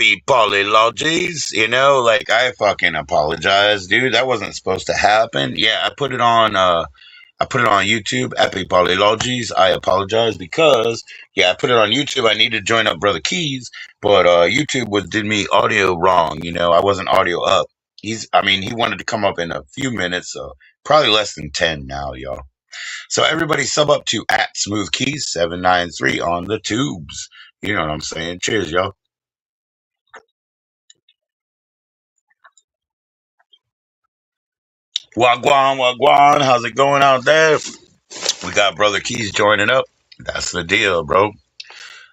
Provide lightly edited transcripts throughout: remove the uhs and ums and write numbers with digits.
happy polylogies. Like I fucking apologize, dude. That wasn't supposed to happen. Yeah, I put it on. I put it on YouTube. Happy polylogies. I apologize because I put it on YouTube. I need to join up Brother Keys, but YouTube did me audio wrong. I wasn't audio up. He wanted to come up in a few minutes, so probably less than 10 now, y'all. So everybody sub up to at Smooth Keys 793 on the tubes. You know what I'm saying? Cheers, y'all. Wagwan, wagwan. How's it going out there? We got Brother Keys joining up. That's the deal, bro.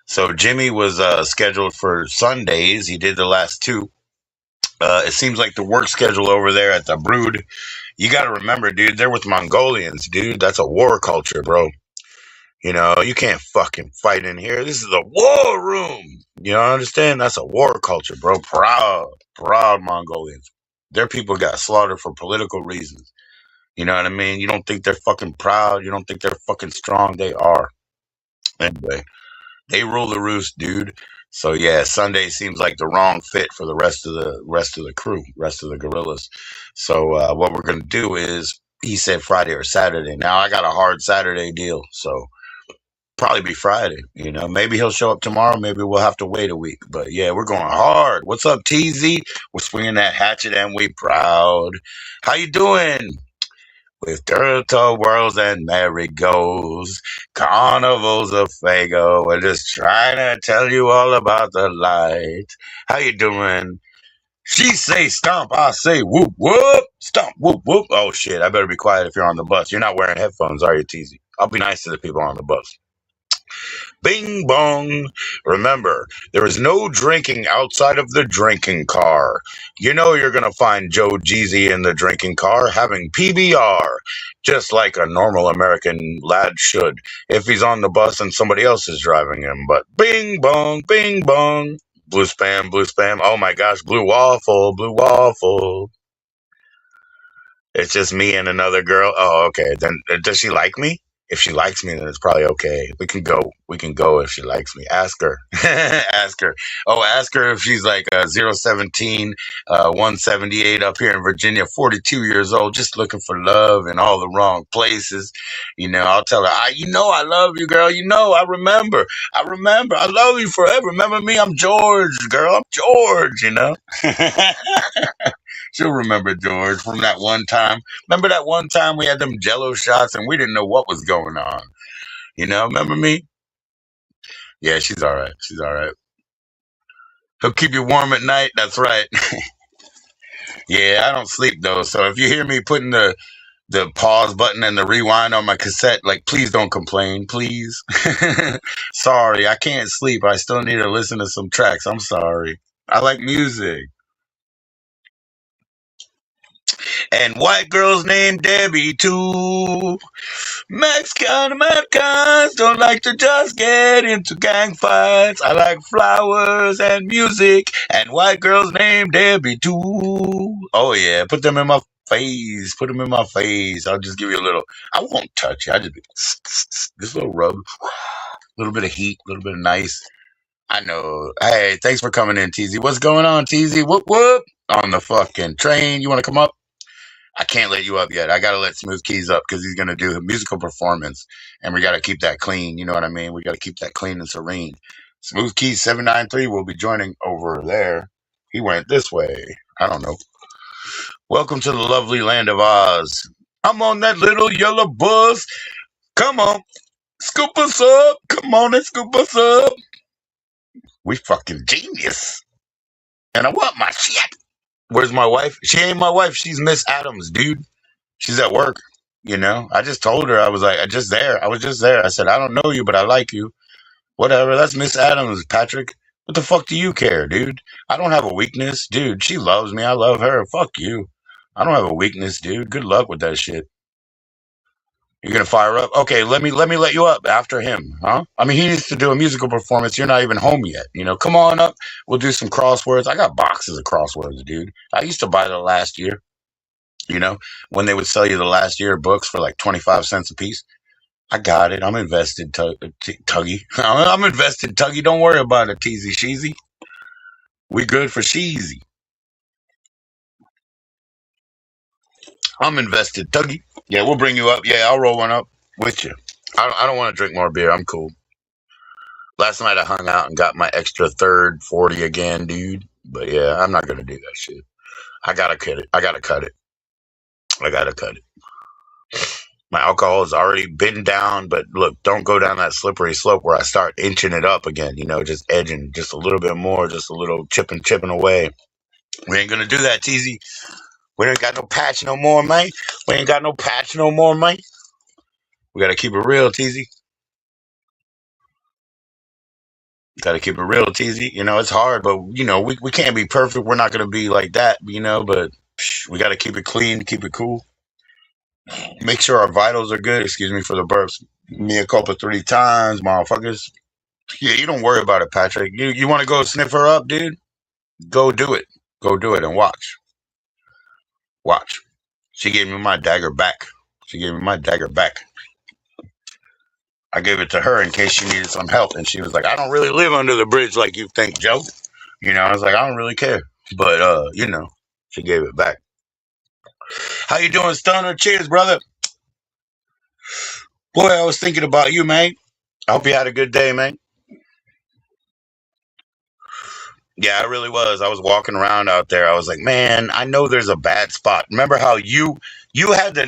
So Jimmy was scheduled for Sundays. He did the last two. It seems like the work schedule over there at the Brood. You got to remember, dude, they're with Mongolians, dude. That's a war culture, bro. You can't fucking fight in here. This is a war room. Understand? That's a war culture, bro. Proud Mongolians. Their people got slaughtered for political reasons. You know what I mean? You don't think they're fucking proud. You don't think they're fucking strong. They are. Anyway, they rule the roost, dude. So yeah, Sunday seems like the wrong fit for the rest of the crew, rest of the gorillas. So what we're gonna do is, he said Friday or Saturday. Now I got a hard Saturday deal, so probably be Friday. Maybe he'll show up tomorrow. Maybe we'll have to wait a week. But yeah, we're going hard. What's up, TZ? We're swinging that hatchet and we proud. How you doing? With turtle whirls and merry-goes, carnivals of Fago. We're just trying to tell you all about the light. How you doing? She say stomp, I say whoop whoop. Stomp, whoop whoop. Oh shit, I better be quiet if you're on the bus. You're not wearing headphones, are you, TZ? I'll be nice to the people on the bus. Bing bong. Remember, there is no drinking outside of the drinking car. You're going to find Joe Jeezy in the drinking car having PBR, just like a normal American lad should if he's on the bus and somebody else is driving him. But bing bong, bing bong. Blue spam, blue spam. Oh my gosh, blue waffle, blue waffle. It's just me and another girl. Oh, okay. Then does she like me? If she likes me, then it's probably okay. We can go. We can go if she likes me. Ask her. Ask her. Oh, ask her if she's like 017, 178 up here in Virginia, 42 years old, just looking for love in all the wrong places. I'll tell her, I love you, girl. I remember. I love you forever. Remember me? I'm George, girl. I'm George, She'll remember George from that one time. Remember that one time we had them Jello shots and we didn't know what was going on? Remember me? Yeah, she's all right. She's all right. He'll keep you warm at night. That's right. Yeah, I don't sleep though. So if you hear me putting the pause button and the rewind on my cassette, like, please don't complain, please. Sorry, I can't sleep. I still need to listen to some tracks. I'm sorry. I like music. And white girls named Debbie too. Mexicans don't like to just get into gang fights. I like flowers and music, and white girls named Debbie too. Oh yeah, put them in my face. Put them in my face. I'll just give you a little. I won't touch you. I just a little rub, a little bit of heat, a little bit of nice. I know. Hey, thanks for coming in, TZ. What's going on, TZ? Whoop whoop on the fucking train. You want to come up? I can't let you up yet. I got to let Smooth Keys up because he's going to do a musical performance, and we got to keep that clean. You know what I mean? We got to keep that clean and serene. Smooth Keys 793 will be joining over there. He went this way. I don't know. Welcome to the lovely land of Oz. I'm on that little yellow bus. Come on. Scoop us up. Come on and scoop us up. We fucking genius. And I want my shit. Where's my wife? She ain't my wife. She's Miss Adams, dude. She's at work. I just told her, I was like, I was just there. I said, I don't know you, but I like you. Whatever. That's Miss Adams, Patrick. What the fuck do you care, dude? I don't have a weakness, dude. She loves me. I love her. Fuck you. I don't have a weakness, dude. Good luck with that shit. You're gonna fire up? Okay, let me let you up after him, huh? I mean, he needs to do a musical performance. You're not even home yet. Come on up. We'll do some crosswords. I got boxes of crosswords, dude. I used to buy the last year. When they would sell you the last year books for like 25 cents a piece. I got it. I'm invested, Tuggy. I'm invested, Tuggy. Don't worry about it, Teasy Sheezy. We good for cheesy. I'm invested, Tuggy. Yeah, we'll bring you up. Yeah, I'll roll one up with you. I don't want to drink more beer. I'm cool. Last night I hung out and got my extra third 40 again, dude. But yeah, I'm not gonna do that shit. I gotta cut it. I gotta cut it. I gotta cut it. My alcohol has already been down, but look, don't go down that slippery slope where I start inching it up again. Just edging just a little bit more, just a little chipping away. We ain't gonna do that, Teasy. We ain't got no patch no more, man. We ain't got no patch no more, man. We gotta keep it real, Teasy. Gotta keep it real, Teasy. It's hard, but we can't be perfect. We're not gonna be like that, but we gotta keep it clean, keep it cool. Make sure our vitals are good. Excuse me for the burps. Me a couple 3 times, motherfuckers. Yeah, you don't worry about it, Patrick. You want to go sniff her up, dude? Go do it. Go do it and watch. Watch. She gave me my dagger back. She gave me my dagger back. I gave it to her in case she needed some help, and she was like, "I don't really live under the bridge like you think, Joe." I was like, "I don't really care," but she gave it back. How you doing, Stoner? Cheers, brother. Boy, I was thinking about you, man. I hope you had a good day, man. Yeah, I really was. I was walking around out there. I was like, man, I know there's a bad spot. Remember how you had the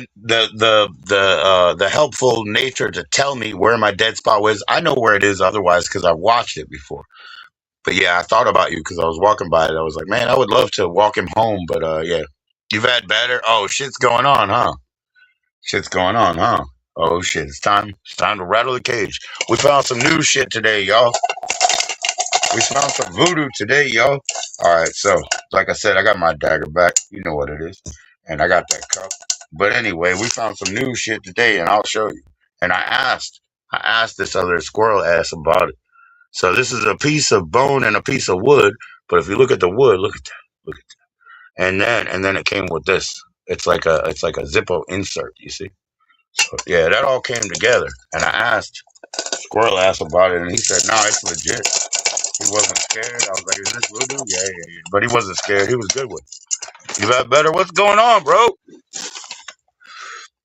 helpful nature to tell me where my dead spot was. I know where it is otherwise because I've watched it before. But yeah, I thought about you because I was walking by it. I was like, man, I would love to walk him home, but yeah. You've had better? Oh, shit's going on, huh? Shit's going on, huh? Oh shit, it's time. It's time to rattle the cage. We found some new shit today, y'all. We found some voodoo today, y'all. All right, so like I said, I got my dagger back. You know what it is, and I got that cup. But anyway, we found some new shit today, and I'll show you. And I asked this other squirrel ass about it. So this is a piece of bone and a piece of wood. But if you look at the wood, look at that, look at that. And then it came with this. It's like a Zippo insert. You see? So yeah, that all came together. And I asked squirrel ass about it, and he said, "No, it's legit." He wasn't scared. I was like, "Is this voodoo?" Yeah, yeah, yeah. But he wasn't scared. He was good with it. You got better? What's going on, bro?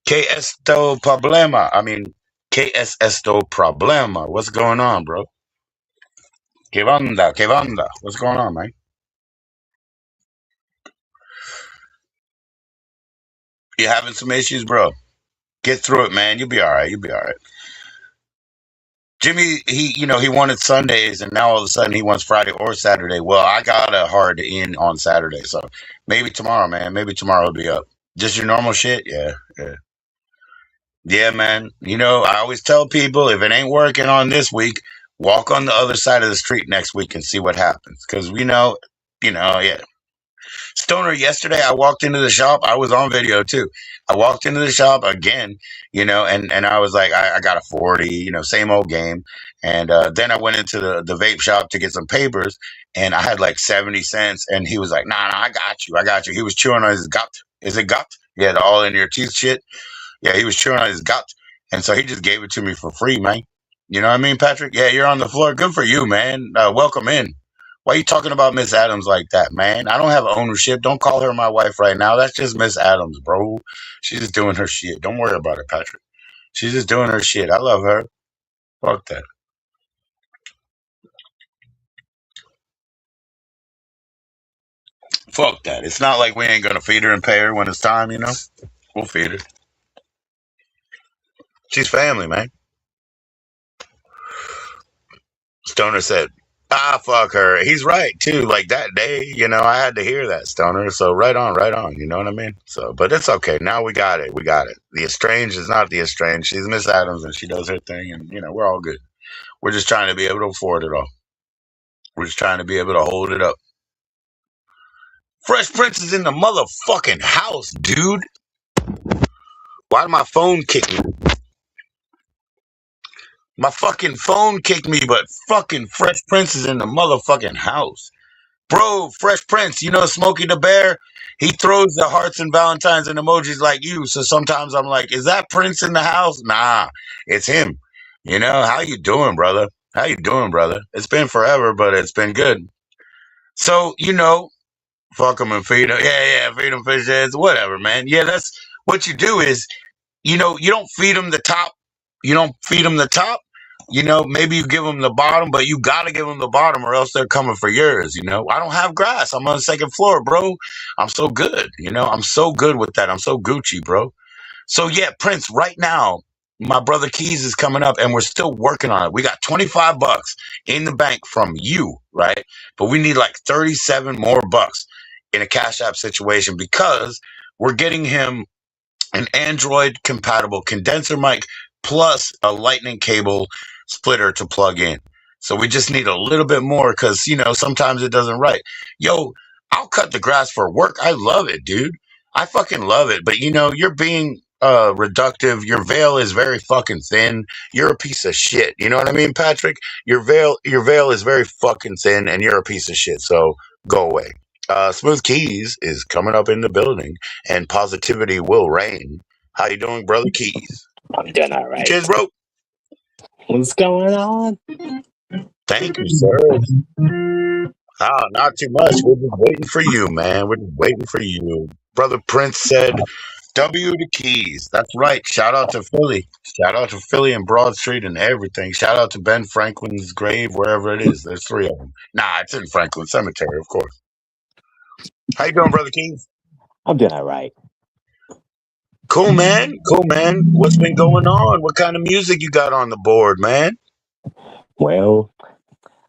Que esto problema? I mean, que es esto problema? What's going on, bro? Que banda? Que banda? What's going on, man? You having some issues, bro? Get through it, man. You'll be all right. You'll be all right. Jimmy, he wanted Sundays, and now all of a sudden he wants Friday or Saturday. Well, I got a hard in on Saturday, so maybe tomorrow, man. Maybe tomorrow will be up. Just your normal shit, yeah, yeah. Yeah, man. I always tell people if it ain't working on this week, walk on the other side of the street next week and see what happens. Because yeah. Stoner, yesterday I walked into the shop. I was on video too. I walked into the shop again, and I was like, I got a 40, same old game. And then I went into the vape shop to get some papers, and I had like 70 cents. And he was like, nah, I got you. I got you. He was chewing on his gut. Is it gut? Yeah, the all in your teeth shit. Yeah, he was chewing on his gut. And so he just gave it to me for free, man. You know what I mean, Patrick? Yeah, you're on the floor. Good for you, man. Welcome in. Why are you talking about Miss Adams like that, man? I don't have ownership. Don't call her my wife right now. That's just Miss Adams, bro. She's just doing her shit. Don't worry about it, Patrick. She's just doing her shit. I love her. Fuck that. Fuck that. It's not like we ain't gonna feed her and pay her when it's time. We'll feed her. She's family, man. Stoner said, "Ah, fuck her." He's right too. Like that day, I had to hear that, Stoner. So right on, right on. You know what I mean? So, but it's okay. Now we got it. We got it. The estranged is not the estranged. She's Miss Adams and she does her thing, and we're all good. We're just trying to be able to afford it all. We're just trying to be able to hold it up. Fresh Prince is in the motherfucking house, dude. Why did my phone kick me? My fucking phone kicked me, but fucking Fresh Prince is in the motherfucking house. Bro, Fresh Prince, Smokey the Bear? He throws the hearts and Valentines and emojis like you. So sometimes I'm like, is that Prince in the house? Nah, it's him. How you doing, brother? How you doing, brother? It's been forever, but it's been good. So, fuck them and feed them. Yeah, yeah, feed them fish heads, whatever, man. Yeah, that's what you do is, you don't feed them the top. You don't feed them the top. Maybe you give them the bottom, but you got to give them the bottom or else they're coming for yours. I don't have grass. I'm on the second floor, bro. I'm so good. I'm so good with that. I'm so Gucci, bro. So yeah, Prince, right now, my brother Keys is coming up and we're still working on it. We got 25 bucks in the bank from you, right? But we need like 37 more bucks in a Cash App situation because we're getting him an Android compatible condenser mic plus a lightning cable splitter to plug in. So we just need a little bit more because, sometimes it doesn't write. Yo, I'll cut the grass for work. I love it, dude. I fucking love it. But, you're being reductive. Your veil is very fucking thin. You're a piece of shit. You know what I mean, Patrick? Your veil is very fucking thin and you're a piece of shit. So go away. Smooth Keys is coming up in the building and positivity will reign. How you doing, brother Keys? I'm doing all right. Cheers, bro. What's going on? Thank you, sir. Not too much. We're just waiting for you, man. We're just waiting for you. Brother Prince said, W to Keys. That's right. Shout out to Philly. Shout out to Philly and Broad Street and everything. Shout out to Ben Franklin's grave, wherever it is. There's three of them. Nah, it's in Franklin Cemetery, of course. How you doing, brother Keys? I'm doing all right. Cool, man. Cool, man. What's been going on? What kind of music you got on the board, man? Well,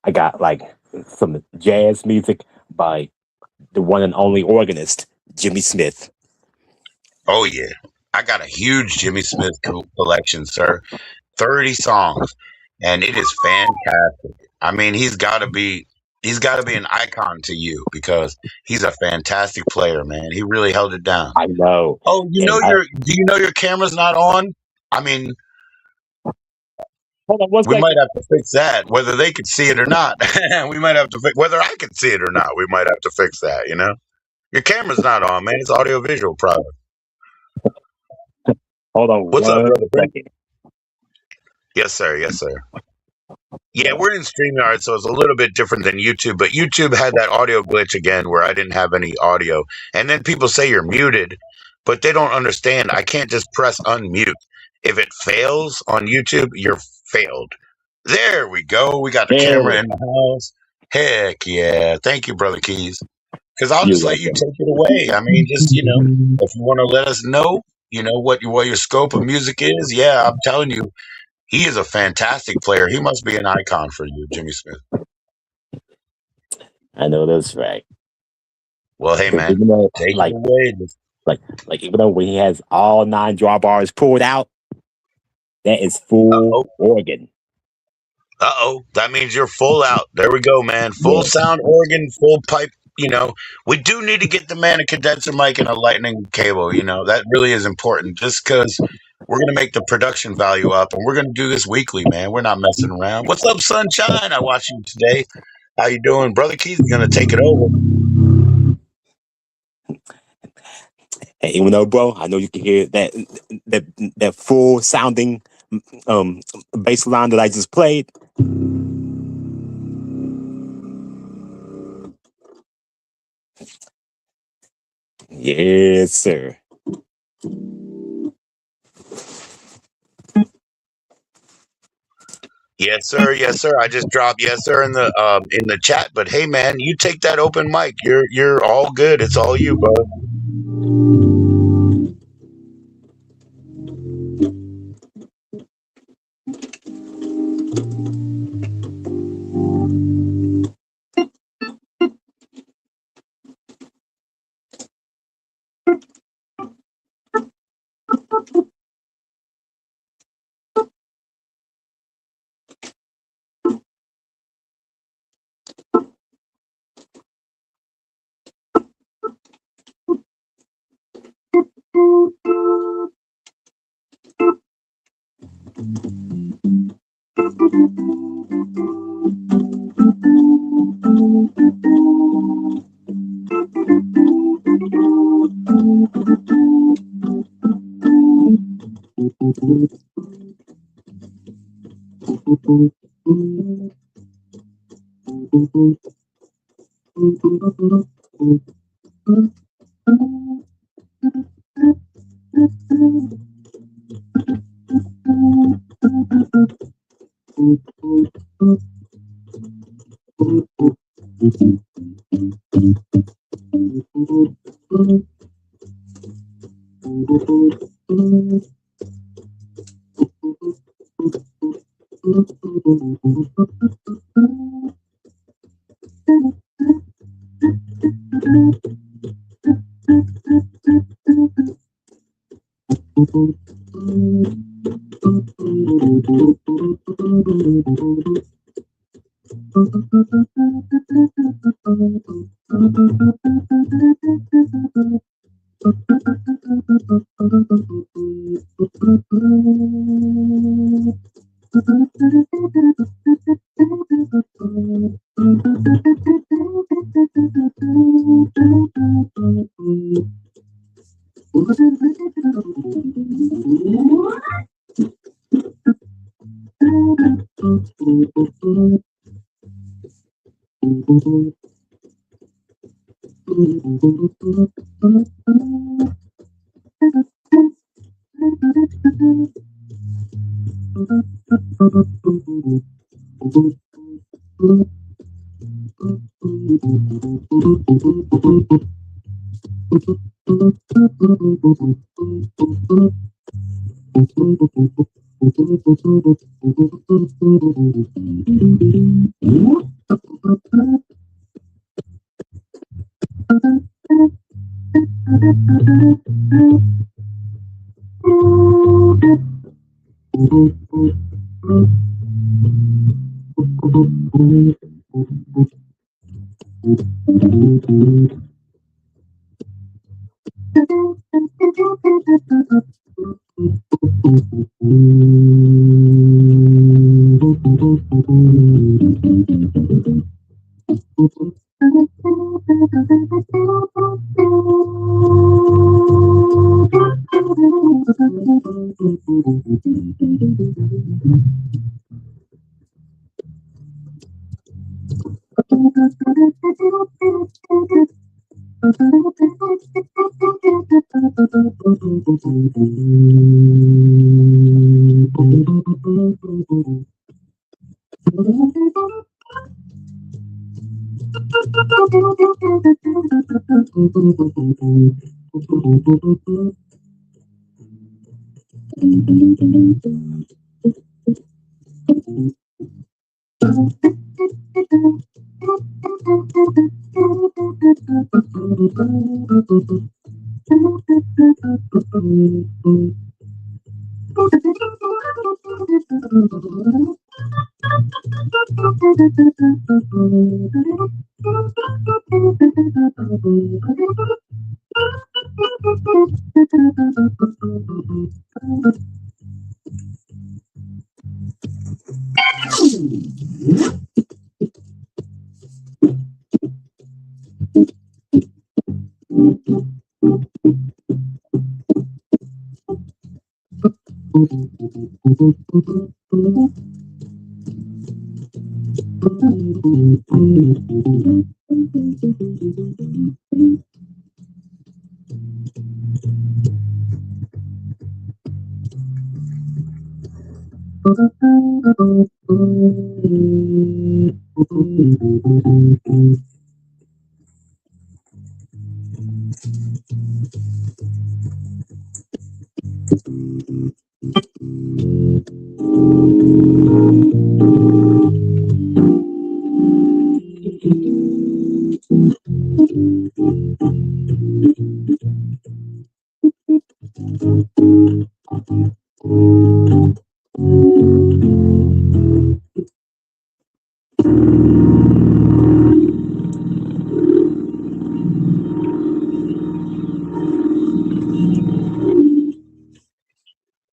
I got like some jazz music by the one and only organist, Jimmy Smith. Oh, yeah. I got a huge Jimmy Smith collection, sir. 30 songs. And it is fantastic. I mean, he's got to be an icon to you because he's a fantastic player, man. He really held it down. I know. Oh, And do you know your camera's not on? I mean, hold on one we second. might have to fix that, whether they could see it or not. We might have to fix whether I could see it or not. We might have to fix that. Your camera's not on, man. It's audio visual product. Hold on What's up, one brother Prince? second. Yes, sir. Yes, sir. Yeah, we're in StreamYard, so it's a little bit different than YouTube. But YouTube had that audio glitch again where I didn't have any audio. And then people say you're muted, but they don't understand. I can't just press unmute. If it fails on YouTube, you're failed. There we go. We got the There, camera in the house. Heck yeah. Thank you, Brother Keys. Because I'll you're just let you welcome. take it away. I mean, just, if you want to let us know, what your scope of music is, yeah, I'm telling you, he is a fantastic player. He must be an icon for you, Jimmy Smith. I know that's right. Well, hey, Because man, even though, take it away. like even though when he has all 9 drawbars pulled out, that is full Uh-oh. organ. Uh-oh. That means you're full out. There we go, man. Full Yeah. sound organ, full pipe. We do need to get the man a condenser mic and a lightning cable. That really is important just because we're going to make the production value up and we're going to do this weekly, man. We're not messing around. What's up, Sunshine? I watched you today. How you doing? Brother Keith is going to take it over. And even though, bro, I know you can hear that full sounding bass line that I just played. Yes, sir. Yes, sir. Yes, sir. I just dropped yes, sir, in the chat. But hey, man, you take that open mic. You're all good. It's all you, bro.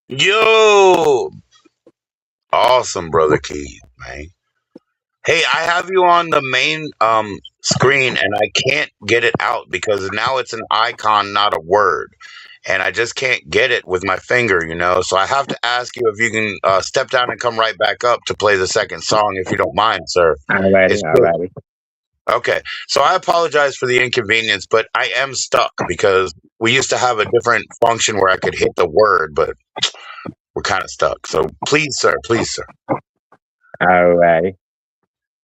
Yo, awesome, brother Keith, man. Hey, I have you on the main screen, and I can't get it out because now it's an icon, not a word, and I just can't get it with my finger, you know. So I have to ask you if you can step down and come right back up to play the second song, if you don't mind, sir. Alrighty, It's just alrighty. Okay, so I apologize for the inconvenience, but I am stuck because we used to have a different function where I could hit the word, but we're kind of stuck. So please, sir, please, sir. All right.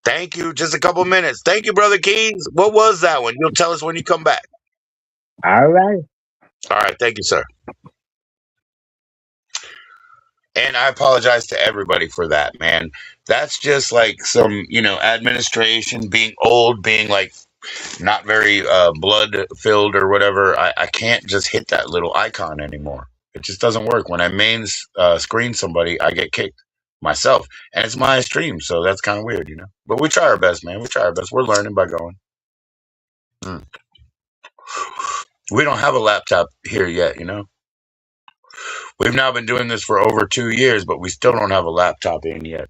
Thank you. Just a couple minutes. Thank you, brother Keys. What was that one? You'll tell us when you come back. All right. All right, thank you, sir. And I apologize to everybody for that, man. That's just like some, administration being old, being like not very blood filled or whatever. I can't just hit that little icon anymore. It just doesn't work. When I main screen somebody, I get kicked myself, and it's my stream, so that's kind of weird. But we try our best, man. We try our best. We're learning by going. Mm. We don't have a laptop here yet. We've now been doing this for over 2 years, but we still don't have a laptop in yet.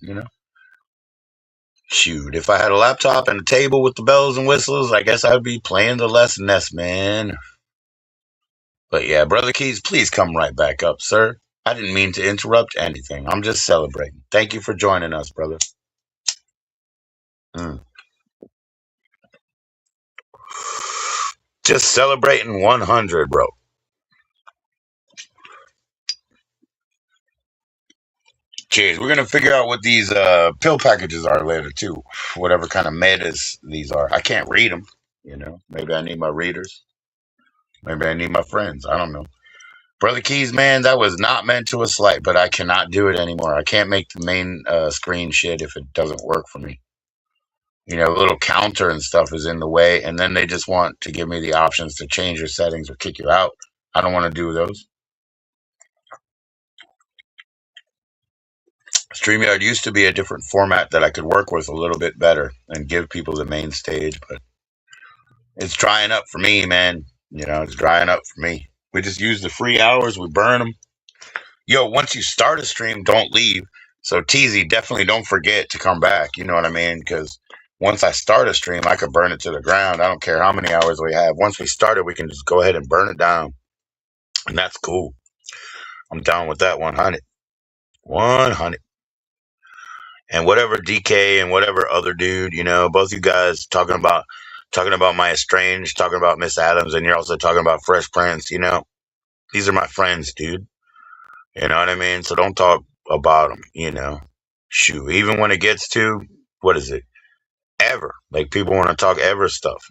Shoot, if I had a laptop and a table with the bells and whistles, I guess I'd be playing the lesson nest, man. But yeah, Brother Keys, please come right back up, sir. I didn't mean to interrupt anything. I'm just celebrating. Thank you for joining us, brother. Mm. Just celebrating 100, bro. Cheers. We're gonna figure out what these pill packages are later too. Whatever kind of metas these are. I can't read them. Maybe I need my readers. Maybe I need my friends. I don't know. Brother Keys, man, that was not meant to a slight, but I cannot do it anymore. I can't make the main screen shit if it doesn't work for me. The little counter and stuff is in the way, and then they just want to give me the options to change your settings or kick you out. I don't want to do those. StreamYard used to be a different format that I could work with a little bit better and give people the main stage, but it's drying up for me, man. It's drying up for me. We just use the free hours, we burn them. Yo, once you start a stream, don't leave. So TZ, definitely don't forget to come back. You know what I mean? Because once I start a stream, I could burn it to the ground. I don't care how many hours we have. Once we start it, we can just go ahead and burn it down. And that's cool. I'm down with that 100. 100. And whatever DK and whatever other dude, both you guys talking about my estranged, talking about Miss Adams, and you're also talking about Fresh Prince. These are my friends, dude. You know what I mean? So don't talk about them. Shoot, even when it gets to, what is it? Ever. Like people want to talk ever stuff.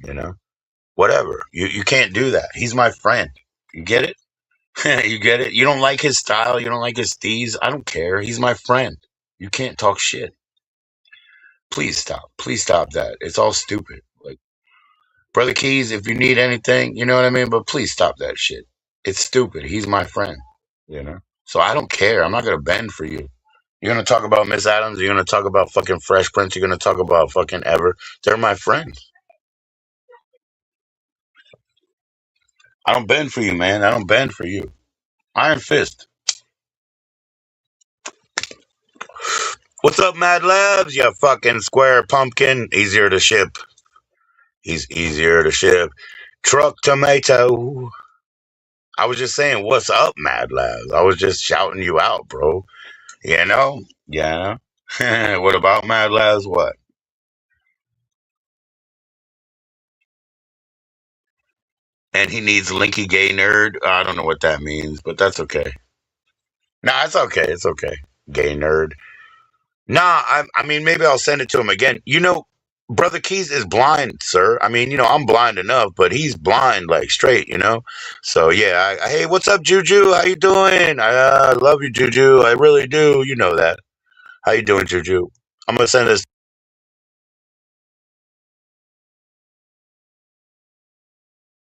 Whatever. You can't do that. He's my friend. You get it? You get it? You don't like his style. You don't like his steez. I don't care. He's my friend. You can't talk shit. Please stop. Please stop that. It's all stupid. Like, Brother Keys, if you need anything, you know what I mean? But please stop that shit. It's stupid. He's my friend. So I don't care. I'm not going to bend for you. You're going to talk about Miss Adams. You're going to talk about fucking Fresh Prince. You're going to talk about fucking Ever. They're my friends. I don't bend for you, man. I don't bend for you. Iron Fist. What's up, Mad Labs? You fucking square pumpkin. Easier to ship. He's easier to ship. Truck tomato. I was just saying, what's up, Mad Labs? I was just shouting you out, bro. Yeah. What about Mad Labs? What? And he needs Linky Gay Nerd. I don't know what that means, but that's okay. Nah, it's okay. It's okay. Gay nerd. Nah, I mean, maybe I'll send it to him again. Brother Keys is blind, sir. I mean, I'm blind enough, but he's blind, like straight. So yeah, hey, what's up, Juju? How you doing? I love you, Juju. I really do. You know that. How you doing, Juju? I'm gonna send this,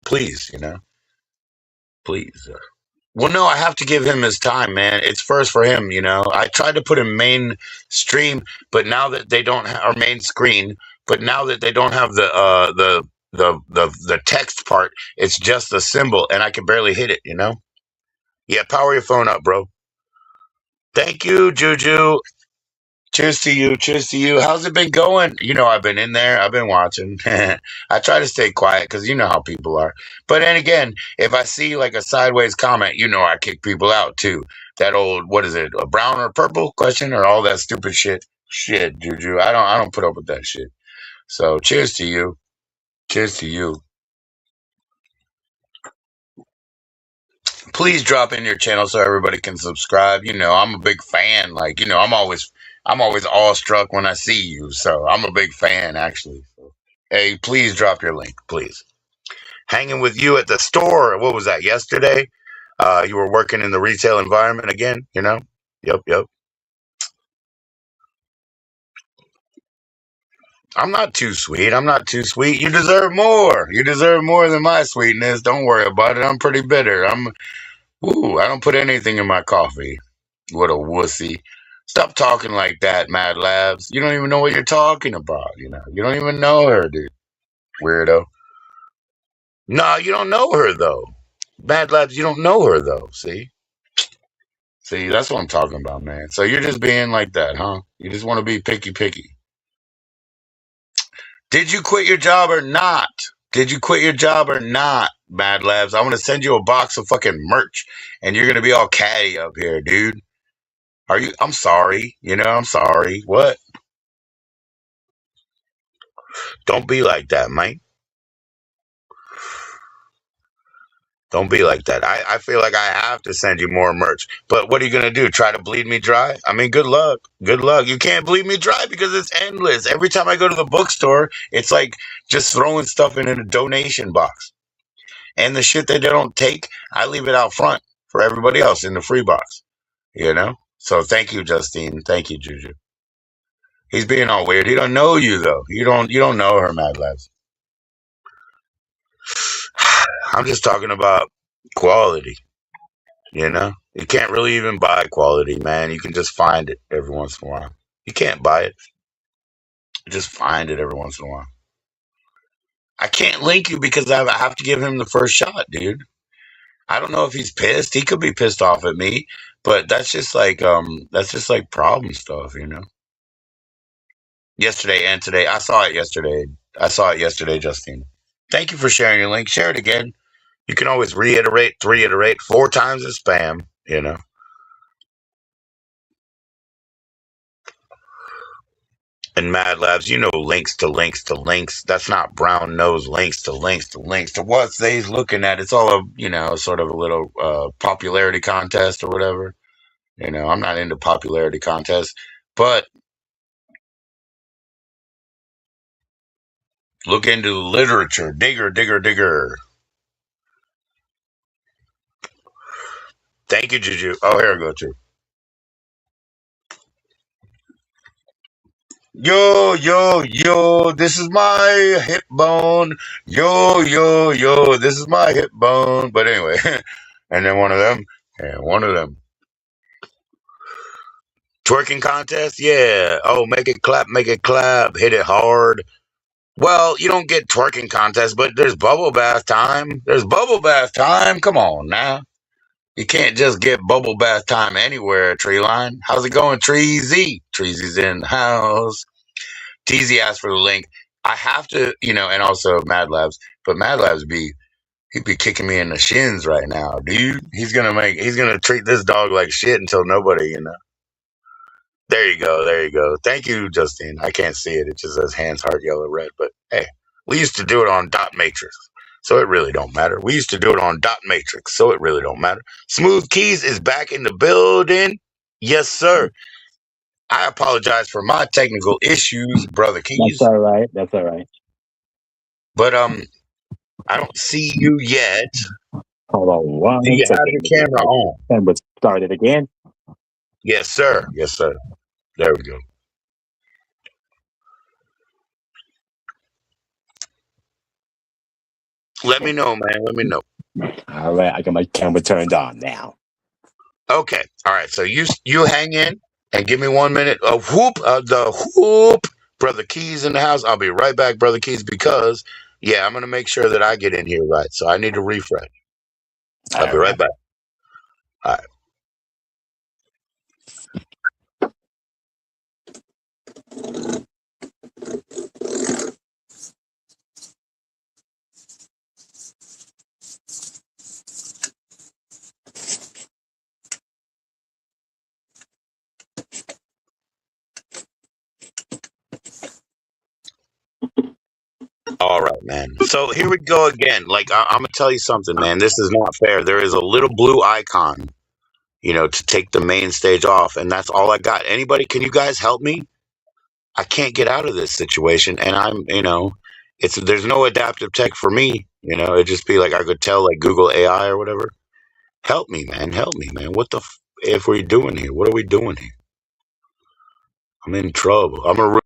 please. Please. Well, no, I have to give him his time, man. It's first for him. I tried to put him mainstream, but now that they don't have our main screen, but now that they don't have the text part, it's just the symbol, and I can barely hit it. Yeah, power your phone up, bro. Thank you, Juju. Cheers to you. Cheers to you. How's it been going? I've been in there. I've been watching. I try to stay quiet because you know how people are. But then again, if I see like a sideways comment, I kick people out too. That old, what is it, a brown or purple question or all that stupid shit? Shit, Juju. I don't put up with that shit. So cheers to you. Cheers to you. Please drop in your channel so everybody can subscribe. I'm a big fan. Like, I'm always awestruck when I see you. So I'm a big fan, actually. So, hey, please drop your link, please. Hanging with you at the store. What was that, yesterday? You were working in the retail environment again, Yep, yep. I'm not too sweet. I'm not too sweet. You deserve more. You deserve more than my sweetness. Don't worry about it. I'm pretty bitter. I don't put anything in my coffee. What a wussy. Stop talking like that, Mad Labs. You don't even know what you're talking about, You don't even know her, dude. Weirdo. No, you don't know her, though. Mad Labs, you don't know her, though. See? See, that's what I'm talking about, man. So you're just being like that, huh? You just want to be picky. Did you quit your job or not? Did you quit your job or not, Mad Labs? I'm going to send you a box of fucking merch, and you're going to be all catty up here, dude. Are you? I'm sorry. I'm sorry. What? Don't be like that, Mike. Don't be like that. I feel like I have to send you more merch. But what are you going to do? Try to bleed me dry? I mean, good luck. Good luck. You can't bleed me dry because it's endless. Every time I go to the bookstore, it's like just throwing stuff in a donation box. And the shit that they don't take, I leave it out front for everybody else in the free box. So thank you, Justine. Thank you, Juju. He's being all weird. He don't know you though. You don't know her, Mad Labs. I'm just talking about quality. You can't really even buy quality, man. You can just find it every once in a while. You can't buy it. You just find it every once in a while. I can't link you because I have to give him the first shot, dude. I don't know if he's pissed. He could be pissed off at me, but that's just like problem stuff. Yesterday and today. I saw it yesterday. Justine. Thank you for sharing your link. Share it again. You can always reiterate 4 times as spam. And Mad Labs, links to links to links. That's not brown nose links to links to links to what they's looking at. It's all sort of a little popularity contest or whatever. I'm not into popularity contests, but look into literature. Digger, digger, digger. Thank you, Juju. Oh, here I go, too. Yo, yo, yo, this is my hip bone. Yo, yo, yo, this is my hip bone. But anyway, and then one of them, and one of them. Twerking contest? Yeah. Oh, make it clap, hit it hard. Well, you don't get twerking contest, but there's bubble bath time. There's bubble bath time. Come on now. You can't just get bubble bath time anywhere, Treeline. How's it going, Treezy? Treezy's in the house. Teasy asked for the link. I have to, and also Mad Labs, but Mad Labs he'd be kicking me in the shins right now, dude. He's gonna treat this dog like shit until nobody. There you go. There you go. Thank you, Justine. I can't see it. It just says hands, heart, yellow, red. But hey, we used to do it on dot matrix, so it really don't matter. We used to do it on dot matrix, so it really don't matter. Smooth Keys is back in the building. Yes, sir. I apologize for my technical issues, brother That's Keys, all right. That's all right. but I don't see you yet. Hold on Do one you have second. your Let me get camera my on? camera started again. Yes, sir. Yes, sir. There we go. Let me know, man. Let me know. All right, I got my camera turned on now. Okay. All right. So you hang in and give me 1 minute. The whoop, brother Keys in the house. I'll be right back, brother Keys, because yeah, I'm gonna make sure that I get in here right. So I need to refresh. I'll be All right right. back. All right. All right. man. So here we go again. Like I'm gonna tell you something, man. This is not fair. There is a little blue icon, to take the main stage off, and that's all I got. Anybody, can you guys help me? I can't get out of this situation, and it's there's no adaptive tech for me. It'd just be like I could tell like Google AI or whatever. Help me, man. Help me, man. What the if we're doing here? What are we doing here? I'm in trouble. I'm a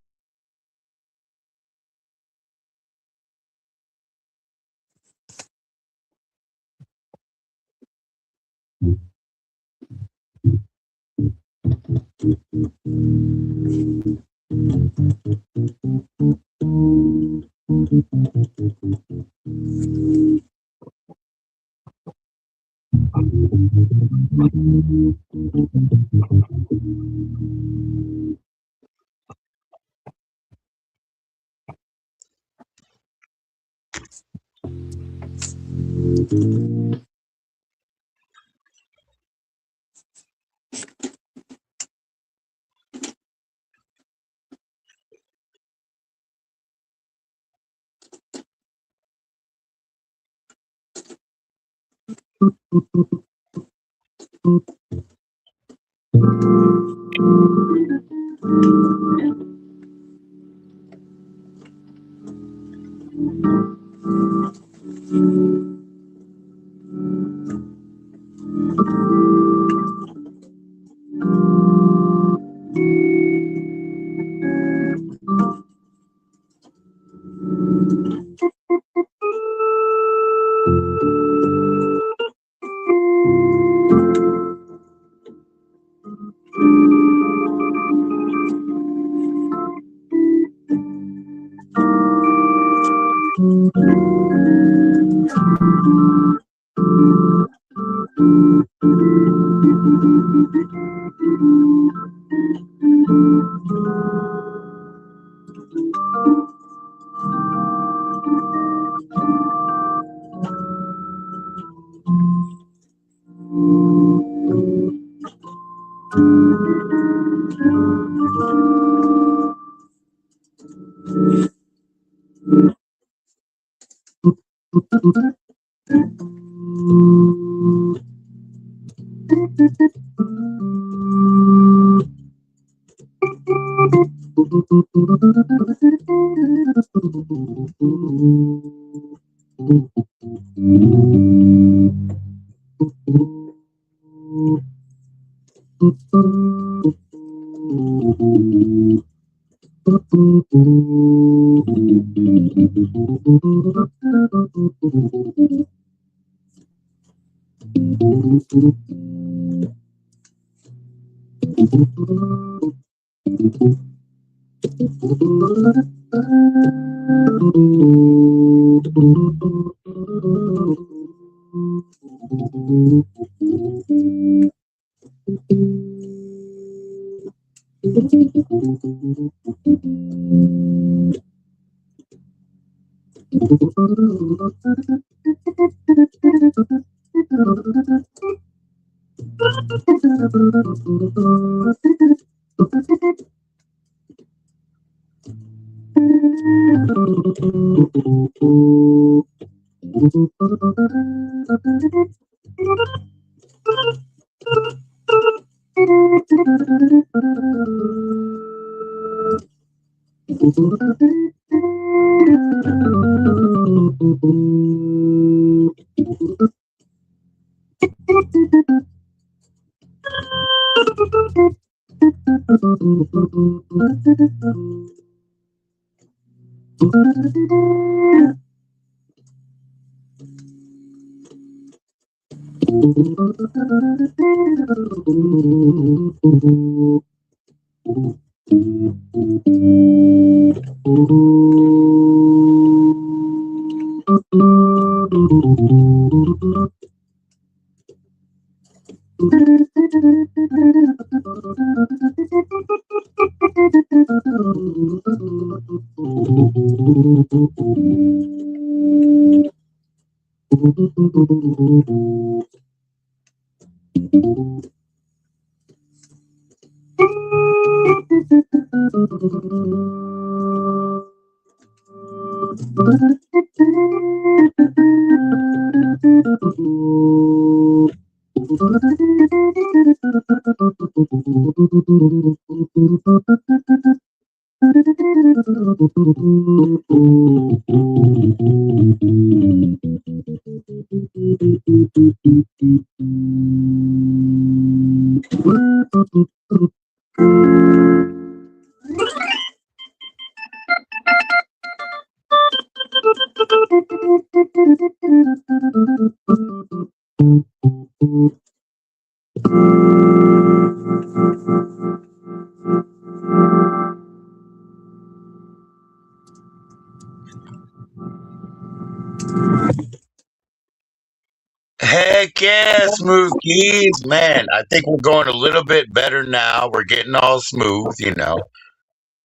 Heck yeah, smooth keys, man. I think we're going a little bit better now. We're getting all smooth.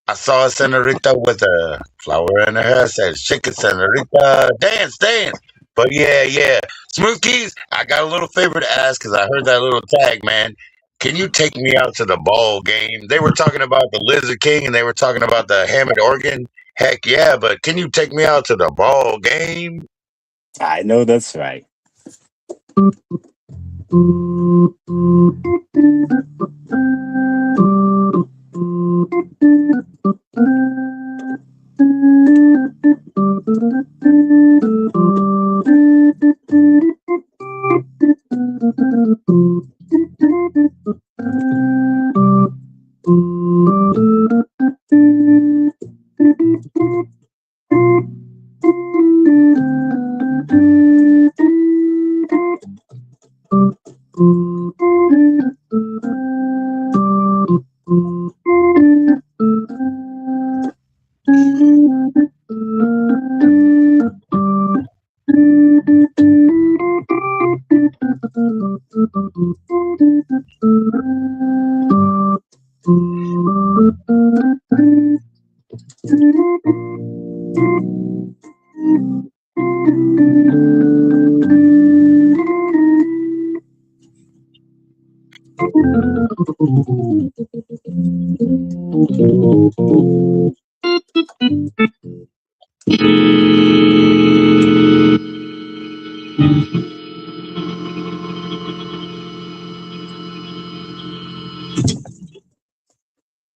I saw a senorita with a flower in her hair. Said, "Shake it, senorita, dance, dance." But yeah. Smooth keys. I got a little favor to ask because I heard that little tag, man. Can you take me out to the ball game? They were talking about the Lizard King and they were talking about the Hammond organ. Heck yeah, but can you take me out to the ball game? I know that's right.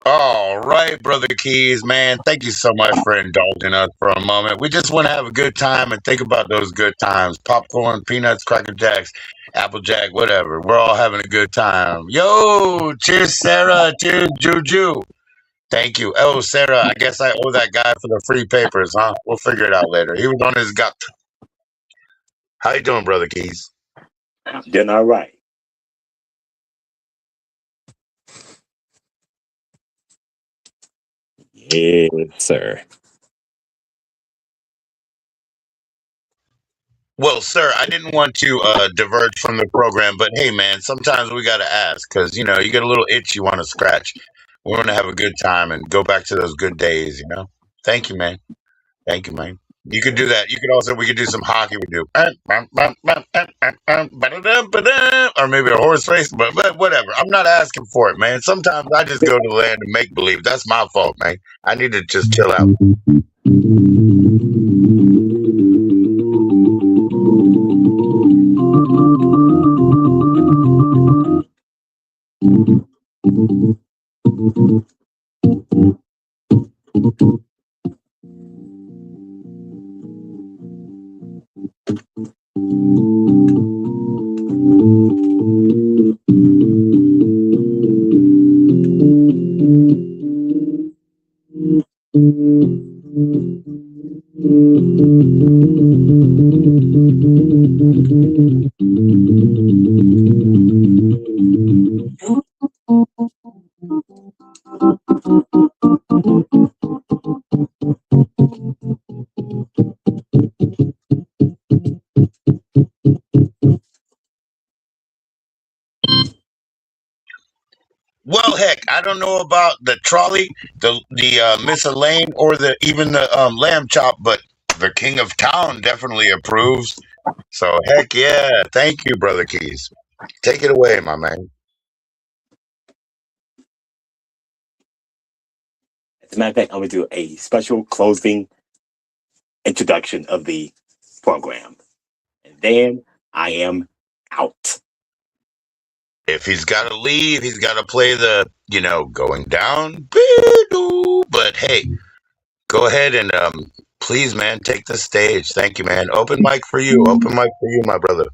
All right, Brother Keys, man. Thank you so much for indulging us for a moment. We just want to have a good time and think about those good times. Popcorn, peanuts, Cracker Jacks, Applejack, whatever. We're all having a good time. Yo, cheers, Sarah. Cheers, Juju. Thank you. Oh, Sarah, I guess I owe that guy for the free papers, huh? We'll figure it out later. He was on his gut. How you doing, Brother Keys? I'm doing all right. Yes, sir. Well, sir, I didn't want to diverge from the program, but hey, man, sometimes we got to ask because, you get a little itch you want to scratch. We want to have a good time and go back to those good days. Thank you, man. Thank you, man. You could do that. We could do some hockey. We do. Or maybe a horse race, but whatever. I'm not asking for it, man. Sometimes I just go to the land and make believe. That's my fault, man. I need to just chill out. Well, heck, I don't know about the trolley, the Miss Elaine, or even the lamb chop, but the King of Town definitely approves. So heck yeah, thank you, Brother Keys. Take it away, my man. As a matter of fact, I'm going to do a special closing introduction of the program. And then I am out. If he's got to leave, he's got to play the, going down. But hey, go ahead and please, man, take the stage. Thank you, man. Open mic for you. Open mic for you, my brother.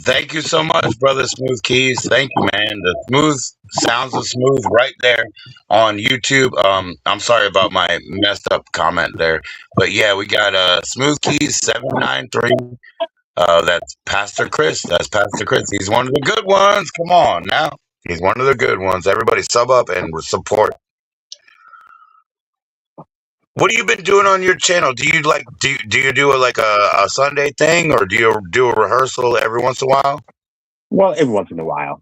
Thank you so much, brother Smooth Keys. Thank you, man. The smooth sounds of smooth right there on YouTube. I'm sorry about my messed up comment there, but yeah, we got Smooth Keys 793. That's Pastor Chris. That's Pastor Chris. He's one of the good ones. Come on now, he's one of the good ones. Everybody sub up and support. What have you been doing on your channel? Do you like do you do a Sunday thing, or do you do a rehearsal every once in a while? Well, every once in a while.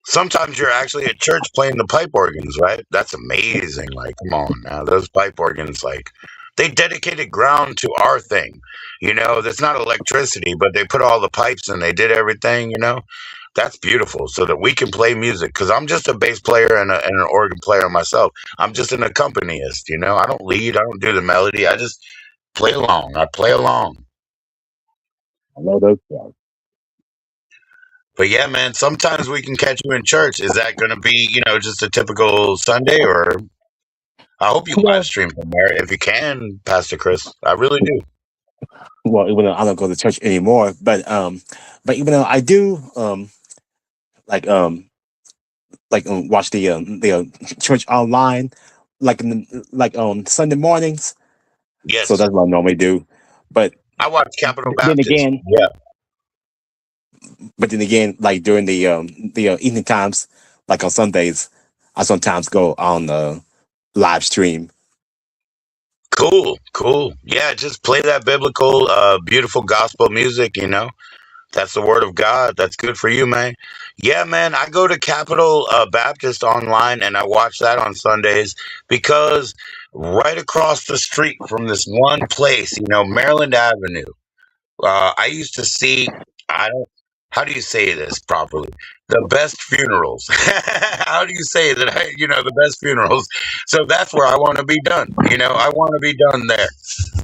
Sometimes you're actually at church playing the pipe organs, right? That's amazing. Like, come on now, those pipe organs, like, they dedicated ground to our thing. That's not electricity, but they put all the pipes and they did everything. That's beautiful, so that we can play music. Because I'm just a bass player and an organ player myself. I'm just an accompanist. I don't lead. I don't do the melody. I just play along. I play along. I know those guys. But yeah, man, sometimes we can catch you in church. Is that going to be, just a typical Sunday, or I hope you live Well, stream from there if you can, Pastor Chris. I really do. well, even though I don't go to church anymore, but even though I do, like watch the church online, like on Sunday mornings. So Yes, that's what I normally do. But I watch Capital then Baptist. again, Yeah, But then again, like during the evening times, like on Sundays, I sometimes go on the live stream. Cool, cool. Yeah, just play that biblical, beautiful gospel music. That's the word of God. That's good for you, man. Yeah, man. I go to Capital Baptist online and I watch that on Sundays because right across the street from this one place, Maryland Avenue. I used to see. I don't. How do you say this properly? The best funerals. How do you say that? The best funerals. So that's where I want to be done. I want to be done there.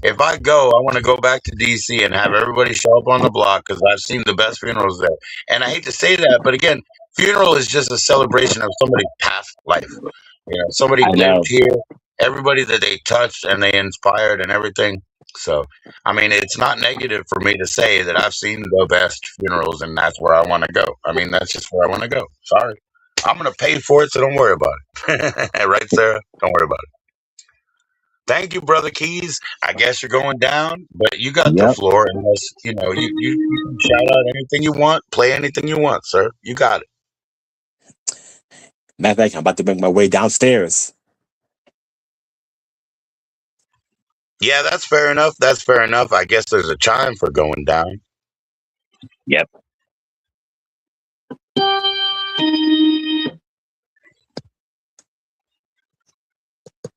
If I go, I want to go back to DC and have everybody show up on the block because I've seen the best funerals there. And I hate to say that, but again, funeral is just a celebration of somebody's past life. Somebody I lived know. here, everybody that they touched and they inspired and everything. So, I mean, it's not negative for me to say that I've seen the best funerals and that's where I want to go. I mean, that's just where I want to go. Sorry. I'm going to pay for it, so don't worry about it. Right, Sarah? Don't worry about it. Thank you, Brother Keys. I guess you're going down, but you got the Yep. floor unless, you can shout out anything you want, play anything you want, sir. You got it. Matter of fact, I'm about to make my way downstairs. Yeah, that's fair enough. That's fair enough. I guess there's a chime for going down. Yep.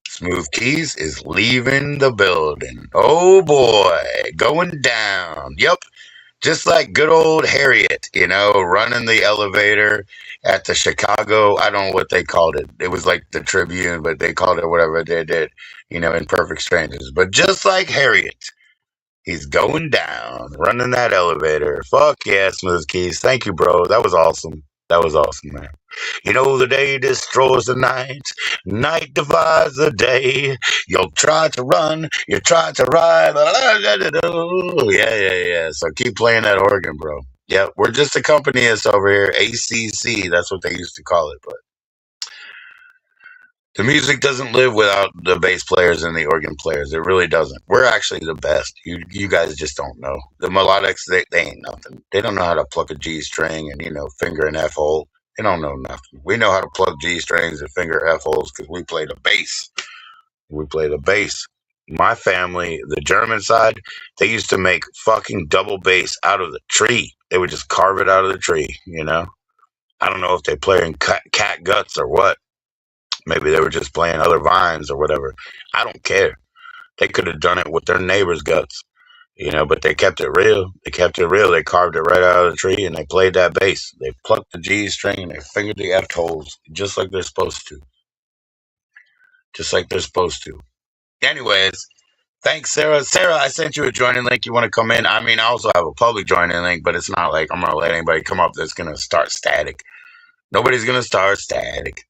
Smooth Keys is leaving the building. Oh boy, going down. Yep, just like good old Harriet, running the elevator at the Chicago. I don't know what they called it. It was like the Tribune, but they called it whatever they did, in Perfect Strangers. But just like Harriet, he's going down, running that elevator. Fuck yeah, Smooth Keys. Thank you, bro. That was awesome. That was awesome, man. The day destroys the night. Night divides the day. You'll try to run. You try to ride. Yeah, yeah, yeah. So keep playing that organ, bro. Yeah, we're just a company that's over here. ACC. That's what they used to call it. But the music doesn't live without the bass players and the organ players. It really doesn't. We're actually the best. You guys just don't know. The melodics, they ain't nothing. They don't know how to pluck a G string and, finger an F hole. They don't know nothing. We know how to plug G strings and finger F holes because we play the bass. We play the bass. My family, the German side, they used to make fucking double bass out of the tree. They would just carve it out of the tree. I don't know if they play in cat guts or what. Maybe they were just playing other vines or whatever. I don't care. They could have done it with their neighbor's guts, but they kept it real. They kept it real. They carved it right out of the tree and they played that bass. They plucked the G string and they fingered the F holes just like they're supposed to. Just like they're supposed to. Anyways, thanks, Sarah. Sarah, I sent you a joining link. You want to come in? I mean, I also have a public joining link, but it's not like I'm going to let anybody come up that's going to start static. Nobody's going to start static.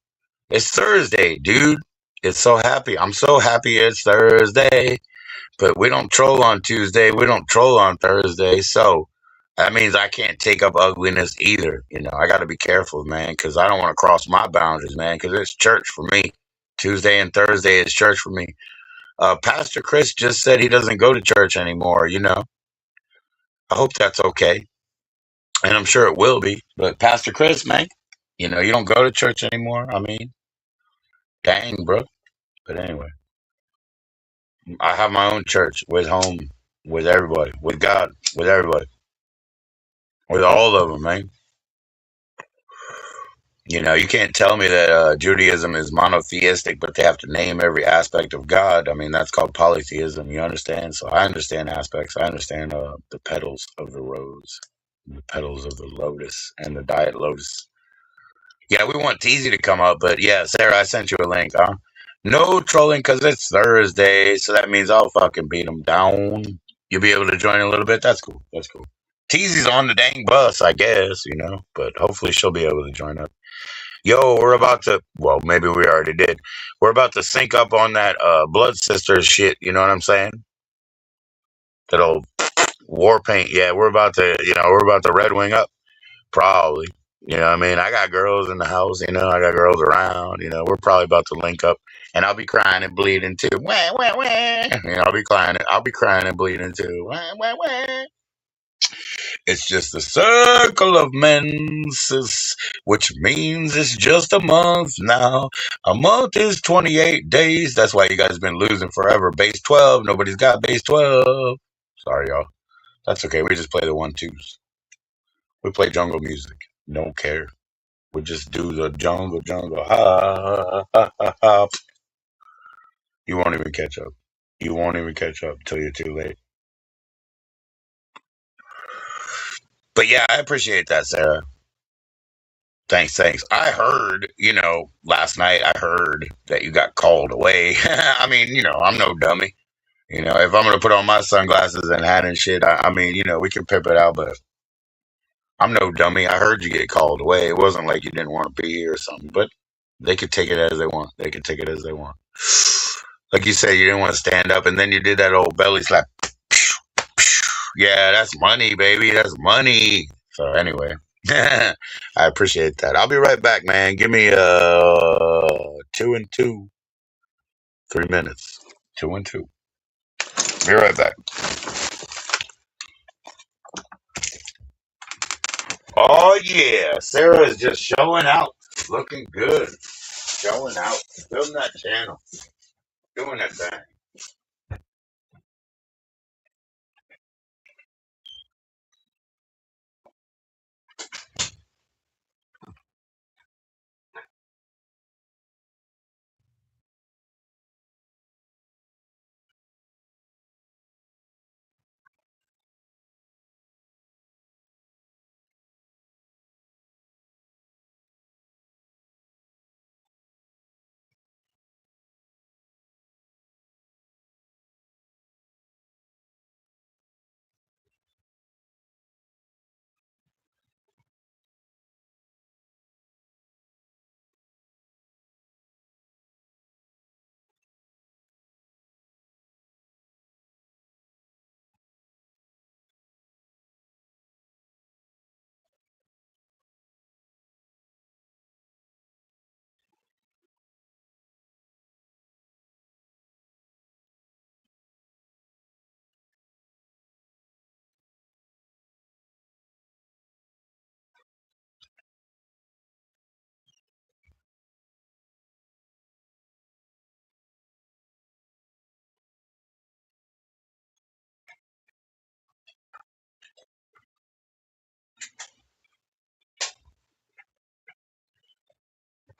It's Thursday, dude. It's so happy. I'm so happy it's Thursday. But we don't troll on Tuesday. We don't troll on Thursday. So that means I can't take up ugliness either. I got to be careful, man, because I don't want to cross my boundaries, man, because it's church for me. Tuesday and Thursday is church for me. Pastor Chris just said he doesn't go to church anymore. I hope that's okay. And I'm sure it will be. But Pastor Chris, man, you don't go to church anymore. I mean, dang, bro. But anyway. I have my own church with home, with everybody, with God, with everybody, with all of them, man. You can't tell me that Judaism is monotheistic, but they have to name every aspect of God. I mean, that's called polytheism. You understand? So I understand aspects. I understand the petals of the rose, the petals of the lotus, and the diet lotus. Yeah, we want Teasy to come up, but yeah, Sarah, I sent you a link, huh? No trolling because it's Thursday, so that means I'll fucking beat them down. You'll be able to join a little bit. That's cool. That's cool. Teasy's on the dang bus, I guess, but hopefully she'll be able to join up. Yo, we're about to, well, maybe we already did. We're about to sync up on that Blood Sisters shit, you know what I'm saying? That old war paint. Yeah, we're about to Red Wing up. Probably. You know what I mean? I got girls in the house, I got girls around, we're probably about to link up. And I'll be crying and bleeding too. Wah, wah, wah. I'll be crying and bleeding too. Wah, wah, wah. It's just the circle of menses, which means it's just a month now. A month is 28 days. That's why you guys been losing forever. Base 12. Nobody's got base 12. Sorry, y'all. That's okay. We just play the 1-2s. We play jungle music. Don't care. We just do the jungle, jungle. Ha, ha, ha, ha. You won't even catch up. You won't even catch up until you're too late. But yeah, I appreciate that, Sarah. Thanks, thanks. I heard, last night I heard that you got called away. I mean, I'm no dummy. If I'm gonna put on my sunglasses and hat and shit, I mean, we can pimp it out, but I'm no dummy. I heard you get called away. It wasn't like you didn't want to be here or something, but they could take it as they want. They could take it as they want. Like you said, you didn't want to stand up, and then you did that old belly slap. Yeah, that's money, baby. That's money. So anyway, I appreciate that. I'll be right back, man. Give me 2 and 2, 3 minutes. 2 and 2. Be right back. Oh yeah, Sarah is just showing out, looking good, showing out, building that channel, doing that thing.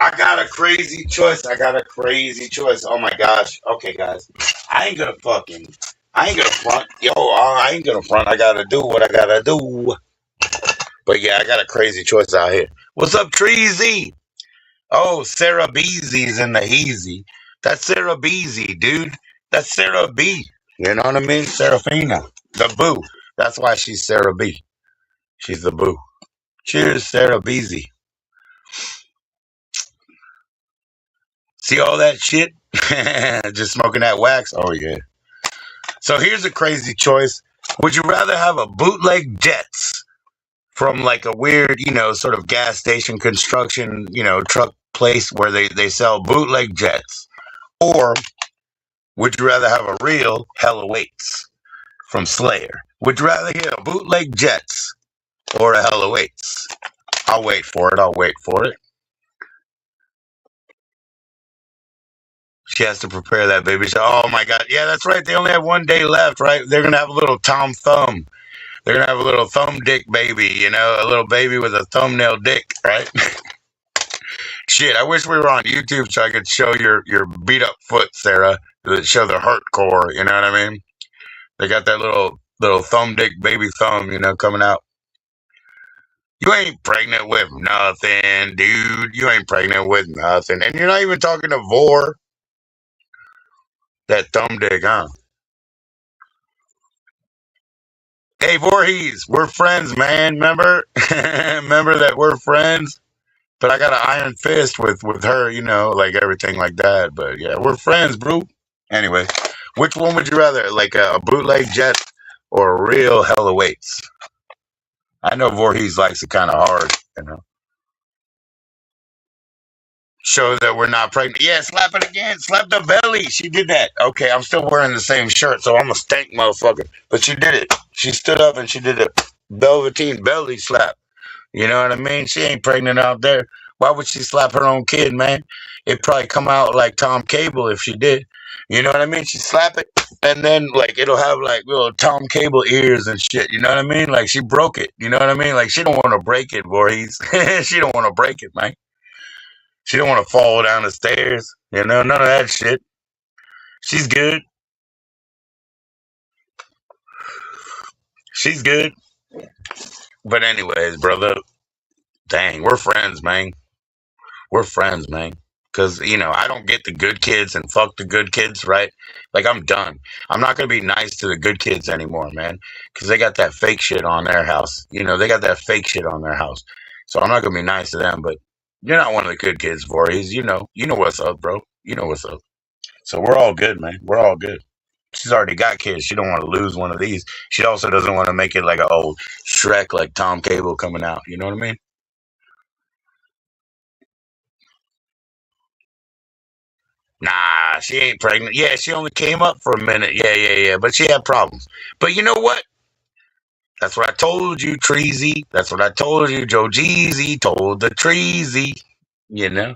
I got a crazy choice. I got a crazy choice. Oh my gosh. Okay, guys, I ain't gonna front. Yo, I ain't gonna front. I gotta do what I gotta do. But yeah, I got a crazy choice out here. What's up, Treasy? Oh, Sarah Beezy's in the heezy. That's Sarah Beezy, dude. That's Sarah B. You know what I mean? Serafina. The boo. That's why she's Sarah B. She's the boo. Cheers, Sarah Beezy. See all that shit? Just smoking that wax? Oh, yeah. So here's a crazy choice. Would you rather have a bootleg Jets from like a weird, sort of gas station construction, truck place where they sell bootleg Jets? Or would you rather have a real Hell Awaits from Slayer? Would you rather get a bootleg Jets or a Hell Awaits? I'll wait for it. I'll wait for it. She has to prepare that baby. Oh my God. Yeah, that's right. They only have 1 day left, right? They're going to have a little Tom Thumb. They're going to have a little thumb dick baby, a little baby with a thumbnail dick, right? Shit, I wish we were on YouTube so I could show your beat up foot, Sarah. Show the hurt core, you know what I mean? They got that little thumb dick baby thumb, coming out. You ain't pregnant with nothing, dude. You ain't pregnant with nothing. And you're not even talking to Vor. That thumb dick, huh? Hey, Voorhees, we're friends, man. Remember? Remember that we're friends? But I got an iron fist with her, like everything like that. But yeah, we're friends, bro. Anyway, which one would you rather? Like a bootleg Jet or a real Hell Awaits? I know Voorhees likes it kind of hard. Show that we're not pregnant. Yeah, slap it again. Slap the belly. She did that. Okay, I'm still wearing the same shirt, so I'm a stank motherfucker. But she did it. She stood up and she did it. velveteen belly slap. You know what I mean? She ain't pregnant out there. Why would she slap her own kid, man? It'd probably come out like Tom Cable if she did. You know what I mean? She slap it, and then like it'll have like little Tom Cable ears and shit. You know what I mean? Like she broke it. You know what I mean? Like she don't want to break it, Voorhees. She don't want to break it, man. She don't want to fall down the stairs. You know, none of that shit. She's good. She's good. But anyways, brother, dang, we're friends, man. We're friends, man. Because, I don't get the good kids and fuck the good kids, right? Like, I'm done. I'm not going to be nice to the good kids anymore, man. Because they got that fake shit on their house. They got that fake shit on their house. So I'm not going to be nice to them, but you're not one of the good kids, Voorhees. You know what's up, bro. You know what's up. So we're all good, man. We're all good. She's already got kids. She don't want to lose one of these. She also doesn't want to make it like an old Shrek, like Tom Cable coming out. You know what I mean? Nah, she ain't pregnant. Yeah, she only came up for a minute. Yeah. But she had problems. But you know what? That's what I told you, Treasy. That's what I told you. Joe Jeezy told the Treasy. You know?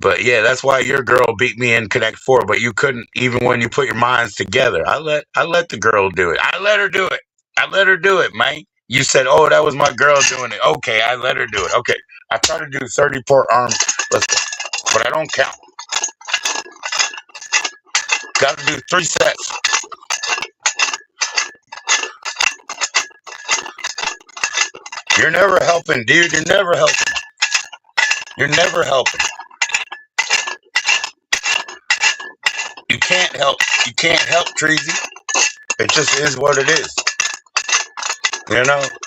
But yeah, that's why your girl beat me in Connect Four, but you couldn't even when you put your minds together. I let the girl do it. I let her do it. I let her do it, man. You said, "Oh, that was my girl doing it." Okay, I let her do it. Okay, I try to do 34 arms. Let's go, but I don't count. Got to do 3 sets. You're never helping, dude. You're never helping. You're never helping. You can't help. You can't help, Treasy. It just is what it is.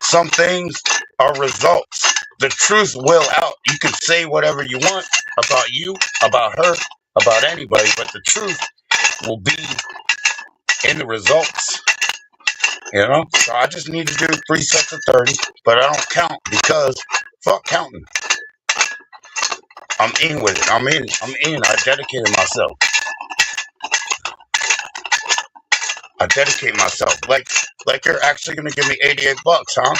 Some things are results. The truth will out. You can say whatever you want about you, about her, about anybody, but the truth will be in the results. So I just need to do 3 sets of 30, but I don't count because fuck counting. I'm in with it. I'm in. I dedicated myself. I dedicate myself. Like you're actually gonna give me $88, huh?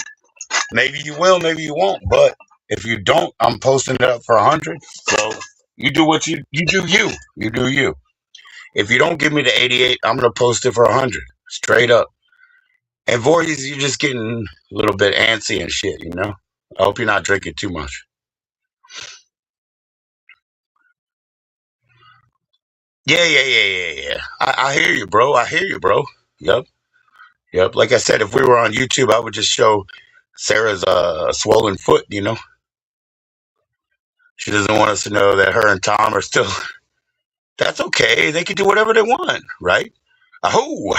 Maybe you will, maybe you won't. But if you don't, I'm posting it up for 100. So you do what you do. You do you. If you don't give me the 88, I'm gonna post it for 100, straight up. And Voorhees, you're just getting a little bit antsy and shit. I hope you're not drinking too much. Yeah. I hear you, bro. I hear you, bro. Yep. Like I said, if we were on YouTube, I would just show Sarah's swollen foot. She doesn't want us to know that her and Tom are still. That's okay. They can do whatever they want, right? Ahoo!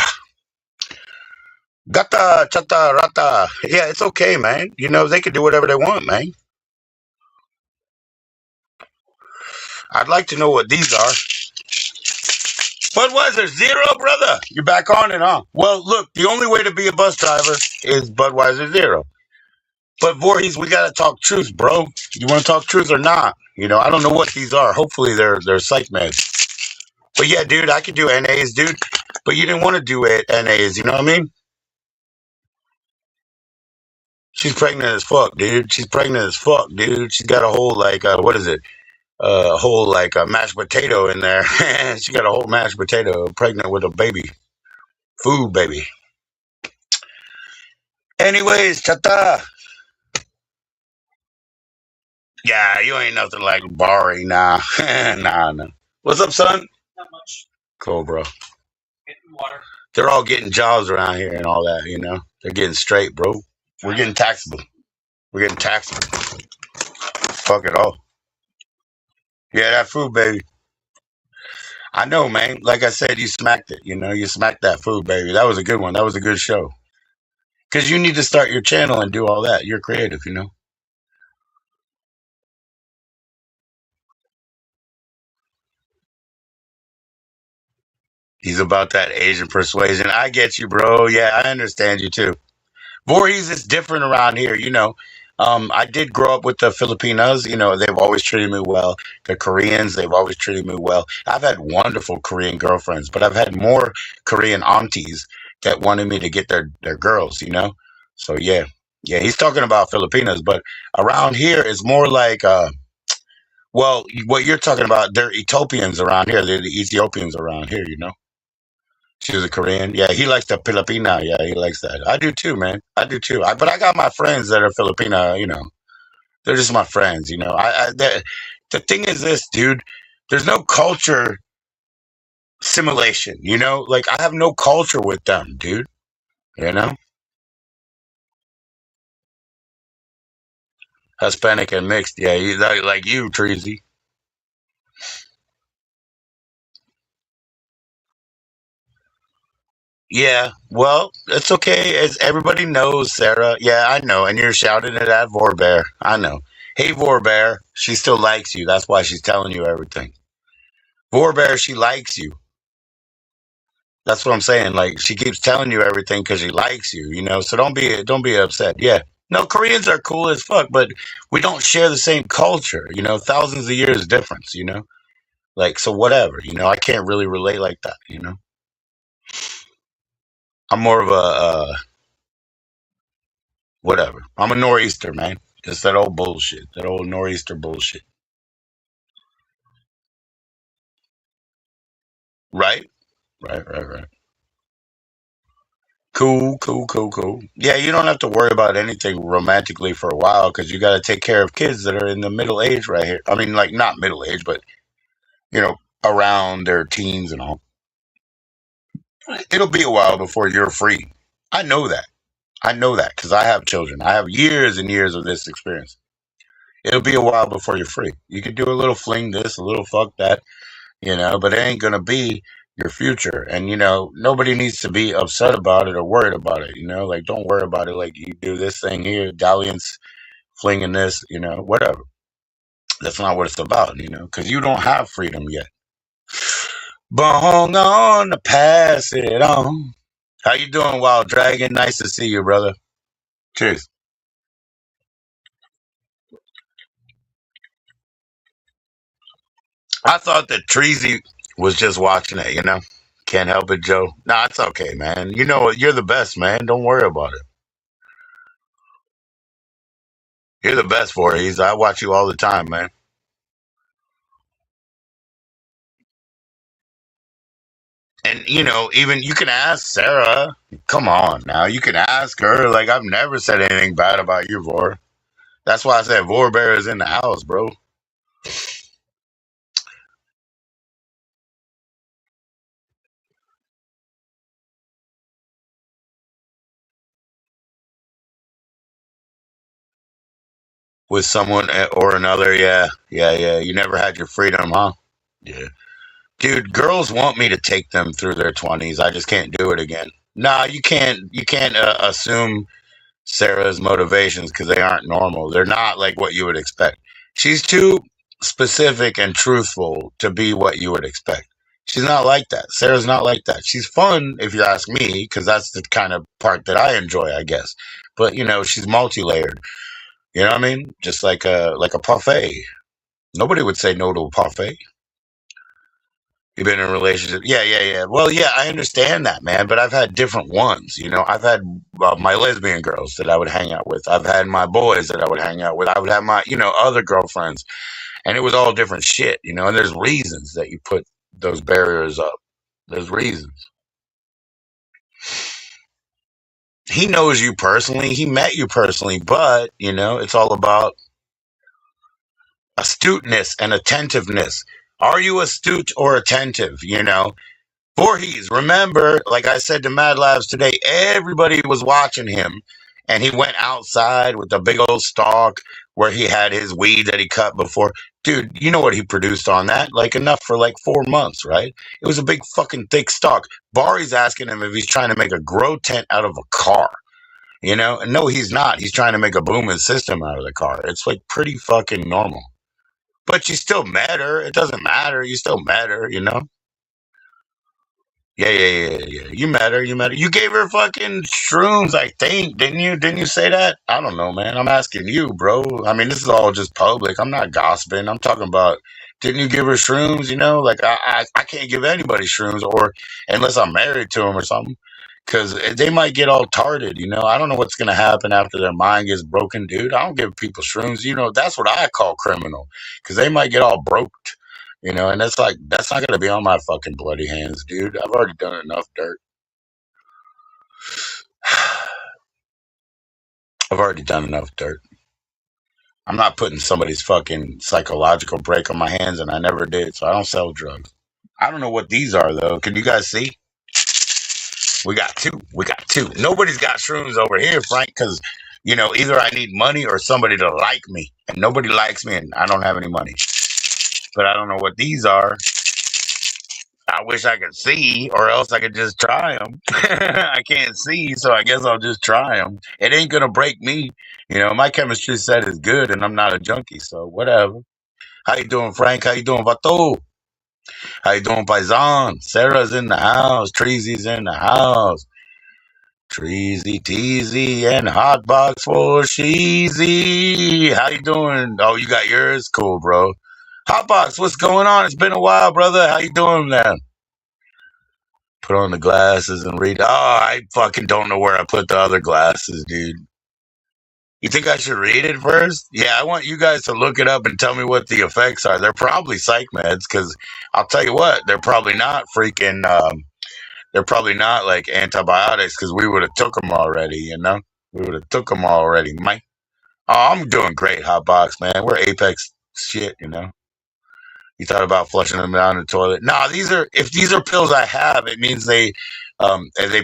Gata, chata, rata. Yeah, it's okay, man. They can do whatever they want, man. I'd like to know what these are. Budweiser Zero, brother. You're back on it, huh? Well, look, the only way to be a bus driver is Budweiser Zero. But Voorhees, we gotta talk truth, bro. You want to talk truth or not? I don't know what these are. Hopefully, they're psych meds. But yeah, dude, I could do NAs, dude. But you didn't want to do it NAs. You know what I mean? She's pregnant as fuck, dude. She's pregnant as fuck, dude. She's got a whole like what is it? A whole like mashed potato in there. She got a whole mashed potato, pregnant with a baby, food baby. Anyways, chata. Yeah, you ain't nothing like Bari, nah, nah. What's up, son? Not much. Cool, bro. Getting water. They're all getting jobs around here and all that. They're getting straight, bro. We're getting taxable. We're getting taxable. Fuck it all. Yeah, that food baby. I know, man. Like I said, you smacked it. You smacked that food baby. That was a good one. That was a good show. Because you need to start your channel and do all that. You're creative. He's about that Asian persuasion. I get you, bro. Yeah, I understand you too. Voorhees is different around here. I did grow up with the Filipinos. They've always treated me well. The Koreans, they've always treated me well. I've had wonderful Korean girlfriends, but I've had more Korean aunties that wanted me to get their girls, you know. So yeah, yeah, he's talking about Filipinas, but around here it's more like well, what you're talking about, they're Ethiopians around here. They're the Ethiopians around here, you know. She was a Korean. Yeah, he likes the Filipina. Yeah, he likes that. I do too, man. I do too. But I got my friends that are Filipina, you know. They're just my friends, you know. The thing is this, dude. There's no culture simulation, you know. Like I have no culture with them, dude. You know, Hispanic and mixed. Yeah, like you, Treasy. Yeah, well, it's okay. As everybody knows, Sarah. Yeah, I know. And you're shouting it at Vorbear. I know. Hey, Vorbear. She still likes you. That's why she's telling you everything. Vorbear, she likes you. That's what I'm saying. Like she keeps telling you everything because she likes you. You know. So don't be upset. Yeah. No, Koreans are cool as fuck, but we don't share the same culture. You know, thousands of years difference. You know, like so whatever. You know, I can't really relate like that. You know, I'm more of a whatever. I'm a nor'easter, man. It's that old bullshit. That old nor'easter bullshit. Right? Right. Cool, cool, cool, cool. Yeah, you don't have to worry about anything romantically for a while because you got to take care of kids that are in the middle age right here. I mean, like not middle age, but you know, around their teens and all. It'll be a while before you're free. I know that. I know that because I have children. I have years and years of this experience. It'll be a while before you're free. You could do a little fling this, a little fuck that, you know, but it ain't gonna be your future. And you know, nobody needs to be upset about it or worried about it. You know, like don't worry about it. Like you do this thing here, dalliance, flinging this, you know, whatever. That's not what it's about, you know, because you don't have freedom yet. Bong on to pass it on. How you doing, Wild Dragon? Nice to see you, brother. Cheers. I thought that Treasy was just watching it, you know. Can't help it, Joe. Nah, it's okay, man. You know what? You're the best, man. Don't worry about it. You're the best for it. I watch you all the time, man. And you know, even you can ask Sarah. Come on now, you can ask her. Like I've never said anything bad about you, Vor. That's why I said Vor Bear is in the house, bro. With someone or another, yeah, yeah, yeah. You never had your freedom, huh? Yeah, dude. Girls want me to take them through their 20s. I just can't do it again. Nah, you can't. You can't assume Sarah's motivations because they aren't normal. They're not like what you would expect. She's too specific and truthful to be what you would expect. She's not like that. Sarah's not like that. She's fun, if you ask me, because that's the kind of part that I enjoy, I guess. But you know, she's multi-layered. You know what I mean? Just like a parfait. Nobody would say no to a parfait. You've been in a relationship. Yeah, yeah, yeah. Well, yeah, I understand that, man. But I've had different ones. You know, I've had my lesbian girls that I would hang out with. I've had my boys that I would hang out with. I would have my, you know, other girlfriends, and it was all different shit. You know, and there's reasons that you put those barriers up. There's reasons. He knows you personally. He met you personally, but you know, it's all about astuteness and attentiveness. Are you astute or attentive? You know, Voorhees, remember, like I said to Mad Labs today, everybody was watching him, and he went outside with a big old stalk where he had his weed that he cut before. Dude, you know what he produced on that? Like enough for like 4 months, right? It was a big fucking thick stalk. Bari's asking him if he's trying to make a grow tent out of a car, you know? And no, he's not. He's trying to make a booming system out of the car. It's like pretty fucking normal. But you still met her. It doesn't matter. You still met her, you know? Yeah. You met her. You met her. You gave her fucking shrooms, I think, didn't you? Didn't you say that? I don't know, man. I'm asking you, bro. I mean, this is all just public. I'm not gossiping. I'm talking about. Didn't you give her shrooms? You know, like I can't give anybody shrooms, or unless I'm married to him or something. Because they might get all tarted, you know. I don't know what's going to happen after their mind gets broken, dude. I don't give people shrooms. You know, that's what I call criminal. Because they might get all broked, you know. And that's like, that's not going to be on my fucking bloody hands, dude. I've already done enough dirt. I've already done enough dirt. I'm not putting somebody's fucking psychological break on my hands, and I never did. So I don't sell drugs. I don't know what these are, though. Can you guys see? We got two. We got two. Nobody's got shrooms over here, Frank, because, you know, either I need money or somebody to like me. And nobody likes me, and I don't have any money. But I don't know what these are. I wish I could see, or else I could just try them. I can't see, so I guess I'll just try them. It ain't going to break me. You know, my chemistry set is good, and I'm not a junkie, so whatever. How you doing, Frank? How you doing, Vato? How you doing, Paisan? Sarah's in the house. Treasy's in the house. Treasy Teasy and Hotbox for Sheezy. How you doing? Oh, you got yours? Cool, bro. Hotbox, what's going on? It's been a while, brother. How you doing, man? Put on the glasses and read. Oh, I fucking don't know where I put the other glasses, dude. You think I should read it first? Yeah, I want you guys to look it up and tell me what the effects are. They're probably psych meds, because I'll tell you what, they're probably not freaking they're probably not like antibiotics, because we would have took them already, you know? We would have took them already, Mike. Oh, I'm doing great, Hotbox, man. We're Apex shit, you know? You thought about flushing them down the toilet. Nah, if these are pills I have, it means they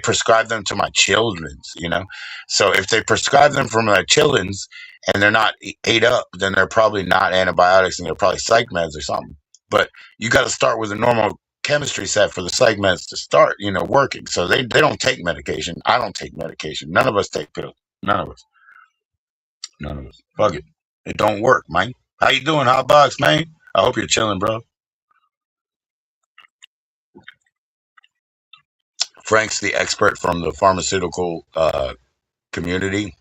prescribe them to my children's, you know? So if they prescribe them for my children's and they're not ate up, then they're probably not antibiotics, and they're probably psych meds or something. But you got to start with a normal chemistry set for the psych meds to start, you know, working. So they don't take medication. I don't take medication. None of us take pills. None of us. None of us. Fuck it. It don't work, man. How you doing, Hotbox, man? I hope you're chilling, bro. Frank's the expert from the pharmaceutical community.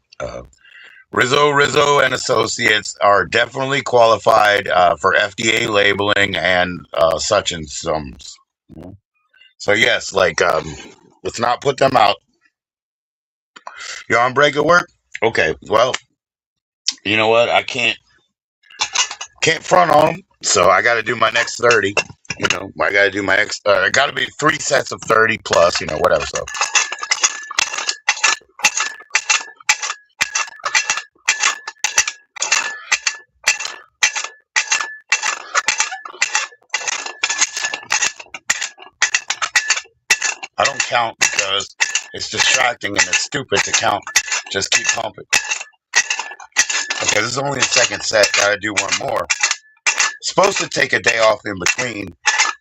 Rizzo and Associates are definitely qualified for FDA labeling and such and some. So yes, like let's not put them out. You're on break at work? Okay, well, you know what? I can't front on them, so I got to do my next 30. You know, I got to do my next. I got to be 3 sets of 30 plus. You know, whatever. So I don't count because it's distracting and it's stupid to count. Just keep pumping. Okay, this is only the second set. Gotta do one more. Supposed to take a day off in between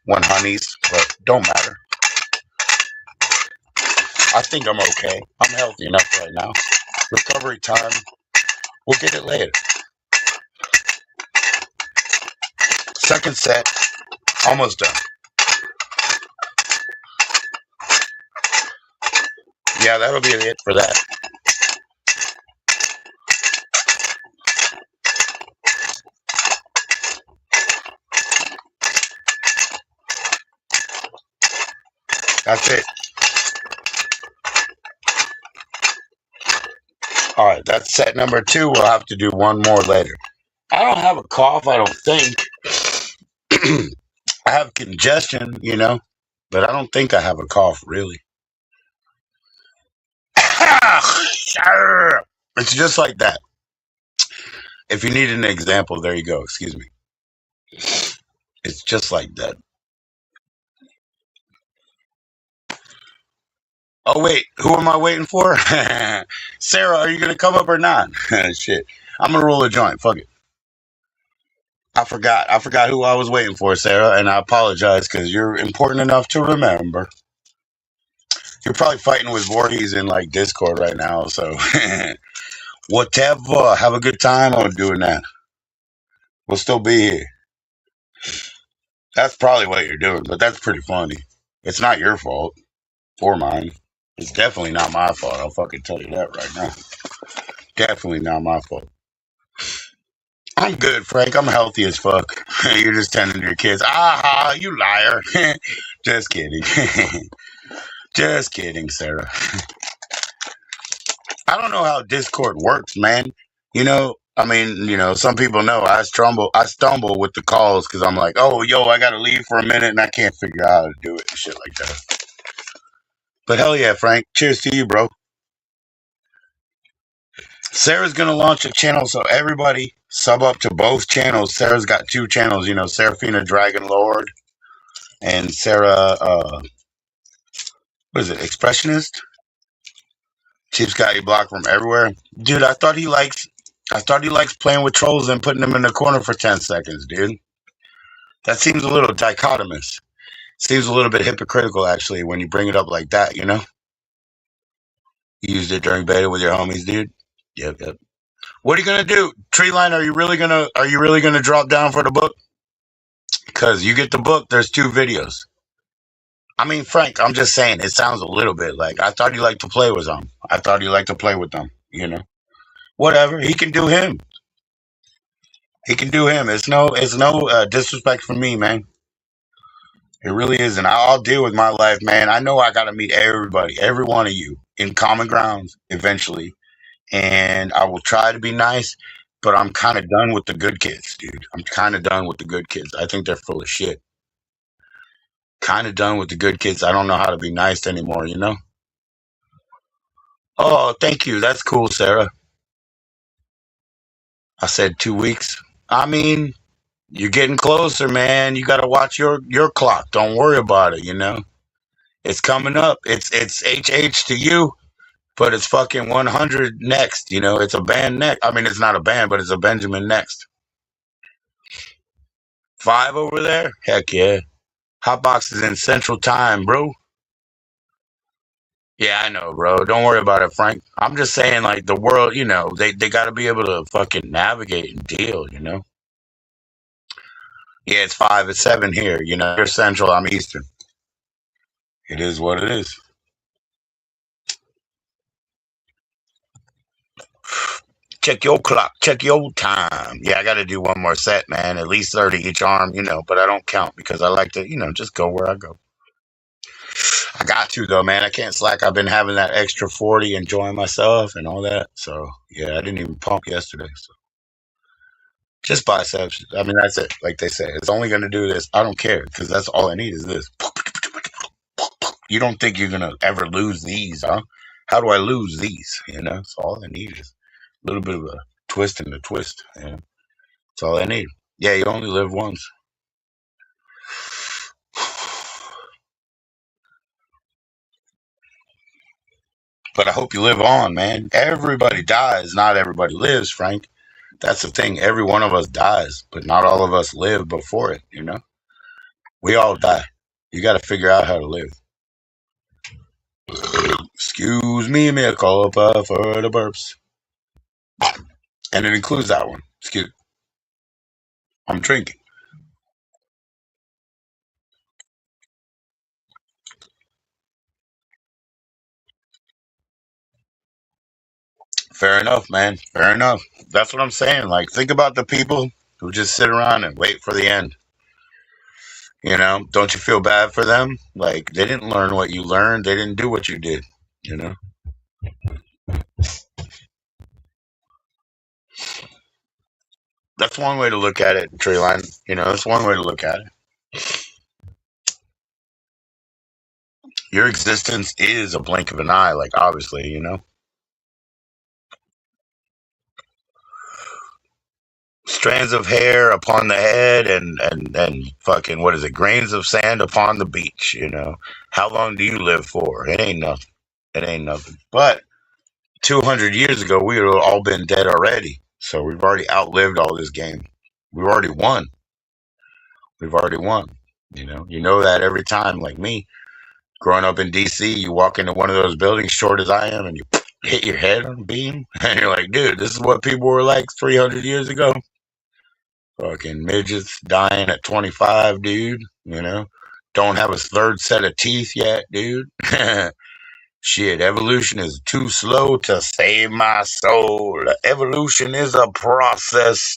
one honeys, but don't matter. I think I'm okay. I'm healthy enough right now. Recovery time. We'll get it later. Second set. Almost done. Yeah, that'll be it for that. That's it. All right, that's set number 2. We'll have to do one more later. I don't have a cough, I don't think. I have congestion, you know, but I don't think I have a cough, really. It's just like that. If you need an example, there you go. Excuse me. It's just like that. Oh, wait. Who am I waiting for? Sarah, are you going to come up or not? Shit. I'm going to roll a joint. Fuck it. I forgot. I forgot who I was waiting for, Sarah, and I apologize because you're important enough to remember. You're probably fighting with Voorhees in like Discord right now, so whatever. Have a good time on doing that. We'll still be here. That's probably what you're doing, but that's pretty funny. It's not your fault or mine. It's definitely not my fault. I'll fucking tell you that right now. Definitely not my fault. I'm good, Frank. I'm healthy as fuck. You're just tending to your kids. Aha, you liar. Just kidding. Just kidding, Sarah. I don't know how Discord works, man. I mean, some people know I stumble with the calls because I'm like, oh, yo, I gotta leave for a minute and I can't figure out how to do it and shit like that. But hell yeah, Frank. Cheers to you, bro. Sarah's gonna launch a channel, so everybody sub up to both channels. Sarah's got two channels, Seraphina Dragon Lord and Sarah. What is it? Expressionist. Chief's got you blocked from everywhere, dude. I thought he likes playing with trolls and putting them in the corner for 10 seconds, dude. That seems a little dichotomous. Seems a little bit hypocritical, actually, when you bring it up like that. You used it during beta with your homies, dude. Yep, yep. What are you gonna do, Treeline? Are you really gonna drop down for the book? Because you get the book, there's two videos. I mean, Frank, I'm just saying, it sounds a little bit like I thought you liked to play with them. I thought you liked to play with them. Whatever. He can do him. He can do him. It's no disrespect from me, man. It really isn't. I'll deal with my life, man. I know I got to meet everybody, every one of you, in common grounds eventually, and I will try to be nice. But I'm kind of done with the good kids, dude. I'm kind of done with the good kids. I think they're full of shit. Kind of done with the good kids. I don't know how to be nice anymore. Oh, thank you. That's cool, Sarah. I said 2 weeks. I mean, you're getting closer, man. You got to watch your clock. Don't worry about it. It's coming up. It's HH to you, but it's fucking 100 next. It's a band next. I mean, it's not a band, but it's a Benjamin next. 5 over there? Heck yeah. Hotbox is in Central Time, bro. Yeah, I know, bro. Don't worry about it, Frank. I'm just saying, like, the world, they got to be able to fucking navigate and deal. Yeah, it's 5, it's 7 here. You're Central, I'm Eastern. It is what it is. Check your clock. Check your time. Yeah, I got to do one more set, man. At least 30 each arm, but I don't count because I like to, just go where I go. I got to, though, man. I can't slack. I've been having that extra 40, enjoying myself and all that. So, yeah, I didn't even pump yesterday. So, just biceps. I mean, that's it. Like they say, it's only going to do this. I don't care because that's all I need is this. You don't think you're going to ever lose these, huh? How do I lose these? So all I need is a little bit of a twist in the twist. That's all I need. Yeah, you only live once. But I hope you live on, man. Everybody dies. Not everybody lives, Frank. That's the thing. Every one of us dies, but not all of us live before it. We all die. You got to figure out how to live. Excuse me, mea culpa for the burps. And it includes that one. I'm drinking. Fair enough, man. Fair enough. That's what I'm saying. Like, think about the people who just sit around and wait for the end. Don't you feel bad for them? Like, they didn't learn what you learned. They didn't do what you did. You know? That's one way to look at it, Treeline. That's one way to look at it. Your existence is a blink of an eye, like, obviously. Strands of hair upon the head and fucking, what is it, grains of sand upon the beach. How long do you live for? It ain't nothing. It ain't nothing. But 200 years ago, we would have all been dead already. So we've already outlived all this game. We've already won. We've already won. You know that every time, like me. Growing up in DC, you walk into one of those buildings, short as I am, and you hit your head on a beam. And you're like, dude, this is what people were like 300 years ago. Fucking midgets dying at 25, dude. Don't have a third set of teeth yet, dude. Shit, evolution is too slow to save my soul. Evolution is a process.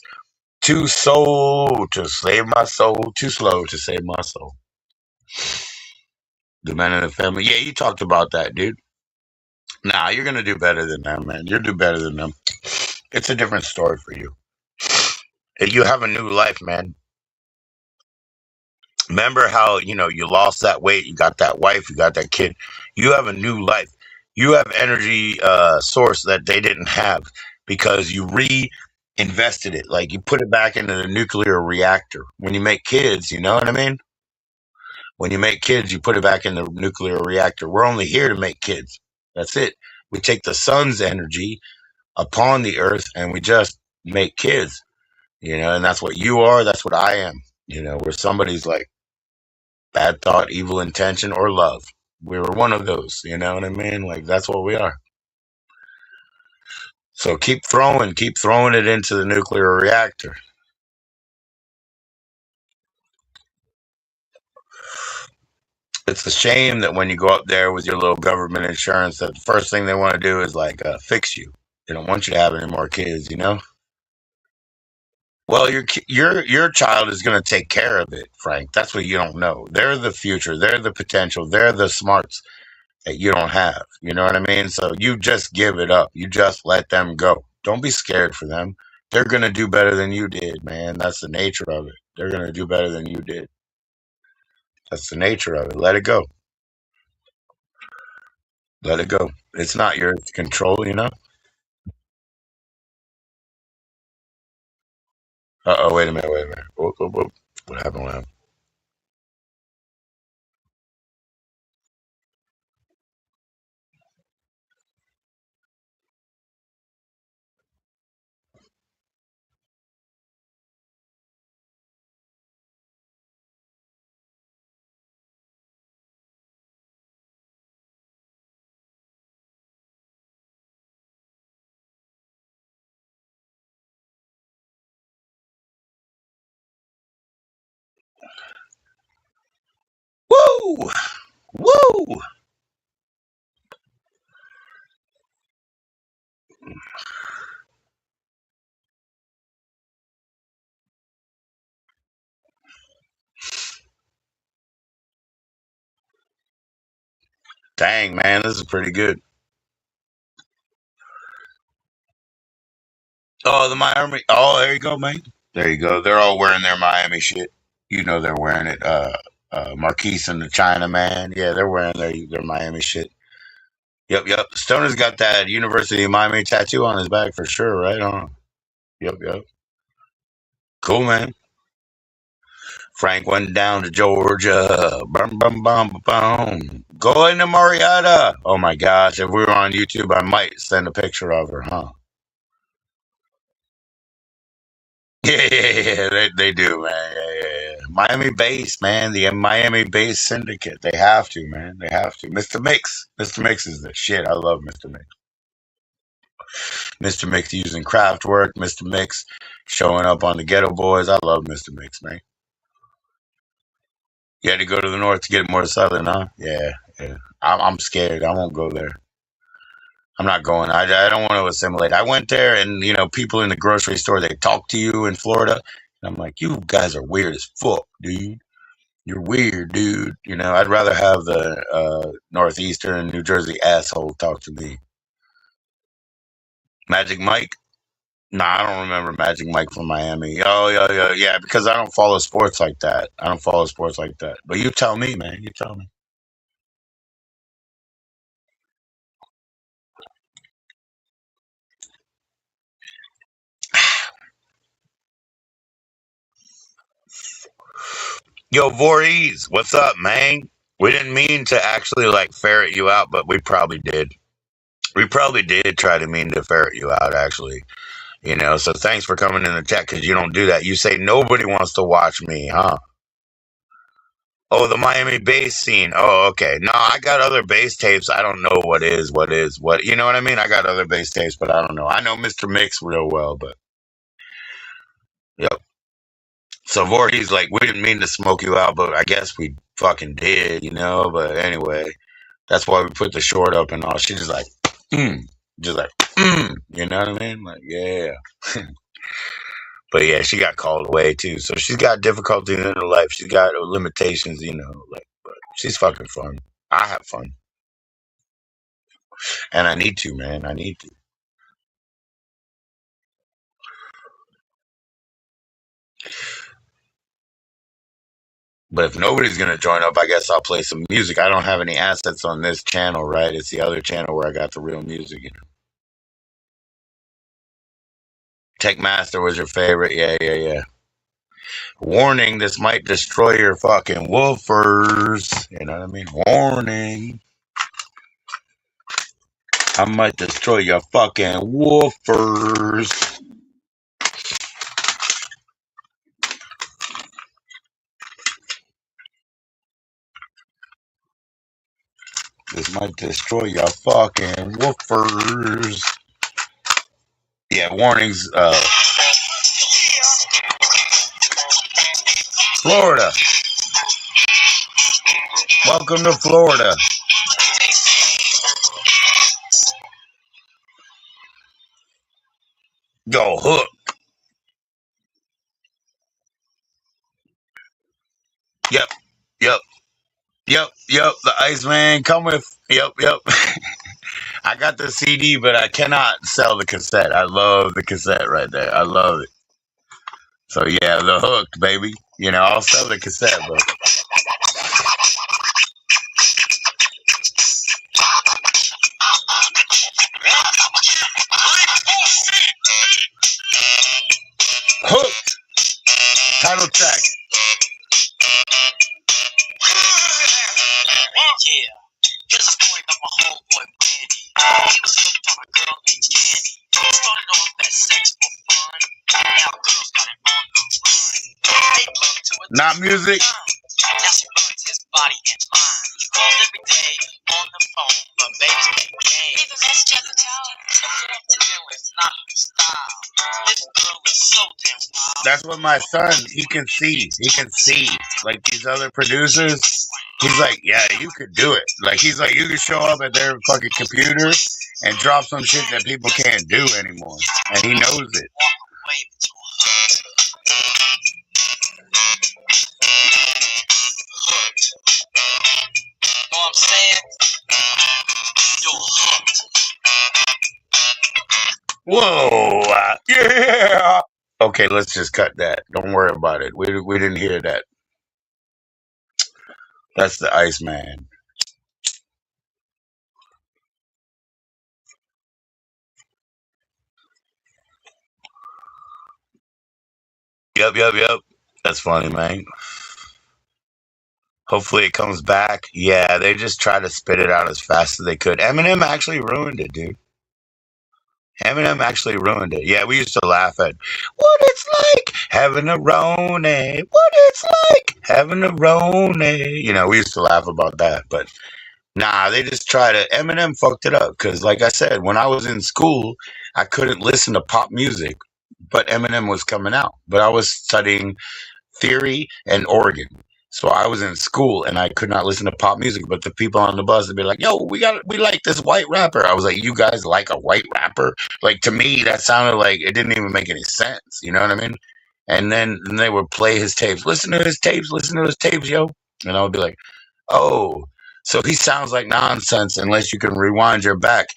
Too slow to save my soul. Too slow to save my soul. The men in the family. Yeah, you talked about that, dude. Nah, you're gonna do better than them, man. You'll do better than them. It's a different story for you. You have a new life, man. Remember how you lost that weight, you got that wife, you got that kid. You have a new life. You have energy source that they didn't have because you reinvested it. Like you put it back into the nuclear reactor. When you make kids, you know what I mean? When you make kids, you put it back in the nuclear reactor. We're only here to make kids. That's it. We take the sun's energy upon the earth and we just make kids, and that's what you are. That's what I am, where somebody's like bad thought, evil intention, or love. We were one of those, you know what I mean? Like that's what we are. So keep throwing it into the nuclear reactor. It's a shame that when you go up there with your little government insurance, that the first thing they want to do is like fix you. They don't want you to have any more kids. Well, your child is going to take care of it, Frank. That's what you don't know. They're the future. They're the potential. They're the smarts that you don't have. You know what I mean? So you just give it up. You just let them go. Don't be scared for them. They're going to do better than you did, man. That's the nature of it. They're going to do better than you did. That's the nature of it. Let it go. Let it go. It's not your control. Uh-oh, wait a minute, wait a minute. Whoop, whoop, whoop. What happened? What happened? Woo! Woo! Dang, man, this is pretty good. Oh, the Miami. Oh, there you go, man. There you go. They're all wearing their Miami shit. They're wearing it. Marquise and the China man. Yeah, they're wearing their Miami shit. Yep, yep. Stoner's got that University of Miami tattoo on his back for sure, right on. Yep, yep. Cool, man. Frank went down to Georgia. Bum, bum, bum, bum. Going to Marietta. Oh my gosh. If we were on YouTube, I might send a picture of her, huh? Yeah, yeah, yeah. They do, man. Yeah, yeah, yeah. Miami base, man. The Miami base syndicate. They have to, man. They have to. Mr. Mix. Mr. Mix is the shit. I love Mr. Mix. Mr. Mix using craft work. Mr. Mix showing up on the Ghetto Boys. I love Mr. Mix, man. You had to go to the north to get more southern, huh? Yeah, yeah. I'm scared. I won't go there. I'm not going. I don't want to assimilate. I went there, and people in the grocery store they talk to you in Florida, and I'm like, you guys are weird as fuck, dude. You're weird, dude. I'd rather have the northeastern New Jersey asshole talk to me. Magic Mike. Nah, I don't remember Magic Mike from Miami. Oh, yeah, yeah, yeah. Because I don't follow sports like that. I don't follow sports like that. But you tell me, man. You tell me. Yo, Voorhees, what's up, man? We didn't mean to actually like ferret you out, but we probably did. We probably did try to mean to ferret you out, actually. So thanks for coming in the chat because you don't do that. You say nobody wants to watch me, huh? Oh, the Miami bass scene. Oh, okay. No, I got other bass tapes. I don't know what. You know what I mean? I got other bass tapes, but I don't know. I know Mr. Mix real well, but yep. So Voorhees, like, we didn't mean to smoke you out, but I guess we fucking did. But anyway, that's why we put the short up and all. She just like, just like, you know what I mean? Like, yeah. But yeah, she got called away too. So she's got difficulties in her life. She's got limitations, like, but she's fucking fun. I have fun, and I need to, man. I need to. But if nobody's gonna join up, I guess I'll play some music. I don't have any assets on this channel, right? It's the other channel where I got the real music. Tech Master was your favorite, yeah, yeah, yeah. Warning: this might destroy your fucking woofers. You know what I mean? Warning: I might destroy your fucking woofers. This might destroy your fucking woofers. Yeah, warnings. Florida. Welcome to Florida. Go hook. Yep. Yep. Yep. Yep. The Iceman come with. Yep. Yep. I got the CD, but I cannot sell the cassette. I love the cassette right there. I love it. So yeah, the hook, baby. You know, I'll sell the cassette, but hook title track. Yeah, here's a story about my homeboy Randy. He was hooked on a girl named Candy. Started off as sex for fun. Now girls got him on the run. They love to it. Not music. Now she runs his body and mind. He calls every day on the phone, but baby's playing games. Leave a message at the tower. To do it's not her style. This girl is so damn wild. That's what my son, he can see. He can see. Like these other producers. He's like, yeah, you could do it. Like, he's like, you could show up at their fucking computer and drop some shit that people can't do anymore. And he knows it. Know what I'm saying? You're hooked. Whoa. Yeah. Okay, let's just cut that. Don't worry about it. We didn't hear that. That's the Iceman. Yep, yep, yep. That's funny, man. Hopefully it comes back. Yeah, they just try to spit it out as fast as they could. Eminem actually ruined it, dude. Eminem actually ruined it. Yeah, we used to laugh at what it's like having a Roni. What it's like having a Roni. You know, we used to laugh about that. But nah, they just try to. Eminem fucked it up because, like I said, when I was in school, I couldn't listen to pop music, but Eminem was coming out. But I was studying theory and organ. So I was in school and I could not listen to pop music, but the people on the bus would be like, "Yo, we like this white rapper." I was like, "You guys like a white rapper?" Like to me, that sounded like it didn't even make any sense. You know what I mean? And then they would play his tapes. Listen to his tapes. Listen to his tapes, yo. And I would be like, "Oh, so he sounds like nonsense unless you can rewind your back."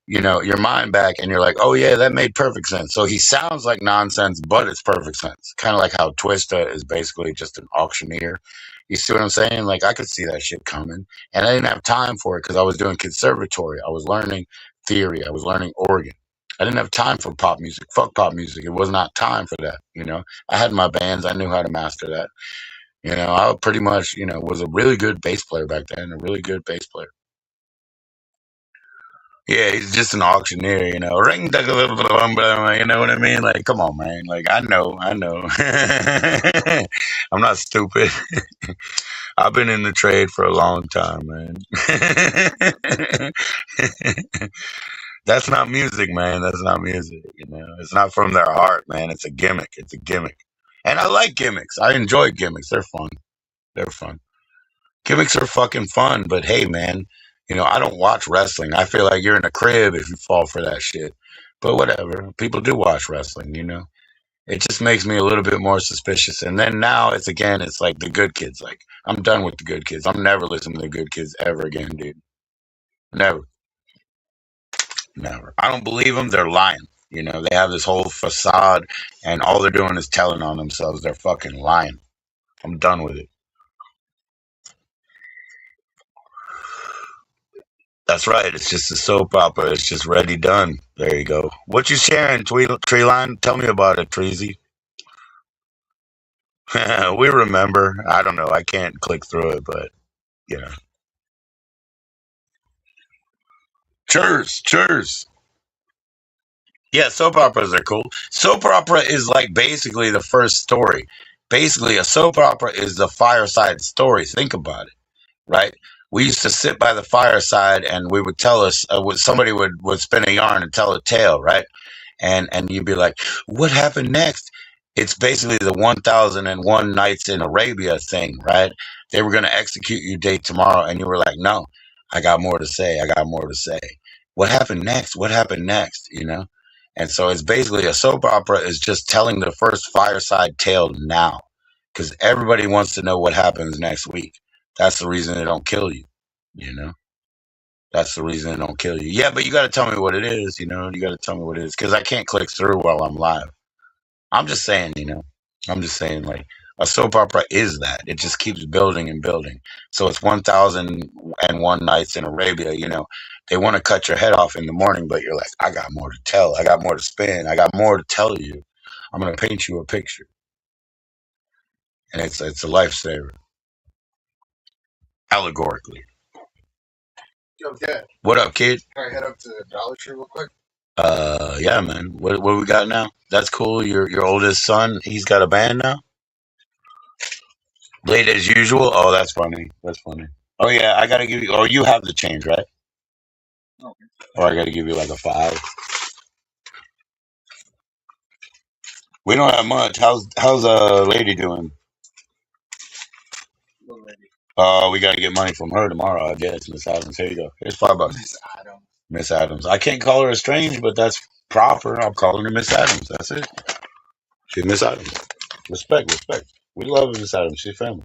You know, your mind back and you're like, oh yeah, that made perfect sense. So he sounds like nonsense, but it's perfect sense. Kind of like how Twista is basically just an auctioneer. You see what I'm saying? Like I could see that shit coming and I didn't have time for it because I was doing conservatory. I was learning theory. I was learning organ. I didn't have time for pop music. Fuck pop music. It was not time for that. You know, I had my bands. I knew how to master that. You know, I pretty much, you know, was a really good bass player back then, a really good bass player. Yeah, he's just an auctioneer, you know. Ring, you know what I mean? Like, come on, man. Like, I know. I'm not stupid. I've been in the trade for a long time, man. That's not music, man. That's not music, you know. It's not from their heart, man. It's a gimmick. It's a gimmick. And I like gimmicks. I enjoy gimmicks. They're fun. They're fun. Gimmicks are fucking fun, but hey, man, you know, I don't watch wrestling. I feel like you're in a crib if you fall for that shit. But whatever. People do watch wrestling, you know. It just makes me a little bit more suspicious. And then now it's again, it's like the good kids. Like I'm done with the good kids. I'm never listening to the good kids ever again, dude. Never, never. I don't believe them. They're lying. You know, they have this whole facade, and all they're doing is telling on themselves. They're fucking lying. I'm done with it. That's right. It's just a soap opera. It's just ready, done. There you go. What you sharing, Tree Line? Tell me about it, Treasy. We remember. I don't know. I can't click through it, but you know. Cheers, cheers. Yeah, soap operas are cool. Soap opera is like basically the first story. Basically, a soap opera is the fireside story. Think about it, right? We used to sit by the fireside and we would tell us, somebody would spin a yarn and tell a tale, right? And you'd be like, what happened next? It's basically the 1001 Nights in Arabia thing, right? They were going to execute your date tomorrow, and you were like, no, I got more to say. I got more to say. What happened next? What happened next? You know? And so it's basically a soap opera is just telling the first fireside tale now because everybody wants to know what happens next week. That's the reason they don't kill you, you know? That's the reason they don't kill you. Yeah, but you got to tell me what it is, you know? You got to tell me what it is because I can't click through while I'm live. I'm just saying, you know? I'm just saying, like, a soap opera is that. It just keeps building and building. So it's 1001 Nights in Arabia, you know? They want to cut your head off in the morning, but you're like, I got more to tell. I got more to spin. I got more to tell you. I'm going to paint you a picture. And it's a lifesaver, allegorically. Yo, Dad. What up, kid? Can I head up to Dollar Tree real quick? Yeah, man. What we got now? That's cool. Your oldest son, he's got a band now. Late as usual. Oh, that's funny. That's funny. Oh yeah, I gotta give you. Or you have the change, right? Okay. Or I gotta give you like a five. We don't have much. How's lady doing? What lady? We gotta get money from her tomorrow. I guess Miss Adams. Here you go. Here's $5. Miss Adams. Miss Adams. I can't call her a strange, but that's proper. I'm calling her Miss Adams. That's it. She's Miss Adams. Respect, respect. We love Miss Adams. She's family.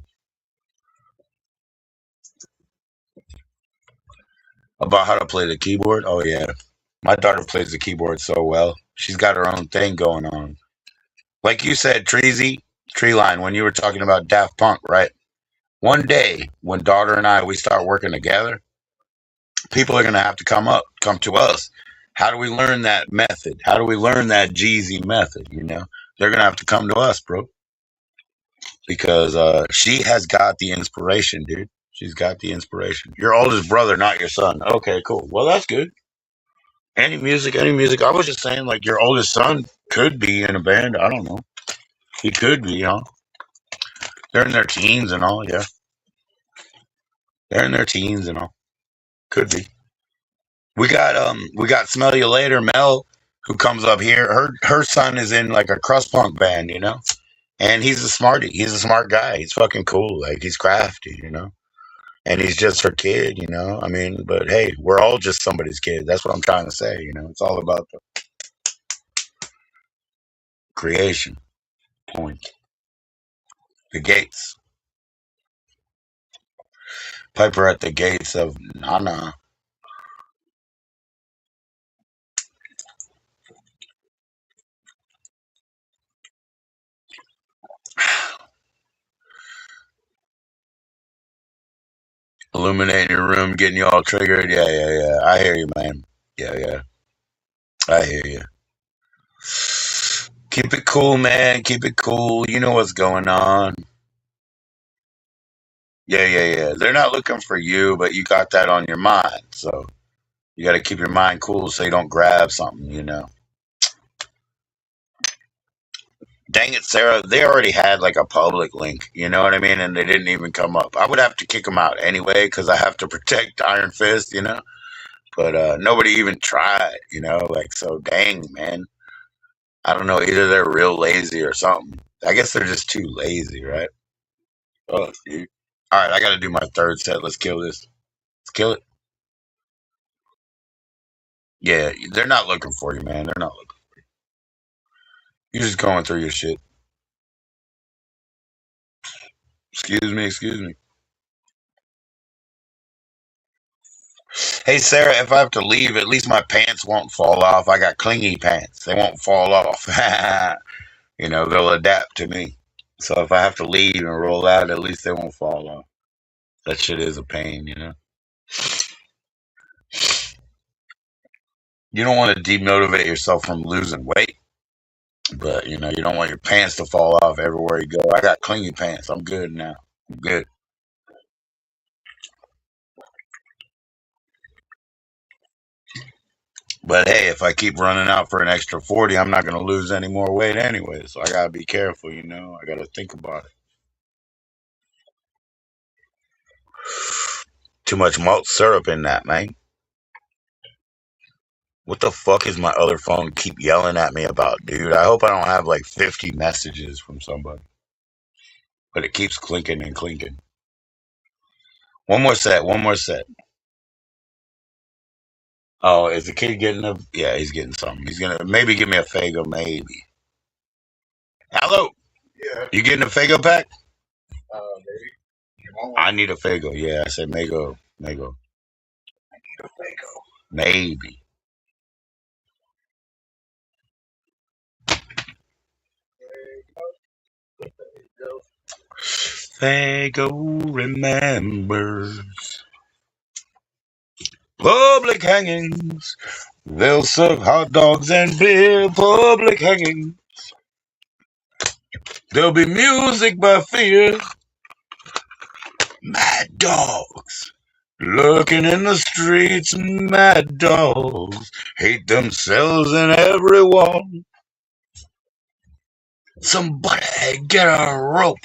About how to play the keyboard? Oh yeah. My daughter plays the keyboard so well. She's got her own thing going on. Like you said, Treasy, Treeline, when you were talking about Daft Punk, right? One day, when daughter and I we start working together, people are gonna have to come to us. How do we learn that method? How do we learn that Jeezy method? You know, they're gonna have to come to us, bro, because she has got the inspiration, dude. She's got the inspiration. Your oldest brother, not your son. Okay, cool. Well, that's good. Any music, any music. I was just saying, like, your oldest son could be in a band. I don't know. He could be, huh? They're in their teens and all, yeah. They're in their teens and all. Could be. We got Smell You Later, Mel, who comes up here. Her son is in like a crust punk band, you know? And he's a smarty. He's a smart guy. He's fucking cool. Like he's crafty, you know? And he's just her kid, you know? I mean, but hey, we're all just somebody's kid. That's what I'm trying to say, you know? It's all about the creation point. The gates. Piper at the gates of Nana. Illuminating your room, getting you all triggered. Yeah, yeah, yeah. I hear you, man. Yeah, yeah. I hear you. Keep it cool, man. Keep it cool. You know what's going on. Yeah, yeah, yeah. They're not looking for you, but you got that on your mind. So you got to keep your mind cool so you don't grab something, you know. Dang it, Sarah. They already had like a public link, you know what I mean? And they didn't even come up. I would have to kick them out anyway because I have to protect Iron Fist, you know. But nobody even tried, you know. Like, so dang, man. I don't know. Either they're real lazy or something. I guess they're just too lazy, right? Oh, dude. All right, I got to do my third set. Let's kill this. Let's kill it. Yeah, they're not looking for you, man. They're not looking. You're just going through your shit. Excuse me, excuse me. Hey, Sarah, if I have to leave, at least my pants won't fall off. I got clingy pants. They won't fall off. They'll adapt to me. So if I have to leave and roll out, at least they won't fall off. That shit is a pain. You don't want to demotivate yourself from losing weight, but you don't want your pants to fall off everywhere you go. I got clingy pants. I'm good now. I'm good. But hey, if I keep running out for an extra 40, I'm not going to lose any more weight anyway. So I got to be careful. I got to think about it. Too much malt syrup in that, man. What the fuck is my other phone keep yelling at me about, dude? I hope I don't have like 50 messages from somebody. But it keeps clinking and clinking. One more set, one more set. Oh, is the kid getting a... Yeah, he's getting something. He's going to maybe give me a Fago, maybe. Hello? Yeah. You getting a Fago pack? Maybe. I need a Fago. Yeah, I said Mago. Mago. I need a Fago. Maybe. Fago remembers public hangings. They'll serve hot dogs and beer. Public hangings. There'll be music by fear. Mad dogs lurking in the streets. Mad dogs hate themselves and everyone. Somebody get a rope.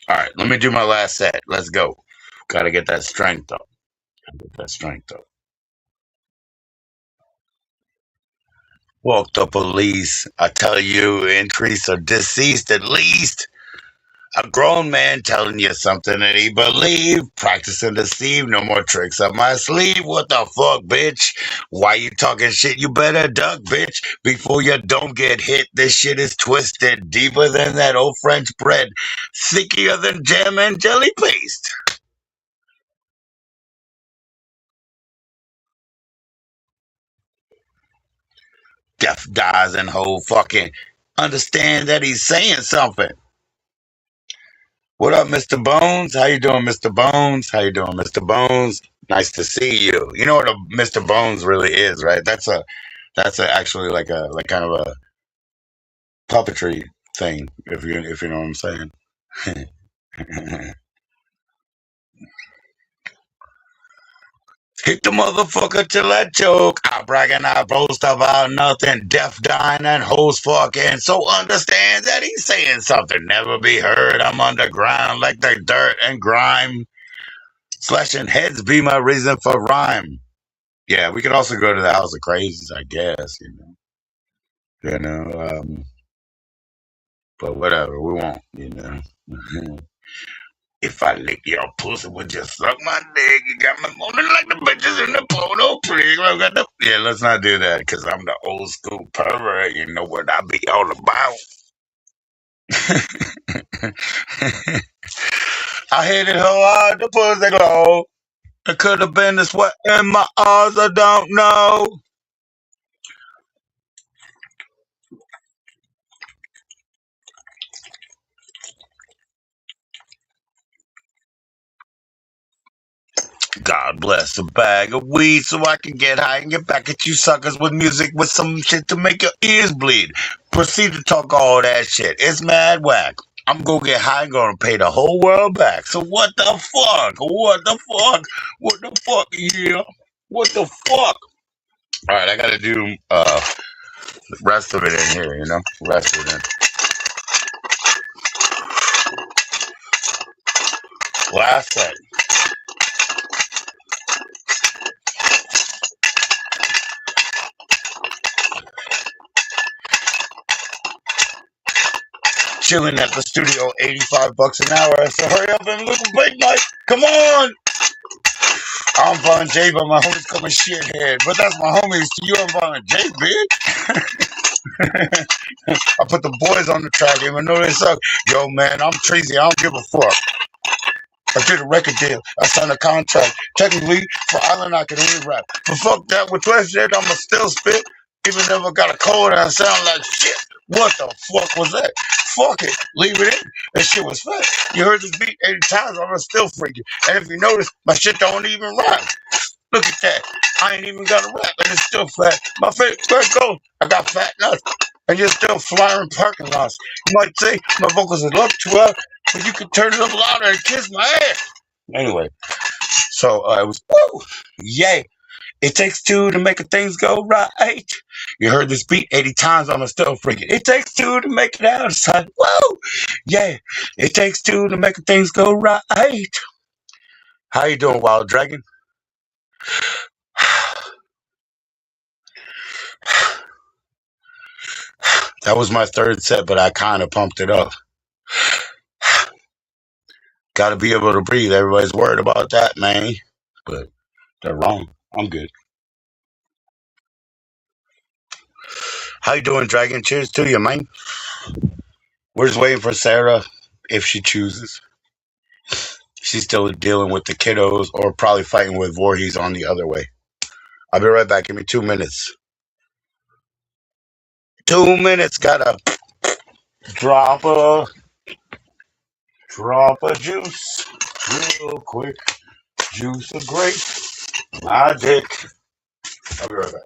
All right, let me do my last set. Let's go. Gotta get that strength up. Walk the police. I tell you, increase or deceased at least. A grown man telling you something that he believe. Practice and deceive. No more tricks up my sleeve. What the fuck, bitch? Why you talking shit? You better duck, bitch, before you don't get hit. This shit is twisted. Deeper than that old French bread. Thickier than jam and jelly paste. Deaf dies and whole fucking understand that he's saying something. What up, Mr. Bones? How you doing, Mr. Bones? How you doing, Mr. Bones? Nice to see you. You know what a Mr. Bones really is, right? That's actually like kind of a puppetry thing, if you know what I'm saying. Hit the motherfucker till I choke. I brag and I boast about nothing. Deaf, dying, and hoes fucking. So understand that he's saying something. Never be heard. I'm underground like the dirt and grime. Slashing heads be my reason for rhyme. Yeah, we could also go to the House of Crazies, I guess. But whatever, we won't. If I lick your pussy, would you suck my dick? You got me moaning like the bitches in the porno pig. Yeah, let's not do that, because I'm the old school pervert. You know what I be all about. I hit it so hard, the pussy glow. It could have been the sweat in my eyes, I don't know. God bless a bag of weed so I can get high and get back at you suckers with music with some shit to make your ears bleed. Proceed to talk all that shit. It's mad whack. I'm gonna get high and gonna pay the whole world back. So what the fuck? What the fuck? What the fuck? Yeah. What the fuck? Alright, I gotta do the rest of it in here, Rest of it in. Last set. Chilling at the studio, $85 an hour. So hurry up and look big night. Come on. I'm Von J, but my homies call me shithead. But that's my homies. To you, I'm Von J, bitch. I put the boys on the track, even though they suck. Yo, man, I'm Tracy. I don't give a fuck. I did a record deal. I signed a contract. Technically, for Island, I can only rap. But fuck that. With West Jet, I'ma still spit. Even if I got a cold and I sound like shit. What the fuck was that? Fuck it. Leave it in. That shit was fat. You heard this beat 80 times, I'ma still freak it. And if you notice, my shit don't even rhyme. Look at that. I ain't even got a rap, and it's still fat. My favorite goes, I got fat nuts, and you're still flying parking lots. You might say my vocals are up too loud, but you can turn it up louder and kiss my ass. Anyway, so it was, woo, yay. It takes two to make things go right. You heard this beat 80 times, I'ma still freak it. It takes two to make it outside. Woo! Yeah, it takes two to make things go right. How you doing, Wild Dragon? That was my third set, but I kind of pumped it up. Got to be able to breathe. Everybody's worried about that, man. But they're wrong. I'm good. How you doing, Dragon? Cheers to you, man. We're just waiting for Sarah if she chooses. She's still dealing with the kiddos or probably fighting with Voorhees on the other way. I'll be right back. Give me 2 minutes. 2 minutes. Gotta drop a juice real quick. Juice of grape. My dick. I'll be right back.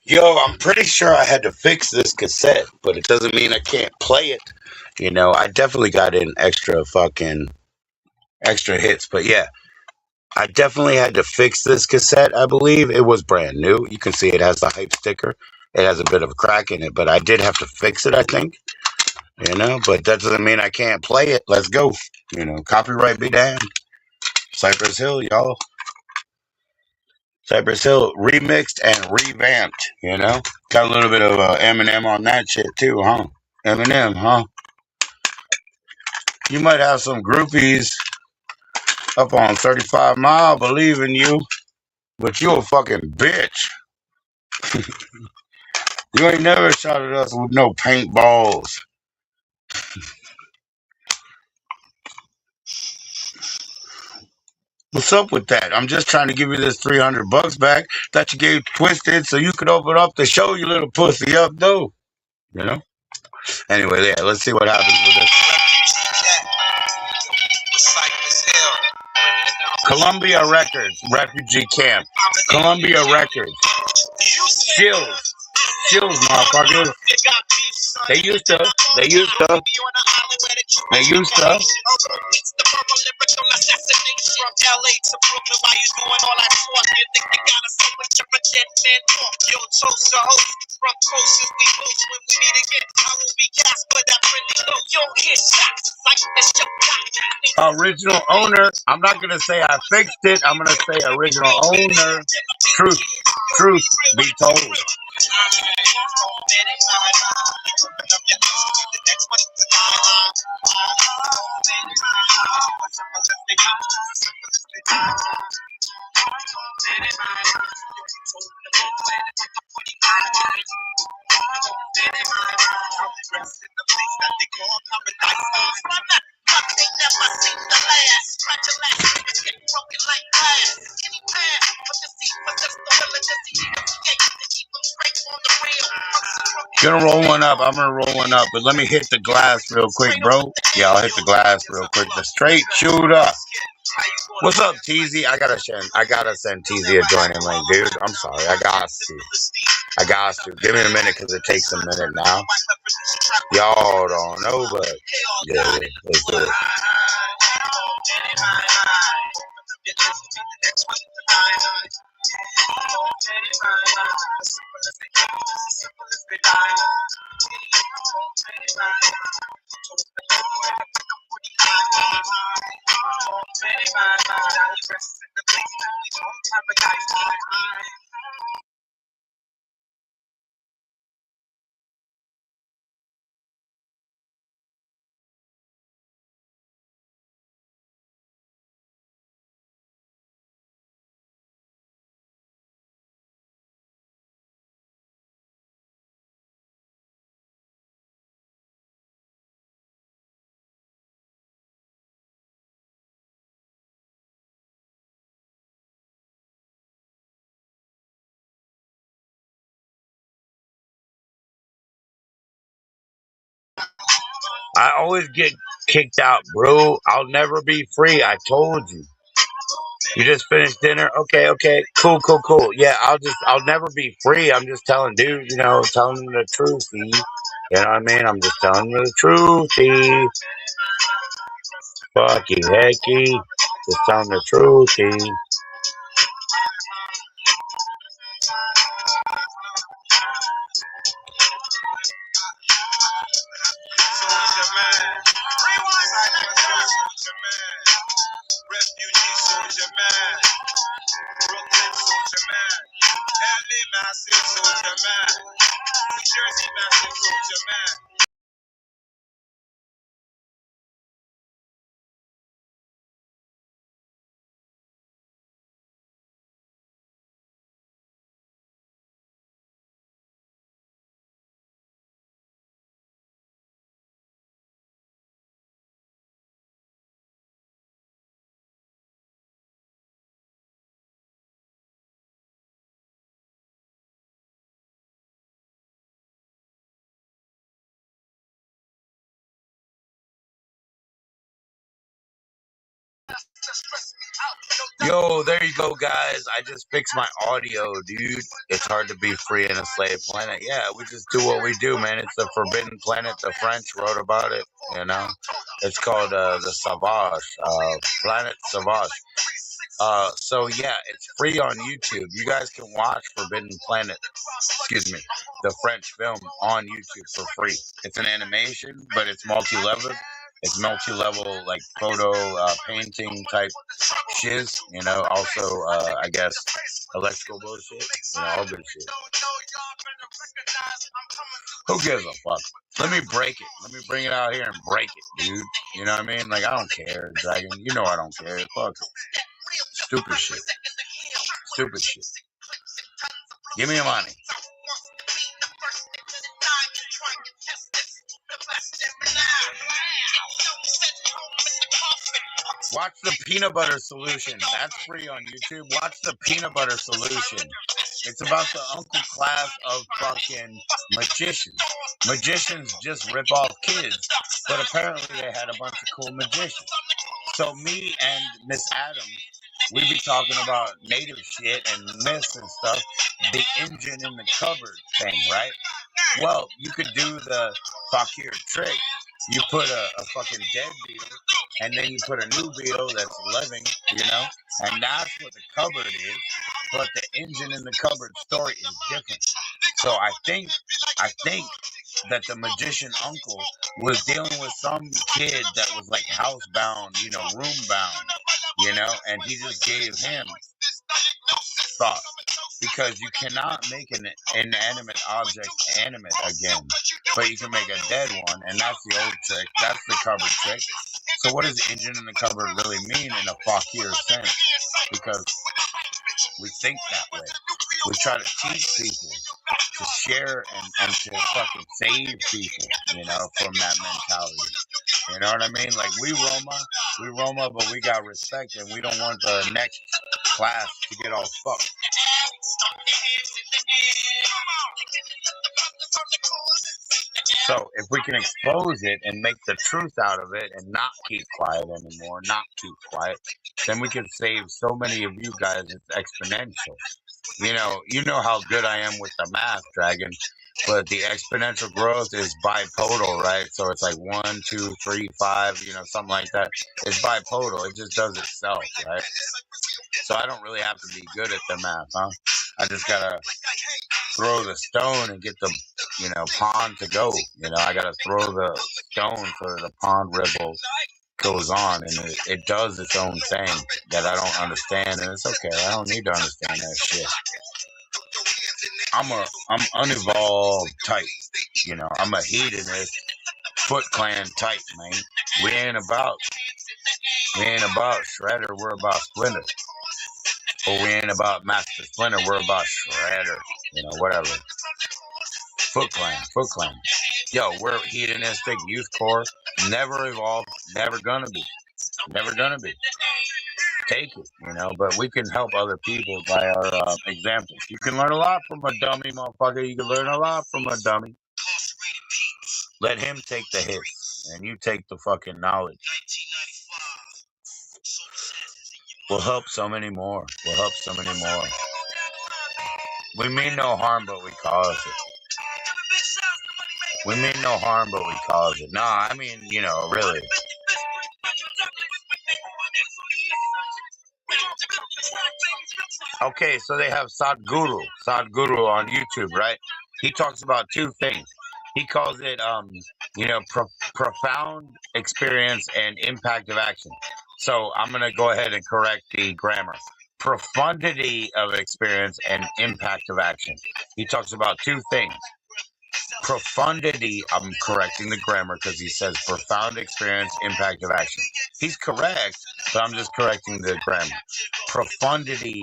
Yo, I'm pretty sure I had to fix this cassette, but it doesn't mean I can't play it. You know, I definitely got in extra hits, but yeah, I definitely had to fix this cassette. I believe it was brand new. You can see it has the hype sticker. It has a bit of a crack in it, but I did have to fix it, I think. You know, but that doesn't mean I can't play it. Let's go. You know, copyright be damned. Cypress Hill, y'all. Cypress Hill remixed and revamped, you know? Got a little bit of Eminem on that shit too, huh? Eminem, huh? You might have some groupies up on 35 Mile believing you, but you a fucking bitch. You ain't never shot at us with no paintballs. What's up with that? I'm just trying to give you this $300 back that you gave Twisted so you could open up the show, you little pussy up, though. You know? Anyway, yeah, let's see what happens with this. Columbia Records, Refugee Camp. Columbia Records. Chills. Chills, motherfuckers. They used to. They used to. They used to. from LA to Brooklyn, why you doing all that talking? Think they got us so much of a dead man talk. Yo, toast the host. From coasts we host when we meet again. I will be cast, but that really low. Yo, hear shots like that's your original owner. I'm not gonna say I fixed it. I'm gonna say original owner. Truth be told. Gonna roll one up. I'm gonna roll one up, but let me hit the glass real quick, bro. Yeah, I'll hit the glass real quick. The straight shooter. What's up, TZ? I gotta send TZ a joining link, dude. I'm sorry. I got to. Give me a minute because it takes a minute now. Y'all don't know, but yeah, let's do it. I always get kicked out, bro. I'll never be free. I told you. You just finished dinner? Okay. Cool. Yeah, I'll never be free. I'm just telling dude, telling them the truth, see? You know what I mean? I'm just telling them the truth, see? Fucky hecky. Just telling the truth, see? Yo, there you go, guys. I just fixed my audio, dude. It's hard to be free in a slave planet. Yeah, we just do what we do, man. It's the forbidden planet. The French wrote about it, It's called the Sauvage, Planet Sauvage. So yeah, it's free on YouTube. You guys can watch Forbidden Planet, the French film on YouTube for free. It's an animation, but it's multi-level. It's multi-level, like photo painting type shiz. Also I guess electrical bullshit. All good shit. Who gives a fuck? Let me break it. Let me bring it out here and break it, dude. You know what I mean? Like, I don't care, Dragon. I don't care. Fuck it. Stupid shit. Give me your money. Watch the peanut butter solution. That's free on YouTube. Watch the peanut butter solution. It's about the uncle class of fucking magicians. Magicians just rip off kids, but apparently they had a bunch of cool magicians. So me and Miss Adams, we be talking about native shit and myths and stuff. The engine in the cupboard thing, right? Well, you could do the fakir trick. You put a fucking dead beetle and then you put a new wheel that's living, and that's what the cupboard is. But the engine in the cupboard story is different. So I think that the magician uncle was dealing with some kid that was like housebound, room bound, and he just gave him thought. Because you cannot make an inanimate object animate again, but you can make a dead one, and that's the old trick. That's the cupboard trick. So what does engine in the cupboard really mean in a fakir sense? Because we think that way. We try to teach people to share and to fucking save people, from that mentality. You know what I mean? Like we Roma, but we got respect, and we don't want the next class to get all fucked. So if we can expose it and make the truth out of it and not keep quiet anymore, not keep quiet, then we can save so many of you guys. It's exponential. You know how good I am with the math, Dragon, but the exponential growth is bipodal, right? So it's like 1, 2, 3, 5, something like that. It's bipodal. It just does itself, right? So I don't really have to be good at the math, huh? I just gotta throw the stone and get the, pond to go. I gotta throw the stone so that the pond ripple goes on, and it does its own thing that I don't understand, and it's okay. I don't need to understand that shit. I'm unevolved type, I'm a hedonist, Foot Clan type, man. We ain't about Shredder, we're about Splinter. Or we ain't about Master Splinter, we're about Shredder, whatever. Foot Clan. Yo, we're hedonistic, youth core, never evolved, never gonna be. Take it, but we can help other people by our examples. You can learn a lot from a dummy, motherfucker. You can learn a lot from a dummy. Let him take the hits, and you take the fucking knowledge. We'll help so many more. We mean no harm, but we cause it. Nah, I mean, really. Okay, so they have Sadhguru on YouTube, right? He talks about two things. He calls it, profound experience and impact of action. So I'm going to go ahead and correct the grammar. Profundity of experience and impact of action. He talks about two things. Profundity, I'm correcting the grammar because he says profound experience, impact of action. He's correct, but I'm just correcting the grammar. Profundity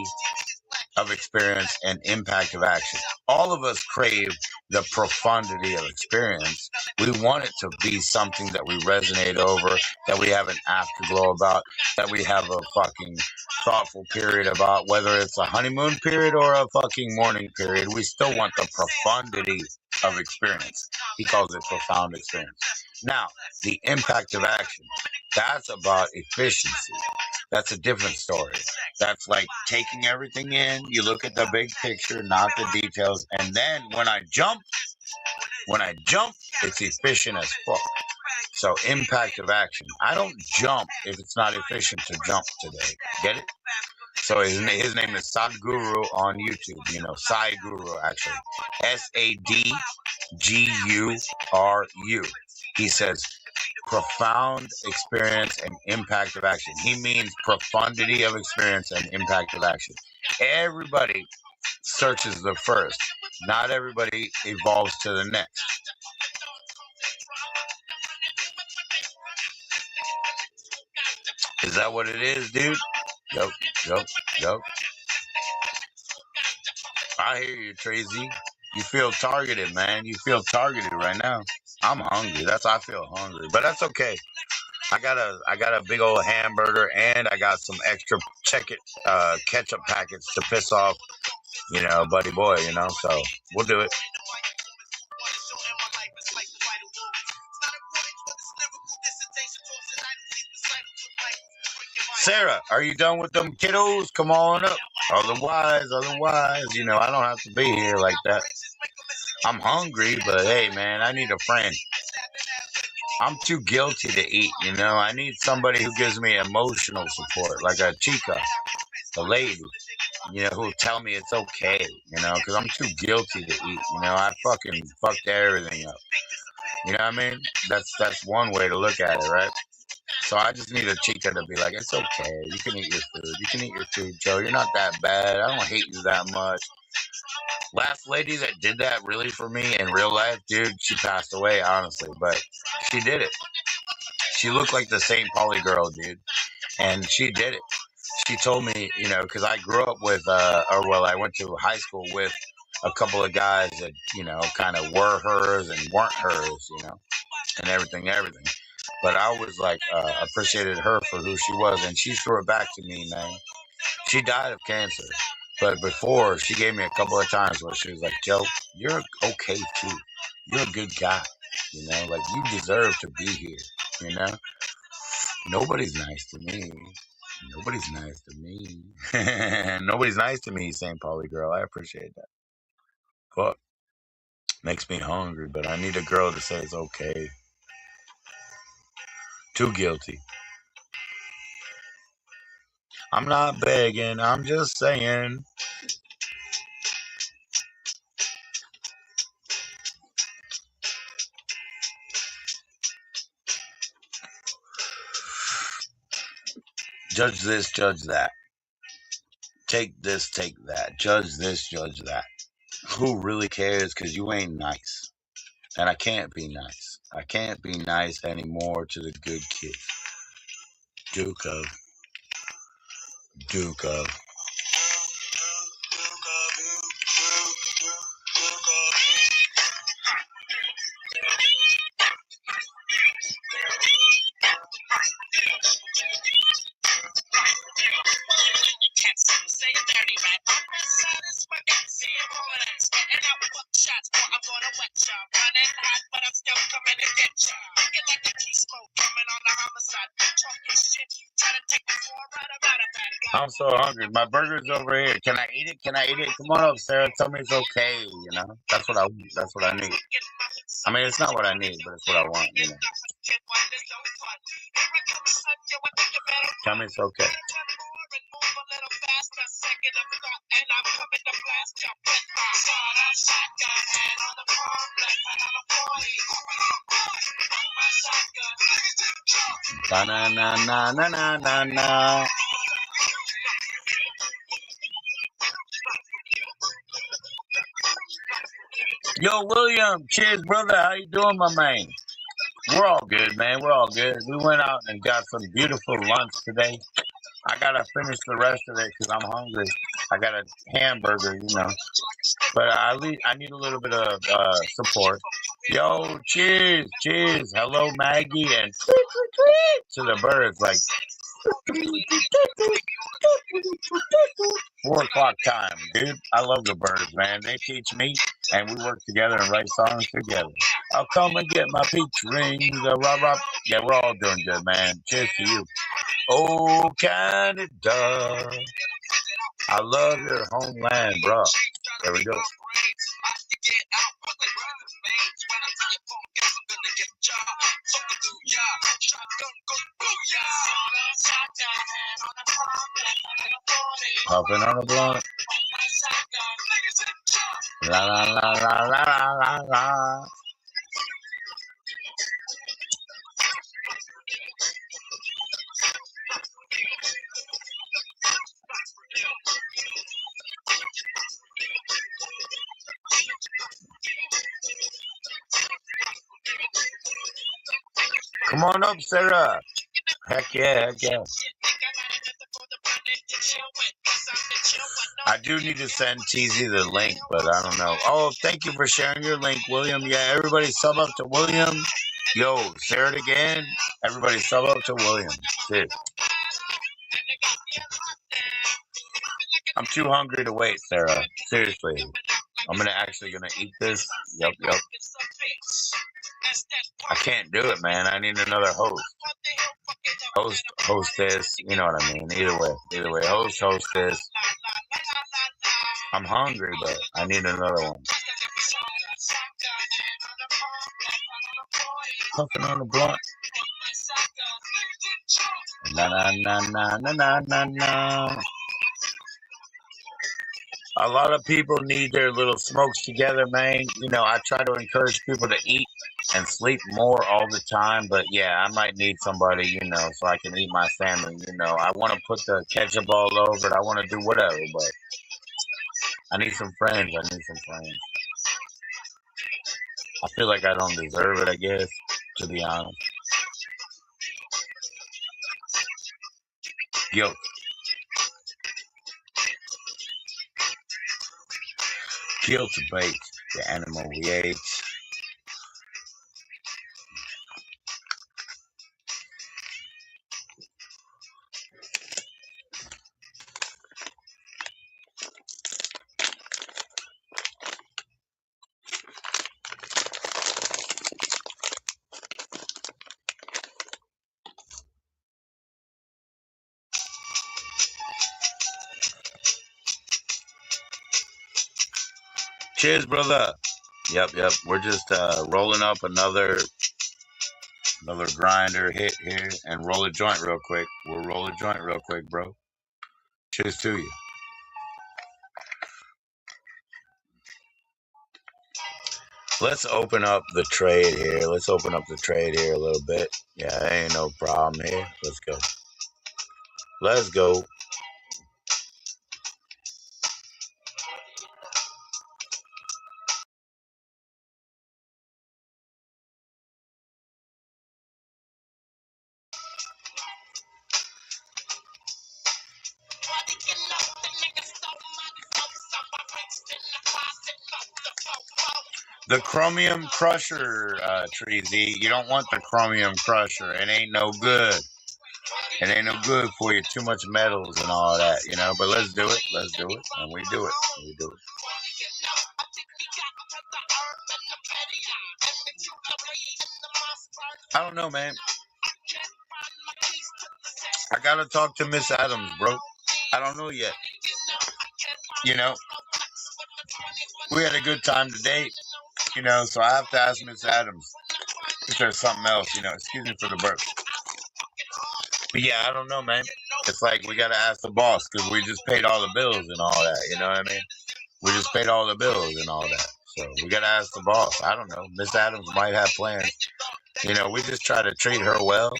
of experience and impact of action. All of us crave the profundity of experience. We want it to be something that we resonate over, that we have an afterglow about, that we have a fucking thoughtful period about, whether it's a honeymoon period or a fucking mourning period. We still want the profundity of experience. He calls it profound experience. Now, the impact of action, that's about efficiency. That's a different story. That's like taking everything in. You look at the big picture, not the details. And then when I jump, it's efficient as fuck. So impact of action. I don't jump if it's not efficient to jump today. Get it? So his name is Sadhguru on YouTube. Sai Guru, actually. SADGURU. He says, profound experience and impact of action. He means profundity of experience and impact of action. Everybody searches the first. Not everybody evolves to the next. Is that what it is, dude? Yup. I hear you, Tracy. You feel targeted, man. You feel targeted right now. I'm hungry. I feel hungry, but that's okay. I got a big old hamburger, and I got some extra ketchup packets to piss off, buddy boy, so we'll do it. Sarah, are you done with them kiddos? Come on up. Otherwise, I don't have to be here like that. I'm hungry, but hey, man, I need a friend. I'm too guilty to eat, you know. I need somebody who gives me emotional support, like a chica, a lady, you know, who'll tell me it's okay, you know, because I'm too guilty to eat, you know. I fucking fucked everything up, you know what I mean? That's one way to look at it, right? So I just need a chica to be like, it's okay, you can eat your food, you can eat your food, Joe. You're not that bad. I don't hate you that much. Last lady that did that really for me in real life, dude, she passed away, honestly, but she did it. She looked like the St. Pauli girl, dude, and she did it. She told me, you know, because I grew up with, or well, I went to high school with a couple of guys that, you know, kind of were hers and weren't hers, you know, and everything. But I always like appreciated her for who she was, and she threw it back to me, man. She died of cancer, but before she gave me a couple of times where she was like, "Joe, you're okay too. You're a good guy. You know, like you deserve to be here. You know, nobody's nice to me. Nobody's nice to me. Nobody's nice to me, St. Pauli girl. I appreciate that. Fuck, makes me hungry, but I need a girl to say it's okay. Too guilty. I'm not begging. I'm just saying. Judge this, judge that. Take this, take that. Judge this, judge that. Who really cares? Because you ain't nice. And I can't be nice. I can't be nice anymore to the good kid. Duke of. Duke of. I'm so hungry. My burger's over here. Can I eat it? Can I eat it? Come on up, Sarah. Tell me it's okay. You know, that's what I. That's what I need. I mean, it's not what I need, but it's what I want. You know. Tell me it's okay. Na na na na na na na na. Yo, William, cheers, brother. How you doing, my man? We're all good, man. We're all good. We went out and got some beautiful lunch today. I gotta finish the rest of it because I'm hungry. I got a hamburger, you know. But I need a little bit of support. Yo, cheers, cheers. Hello, Maggie, and tweet, tweet, tweet to the birds. Like 4 o'clock time, dude. I love the birds, man. They teach me, and we work together and write songs together. I'll come and get my peach rings. Rah, rah. Yeah, we're all doing good, man. Cheers to you. Oh, Canada, I love your homeland, bro. There we go. Puffing on a blunt. La la la la la la la la. Come on up, Sarah. Heck yeah, heck yeah. I do need to send Teasy the link, but I don't know. Oh, thank you for sharing your link, William. Yeah, everybody sub up to William. Yo, share it again. Everybody sub up to William. Dude. I'm too hungry to wait, Sarah. Seriously. I'm actually gonna eat this. Yep, yep. I can't do it, man. I need another host. Hostess. You know what I mean. Either way. Hostess. I'm hungry, but I need another one. puffing on the blunt. Na na na na na na na na. A lot of people need their little smokes together, man. You know, I try to encourage people to eat and sleep more all the time, but yeah, I might need somebody, you know, so I can eat my family. You know, I want to put the ketchup all over it. I want to do whatever, but I need some friends. I need some friends. I feel like I don't deserve it, I guess, to be honest. Guilt. Guilt bait, the animal we ate. Cheers, brother. Yep. We're just rolling up another grinder hit here and roll a joint real quick. We'll roll a joint real quick, bro. Cheers to you. Let's open up the trade here. Let's open up the trade here a little bit. Yeah, ain't no problem here. Let's go. Let's go. The Chromium Crusher, Treasy. You don't want the Chromium Crusher. It ain't no good. It ain't no good for you. Too much metals and all that, you know. But let's do it. Let's do it. And we do it. We do it. I don't know, man. I gotta talk to Miss Adams, bro. I don't know yet. You know, we had a good time today, you know, so I have to ask Miss Adams if there's something else, you know. Excuse me for the burp. But yeah, I don't know, man. It's like we gotta ask the boss because we just paid all the bills and all that, you know what I mean? We just paid all the bills and all that. So we gotta ask the boss. I don't know. Miss Adams might have plans. You know, we just try to treat her well.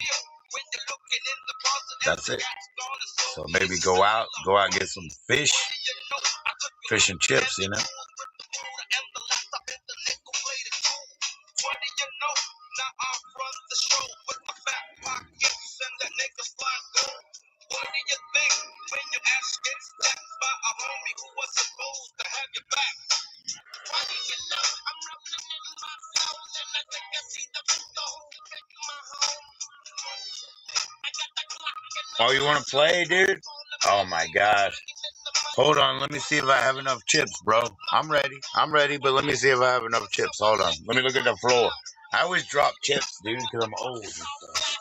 That's it. So maybe go out and get some fish and chips, you know. Oh, you want to play, dude? Oh my gosh. Hold on, let me see if I have enough chips, bro. I'm ready, but let me see if I have enough chips. Hold on. Let me look at the floor. I always drop chips, dude, because I'm old and stuff.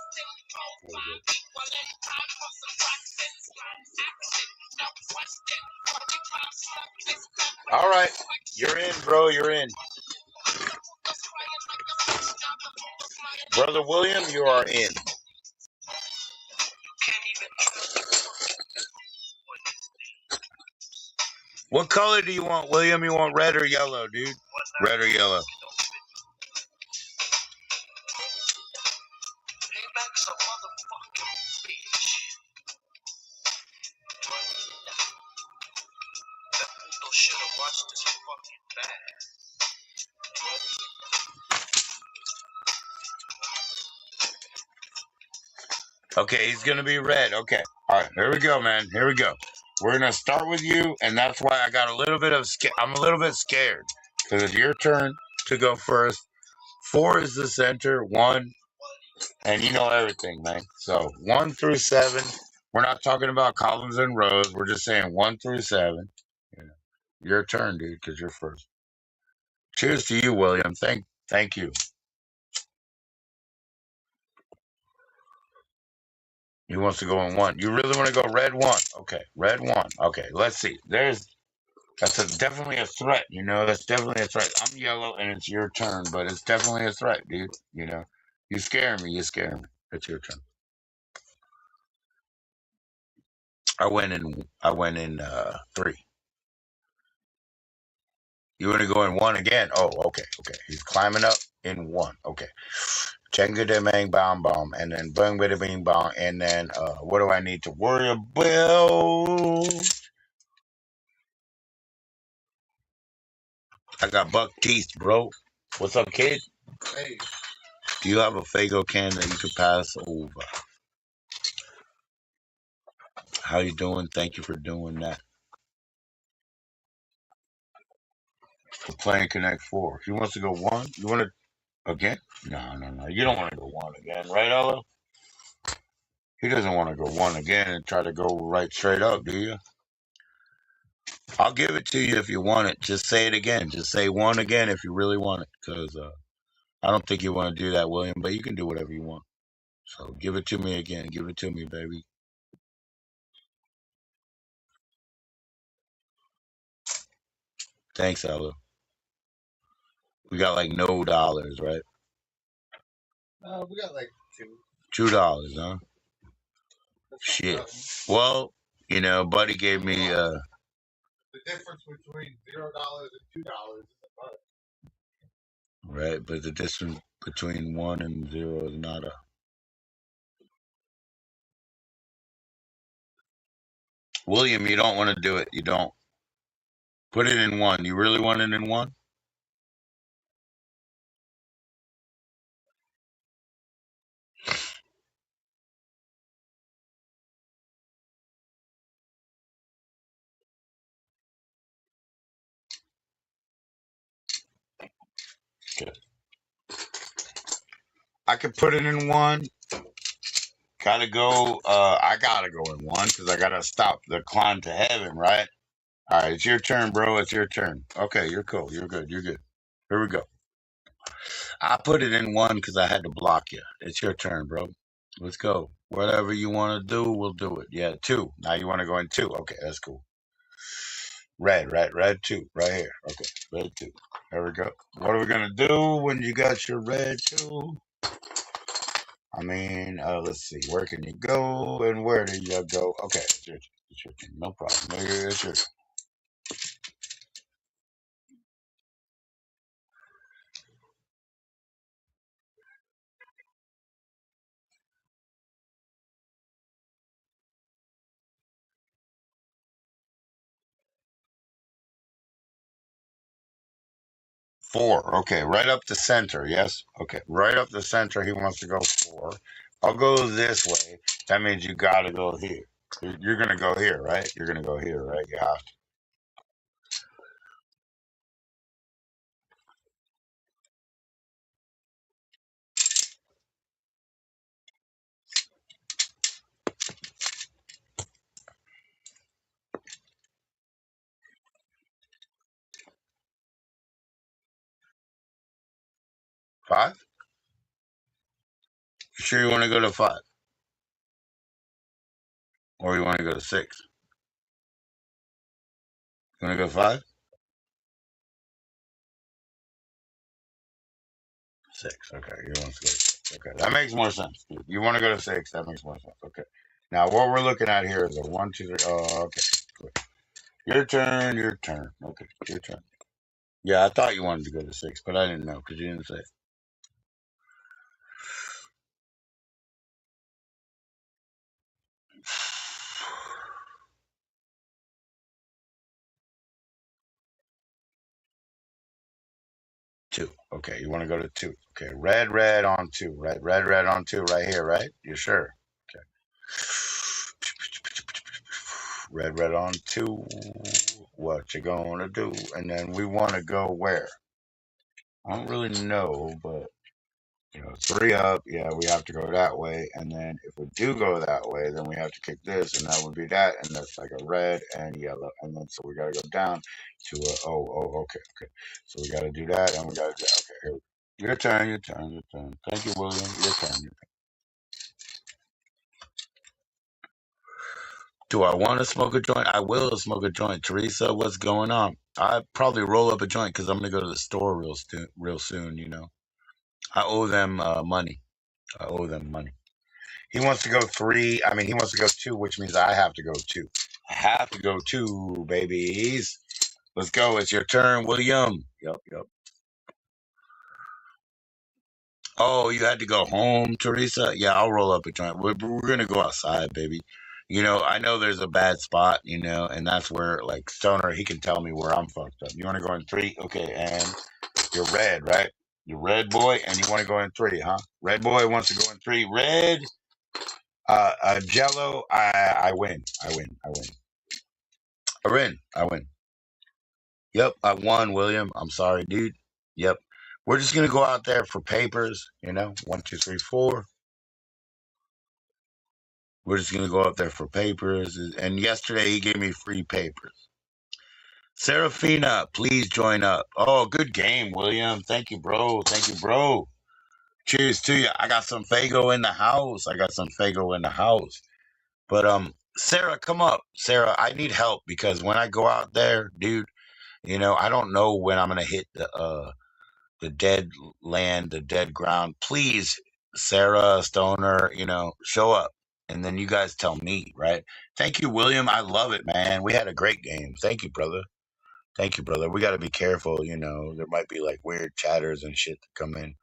All right. You're in, bro. You're in. Brother William, you are in. What color do you want, William? You want red or yellow, dude? Red or yellow? Okay, he's gonna be red. Okay. All right, here we go, man. Here we go. We're gonna start with you, and that's why I got a little bit of I'm a little bit scared because it's your turn to go first. 4 is the center. 1, and you know everything, man. So 1 through 7. We're not talking about columns and rows. We're just saying 1 through 7. You know, your turn, dude, because you're first. Cheers to you, William. Thank you. He wants to go in 1. You really want to go red 1? Okay, red 1. Okay, let's see. That's definitely a threat, you know. That's definitely a threat. I'm yellow, and it's your turn, but it's definitely a threat, dude. You know. You scare me. You scare me. It's your turn. I went in three. You want to go in one again? Oh, okay, okay. He's climbing up in one. Okay. Chenga de bang bang bang, and then bang bada bing bang, and then what do I need to worry about? I got buck teeth, bro. What's up, kid? Hey. Do you have a Fago can that you could pass over? How you doing? Thank you for doing that. For playing Connect Four. He wants to go one. You want to again? No, no, no. You don't want to go one again, right, Ella? He doesn't want to go one again and try to go right straight up, do you? I'll give it to you if you want it. Just say it again. Just say one again if you really want it, because I don't think you want to do that, William. But you can do whatever you want. So give it to me again. Give it to me, baby. Thanks, Ella. We got like no dollars, right? We got like $2, huh? Shit. Well, Buddy gave me the difference between $0 and $2 is a buck. Right, but the distance between one and zero is not a. William, you don't want to do it. You don't. Put it in one. You really want it in one? Okay. I could put it in one. Gotta go. I gotta go in one because I gotta stop the climb to heaven, right? All right, it's your turn, bro. It's your turn. Okay, you're cool. You're good. You're good. Here we go. I put it in one because I had to block you. It's your turn, bro. Let's go. Whatever you want to do, we'll do it. Yeah, two. Now you want to go in two. Okay, that's cool. Red two. Right here. Okay, red two. There we go. What are we going to do when you got your red two? I mean, let's see. Where can you go and where do you go? Okay, it's your turn. It's your turn. No problem. It's your turn. 4. Okay, right up the center. Yes. Okay, right up the center. He wants to go 4. I'll go this way. That means you got to go here. You're going to go here, right? You're going to go here, right? You have to. 5? You sure you want to go to 5? Or you want to go to 6? You want to go 5? 6. Okay, you want to go to 6. Okay, that makes more sense. You want to go to 6? That makes more sense. Okay. Now, what we're looking at here is a 1, 2, 3. Oh, okay. Good. Your turn. Your turn. Okay, your turn. Yeah, I thought you wanted to go to 6, but I didn't know because you didn't say it. 2. Okay, you want to go to 2. Okay, red on 2. Right, red on 2 right here, right? You sure? Okay. Red on 2. What you gonna do? And then we want to go where? I don't really know, but 3 up. Yeah, we have to go that way. And then if we do go that way, then we have to kick this, and that would be that. And that's like a red and yellow. And then so we got to go down to a. Okay, okay. So we got to do that, and we got to do. Okay, here we go. Your turn, your turn, your turn. Thank you, William. Your turn, your turn. Do I want to smoke a joint? I will smoke a joint. Teresa, what's going on? I probably roll up a joint because I'm gonna go to the store real soon. I owe them money. I owe them money. He wants to go three. I mean, he wants to go two, which means I have to go two. I have to go two, babies. Let's go. It's your turn, William. Yep, yep. Oh, you had to go home, Teresa? Yeah, I'll roll up a joint. We're going to go outside, baby. I know there's a bad spot, and that's where, like, Stoner, he can tell me where I'm fucked up. You want to go in three? Okay, and you're red, right? You're red boy, and you want to go in three, huh? Red boy wants to go in three. Red, Jello, I win. I win. I win. I win. I win. Yep, I won, William. I'm sorry, dude. Yep. We're just going to go out there for papers, one, two, three, four. We're just gonna go up there for papers. And yesterday he gave me free papers. Serafina, please join up. Oh, good game, William. Thank you, bro. Thank you, bro. Cheers to you. I got some Fago in the house. I got some Fago in the house. But Sarah, come up. Sarah, I need help because when I go out there, dude, I don't know when I'm gonna hit the dead land, the dead ground. Please, Sarah Stoner, show up. And then you guys tell me, right? Thank you, William. I love it, man. We had a great game. Thank you, brother. Thank you, brother. We got to be careful, There might be like weird chatters and shit that come in.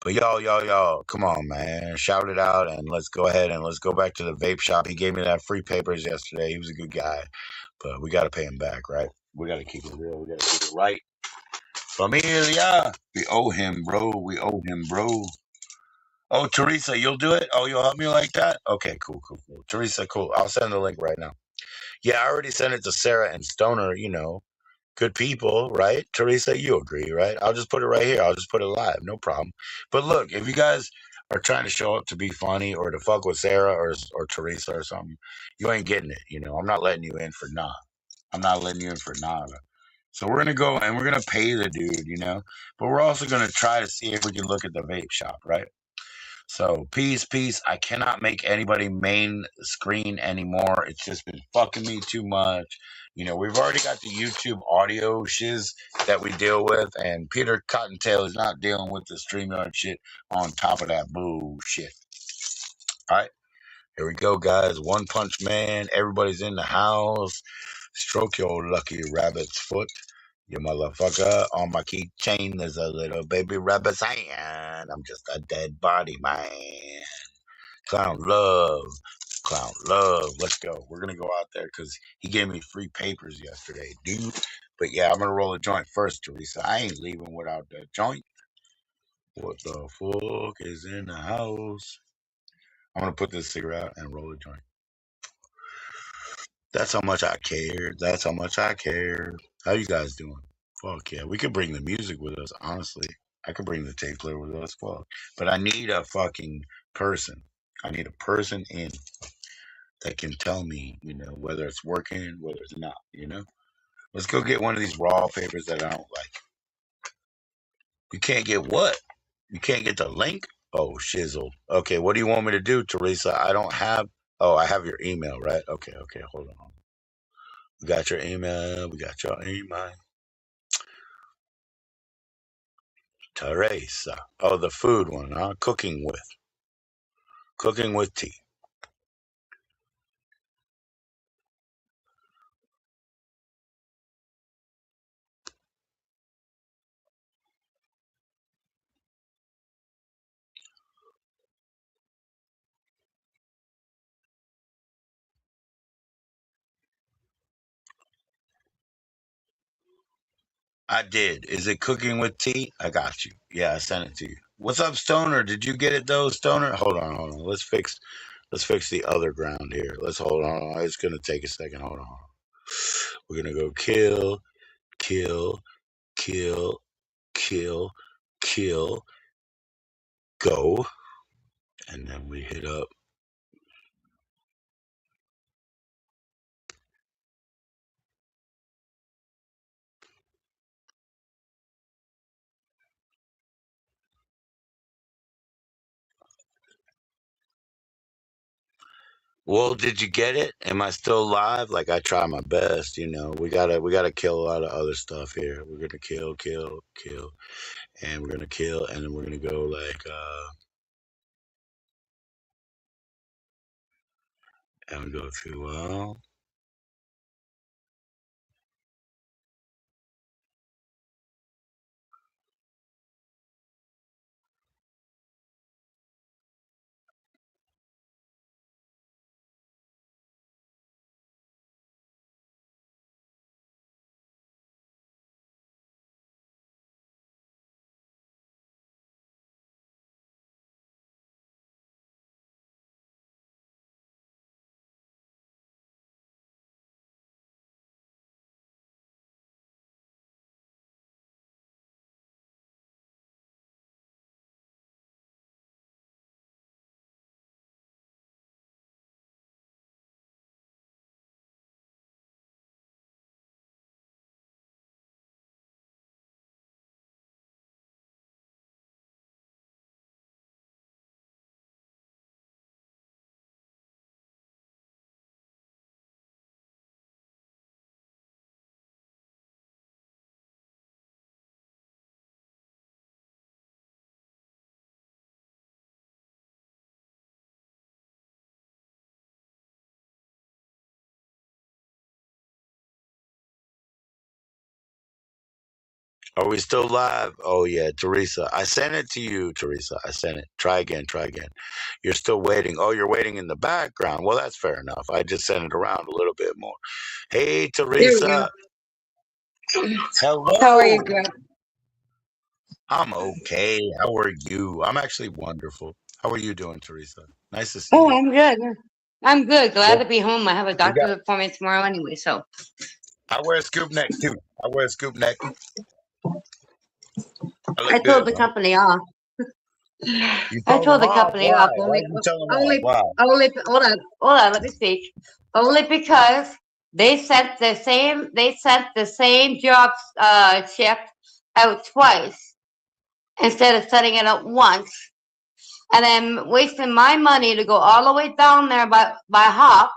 But y'all, come on, man. Shout it out and let's go ahead and let's go back to the vape shop. He gave me that free papers yesterday. He was a good guy. But we got to pay him back, right? We got to keep it real. We got to keep it right. Familia. We owe him, bro. We owe him, bro. Oh, Teresa, you'll do it? Oh, you'll help me like that? Okay, cool. Teresa, cool. I'll send the link right now. Yeah, I already sent it to Sarah and Stoner, good people, right? Teresa, you agree, right? I'll just put it right here. I'll just put it live. No problem. But look, if you guys are trying to show up to be funny or to fuck with Sarah or Teresa or something, you ain't getting it. I'm not letting you in for nah. I'm not letting you in for nada. So we're gonna go and we're gonna pay the dude, but we're also gonna try to see if we can look at the vape shop, right? So peace. I cannot make anybody main screen anymore. It's just been fucking me too much. We've already got the YouTube audio shiz that we deal with, and Peter Cottontail is not dealing with the StreamYard shit on top of that bullshit. All right, here we go, guys. One Punch Man. Everybody's in the house. Stroke your lucky rabbit's foot. You motherfucker. On my keychain, there's a little baby rabbit's hand. I'm just a dead body, man. Clown love. Clown love. Let's go. We're going to go out there because he gave me free papers yesterday, dude. But yeah, I'm going to roll a joint first, Teresa. I ain't leaving without that joint. What the fuck is in the house? I'm going to put this cigarette out and roll a joint. That's how much I care. That's how much I care. How you guys doing? Fuck yeah. We could bring the music with us, honestly. I could bring the tape player with us. Fuck. But I need a fucking person. I need a person in that can tell me, whether it's working, whether it's not. Let's go get one of these raw papers that I don't like. You can't get what? You can't get the link? Oh, shizzle. Okay, what do you want me to do, Teresa? I don't have. Oh, I have your email, right? Okay, hold on. We got your email. We got your email. Teresa. Oh, the food one, huh? Cooking with. Cooking with tea. I did. Is it cooking with tea? I got you. Yeah, I sent it to you. What's up, Stoner? Did you get it though, Stoner? Hold on. Let's fix the other ground here. Let's hold on. It's gonna take a second. Hold on. We're gonna go kill, kill, kill, kill, kill, go. And then we hit up. Well, did you get it? Am I still live? Like I try my best, we gotta kill a lot of other stuff here. We're gonna kill, and we're gonna kill, and then we're gonna go like And go to well. Are we still live? Oh yeah, Teresa. I sent it to you, Teresa. I sent it. Try again, try again. You're still waiting. Oh, you're waiting in the background. Well, that's fair enough. I just sent it around a little bit more. Hey, There we Teresa. go. How are you, Hello. Greg? I'm okay. How are you? I'm actually wonderful. How are you doing, Teresa? Nice to see Oh, you. I'm good. I'm good. Glad Well, to be home. I have a we got. doctor's appointment tomorrow anyway, so I wear a scoop neck too. I wear a scoop neck. I I look told good, the right? company off. You I told them told the off. company Why? off Why did you tell them off? only, Why? hold on, let me speak. Only because they sent the same job shift out twice instead of setting it out once, and then wasting my money to go all the way down there by hop,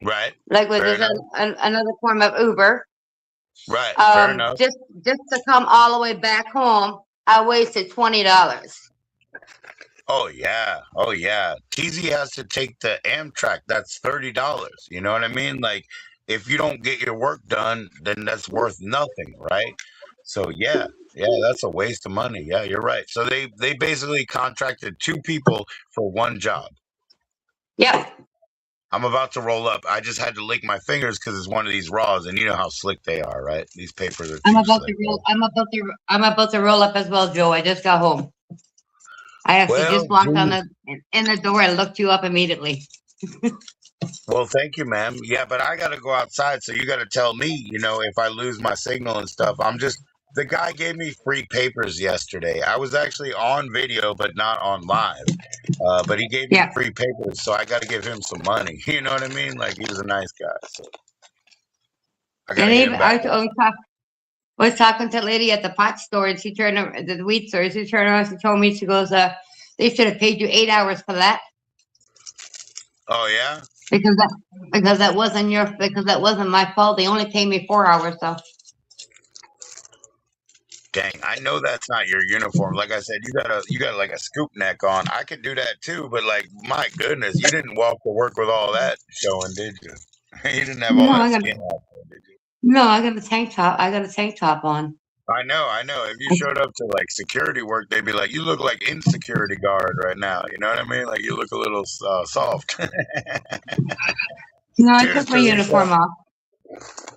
Right. like which Fair is enough. another form of Uber. Right. Fair enough. Just to come all the way back home, I wasted $20. Oh yeah. Oh yeah. TZ has to take the Amtrak. That's $30. You know what I mean? Like if you don't get your work done, then that's worth nothing, right? So yeah. Yeah, that's a waste of money. Yeah, you're right. So they basically contracted two people for one job. Yep, I'm about to roll up. I just had to lick my fingers because it's one of these raws, and you know how slick they are, right? These papers are I'm too about slick. to roll. I'm about to roll up as well, Joe. I just got home. I actually Well, just walked on geez. in the door and looked you up immediately. Well, thank you, ma'am. Yeah, but I got to go outside, so you got to tell me, if I lose my signal and stuff. The guy gave me free papers yesterday. I was actually on video, but not on live. But he gave me Yeah, free papers, so I got to give him some money. You know what I mean? Like, he was a nice guy, so I got and to hit even him back up. was talking to a lady at the pot store, and she turned the wheat store. She turned around. She told me, she goes, they should have paid you 8 hours for that Oh, yeah? because that wasn't my fault. They only paid me 4 hours, so. Dang, I know that's not your uniform. Like I said, you got like a scoop neck on. I could do that too, but like my goodness, you didn't walk to work with all that showing, did you? You didn't have all No, that I got skin out there, did you? no, I got a tank top. I got a tank top on. I know, I know. If you showed up to like security work, they'd be like, "You look like insecurity guard right now." You know what I mean? Like you look a little soft. No, I Cheers, took my Teresa. uniform off.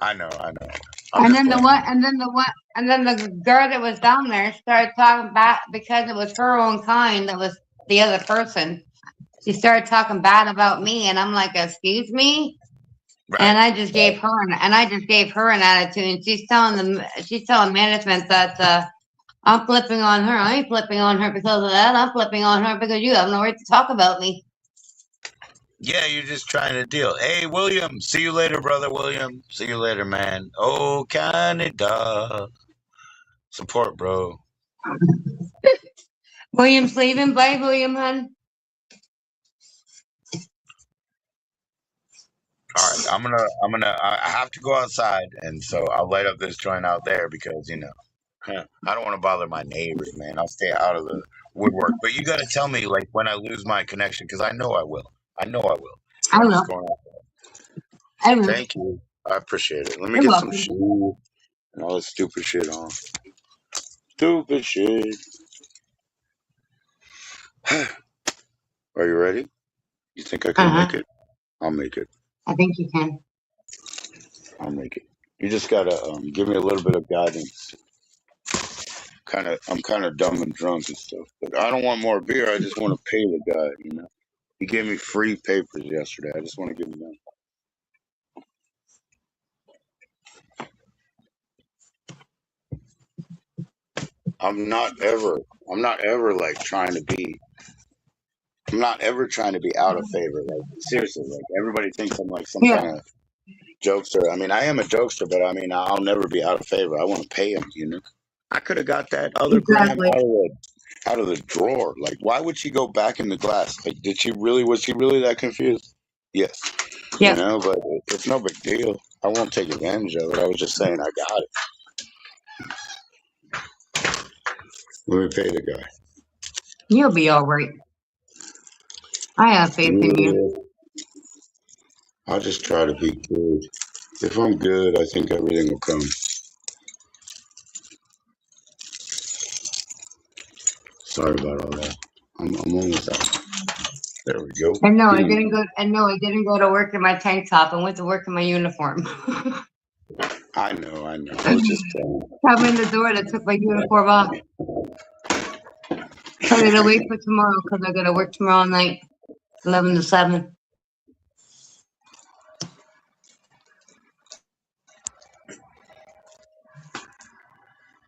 I know, I know. I'm And just then the playing. one, and then the one, and then the girl that was down there started talking bad because it was her own kind that was the other person. She started talking bad about me, and I'm like, "Excuse me." Right, right. And I just gave her an attitude, and she's telling management that I'm flipping on her. I ain't flipping on her because of that. I'm flipping on her because you have no right to talk about me. Yeah, you're just trying to deal. Hey, William. See you later, brother William. See you later, man. Oh, Canada. Support, bro. William's leaving. Bye, William, hun. All right, I have to go outside, and so I'll light up this joint out there because I don't want to bother my neighbors, man. I'll stay out of the woodwork. But you got to tell me like when I lose my connection because I know I will. I know I will. I what's will. going on. I will. Thank you. I appreciate it. Let me You're get some welcome. shoes and all this stupid shit on. Stupid shit. Are you ready? You think I can make Uh-huh. it? I'll make it. I think you can. I'll make it. You just gotta give me a little bit of guidance. I'm kind of dumb and drunk and stuff, but I don't want more beer. I just want to pay the guy. You know, he gave me free papers yesterday. I just want to give him them. I'm not ever. I'm not ever like trying to be. I'm not ever trying to be out of favor. Like seriously, like everybody thinks I'm like some Yeah, kind of jokester. I mean, I am a jokester, but I mean, I'll never be out of favor. I want to pay him. You know, I could have got that other gram exactly. out of the drawer. Like, why would she go back in the glass? Like, did she really? Was she really that confused? Yes, you Yep. know, but it's no big deal. I won't take advantage of it. I was just saying I got it. Let me pay the guy. You'll be all right. I have faith in you. Yeah, I'll just try to be good. If I'm good, I think everything will come. Sorry about all that. I'm almost out. There we go. And no, I Give me didn't go. And no, I didn't go to work in my tank top. I went to work in my uniform. I know. I was just telling. Come in the door. That took my uniform off. So I gotta wait for tomorrow because I gotta work tomorrow night, 11 to 7.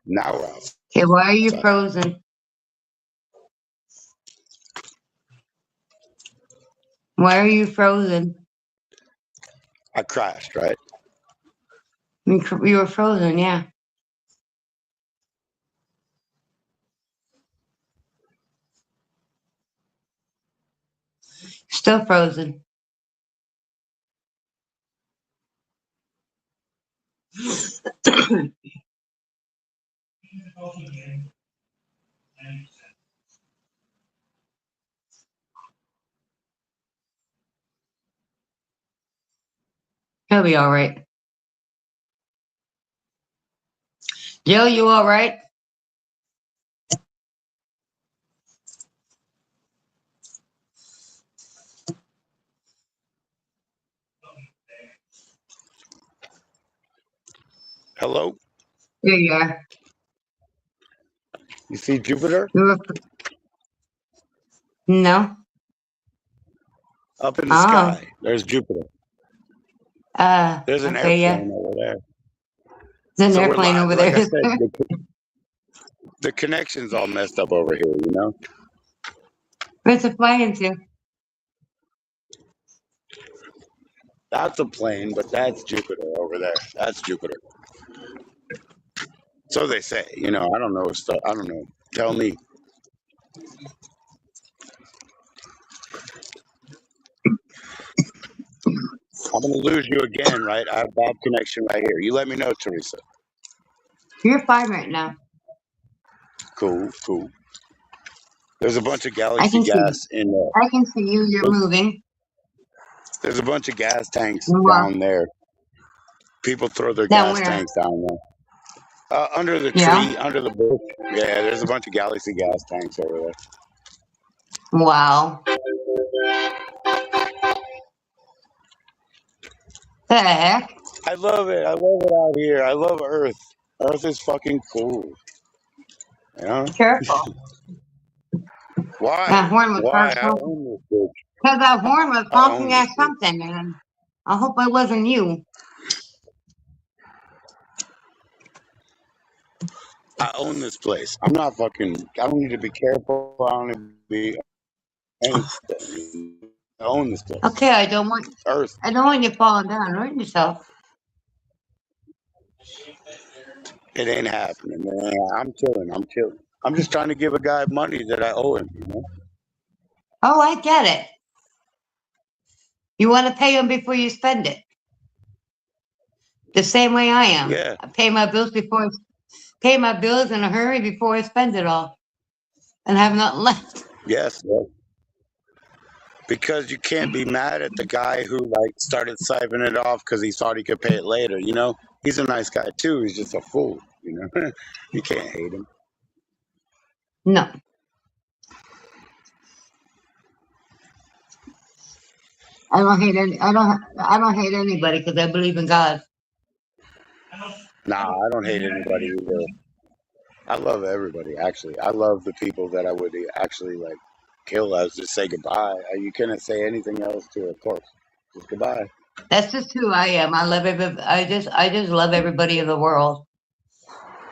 Now we're outside. Okay, why are you frozen? Why are you frozen? I crashed, right? You were frozen, yeah. Still frozen. He'll be all right. Joe, you all right? Hello? There you are. You see Jupiter? No. Up in the Oh. sky. There's Jupiter. There's an Okay, yeah. airplane over there. There's an So we're airplane live. over Like there. I said, the connection's all messed up over here, you know? Where's it flying to? That's a plane, but that's Jupiter over there. That's Jupiter. So they say, you know, I don't know stuff. I don't know. Tell me. I'm going to lose you again, right? I have bad connection right here. You let me know, Teresa. You're fine right now. Cool, cool. There's a bunch of I Galaxy can see. gas in there. I can see you. You're moving. There's a bunch of gas tanks Well, down there. People throw their down gas where? tanks down there. Under the Yeah. tree, under the bush. Yeah, there's a bunch of Galaxy gas tanks over there. Wow. The heck? I love it. I love it out here. I love Earth. Earth is fucking cool. You know? Careful. Why? That horn was Why? I honking. own this bitch. Because that horn was I honking own at this bitch. something, and I hope it wasn't you. I own this place. I'm not fucking. I don't need to be careful. I don't need to be anything. I own this place. Okay, I don't want Earth. you falling down and hurting yourself. It ain't happening, man. I'm chilling. I'm chilling. I'm just trying to give a guy money that I owe him. You know? Oh, I get it. You want to pay him before you spend it. The same way I am. Yeah. I pay my bills in a hurry before I spend it all, and have nothing left. Yes. Yes. Because you can't be mad at the guy who like started siphoning it off because he thought he could pay it later. You know, he's a nice guy too. He's just a fool. You know, you can't hate him. No, I don't hate any. I don't hate anybody because I believe in God. Nah, I don't hate anybody either. I love everybody. Actually, I love the people that I would actually like kill as just say goodbye. You couldn't say anything else to a corpse. Just goodbye. That's just who I am. I love every. I just love everybody in the world.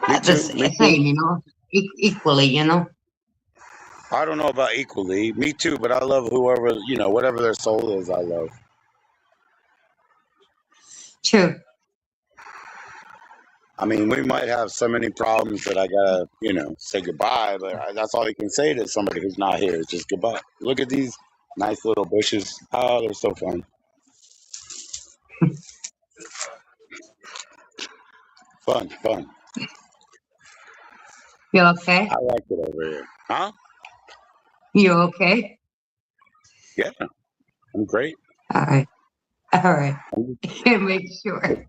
Me The too. Me too. same, you know, equally, you know. I don't know about equally. Me too. But I love whoever whatever their soul is. I love. True. I mean, we might have so many problems that I gotta, say goodbye. But that's all you can say to somebody who's not here. Is just goodbye. Look at these nice little bushes. Oh, they're so fun. Fun, fun. You okay? I like it over here. Huh? You okay? Yeah, I'm great. All right. All right. Make sure.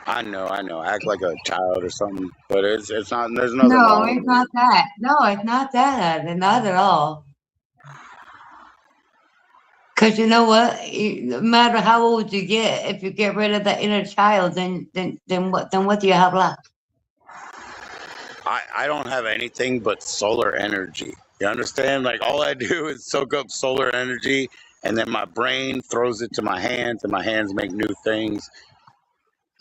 I know. Act like a child or something, but it's not. There's nothing No, wrong with it's me. not that. No, it's not that. Not at all. Because you know what? No matter how old you get, if you get rid of that inner child, then what do you have left? I don't have anything but solar energy. You understand? Like all I do is soak up solar energy, and then my brain throws it to my hands, and my hands make new things.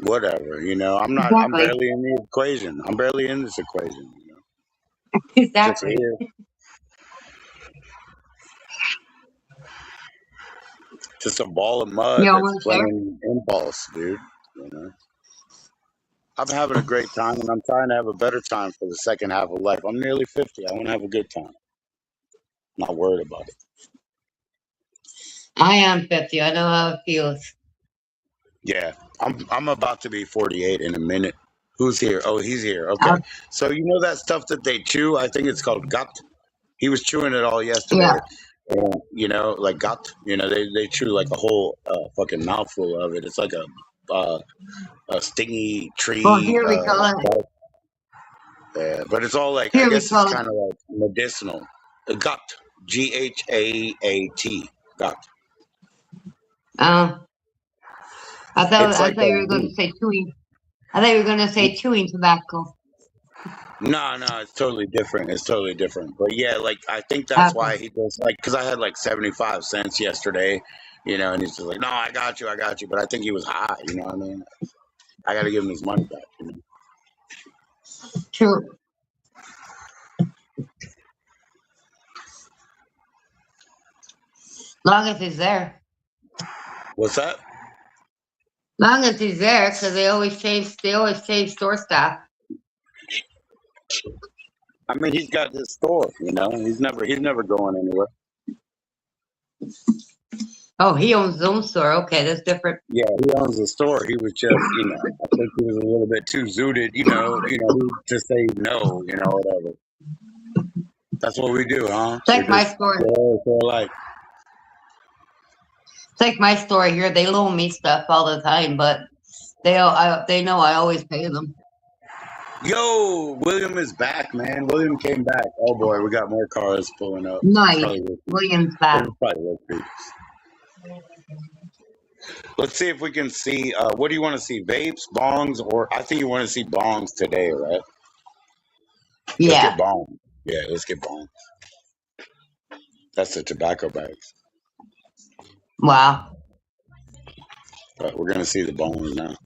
Whatever, I'm not. I'm Exactly. barely in the equation. I'm barely in this equation. Just Exactly. here, just a ball of mud You that's almost there? playing impulse, dude. You know. I'm having a great time, and I'm trying to have a better time for the second half of life. I'm nearly 50. I want to have a good time. Not worried about it. I am 50. I know how it feels. Yeah, I'm about to be 48 in a minute. Who's here? Oh, he's here. Uh, Okay. So you know that stuff that they chew? I think it's called gut. He was chewing it all yeah. yesterday. And, like gut. They chew like a whole fucking mouthful of it. It's like a stingy Well, tree. here we call it. But it's all like I Here we guess it's call it. kind of like medicinal. Gut. GHAAT. Gut. I It's like thought you were going to say chewing. I thought you were going to say chewing tobacco. No, it's totally different. It's totally different. But yeah, like I think that's Okay. why he does like because I had like 75 cents yesterday, and he's just like, no, I got you. But I think he was high. You know what I mean? I got to give him his money back. True. Long as he's there. What's that? Long as he's there, because they always change store staff. I mean, he's got his store. He's never going anywhere. Oh, he owns his own store. Okay, that's different. Yeah, he owns the store. He was just, I think he was a little bit too zooted, to say no, whatever. That's what we do, huh? It's like my store. Like. It's like my store here. They loan me stuff all the time, but they know I always pay them. Yo, William is back, man. William came back. Oh boy, we got more cars pulling up. Nice. William's back. Let's see if we can see. What do you want to see? Vapes, bongs, or I think you want to see bongs today, right? Yeah. Let's get bongs. Yeah, let's get bongs. That's the tobacco bags. Wow. But we're gonna see the bongs now.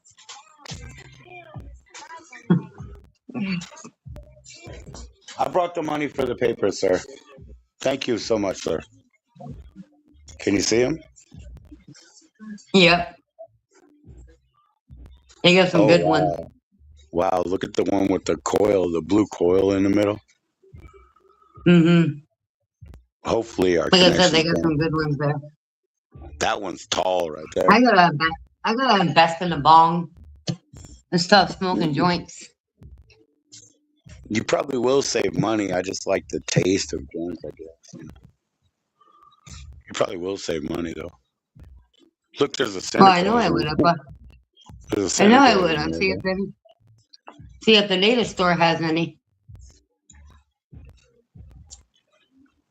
I brought the money for the paper, sir. Thank you so much, sir. Can you see him? Yep. They got some good ones. Wow, look at the one with the coil, the blue coil in the middle. Mm-hmm. Hopefully our Like I said, they got some good ones there. That one's tall right there. I gotta invest in a bong and stop smoking joints. You probably will save money. I just like the taste of joints, I guess. You probably will save money though. Look, there's a Well, Santa I know Claus I on would it. have, but There's a I Santa know I Claus would on have. there, See bro. if the native store has any.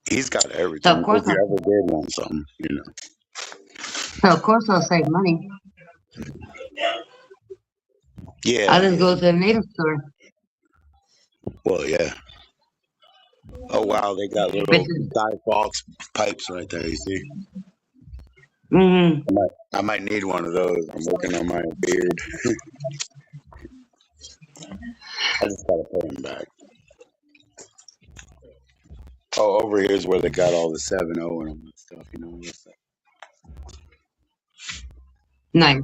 He's got So of everything. course, If you ever did want something, I'll save money. Yeah, I'll just yeah. go to the native store. Well, yeah. Oh wow, they got Which little is, Guy Fawkes pipes right there. You see, mm-hmm. I might need one of those. I'm working on my beard. I just gotta put them back. Oh, over here is where they got all the 7-0 and all that stuff. Nice.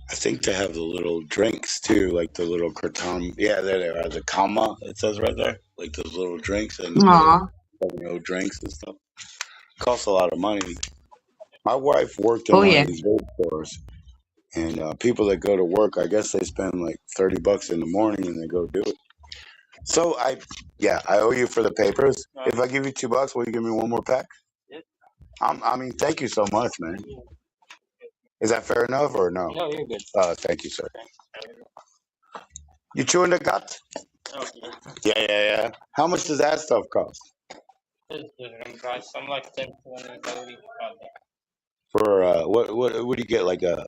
I think they have the little drinks too, like the little kratom. Yeah, there they are. The Kama, it says right there. Like those little drinks and little Aw. 7-0 drinks and stuff. Costs a lot of money. My wife worked in Oh one yeah. of these vape stores, and people that go to work, I guess they spend like $30 in the morning and they go do it. So I owe you for the papers. If I give you $2, will you give me one more pack? I mean, thank you so much, man. Is that fair enough or no? No, you're good. Thank you, sir. You chewing the gut? Yeah. How much does that stuff cost? I'm like 10, 20, 30. For what do you get? Like a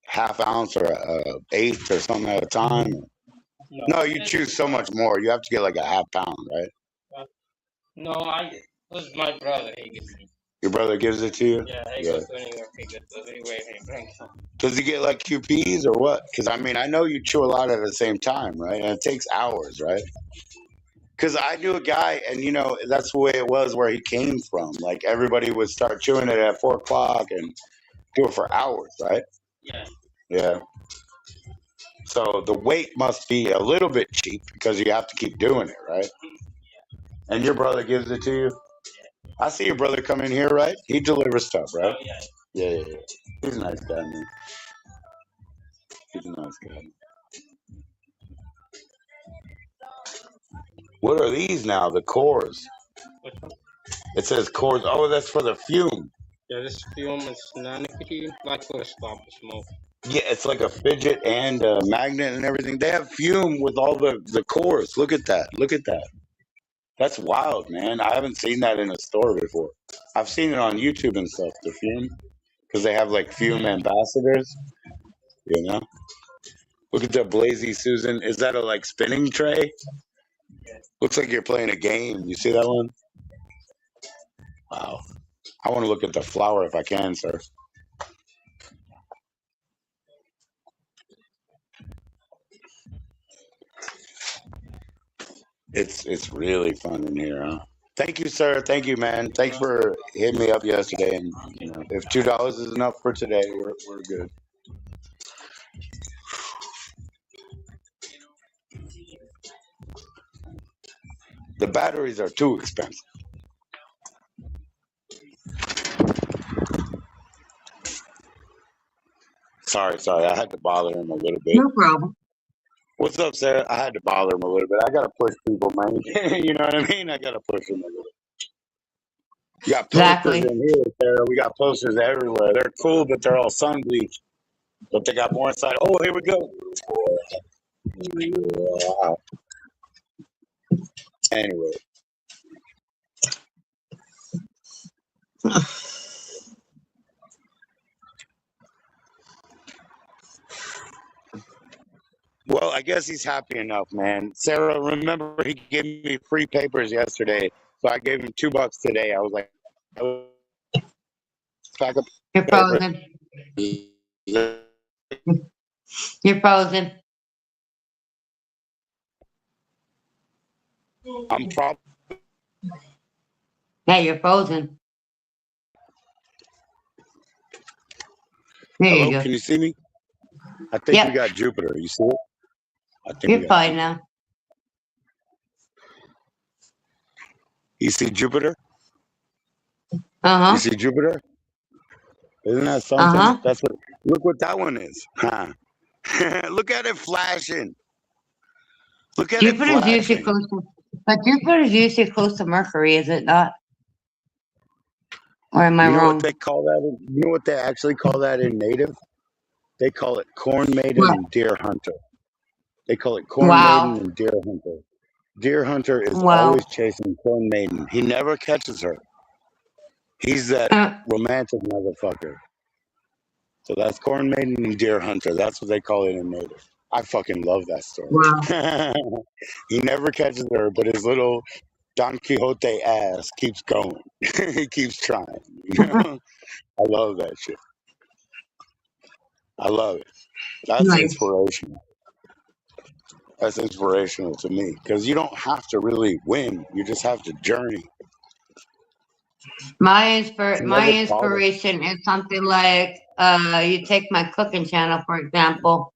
half ounce or a eighth or something at a time? No, you chew so much more. You have to get like a half pound, right? No, it was my brother. He gives me. Your brother gives it to you? Yeah, he goes anywhere. He goes anywhere. He brings some. Does he get like QPs or what? Because I mean, I know you chew a lot at the same time, right? And it takes hours, right? Because I knew a guy, and that's the way it was where he came from. Like everybody would start chewing it at 4 o'clock and do it for hours, right? Yeah. Yeah. So the weight must be a little bit cheap because you have to keep doing it, right? And your brother gives it to you? I see your brother come in here, right? He delivers stuff, right? Oh, yeah. Yeah. He's a nice guy, man. He's a nice guy. What are these now? The cores. Which one? It says cores. Oh, that's for the fume. Yeah, this fume is non-nicotine, like for the stop the smoke. Yeah, it's like a fidget and a magnet and everything. They have fume with all the cores. Look at that. Look at that. That's wild, man. I haven't seen that in a store before. I've seen it on YouTube and stuff, the fume. Because they have like fume ambassadors, Look at that Blazy Susan. Is that a like spinning tray? Looks like you're playing a game. You see that one? Wow. I want to look at the flower if I can, sir. It's really fun in here, huh? Thank you, sir. Thank you, man. Thanks for hitting me up yesterday. And if $2 is enough for today, we're good. The batteries are too expensive. Sorry. I had to bother him a little bit. No problem. What's up, Sarah? I had to bother him a little bit. I gotta push people, man. You know what I mean? I gotta push them a little bit. You got posters Exactly. in here, Sarah. We got posters everywhere. They're cool, but they're all sun bleached. But they got more inside. Oh, here we go. Wow. Anyway. Well, I guess he's happy enough, man. Sarah, remember he gave me free papers yesterday, so I gave him $2 today. I was like, pack up You're papers. frozen. You're frozen. I'm probably. Hey, you're frozen. There Hello, you go. can you see me? I think we got Jupiter. You see it? I think you're fine now. You see Jupiter? Uh-huh. You see Jupiter? Isn't that something? Uh-huh. That's what. Look what that one is. Huh? Look at it flashing. Look at Jupiter's it usually flashing. close to, but Jupiter's usually close to Mercury, is it not? Or am I You know what wrong? they call that? You know what they actually call that in native? They call it corn maiden What? and deer hunter. They call it corn maiden Wow. and deer hunter. Deer hunter is Wow. always chasing corn maiden. He never catches her. He's that Uh, romantic motherfucker. So that's corn maiden and deer hunter. That's what they call it in native. I fucking love that story. wow. He never catches her, but his little Don Quixote ass keeps going. He keeps trying. You know? I love that shit. I love it. That's Nice. inspirational. That's inspirational to me because you don't have to really win. You just have to journey. She My never caught it. inspiration is something like you take my cooking channel for example.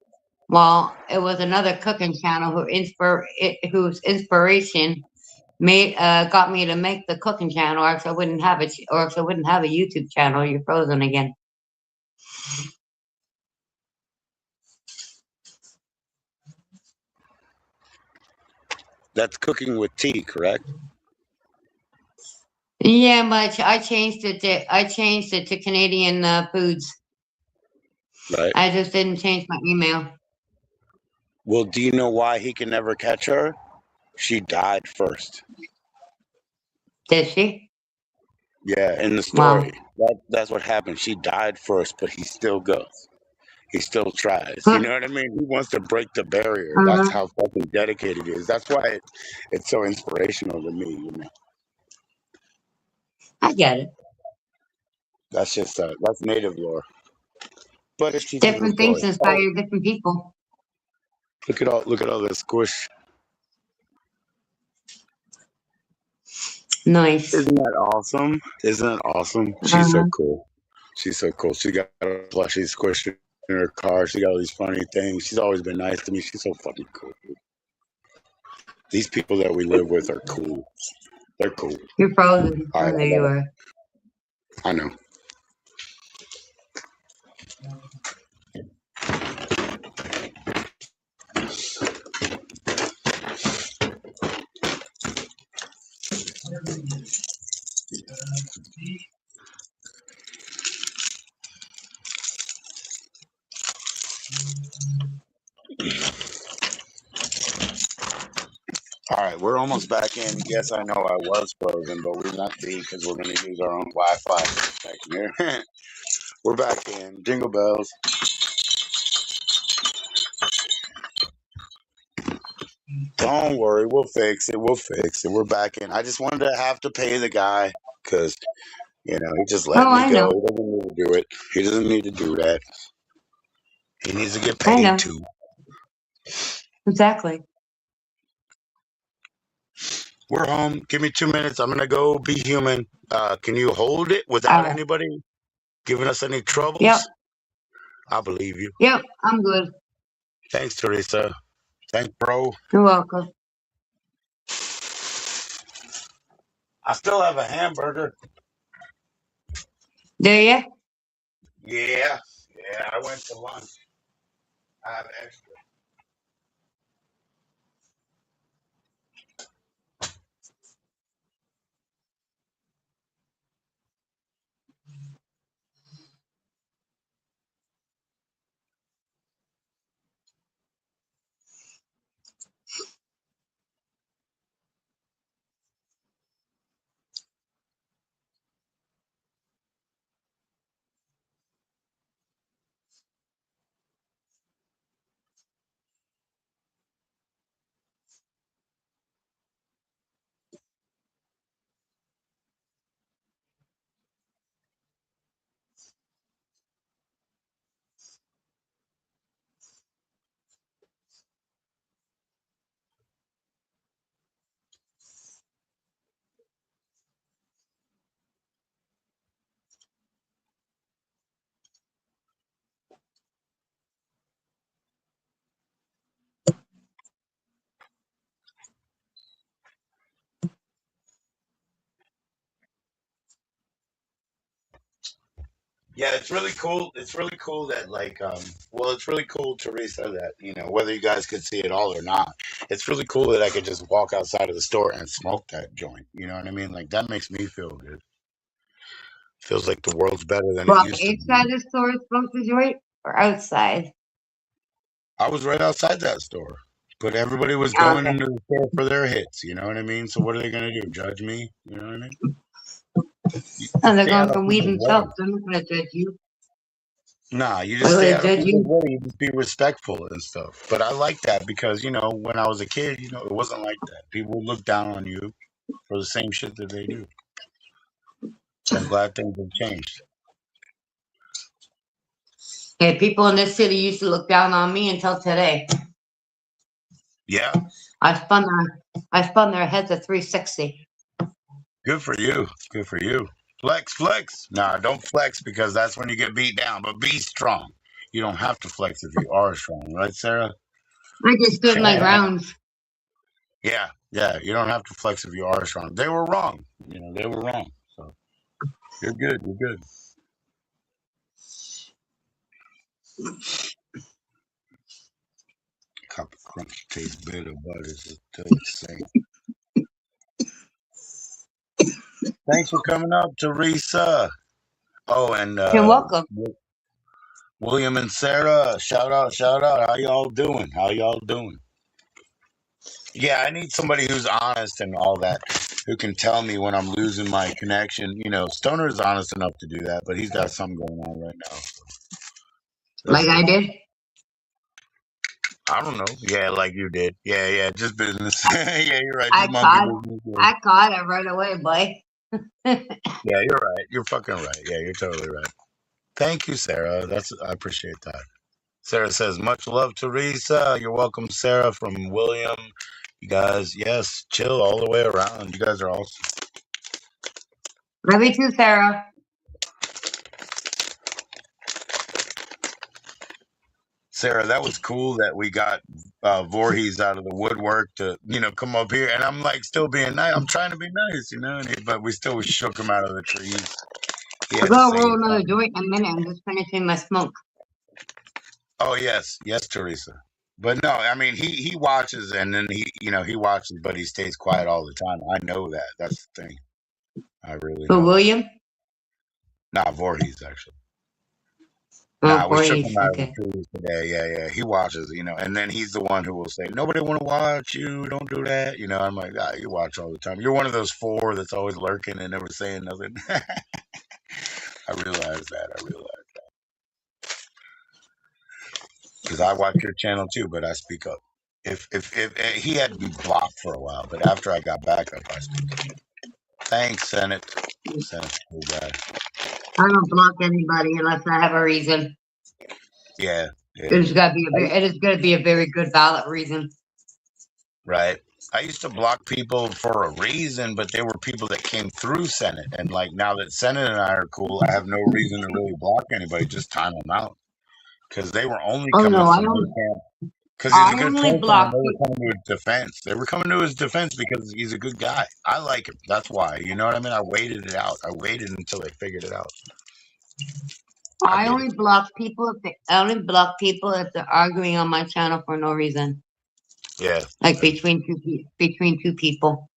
Well, it was another cooking channel whose inspiration made got me to make the cooking channel, or else I wouldn't have it, or else I wouldn't have a YouTube channel. You're frozen again. That's cooking with tea, correct? Yeah, but I changed it to Canadian foods. Right. I just didn't change my email. Well, do you know why he can never catch her? She died first. Did she? Yeah, in the Wow. story. That's what happened. She died first, but he still goes. He still tries. You Uh, know what I mean? He wants to break the barrier. That's uh, how fucking dedicated he is. That's why it's so inspirational to me. You know, I get it. that's just that's native lore, but it teaches a Different things story. Oh, inspire different people. look at all this squish. Nice. Isn't that awesome? Isn't that awesome? She's so Uh, cool. She's so cool. She got a plushie squished in her car. She got all these funny things. She's always been nice to me. She's so fucking cool. These people that we live with are cool. They're cool. you're frozen. All Oh, right, there you are. I know. All right, we're almost back in. Yes, I know I was frozen, but we won't be because we're going to use our own Wi-Fi back here. We're back in. Jingle bells. Don't worry, we'll fix it. We'll fix it. We're back in. I just wanted to have to pay the guy because he just let Oh, me I go. know. He doesn't need to do it. He doesn't need to do that. He needs to get I paid know. too. Exactly. We're home. Give me 2 minutes. I'm gonna go be human. Can you hold it All without right. anybody giving us any Yep. troubles? I believe you. Yep. I'm good. Thanks, Teresa. Thanks, bro. You're welcome. I still have a hamburger. Do you? Yeah. Yeah, I went to lunch. I have extra. Yeah, it's really cool. It's really cool that it's really cool, Teresa, that whether you guys could see it all or not. It's really cool that I could just walk outside of the store and smoke that joint. You know what I mean? Like that makes me feel good. Feels like the world's better than it Walk used to be. inside the store is supposed to do it or outside? I was right outside that store, but everybody was Oh, going okay. into the store for their hits. You know what I mean? So what are they gonna do? Judge me? You know what I mean? You And they're stay going out of for weed people's themselves. way. They're not going to judge you. Nah, you Why just would stay they out of judge people's you? way. You just be respectful and stuff. But I like that because when I was a kid, it wasn't like that. People would look down on you for the same shit that they do. So I'm glad things have changed. Hey, people in this city used to look down on me until today. Yeah, I spun their heads at 360. good for you. Good for you. Flex, flex. Nah, don't flex because that's when you get beat down. But be strong. You don't have to flex if you are strong, right, Sarah? I just stood my grounds. Yeah, yeah. You don't have to flex if you are strong. They were wrong. They were wrong. So you're good. You're good. Cup of crunch tastes bitter, but it's still the same. Thanks for coming up, Teresa. Oh, and You're welcome. William and Sarah, shout out, shout out. How y'all doing? How y'all doing? Yeah, I need somebody who's honest and all that, who can tell me when I'm losing my connection. Stoner's honest enough to do that, but he's got something going on right now. So Like that's I it. did. I don't know. Yeah, like you did. Yeah, yeah, just business. Yeah, you're right. I Just monkey caught business. Yeah. I caught it right away, boy. Yeah, you're right. You're fucking right. Yeah, you're totally right. Thank you, Sarah. I appreciate that. Sarah says, much love, Teresa. You're welcome, Sarah, from William. You guys, yes, chill all the way around. You guys are awesome. Love you too, Sarah. Sarah, that was cool that we got Voorhees out of the woodwork to, come up here. And I'm like still being nice. I'm trying to be nice, but we still shook him out of the trees. He I'm had to gonna say roll it. another joint in a minute. I'm just finishing my smoke. Oh, yes. Yes, Teresa. But no, I mean, he watches and then he watches, but he stays quiet all the time. I know that. That's the thing. I really For know that. William? Not Voorhees, actually. Oh, Nah, we shook him Voorhees. out of the Okay. trees today. Yeah, yeah. He watches, and then he's the one who will say, "Nobody want to watch you. Don't do that." I'm like, ah, you watch all the time. You're one of those four that's always lurking and never saying nothing. I realize that. I realize because I watch your channel too, but I speak up. If he had to be blocked for a while, but after I got back up, I speak up. Thanks, Senate. Senate's a cool guy. I don't block anybody unless I have a reason. Yeah, yeah. It is gotta be a very good valid reason. Right. I used to block people for a reason, but they were people that came through Senate. And like now that Senate and I are cool, I have no reason to really block anybody, just time them out. Because they were only Oh coming no, from his camp because he's a good only person and block they were people. coming to his defense. They were coming to his defense because he's a good guy. I like him. That's why. You know what I mean? I waited it out. I waited until they figured it out. I I get it. only block people if they're arguing on my channel for no reason. Yeah. Like between two people.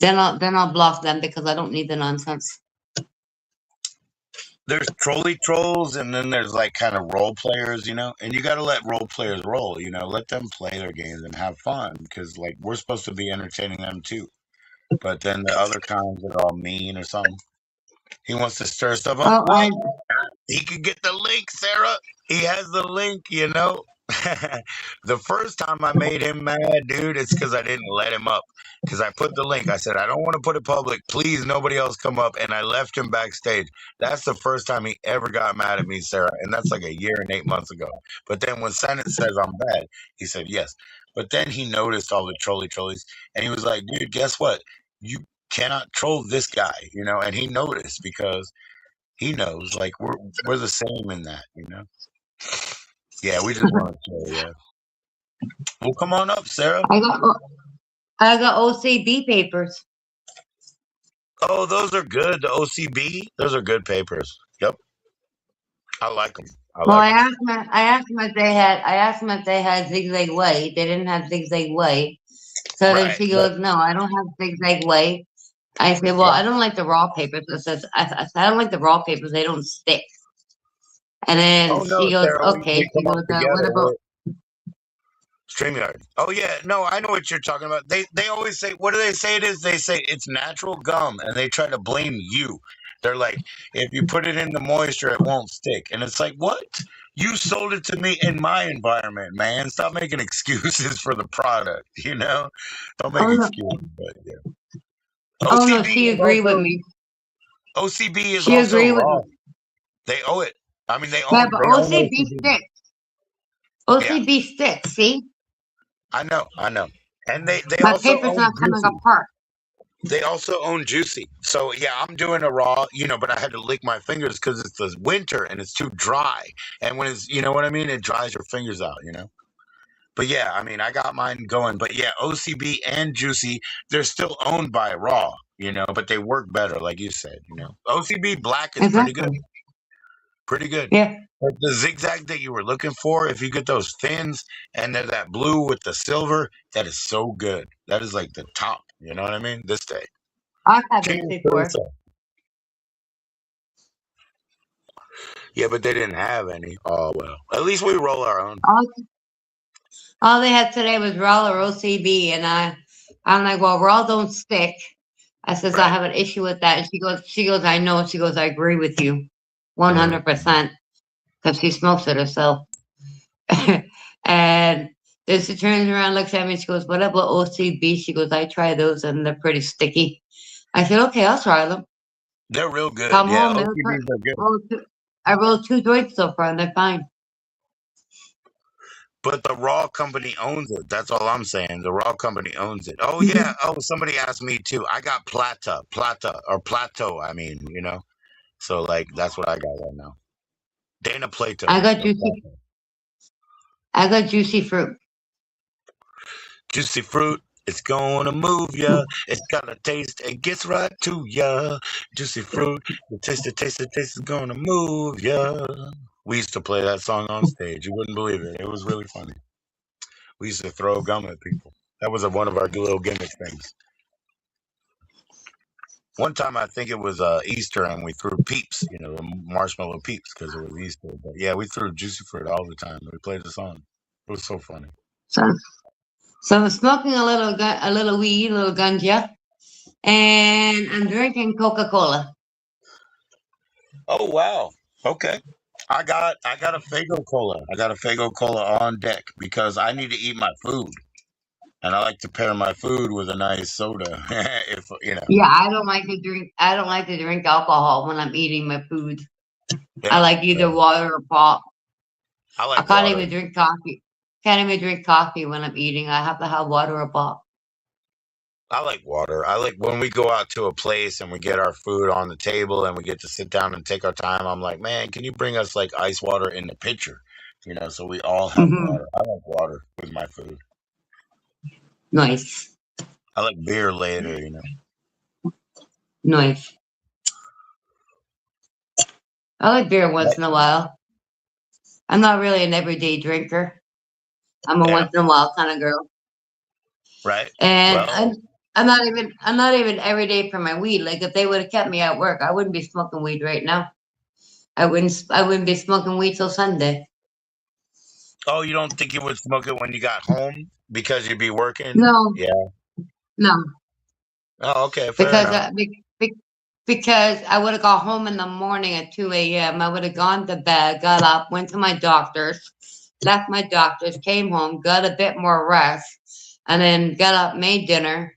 Then I'll block them because I don't need the nonsense. There's trolley trolls and then there's like kind of role players, and you got to let role players roll, let them play their games and have fun because like we're supposed to be entertaining them too. But then the other kinds that are all mean or something. He wants to stir stuff up. Oh, Well, he could get the link, Sarah. He has the link. The first time I made him mad, dude, it's because I didn't let him up. Because I put the link. I said, I don't want to put it public. Please, nobody else come up. And I left him backstage. That's the first time he ever got mad at me, Sarah. And that's like a year and 8 months ago. But then when Senate says I'm bad, he said, yes. But then he noticed all the trolleys. And he was like, dude, guess what? You cannot troll this guy. And he noticed because he knows like we're the same in that. Yeah, we just want to chill, yeah. Well, come on up, Sarah. I got OCB papers. Oh, those are good. The OCB, those are good papers. Yep, I like them. Well, I asked them if they had zigzag way. They didn't have zigzag way. So then Right, she but goes, "No, I don't have zigzag way." I said, well, Yeah. I don't like the raw papers. I said, I don't like the raw papers. They don't stick. And then Oh no, she goes, Sarah, okay. we She come up goes, what together about? with StreamYard. Oh yeah, no, I know what you're talking about. They always say, what do they say it is? They say it's natural gum, and they try to blame you. They're like, if you put it in the moisture, it won't stick. And it's like, what? You sold it to me in my environment, man. Stop making excuses for the product. Don't make Oh no, excuses. But yeah, oh no. OCB She is agreed with also me. OCB is She also agreed with me. raw. They owe it. I mean, Yeah, but they own OCB OCB. sticks. Yeah, OCB sticks. See, I know. And they my also paper's own not coming Juicy. apart. They also own Juicy. So yeah, I'm doing a raw, but I had to lick my fingers because it's the winter and it's too dry. And when it's, you know what I mean, it dries your fingers out. But yeah, I mean, I got mine going. But yeah, OCB and Juicy, they're still owned by Raw, but they work better, like you said. OCB Black is pretty good. Exactly. Pretty good. Yeah, But the zigzag that you were looking for, if you get those thins and they're that blue with the silver, that is so good. That is like the top. You know what I mean? This day. I've had those Cheers to before. yourself. Yeah, but they didn't have any. Oh well. At least we roll our own. All, all they had today was raw or OCB, and I'm like, well, raw don't stick. I says I Right. have an issue with that, and she goes, I know. She goes, I agree with you, Mhm. 100%, because she smokes it herself. And then she turns around, looks at me, and she goes, what about OCB? She goes, I try those, and they're pretty sticky. I said, okay, I'll try them. They're real good. Come Yeah, home, OCBs are good. I rolled 2 joints so far, and they're fine. But the Raw company owns it. That's all I'm saying. The Raw company owns it. Oh yeah. Oh, somebody asked me too. I got Plata or Plateau. I mean. So like that's what I got right now. Dana I Plato. got Or juicy, Plato. I got juicy fruit. Juicy fruit. It's gonna move ya. It's got a taste. It gets right to ya. Juicy fruit. The taste is gonna move ya. We used to play that song on stage. You wouldn't believe it. It was really funny. We used to throw gum at people. That was one of our little gimmick things. One time, I think it was Easter, and we threw peeps, the marshmallow peeps, because it was Easter. But yeah, we threw juicy fruit all the time. We played the song. It was so funny. So, so I'm smoking a little weed, a little ganja, and I'm drinking Coca-Cola. Oh wow. Okay. I got a Fago Cola. I got a Fago Cola on deck because I need to eat my food, and I like to pair my food with a nice soda. If. Yeah, I don't like to drink. I don't like to drink alcohol when I'm eating my food. I Yeah. like either Yeah. water or pop. I I like can't water. even drink coffee. Can't even drink coffee when I'm eating. I have to have water or pop. I like water. I like when we go out to a place and we get our food on the table and we get to sit down and take our time. I'm like, man, can you bring us like ice water in the pitcher? So we all have Hmm. water. I like water with my food. Nice, I like beer later. nice. I like beer once But- in a while. I'm not really an everyday drinker. I'm a yeah, once in a while kind of girl. right. And Well, I'm not even every day for my weed. Like if they would have kept me at work, I wouldn't be smoking weed right now. I wouldn't be smoking weed till Sunday. oh, you don't think you would smoke it when you got home because you'd be working? No, Yeah. no, Oh, okay, fair because enough. because I would have got home in the morning at 2 a.m. I would have gone to bed, got up, went to my doctor's, left my doctor's, came home, got a bit more rest, and then got up, made dinner,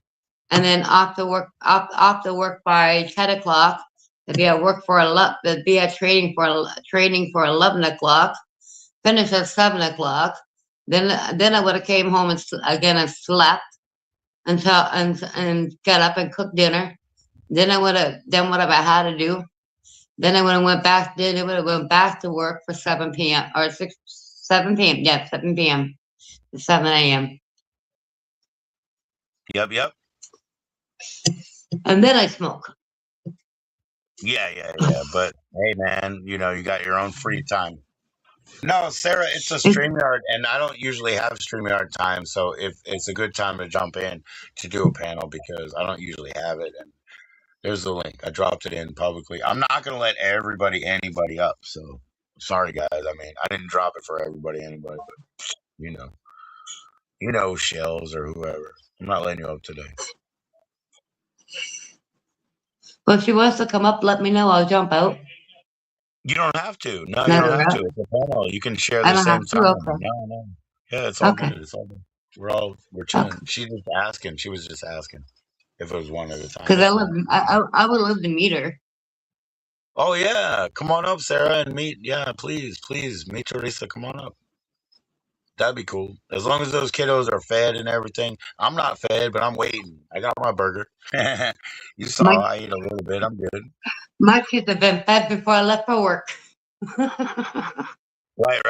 and then off to work by 10 o'clock. To be at work for 11, to be at training for 11 o'clock. Finish at 7 o'clock. Then I would have came home again and slept until and got up and cooked dinner. Then what have I had to do? Then I would have went back. Then I would have went back to work for 7 p.m. or 7 p.m. Yeah, 7 p.m. to 7 a.m. Yep. And then I smoke. Yeah. But hey, man, you got your own free time. No, Sarah, it's a It's, StreamYard, and I don't usually have StreamYard time, so if it's a good time to jump in to do a panel because I don't usually have it. There's the link. I dropped it in publicly. I'm not gonna let anybody up. So sorry, guys. I mean, I didn't drop it for anybody, but you know, Shells or whoever. I'm not letting you up today. Well, if she wants to come up, let me know. I'll jump out. You don't have to. No, you Not don't a have rush. to. It's a panel. You can share I the don't have same to. time. Okay. No. Yeah, it's all Okay. good. It's all good. We're chilling. Okay. She just asking. She was just asking if it was one at a time. Because It's fine. I would love to meet her. Oh yeah, come on up, Sarah, and meet. Yeah, please meet Teresa. Come on up. That'd be cool. As long as those kiddos are fed and everything. I'm not fed, but I'm waiting. I got my burger. You My saw I ate a little bit. I'm good. my kids have been fed before I left for work. Right.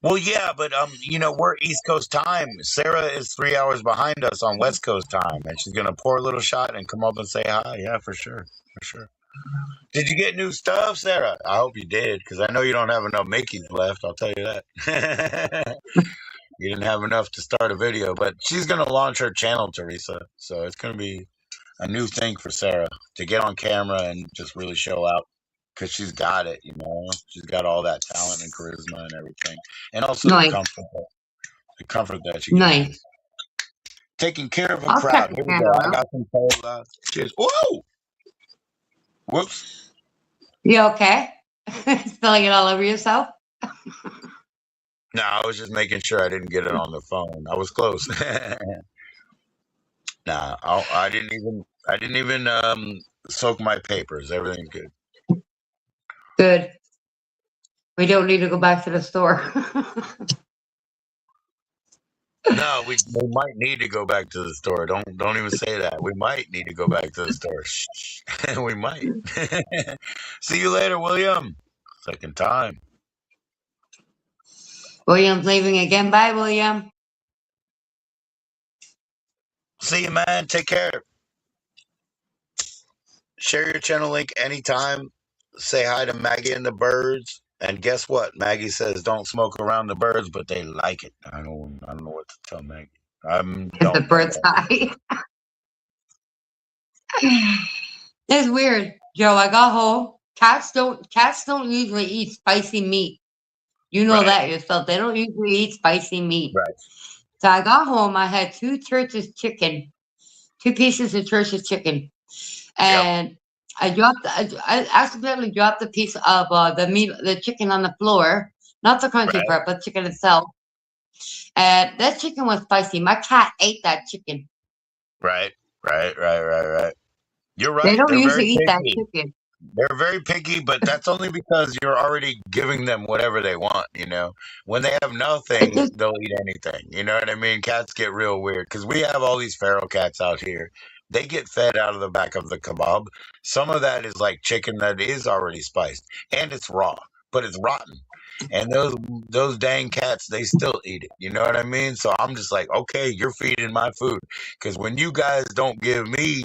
Well, yeah, but we're East Coast time. Sarah is 3 hours behind us on West Coast time, and she's gonna pour a little shot and come up and say hi. Yeah, for sure. Did you get new stuff, Sarah? I hope you did, because I know you don't have enough Mickeys left. I'll tell you that. You didn't have enough to start a video, but she's gonna launch her channel, Teresa. So it's gonna be a new thing for Sarah to get on camera and just really show out because she's got it. She's got all that talent and charisma and everything, and also the Nice. comfort that she gives you. Nice. Taking care of a I'll check crowd. the Here we go. channel I out. got some cola. Cheers. Whoa! Whoops. You okay? Spilling it all over yourself? No, I was just making sure I didn't get it on the phone. I was close. Nah, I didn't even soak my papers. Everything's good. Good. We don't need to go back to the store. No, we might need to go back to the store. Don't even say that. We might need to go back to the store. Shh. We might. See you later, William. Second time. William's leaving again. Bye, William. See you, man. Take care. Share your channel link anytime. Say hi to Maggie and the birds. And guess what? Maggie says don't smoke around the birds, but they like it. I don't know what to tell Maggie. The bird's eye. It's weird, Joe. I got home. Cats don't usually eat spicy meat. You know Right. that yourself. They don't usually eat spicy meat. Right. So I got home. I had two pieces of church's chicken, and I accidentally dropped a piece of the chicken on the floor, not the crunchy Right. part, but chicken itself. And that chicken was spicy. My cat ate that chicken. Right. You're right. They don't They're usually very eat that picky. chicken. They're very picky, but that's only because you're already giving them whatever they want, When they have It nothing, just they'll eat anything. You know what I mean? Cats get real weird because we have all these feral cats out here. They get fed out of the back of the kebab. Some of that is like chicken that is already spiced and it's raw, but it's rotten. And those dang cats, they still eat it. You know what I mean? So I'm just like, okay, you're feeding my food because when you guys don't give me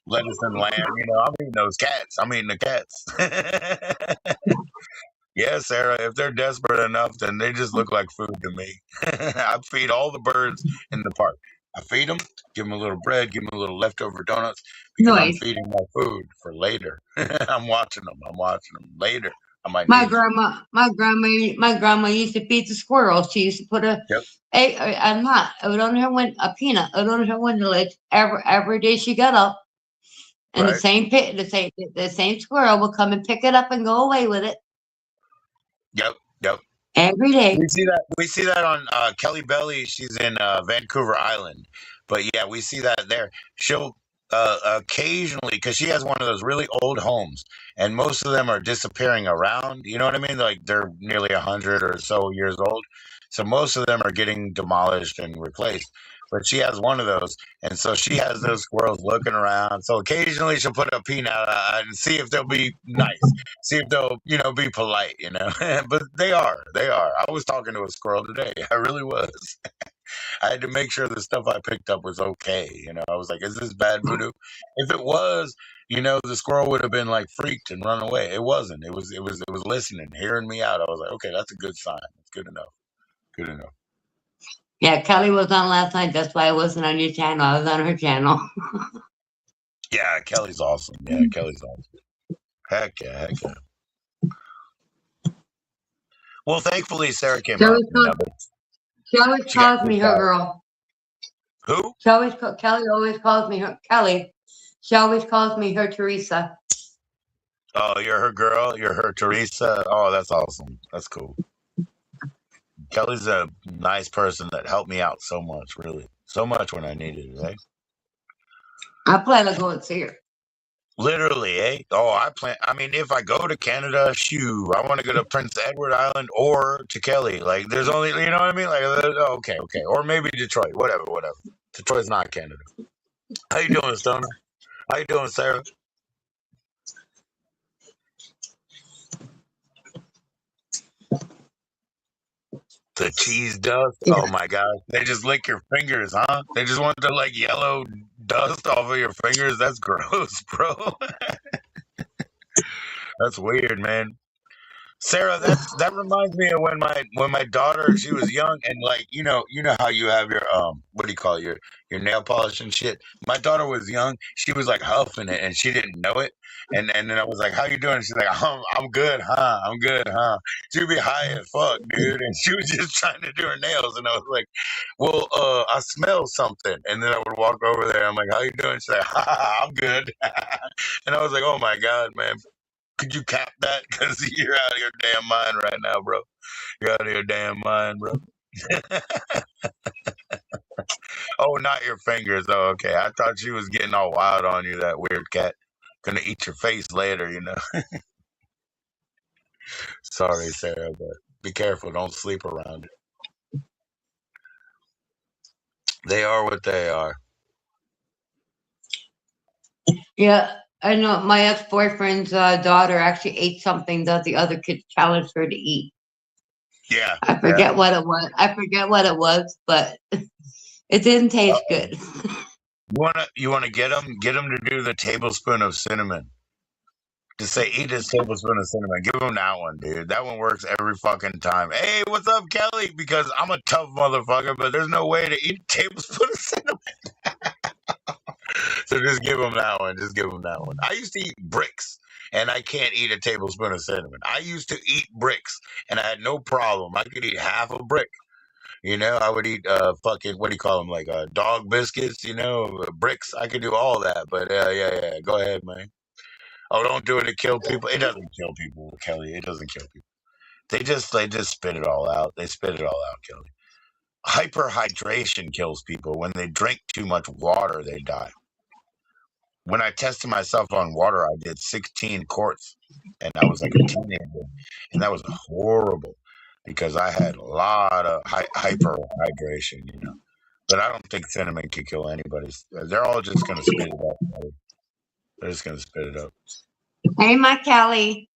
lettuce and lamb, I'm eating those cats. I'm eating the cats. Yeah, Sarah, if they're desperate enough, then they just look like food to me. I feed all the birds in the park. I feed them, give them a little bread, give them a little leftover donuts because I'm noise. feeding my food for later. I'm watching them. Later. I might My need them. my grandma used to feed the squirrels. She used to put Yep. a nut out on a peanut out on her window ledge every day she got up, and Right. the same squirrel would come and pick it up and go away with it Yep. every day. We see that on Kelly Belly. She's in Vancouver Island, but yeah, we see that there. She'll occasionally, because she has one of those really old homes, and most of them are disappearing around. You know what I mean? Like they're nearly 100 or so years old, so most of them are getting demolished and replaced. But she has one of those, and so she has those squirrels looking around. So occasionally she'll put a peanut and see if they'll be nice, see if they'll be polite, But they are. I was talking to a squirrel today. I really was. I had to make sure the stuff I picked up was okay. I was like, is this bad voodoo? If it was, the squirrel would have been like freaked and run away. It wasn't. It was listening, hearing me out. I was like, okay, that's a good sign. It's good enough. Good enough. Yeah, Kelly was on last night. That's why I wasn't on your channel. I was on her channel. Yeah, Kelly's awesome. Yeah, Kelly's awesome. Heck yeah, heck yeah. Well, thankfully Sarah She came up. always, You know, but she always she got calls me kicked her out. girl. Who? Kelly always calls me her Kelly. She always calls me her Teresa. Oh, you're her girl. You're her Teresa. Oh, that's awesome. That's cool. Kelly's a nice person that helped me out so much, really, so much when I needed it. Eh? I plan to go and see her. Literally, eh? Oh, I plan. I mean, if I go to Canada, shoo, I want to go to Prince Edward Island or to Kelly. Like, there's only, you know what I mean? Like, okay, okay, or maybe Detroit. Whatever, whatever. Detroit's not Canada. How you doing, Stoner? How you doing, Sarah? The cheese dust. Yeah. Oh my god, they just lick your fingers, huh? They just want the like yellow dust off of your fingers. That's gross, bro. That's weird, man. Sarah, that reminds me of when my daughter, she was young, and like you know how you have your what do you call it, your nail polish and shit. My daughter was young, she was like huffing it and she didn't know it, and then I was like, how you doing? She's like, I'm good, huh? I'm good, huh? She would be high as fuck, dude, and she was just trying to do her nails, and I was like, well, I smell something, and then I would walk over there. I'm like, how you doing? She's like, ha, ha, ha, I'm good, and I was like, oh my god, man. Could you cap that? Because you're out of your damn mind right now, bro. You're out of your damn mind, bro. Oh, not your fingers. Oh, okay. I thought she was getting all wild on you, that weird cat. Gonna eat your face later, you know. Sorry, Sarah, but be careful. Don't sleep around it. They are what they are. Yeah, I know. My ex-boyfriend's daughter actually ate something that the other kids challenged her to eat. Yeah. I forget what it was. I forget what it was, but it didn't taste Uh-oh. good. You wanna get them to do the tablespoon of cinnamon. Just say, eat this tablespoon of cinnamon. Give them that one, dude. That one works every fucking time. Hey, what's up, Kelly? Because I'm a tough motherfucker, but there's no way to eat a tablespoon of cinnamon. So just give them that one. Just give them that one. I used to eat bricks, and I can't eat a tablespoon of cinnamon. I used to eat bricks, and I had no problem. I could eat half a brick. You know, I would eat fucking, what do you call them, like dog biscuits, bricks. I could do all that, but yeah. Go ahead, man. Oh, don't do it to kill people. It doesn't kill people, Kelly. It doesn't kill people. They just spit it all out. They spit it all out, Kelly. Hyperhydration kills people. When they drink too much water, they die. When I tested myself on water, I did 16 quarts, and I was like a teenager, and that was horrible because I had a lot of hyperhydration, But I don't think cinnamon can kill anybody. They're all just gonna spit it up. They're just gonna spit it up. Hey, my Kelly.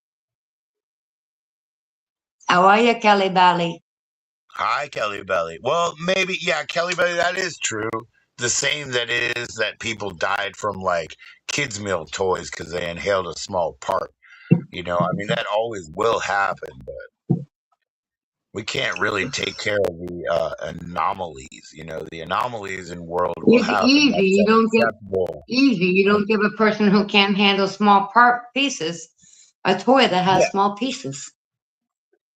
How are you, Kelly Belly? Hi, Kelly Belly. Well, maybe, yeah, Kelly Belly, that is true. The same that is that people died from like kids' meal toys because they inhaled a small part. I mean, that always will happen, but we can't really take care of the anomalies. The anomalies in world will happen. Easy. That's You don't give unacceptable. easy. You don't give a person who can't handle small pieces a toy that has Yeah. small pieces.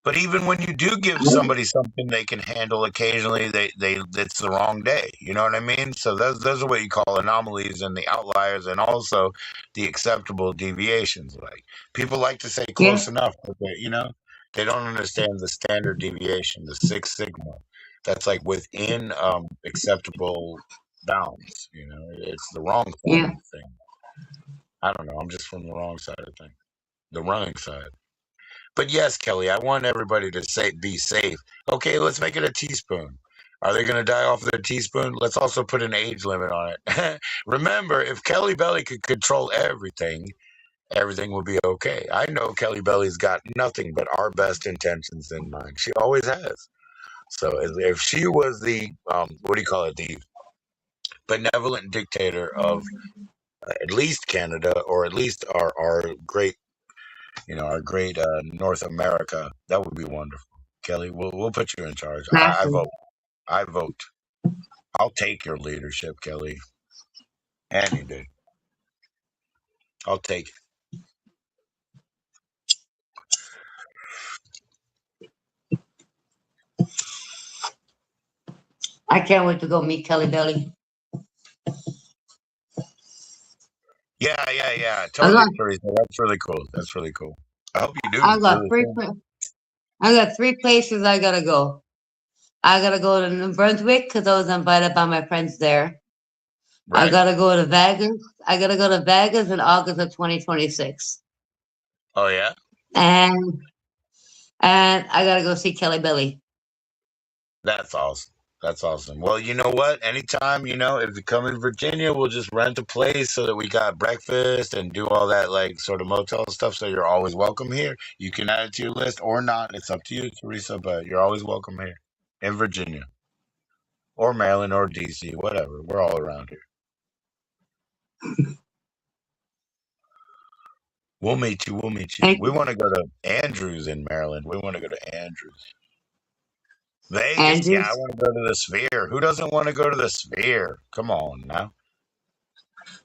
But even when you do give somebody something they can handle occasionally, they it's the wrong day. You know what I mean? So those are what you call anomalies and the outliers, and also the acceptable deviations. Like people like to say close Yeah. enough, but they don't understand the standard deviation, the Six Sigma. That's like within acceptable bounds. It's the wrong side Yeah. of the thing. I don't know. I'm just from the wrong side of thing, the running side. But yes, Kelly, I want everybody to be safe. Okay, let's make it a teaspoon. Are they going to die off their teaspoon? Let's also put an age limit on it. Remember, if Kelly Belly could control everything, everything would be okay. I know Kelly Belly's got nothing but our best intentions in mind. She always has. So if she was the, what do you call it, the benevolent dictator of at least Canada, or at least our great North America, that would be wonderful. Kelly, we'll put you in charge. I Exactly. vote. I vote. I'll take your leadership, Kelly. Any day. I'll take it. I can't wait to go meet Kelly Belly. Yeah. I Totally, got Teresa. That's really cool. That's really cool. I hope you do. I It's got really three cool. I got three places I gotta go. I gotta go to New Brunswick because I was invited by my friends there. I Right? gotta go to Vegas. I gotta go to Vegas in August of 2026. Oh, yeah? And I gotta go see Kelly Belly. That's awesome. That's awesome. Well, you know what? Anytime, if you come in Virginia, we'll just rent a place so that we got breakfast and do all that, like, sort of motel stuff. So you're always welcome here. You can add it to your list or not. It's up to you, Teresa, but you're always welcome here in Virginia or Maryland or DC, whatever. We're all around here. We'll meet you. We'll meet you. Thank We you. want to go to Andrews in Maryland. We want to go to Andrews. Vegas, yeah, I Andrews. want to go to the Sphere. Who doesn't want to go to the Sphere? Come on now.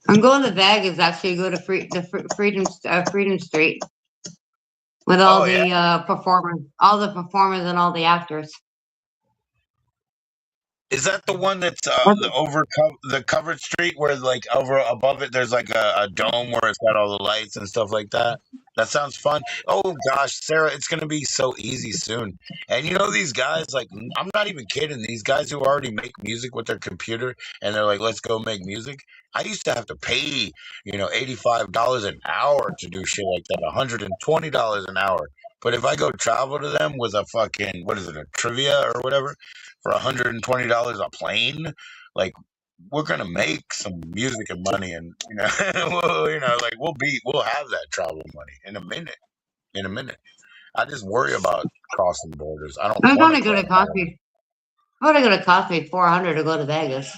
I'm going to Vegas actually. Go to Freedom Street with all Oh, yeah. the performers and all the actors. Is that the one that's What? the covered street where like over above it there's like a dome where it's got all the lights and stuff like that? That sounds fun. Oh gosh, Sarah, it's gonna be so easy soon. And these guys, like I'm not even kidding, these guys who already make music with their computer and they're like, let's go make music. I used to have to pay, $85 an hour to do shit like that, $120 an hour. But if I go travel to them with a fucking what is it, a trivia or whatever? For $120 a plane, like we're gonna make some music and money, and like we'll have that travel money in a minute. In a minute, I just worry about crossing borders. I don't I'm want to only going cross to cost borders. me. Only going to cost me 400 to go to Vegas.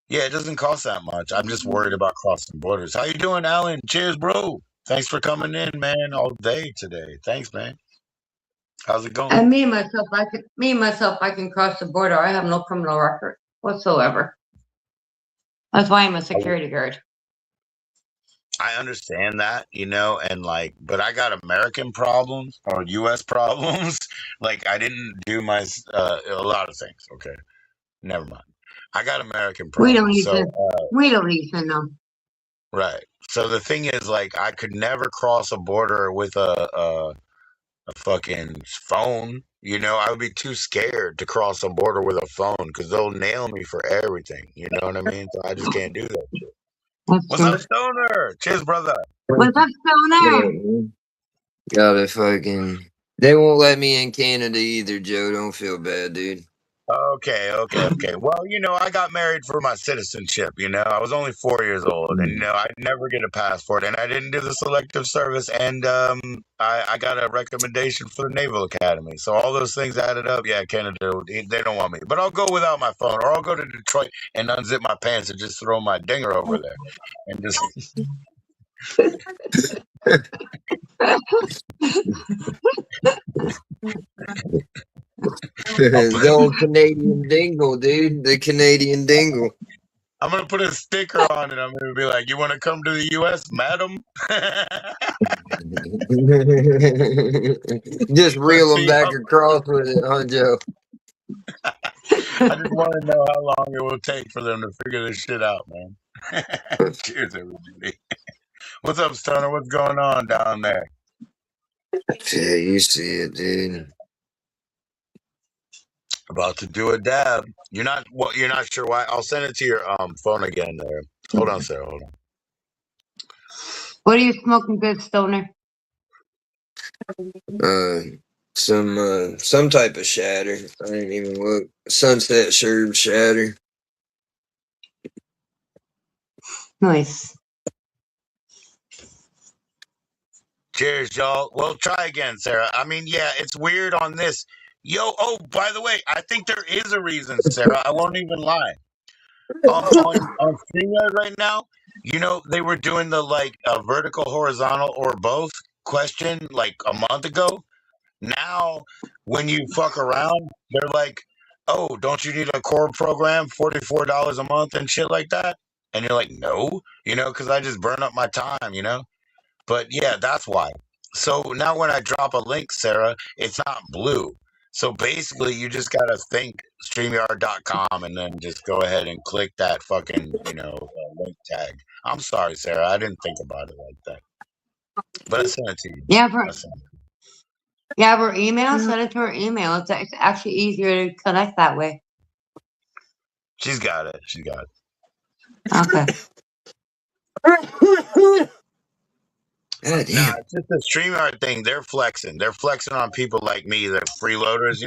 Yeah, it doesn't cost that much. I'm just worried about crossing borders. How you doing, Alan? Cheers, bro. Thanks for coming in, man, all day today. Thanks, man. How's it going? And me and myself, I can cross the border. I have no criminal record whatsoever. That's why I'm a security guard. I understand that, and like, but I got American problems or U.S. problems. Like, I didn't do a lot of things. Okay, never mind. I got American We don't problems. need to. So, We don't need to know. right. So the thing is, like, I could never cross a border with a fucking phone. I would be too scared to cross a border with a phone because they'll nail me for everything. You know what I mean? So I just can't do that shit. That's What's true. up, Stoner? Cheers, brother. What's up, Stoner? Gotta fucking. They won't let me in Canada either, Joe. Don't feel bad, dude. Okay. Well, I got married for my citizenship. I was only 4 years old, and I'd never get a passport, and I didn't do the selective service, and I got a recommendation for the Naval Academy. So all those things added up. Yeah, Canada, they don't want me, but I'll go without my phone, or I'll go to Detroit and unzip my pants and just throw my dinger over there, and just. The old Canadian dingle, dude. The Canadian dingle. I'm gonna put a sticker on it. I'm gonna be like, "You want to come to the U.S., madam?" Just reel Let's them see back how. across with it, huh, Joe? I just want to know how long it will take for them to figure this shit out, man. Cheers, everybody. What's up, Stoner? What's going on down there? Yeah, you see it, dude. About to do a dab. You're not. Well, you're not sure why. I'll send it to your phone again. There. Hold on, Sarah. Hold on. What are you smoking, good Stoner? Some type of shatter. I didn't even look. Sunset Sherb shatter. Nice. Cheers, y'all. Well, try again, Sarah. I mean, yeah, it's weird on this. Yo, oh, by the way, I think there is a reason, Sarah. I won't even lie. On StreamYard right now, they were doing the like vertical, horizontal, or both question like a month ago. Now, when you fuck around, they're like, oh, don't you need a core program, $44 a month and shit like that? And you're like, no, because I just burn up my time. But yeah, that's why. So now when I drop a link, Sarah, it's not blue. So basically, you just got to think StreamYard.com and then just go ahead and click that fucking, link tag. I'm sorry, Sarah. I didn't think about it like that. But I sent it to you. Yeah, for email, send it to her email. It's actually easier to connect that way. She's got it. She got it. Okay. God Nah, damn. it's just the StreamYard thing. They're flexing. They're flexing on people like me, the freeloaders,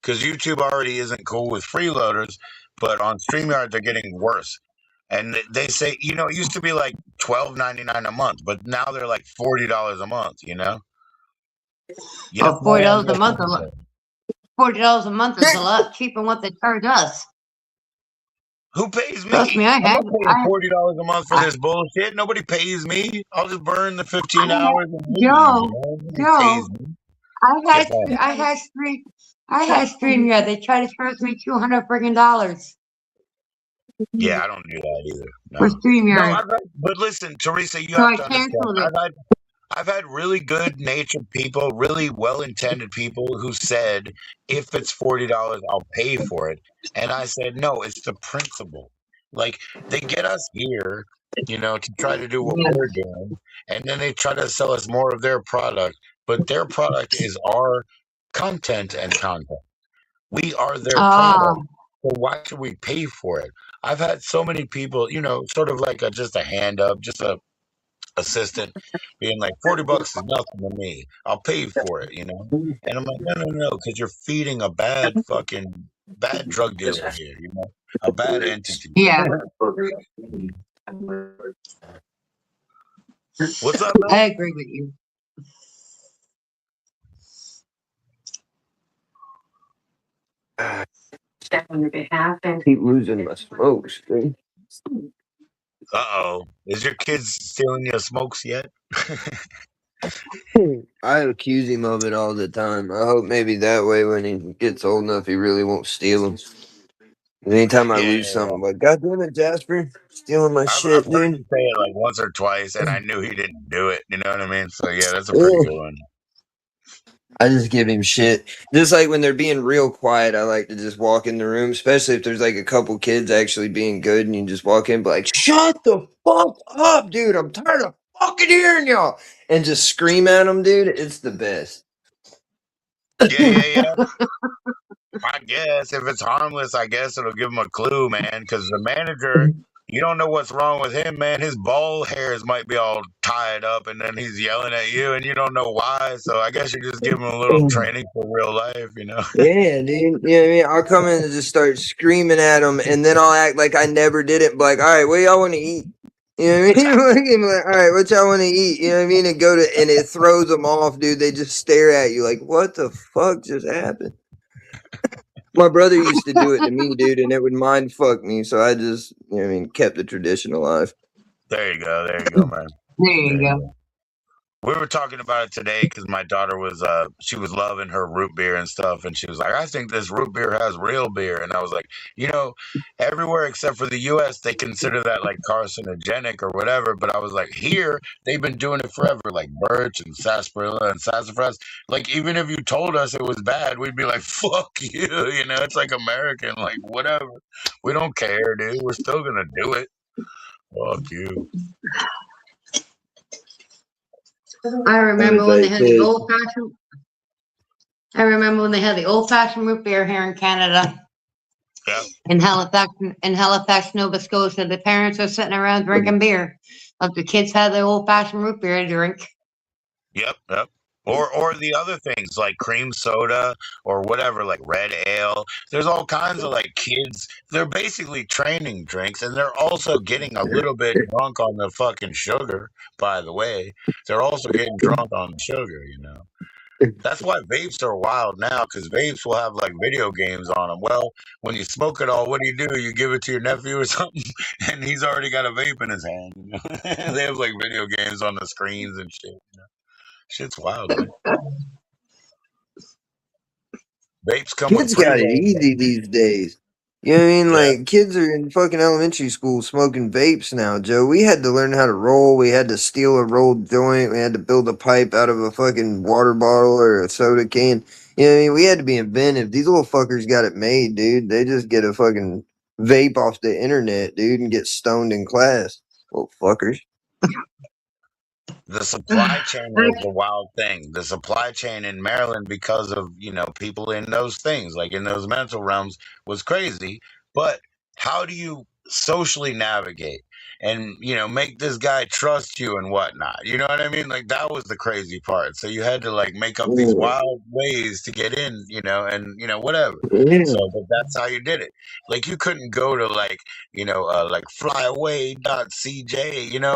because YouTube already isn't cool with freeloaders, but on StreamYard, they're getting worse. And they say, it used to be like $12.99 a month, but now they're like $40 a month. Yes, Well, ma'am. $40 a Yes, month. ma'am. $40 a month is a lot cheaper than what they charge us. Who pays Trust me, me? I'm not paying $40 a month for this bullshit. Nobody pays me. I'll just burn the 15 hours and leave. Nobody pays me. Yes, ma'am. I had StreamYard. They tried to charge me $200 friggin' dollars Yeah, I don't do that either. for No. No, StreamYard, but listen, Teresa, you so have I to understand. canceled it. I've had really good natured people, really well intended people who said, if it's $40, I'll pay for it. And I said, no, it's the principle. Like they get us here, to try to do what Yeah. we're doing, and then they try to sell us more of their product, but their product is our content and content. We are their Ah, product. So why should we pay for it? I've had so many people, sort of like just a hand up, just a assistant being like, $40 is nothing to me. I'll pay for it. And I'm like, no, because you're feeding a bad drug dealer here, a bad entity. yeah, What's up, I man? agree with you. Keep losing my smokes, dude. Uh-oh. Is your kids stealing your smokes yet? I accuse him of it all the time. I hope maybe that way when he gets old enough, he really won't steal them. Anytime I Yeah. lose something, I'm like, God damn it, Jasper, stealing my I've shit, heard dude. you say it like once or twice, and I knew he didn't do it. You know what I mean? So, yeah, that's a pretty Yeah. good one. I just give him shit. Just like when they're being real quiet, I like to just walk in the room, especially if there's like a couple kids actually being good, and you just walk in, and be like, "Shut the fuck up, dude! I'm tired of fucking hearing y'all," and just scream at them, dude. It's the best. Yeah. I guess if it's harmless, I guess it'll give him a clue, man. Because the manager, you don't know what's wrong with him, man. His ball hairs might be all tied up, and then he's yelling at you, and you don't know why. So I guess you just give him a little training for real life. Yeah, dude. You know what I mean? I'll come in and just start screaming at them, and then I'll act like I never did it. Like, all right, what y'all want to eat? You know what I mean? Like, all right, what y'all want to eat? You know what I mean? And it throws them off, dude. They just stare at you like, what the fuck just happened? My brother used to do it to me, dude, and it would mind fuck me. So I just, kept the tradition alive. There you go, man. There you There you go. go. We were talking about it today because my daughter was she was loving her root beer and stuff, and she was like, I think this root beer has real beer. And I was like, everywhere except for the US they consider that like carcinogenic or whatever. But I was like, here they've been doing it forever, like birch and sarsaparilla and sassafras. Like even if you told us it was bad, we'd be like, fuck you. It's like American, like whatever. We don't care, dude. We're still gonna do it. Fuck you. I remember when they had the Kid. old fashioned. I remember when they had the old fashioned root beer here in Canada, Yeah. in Halifax, Nova Scotia. The parents are sitting around drinking beer, but the kids had the old fashioned root beer to drink. Yep. Or the other things like cream soda or whatever, like red ale. There's all kinds of like kids. They're basically training drinks, and they're also getting a little bit drunk on the fucking sugar. By the way, they're also getting drunk on the sugar. That's why vapes are wild now, because vapes will have like video games on them. Well, when you smoke it all, what do? You give it to your nephew or something, and he's already got a vape in his hand. They have like video games on the screens and shit. Shit's wild, man. Vapes come with Kids got it pre-roll. easy these days. You know what I mean? Yeah. Like kids are in fucking elementary school smoking vapes now, Joe. We had to learn how to roll. We had to steal a rolled joint. We had to build a pipe out of a fucking water bottle or a soda can. You know what I mean? We had to be inventive. These little fuckers got it made, dude. They just get a fucking vape off the internet, dude, and get stoned in class. Little fuckers. The supply chain was the wild thing. The supply chain in Maryland, because of, people in those things, like in those mental realms, was crazy. But how do you socially navigate and, make this guy trust you and whatnot? You know what I mean? Like that was the crazy part. So you had to like make up these Yeah. wild ways to get in, and whatever. Yeah. So, but that's how you did it. Like you couldn't go to like flyaway.cj,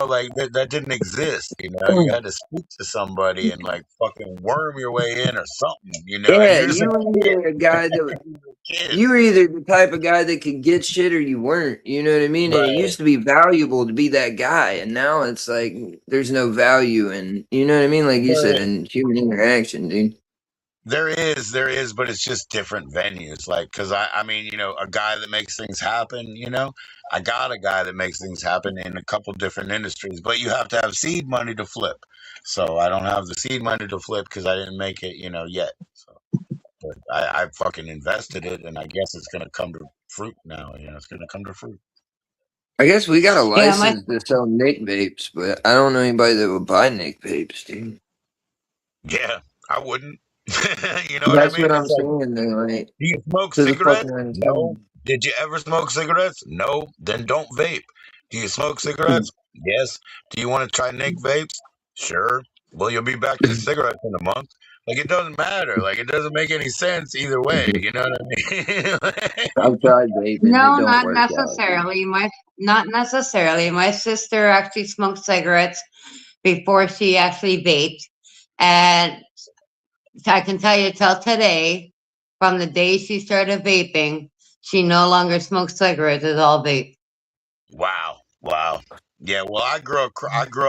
like that didn't exist, you had to speak to somebody and like fucking worm your way in or something, and Yeah, you're just a you were kid. either a guy that You're a kid. you were either the type of guy that could get shit or you weren't. You know what I mean? And it Right. used to be valuable to be that guy, and now it's like there's no value in, you know what I mean? Like you said, in human interaction, dude. There is, but it's just different venues. Like, cause I mean, a guy that makes things happen, I got a guy that makes things happen in a couple different industries, but you have to have seed money to flip. So I don't have the seed money to flip because I didn't make it, yet. So, but I fucking invested it, and I guess it's gonna come to fruit now. It's gonna come to fruit. I guess we got a Yeah, my license to sell Nick vapes, but I don't know anybody that would buy Nick vapes, dude. Yeah, I wouldn't. You know what I That's mean? what I'm It's like, saying, though. Like, do you smoke to the cigarettes? fucking No. untold. Did you ever smoke cigarettes? No. Then don't vape. Do you smoke cigarettes? Yes. Do you want to try Nick vapes? Sure. Well, you'll be back to cigarettes in a month. Like, it doesn't matter. Like, it doesn't make any sense either way. You know what I mean? I've tried vaping; it no, don't not work out. necessarily. My not necessarily. My sister actually smoked cigarettes before she actually vaped, and I can tell you till today, from the day she started vaping, she no longer smokes cigarettes. It's all vape. Wow. Wow. Yeah, well, I grew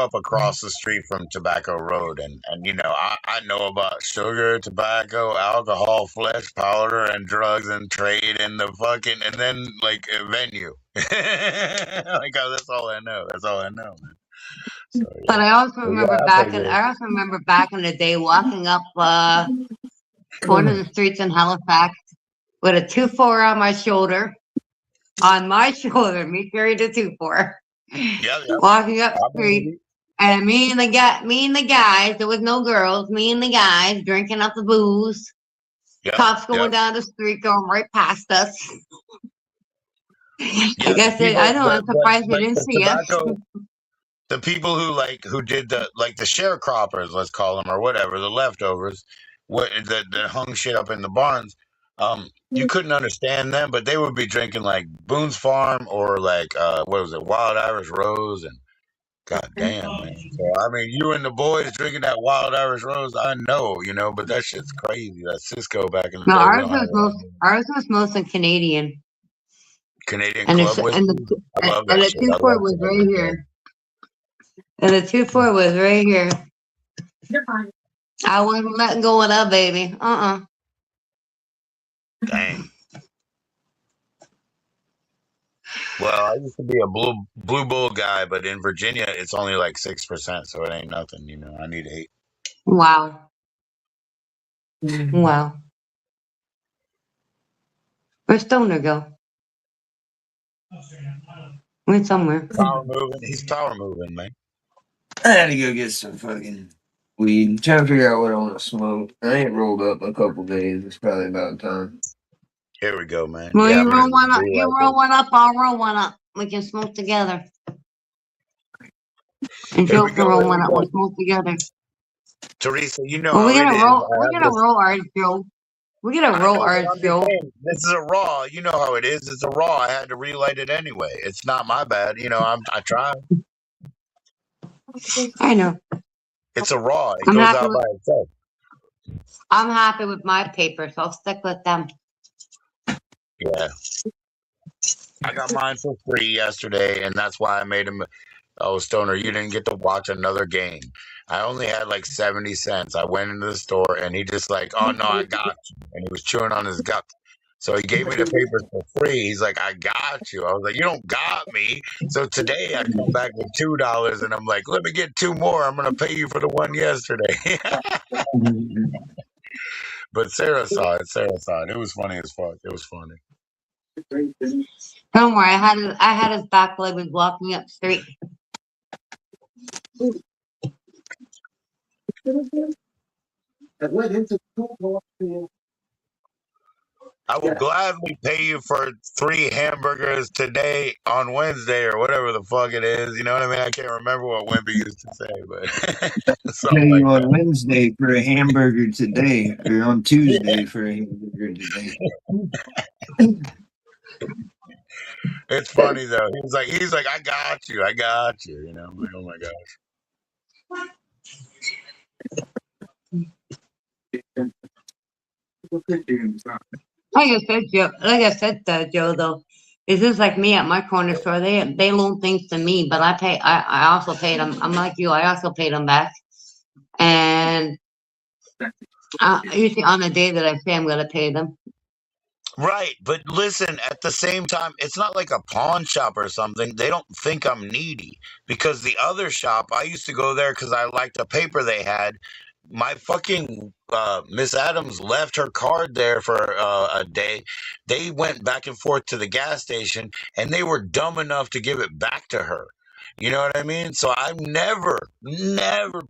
up across the street from Tobacco Road, and I know about sugar, tobacco, alcohol, flesh powder, and drugs and trade and the fucking and then like a venue. Like that's all I know. That's all I know, man. So But yeah. But yeah, I figured. I also remember back in the day walking up one of the streets in Halifax with a 2-4 on my shoulder. On my shoulder, me carried a 2-4. Yeah, yeah. Walking up the I believe street, it. and me and the guys, there was no girls, me and the guys drinking up the booze. Yep, Cops yep. going down the street, going right past us. I Yeah, the guess I people, don't know. but I'm but surprised they but didn't the see us. tobacco, the people who did the sharecroppers, let's call them, or whatever, the leftovers, what that hung shit up in the barns. You couldn't understand them, but they would be drinking like Boone's Farm or like what was it, Wild Irish Rose, and god damn, man. So I mean, you and the boys drinking that Wild Irish Rose, I know, but that shit's crazy. That Cisco back in the No, day, we don't have that. ours was mostly Canadian, Canadian and Club whiskey. I love that the shit. I 2-4 love was right Canadian Club. here, and the 2-4 was right here. I wasn't letting go of that baby. Dang. Well, I used to be a blue bull guy, but in Virginia it's only like 6%, so it ain't nothing. I need 8. Wow, wow. Where's Stoner go? Went somewhere. Power moving. He's power moving, man. I had to go get some fucking weed. Trying to figure out what I want to smoke. I ain't rolled up in a couple days. It's probably about time. Here we go, man. Well, Yeah, I'm you gonna roll one up. do You like roll this. one up. I'll roll one up. We can smoke together. And Here Joe we can go. roll Here we one up. We'll go. smoke together. Teresa, you know Well, how it is. We're I have gonna this. roll ours, Joe. We're gonna I roll know, but ours, I'm just Joe. saying, this is a raw. You know how it is. It's a raw. I had to relight it anyway. It's not my bad. I tried. I know. It's a raw. It I'm goes happy out by with. itself. I'm happy with my papers. I'll stick with them. Yeah. I got mine for free yesterday, and that's why I made him. Oh, Stoner, you didn't get to watch another game. I only had like 70 cents. I went into the store and he just like, oh no, I got you. And he was chewing on his gut. So he gave me the papers for free. He's like, I got you. I was like, you don't got me. So today I come back with $2 and I'm like, let me get two more. I'm gonna pay you for the one yesterday. But Sarah saw it. Sarah saw it. It was funny as fuck. It was funny. Don't worry, I had his back while he was walking up the street. I will gladly pay you for 3 hamburgers today on Wednesday or whatever the fuck it is. You know what I mean? I can't remember what Wimpy used to say, but something Pay like you on that. Wednesday for a hamburger today, or on Tuesday for a hamburger today. It's funny though. He's like, I got you, I got you. You know, I'm like, oh my gosh. Like I said, Joe, though, it's just like me at my corner store. They loan things to me, but I also paid them. I'm like you. I also paid them back, and usually on the day that I say I'm gonna pay them. Right, but listen, at the same time, it's not like a pawn shop or something. They don't think I'm needy because the other shop, I used to go there because I liked the paper they had. My fucking Miss Adams left her card there for a day. They went back and forth to the gas station and they were dumb enough to give it back to her. You know what I mean? So I've never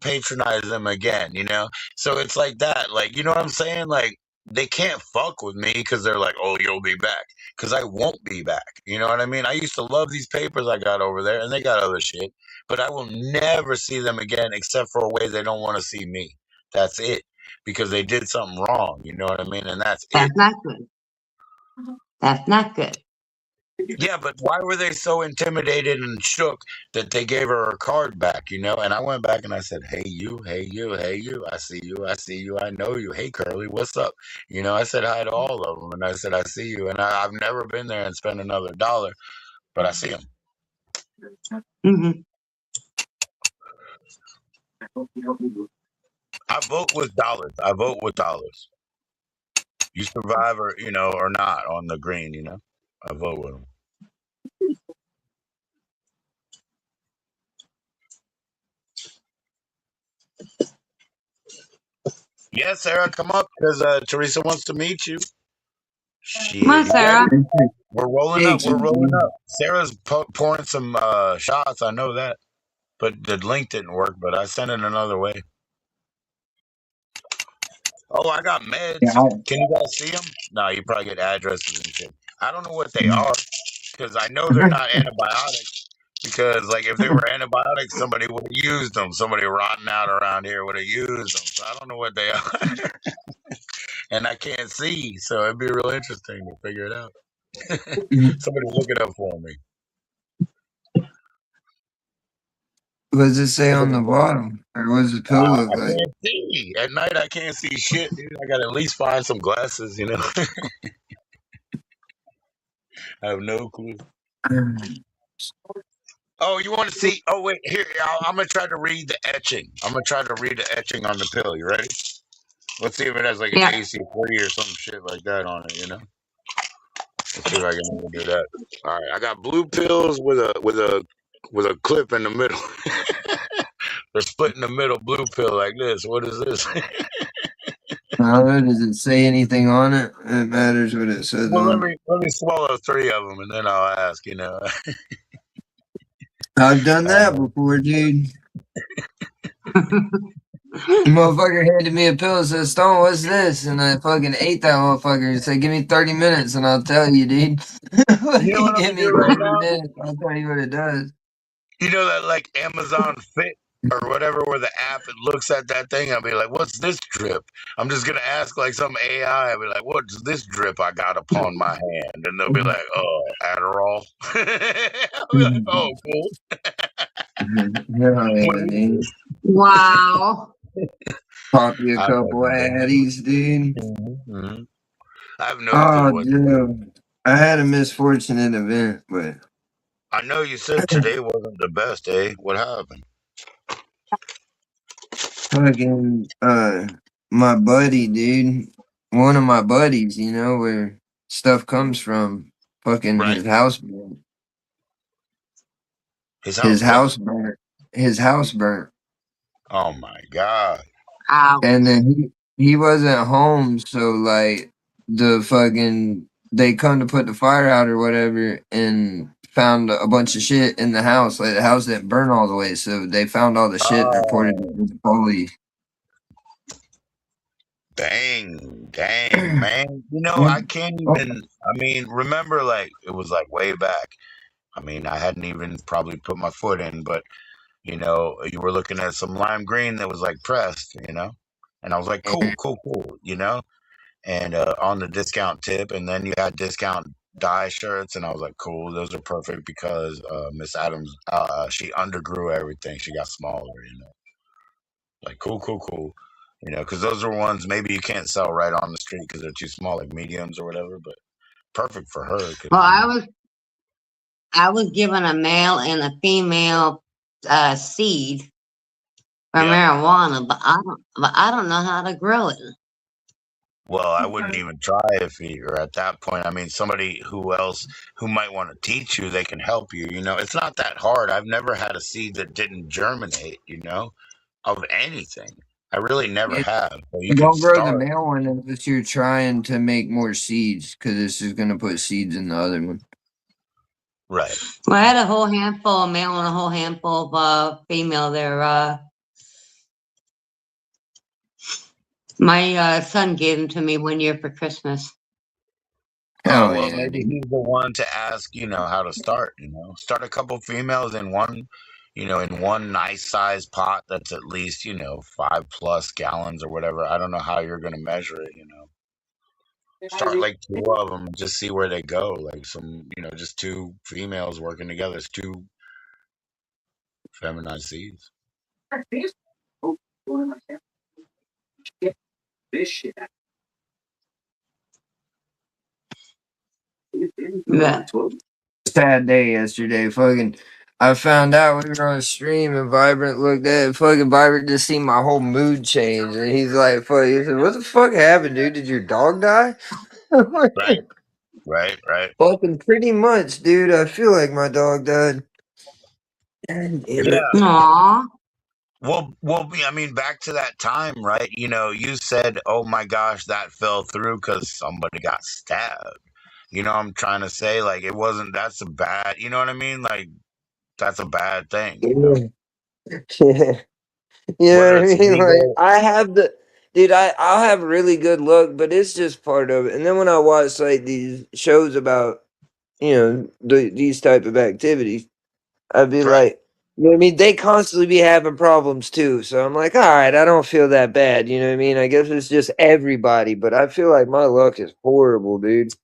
patronized them again, you know? So it's like that. Like, you know what I'm saying? Like, they can't fuck with me because they're like, oh, you'll be back. Because I won't be back. You know what I mean? I used to love these papers I got over there, and they got other shit. But I will never see them again except for a way they don't want to see me. That's it. Because they did something wrong. You know what I mean? And that's it. That's not good. That's not good. Yeah, but why were they so intimidated and shook that they gave her her card back, you know? And I went back and I said, hey, you, hey, you, hey, you. I see you, I see you, I know you. Hey, Curly, what's up? You know, I said hi to all of them and I said, I see you. And I've never been there and spent another dollar, but I see them. Mm-hmm. I vote with dollars. I vote with dollars. You survive or, you know, or not on the green, you know? I vote with them. Yeah, Sarah, come up because Teresa wants to meet you. Come on, Shit, you Sarah. ready? We're rolling up. Thank We're you, rolling dude. up. Sarah's pouring some shots. I know that, but the link didn't work. But I sent it another way. Oh, I got Yeah, meds. Can you guys see them? No, you probably get addresses and shit. I don't know what they are because I know they're not antibiotics. Because like if they were antibiotics, somebody would have used them. Somebody rotten out around here would have used them. So I don't know what they are, and I can't see. So it'd be real interesting to figure it out. Somebody look it up for me. What does it say on the bottom? Or what does the pill look I like? can't see. At night, I can't see shit, dude. I got to at least find some glasses, you know? I have no clue. Oh, you want to see? Oh, wait. Here, I'm going to try to read the etching. I'm going to try to read the etching on the pill. You ready? Let's see if it has like an Yeah. AC3 or some shit like that on it, you know? Let's see if I can even do that. All right. I got blue pills with a clip in the middle. They're split in the middle blue pill like this. What is this? Does it say anything on it? It matters what it says Well, let on it. me let me swallow 3 of them and then I'll ask. You know, I've done that before, dude. Motherfucker handed me a pill and said, Stone, what's this? And I fucking ate that motherfucker and said, give me 30 minutes and I'll tell you, dude. you know what I'm Give gonna me do right 30 now? minutes. I'll tell you what it does. You know that like Amazon Fit or whatever, where the app it looks at that thing. I'll be like, "What's this drip?" I'm just gonna ask like some AI. I'll be like, "What's this drip I got upon my hand?" And they'll be like, "Oh, Adderall." I'll be like, "Oh, cool. Yeah, What is dude. this?" Wow. Pop you a I couple fucking love Addies, dude. it. Hmm. I have no clue Oh, what. dude. I had a misfortunate event, but I know you said today wasn't the best, eh? What happened? Fucking my buddy, dude. One of my buddies, where stuff comes from. Fucking Right. His house his what? house burnt. His house burnt. Oh my god. And then he wasn't home, so like they come to put the fire out or whatever and found a bunch of shit in the house. Like the house didn't burn all the way, so they found all the shit and reported it Oh, to the police. dang, man. I can't Oh, even. I mean, remember, like it was like way back. I mean, I hadn't even probably put my foot in, but you were looking at some lime green that was like pressed, and I was like, cool, cool, cool, and on the discount tip, and then you had discount dye shirts, and I was like, cool, those are perfect because Miss Adams, she undergrew everything, she got smaller, like cool, cool, cool, because those are ones maybe you can't sell right on the street because they're too small, like mediums or whatever, but perfect for her Well, because I was given a male and a female seed for yeah. marijuana, but I don't know how to grow it. Well, I wouldn't even try if you're at that point. I mean, somebody who might want to teach you, they can help you. It's not that hard. I've never had a seed that didn't germinate, of anything. I really never yeah. have. So you can Don't grow the start. male one unless you're trying to make more seeds, because this is gonna put seeds in the other one. Right. Well, I had a whole handful of male and a whole handful of female there. My son gave them to me one year for Christmas. Oh, Hell well, yeah, maybe dude. he's the one to ask, how to start, Start a couple females in one nice size pot that's at least, 5+ gallons or whatever. I don't know how you're going to measure it, Start like two of them and just see where they go. Like some, just two females working together. It's two feminine seeds. Yeah. Sad day yesterday. Fucking, I found out we were on a stream and Vibrant looked at it. Fucking Vibrant just seen my whole mood change, and he's like, "Fuck," he said, "What the fuck happened, dude? Did your dog die?" Right, right. Fucking pretty much, dude. I feel like my dog died. God damn it. Yeah. Aww. Well, I mean, back to that time, right? You said, "Oh my gosh, that fell through because somebody got stabbed." I'm trying to say, like, it wasn't. That's a bad. You know what I mean? Like, that's a bad thing. Yeah. You know Whether what I it's mean? Like legal, I have the dude, I'll have really good luck, but it's just part of it. And then when I watch like these shows about, these type of activities, I'd be right? like, you know what I mean? They constantly be having problems too. So I'm like, all right, I don't feel that bad. You know what I mean? I guess it's just everybody, but I feel like my luck is horrible, dude.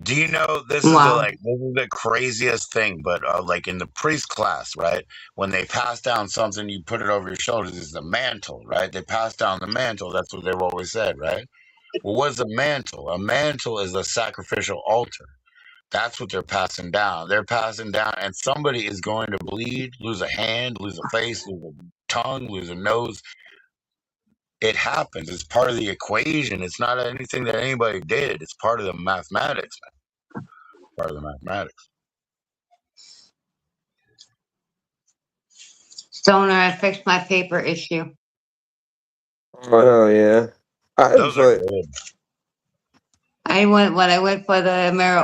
Do you know Wow. this is the craziest thing? But like in the priest class, right? When they pass down something, you put it over your shoulders. It's the mantle, right? They pass down the mantle. That's what they've always said, right? Well, what's a mantle? A mantle is a sacrificial altar. That's what they're passing down. They're passing down, and somebody is going to bleed, lose a hand, lose a face, lose a tongue, lose a nose. It happens. It's part of the equation. It's not anything that anybody did. It's part of the mathematics, man. Part of the mathematics. Stoner, I fixed my paper issue. Oh hell yeah. I'd Those are put good.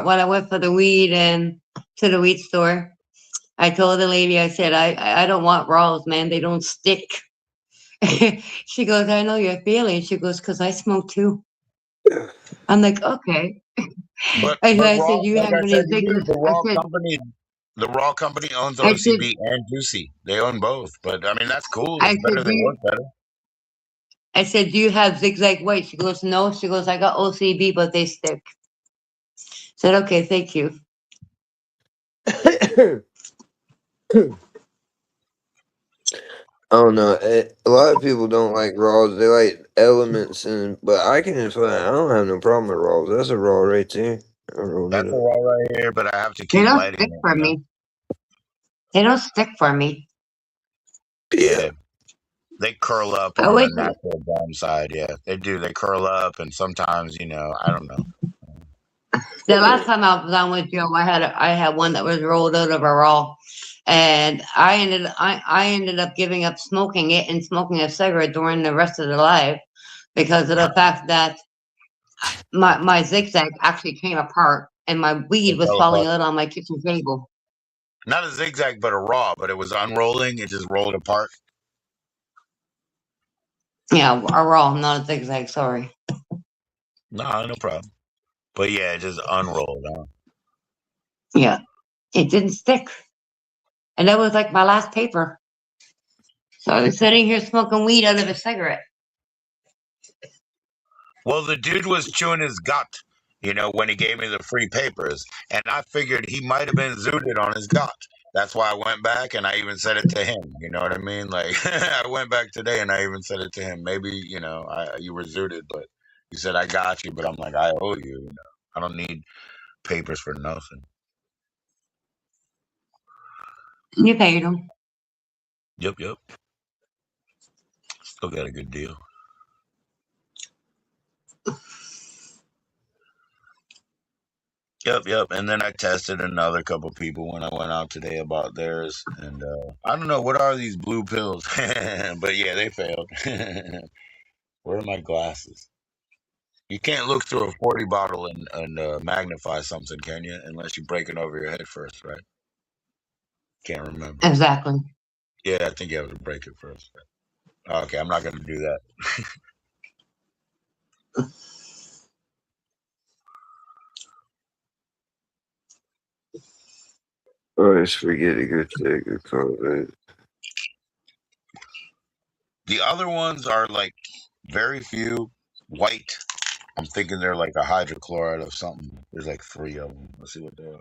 When I went for the weed and to the weed store. I told the lady, I said, I don't want raws, man. They don't stick. She goes, I know your feeling. She goes, because I smoke too. I'm like, okay. But I raw, said, you like have I any said to cigarettes? you, the raw company owns I said, OCB and Juicy. They own both. But I mean, that's cool. I It's said, better. They work better. I said, do you have zigzag white? She goes, no. She goes, I got OCB, but they stick. I said, okay, thank you. I don't know. A lot of people don't like raws. They like elements, but I can just. I don't have no problem with raws. That's a raw right there. I rolled it That's a up. raw right here. But I have to They keep don't lighting stick it. for me. They don't stick for me. Yeah. They curl up I on the wish natural gum side. Yeah, they do. They curl up, and sometimes, I don't know. the last time I was on with Joe, I had one that was rolled out of a raw, and I ended up giving up smoking it and smoking a cigarette during the rest of the life because of the fact that my zigzag actually came apart and my weed It was fell falling apart. out on my kitchen table. Not a zigzag, but a raw. But it was unrolling. It just rolled apart. Yeah, a raw, not a zigzag. Sorry. No, no problem. But yeah, it just unrolled. Huh? Yeah, it didn't stick, and that was like my last paper. So I was sitting here smoking weed out of a cigarette. Well, the dude was chewing his gut, when he gave me the free papers, and I figured he might have been zooted on his gut. That's why I went back and I even said it to him. You know what I mean? Like I went back today and I even said it to him. Maybe you were zooted, but he said I got you. But I'm like I owe you. I don't need papers for nothing. You paid them. Yep, yep. Still got a good deal. Yep, yep. And then I tested another couple people when I went out today about theirs, and I don't know what are these blue pills, but yeah, they failed. Where are my glasses? You can't look through a 40 bottle and magnify something, can you? Unless you break it over your head first, right? Can't remember. Exactly. Yeah, I think you have to break it first. Okay, I'm not gonna do that. I always forget to go check the comment. The other ones are like very few white. I'm thinking they're like a hydrochloride of something. There's like 3 of them. Let's see what they are.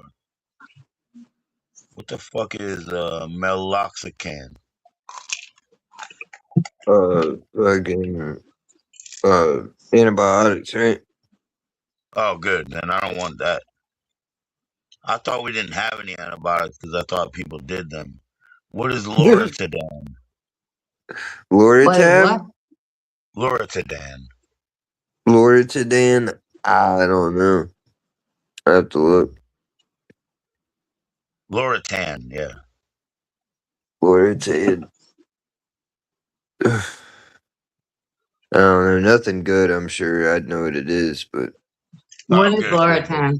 What the fuck is meloxicam? Fucking antibiotics, right? Oh, good. Then I don't want that. I thought we didn't have any antibiotics because I thought people did them. What is Loratadine? What is what? Loratad? Loratadine. Loratadine? I don't know. I have to look. Loratan, yeah. Loratad. I don't know. Nothing good, I'm sure. I'd know what it is, but. What Oh, is good, good, good. Lorathan?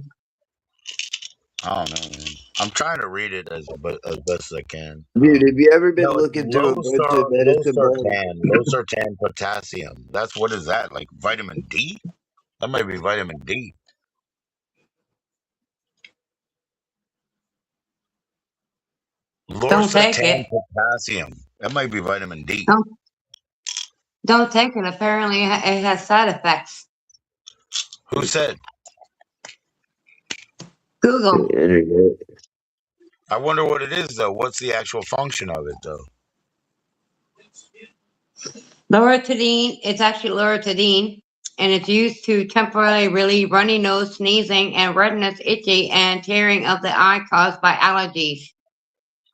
I don't know, man. I'm trying to read it as best as I can. Dude, have you ever been No, it's looking through a bunch of medicine balls? low sartan potassium. That's what is that? Like vitamin D? That might be vitamin D. Don't take Lorcertan it. potassium. That might be vitamin D. Don't don't take it. Apparently, it has side effects. Who said? The Google internet. I wonder what it is though. What's the actual function of it though? Loratadine. It's actually Loratadine, and it's used to temporarily relieve runny nose, sneezing, and redness, itchy, and tearing of the eye caused by allergies.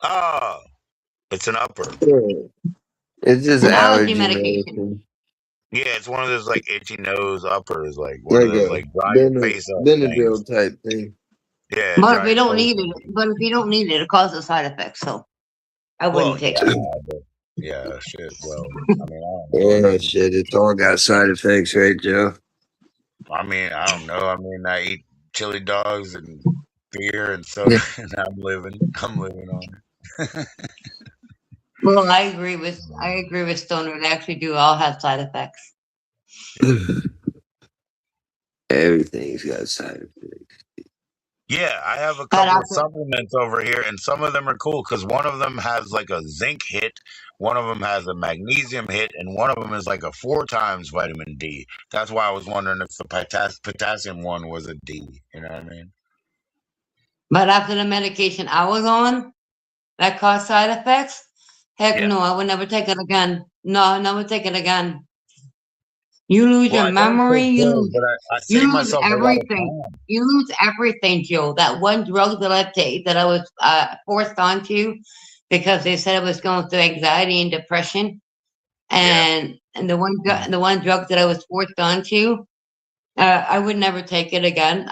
Ah, it's an upper. Yeah. It's just An allergy allergy medication. medicine. Yeah, it's one of those like itchy nose uppers, like one of Like those a like dry your face up things. Benadryl type thing. Yeah, But if dry you your don't face need up. it, it causes side effects. So I Well, wouldn't take yeah, it. but yeah, shit. Well, I mean, I don't know. I Oh mean, shit, it's all got side effects, right, Joe? I don't know. I mean, I eat chili dogs and beer and soda, and I'm living on it. Well, I agree with Stoner. They actually do all have side effects. Yeah. Everything's got side effects. Yeah, I have a But couple of after supplements over here, and some of them are cool because one of them has like a zinc hit, one of them has a magnesium hit, and one of them is like a 4 times vitamin D. That's why I was wondering if the potassium one was a D. You know what I mean? but after the medication I was on that caused side effects, heck Yeah. no, I would never take it again. No, I never take it again. You lose Well, your I don't memory. take pills, but I You save lose myself a lot of everything. time. You lose everything, Joe. That one drug that I take that I was forced onto because they said I was going through anxiety and depression, Yeah, and the one drug that I was forced onto, I would never take it again.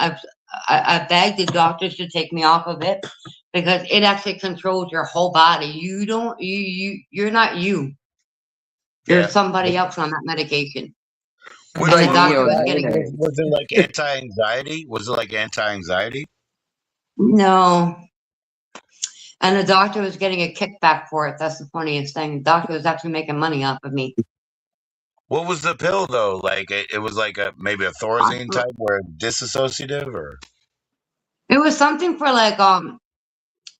I begged the doctors to take me off of it because it actually controls your whole body. You're not you. You're yeah. somebody else on that medication. It's Which And the like one was doctor was that? getting neonates. Was it like anti-anxiety? Was it like anti-anxiety? no. And the doctor was getting a kickback for it. That's the funniest thing. The doctor was actually making money off of me. What was the pill though? Like it was like maybe a Thorazine type where it's disassociative or It was something for like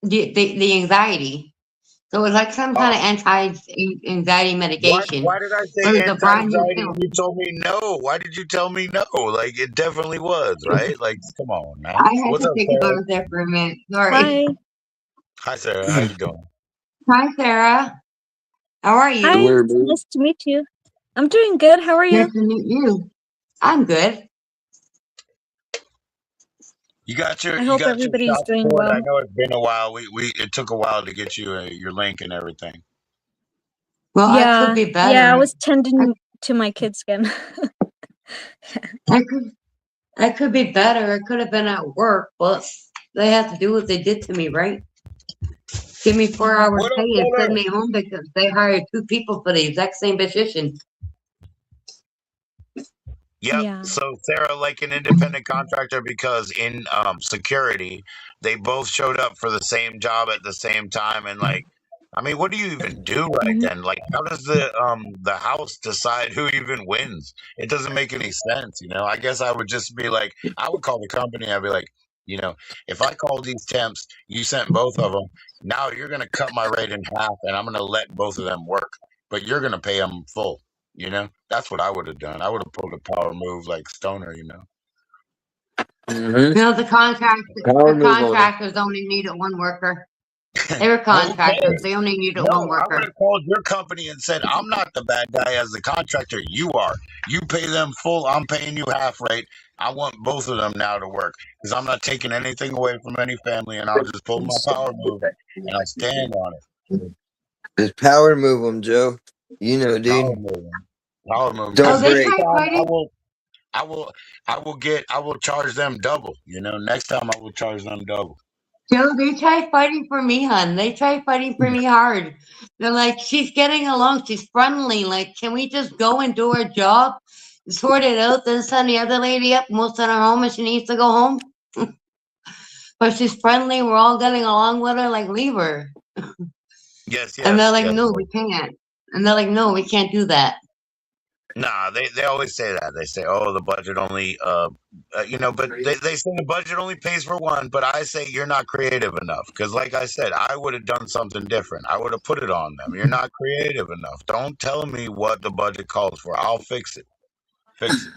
the anxiety. So it was like some kind oh, of anti anxiety medication. why did I But say it was a brand new anti-anxiety pill. when you told me no? Why did you tell me no? Like it definitely was, right? Like come on now. I had What's to up, think Sarah? about it there for a minute. Sorry. Hi. Hi Sarah, how you doing? Hi, Sarah. How are Hi. you? Where, baby? Nice to meet you. I'm doing good. How are Nice you? to meet you. I'm good. I You hope got your everybody's shop doing for it. I well. know it's been a while. We it took a while to get you your link and everything. Well, I could Yeah. be Yeah, I better. was tending to my kids again. I could I could be better. I could have been at work, but they had to do what they did to me, right? Give me 4 hours What up, pay and send Taylor? me home because they hired two people for the exact same position. Yep. Yeah. So Sarah, like an independent contractor, because in security, they both showed up for the same job at the same time, and like, I mean, what do you even do right Mhm. then? Like, how does the house decide who even wins? It doesn't make any sense, you know. I guess I would just be like, I would call the company. I'd be like, you know, if I called these temps, you sent both of them. Now you're gonna cut my rate in half, and I'm gonna let both of them work, but you're gonna pay them full. You know, that's what I would have done. I would have pulled a power move like Stoner. You know. Mm-hmm. You know, Power the move on them. contractors only needed one worker. They were Well, who contractors. cares? They only needed one No, I would worker. have called your company and said, "I'm not the bad guy as the contractor. You are. You pay them full. I'm paying you half rate. I want both of them now to work because I'm not taking anything away from any family, and I'll just pull my power move and I stand on it. Just power move them, Joe. You know, Power dude. move, power move. Oh, Don't Because they next break. tried time fighting. I will charge them double. You know, next time I will charge them double. Joe, they tried fighting for me, hon. They tried fighting for me hard. They're like, she's getting along. She's friendly. Like, can we just go and do our job, sort it out, then send the other lady up, and we'll send her home if she needs to go home? But she's friendly. We're all getting along with her. Like, leave her. Yes, And they're yes, like, yes. no, we can't. And they're like, no, we can't do that. Nah, they always say that. They say, "Oh, the budget only," you know, but they say the budget only pays for one. But I say you're not creative enough because, like I said, I would have done something different. I would have put it on them. You're not creative enough. Don't tell me what the budget calls for. I'll fix it. Fix it.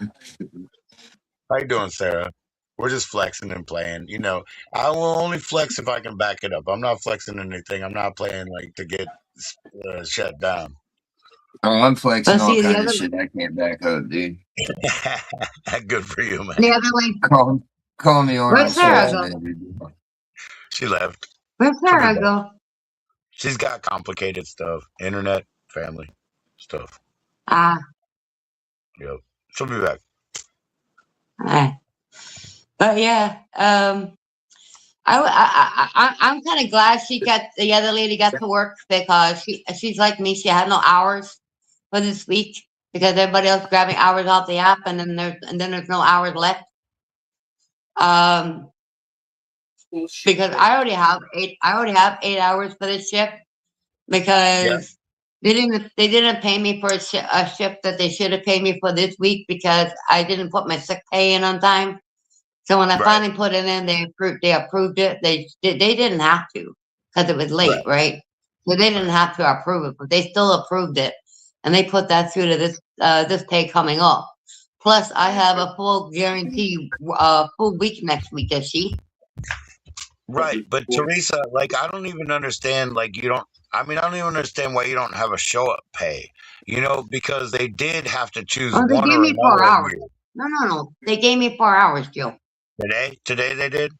How you doing, Sarah? We're just flexing and playing. You know, I will only flex if I can back it up. I'm not flexing anything. I'm not playing like to get shut down. Oh, I'm flexing But all see, kinds of shit I can't back up, dude. Good for you, man. the other way, Call me on where'd my shit, Sarah Yeah, go? dude. she left. Where'd She'll be Sarah back. go? She's got complicated stuff, internet, family stuff. Ah, Yep. She'll be back. ah. But yeah, I'm kind of glad the other lady got to work because she's like me. She had no hours for this week because everybody else grabbing hours off the app, and then there's no hours left. Um, because I already have 8 hours for this shift Yeah. because they didn't pay me for a shift that they should have paid me for this week because I didn't put my sick pay in on time. So when I Right. finally put it in, they approved it. They didn't have to because it was late, right? So they didn't have to approve it, but they still approved it, and they put that through to this pay coming up. Plus, I have a full guarantee, full week next week. Does she? Right. But Teresa, like, I don't even understand. Like, you don't. I mean, I don't even understand why you don't have a show up pay. You know, because they did have to choose Oh, they one gave or me 4 another of hours. you. No. They gave me 4 hours, Jill. Today they did.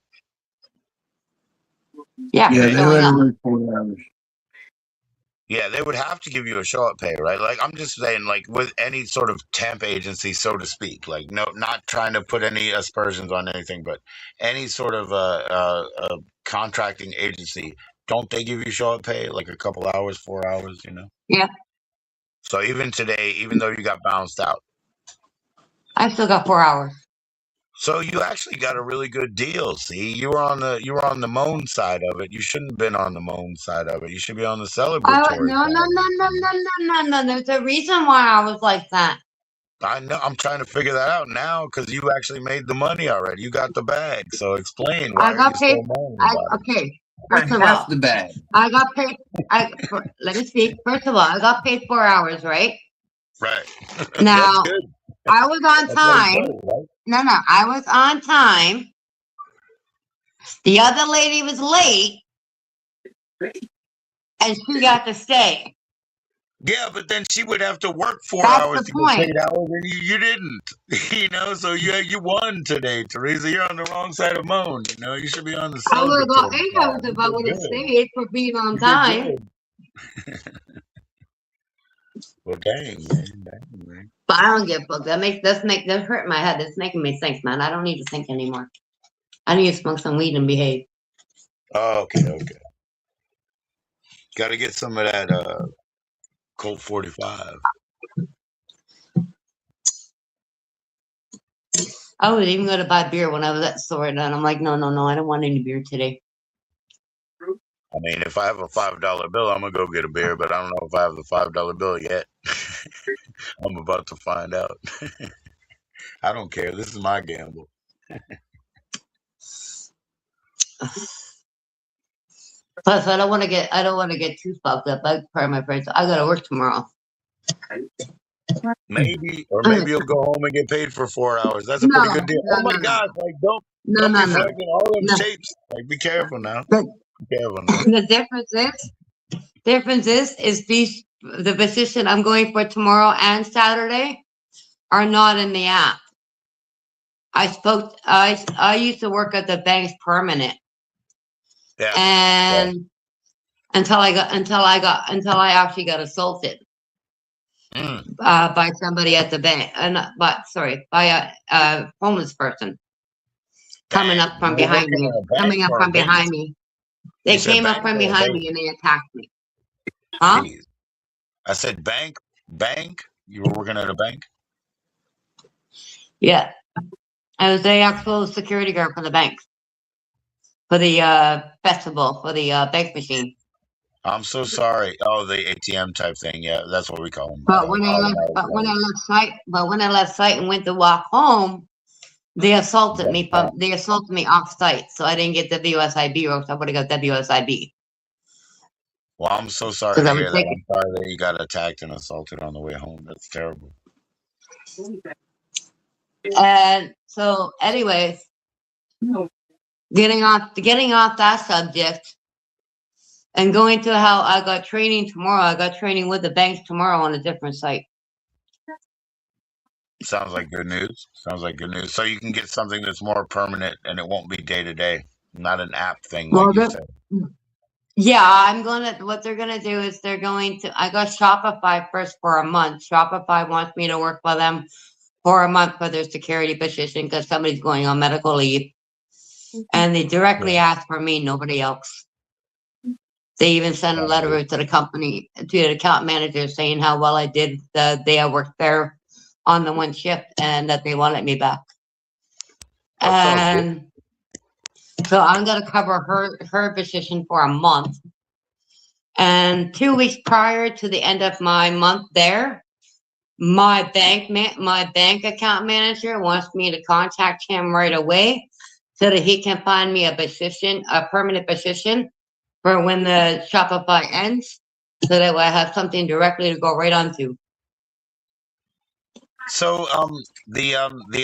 Yeah, Yeah, for they Today? showing let up. her work 4 hours. Yeah, they would have to give you a show up pay, right? Like I'm just saying, like with any sort of temp agency, so to speak. Like no, not trying to put any aspersions on anything, but any sort of contracting agency, don't they give you show up pay like a couple hours, 4 hours, you know? Yeah, So even today, even though you got bounced out, I still got 4 hours. so you actually got a really good deal. See, you were on the moan side of it. You shouldn't have been on the moan side of it. You should be on the celebratory No. side of it. There's a reason why I was like that. I know. I'm trying to figure that out now because you actually made the money already. You got the bag. So explain, why I are you got paid. still moaning about it? Okay. First of Half all, the bag. I got paid. Let me speak. First of all, I got paid 4 hours, right? Right. That's Now good. I was on That's what it time. does, right? No, I was on time. The other lady was late, and she got to stay. Yeah, but then she would have to work 4 That's hours the to get point. paid hours, and you didn't. You know, so you won today, Teresa. You're on the wrong side of moan. You know, you should be on the I would have got celebratory 8 hours side. if You I did would have good. stayed for being on You did time. good. Well, dang, man. But I don't give a fuck. That hurt my head. That's making me think, man. I don't need to think anymore. I need to smoke some weed and behave. Oh, okay. Got to get some of that Colt 45. I was even going to buy beer when I was at the store, and I'm like, no, I don't want any beer today. I mean, if I have a $5 bill, I'm gonna go get a beer, but I don't know if I have the $5 bill yet. I'm about to find out. I don't care. This is my gamble. Plus, I don't want to get too fucked up. I part of my friends. I got to work tomorrow. Maybe, or Okay. maybe you'll go home and get paid for 4 hours. That's a pretty No, good deal. Oh my gosh! Like, don't be flagging all them no. shapes. Like, be careful now. But Be careful now. the difference is the position I'm going for tomorrow and Saturday are not in the app. I used to work at the bank's permanent, Yeah. and until I actually got assaulted by somebody at the bank, by a homeless person coming up from behind me. They You said came up bank from or a behind bank? me and they attacked me. Huh? Jeez. I said bank. Bank. You were working at a bank. Yeah. I was the actual security guard for the bank, for the festival, for the bank machine. I'm so sorry. Oh, the ATM type thing. Yeah, that's what we call them. But when I left site and went to walk home, they assaulted me off site. So I didn't get WSIB, or else I would have got WSIB. Well, I'm so sorry to hear that. I'm sorry that you got attacked and assaulted on the way home. That's terrible. And so, anyways, getting off that subject and going to how I got training tomorrow. I got training with the banks tomorrow on a different site. Sounds like good news. So you can get something that's more permanent and it won't be day to day, not an app thing like you said. Yeah, what they're gonna do is I got Shopify first for a month. Shopify wants me to work for them for a month for their security position because somebody's going on medical leave. And they directly asked for me, nobody else. They even sent a letter to the company, to the account manager saying how well I did the day I worked there on the one shift and that they wanted me back. And so I'm going to cover her position for a month. And 2 weeks prior to the end of my month there, my bank account manager wants me to contact him right away so that he can find me a permanent position for when the Shopify ends, so that I have something directly to go right onto. So the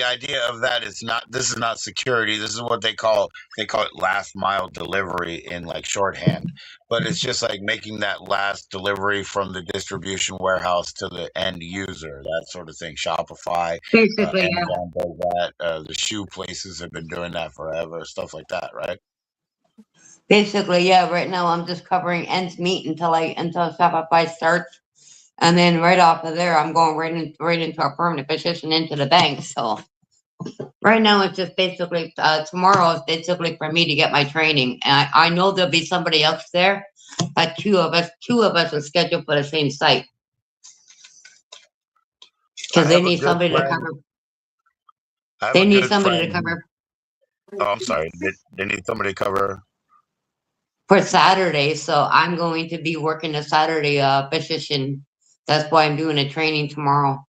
idea of that is not, this is not security. This is what they call it last mile delivery in like shorthand. But it's just like making that last delivery from the distribution warehouse to the end user, that sort of thing. Shopify, Basically, yeah. Amazon does that. The shoe places have been doing that forever, stuff like that, right? Basically, yeah. Right now, I'm just covering ends meet until Shopify starts, and then right off of there, I'm going right into a permanent position into the bank. So right now, it's just basically tomorrow is basically for me to get my training, and I know there'll be somebody else there, but two of us are scheduled for the same site I because they have a need good somebody to friend. cover. I have They a need good somebody friend. to cover Oh, I'm sorry. They need somebody to cover. for Saturday. So I'm going to be working the Saturday position. That's why I'm doing a training tomorrow.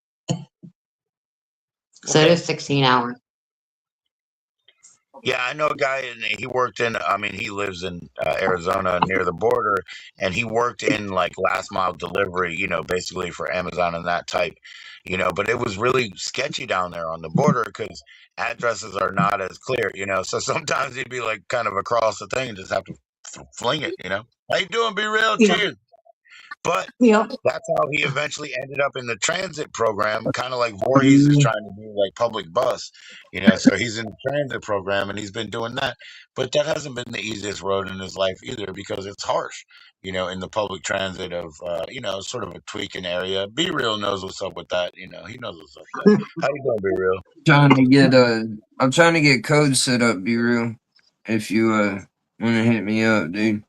So it Okay. is 16 hours. Yeah, I know a guy, and he worked in. I mean, he lives in Arizona near the border, and he worked in like last mile delivery. Basically for Amazon and that type. But it was really sketchy down there on the border because addresses are not as clear. So sometimes he'd be like kind of across the thing and just have to fling it. How you doing? Be real. Yeah. Cheers. But Yep. that's how he eventually ended up in the transit program, kind of like Voorhees is trying to do like public bus, so he's in the transit program and he's been doing that. But that hasn't been the easiest road in his life either because it's harsh, in the public transit of, sort of a tweaking area. Be Real knows what's up with that. He knows what's up with that. How you doing, Be Real? I'm trying to get code set up, be real. If you wanna hit me up, dude.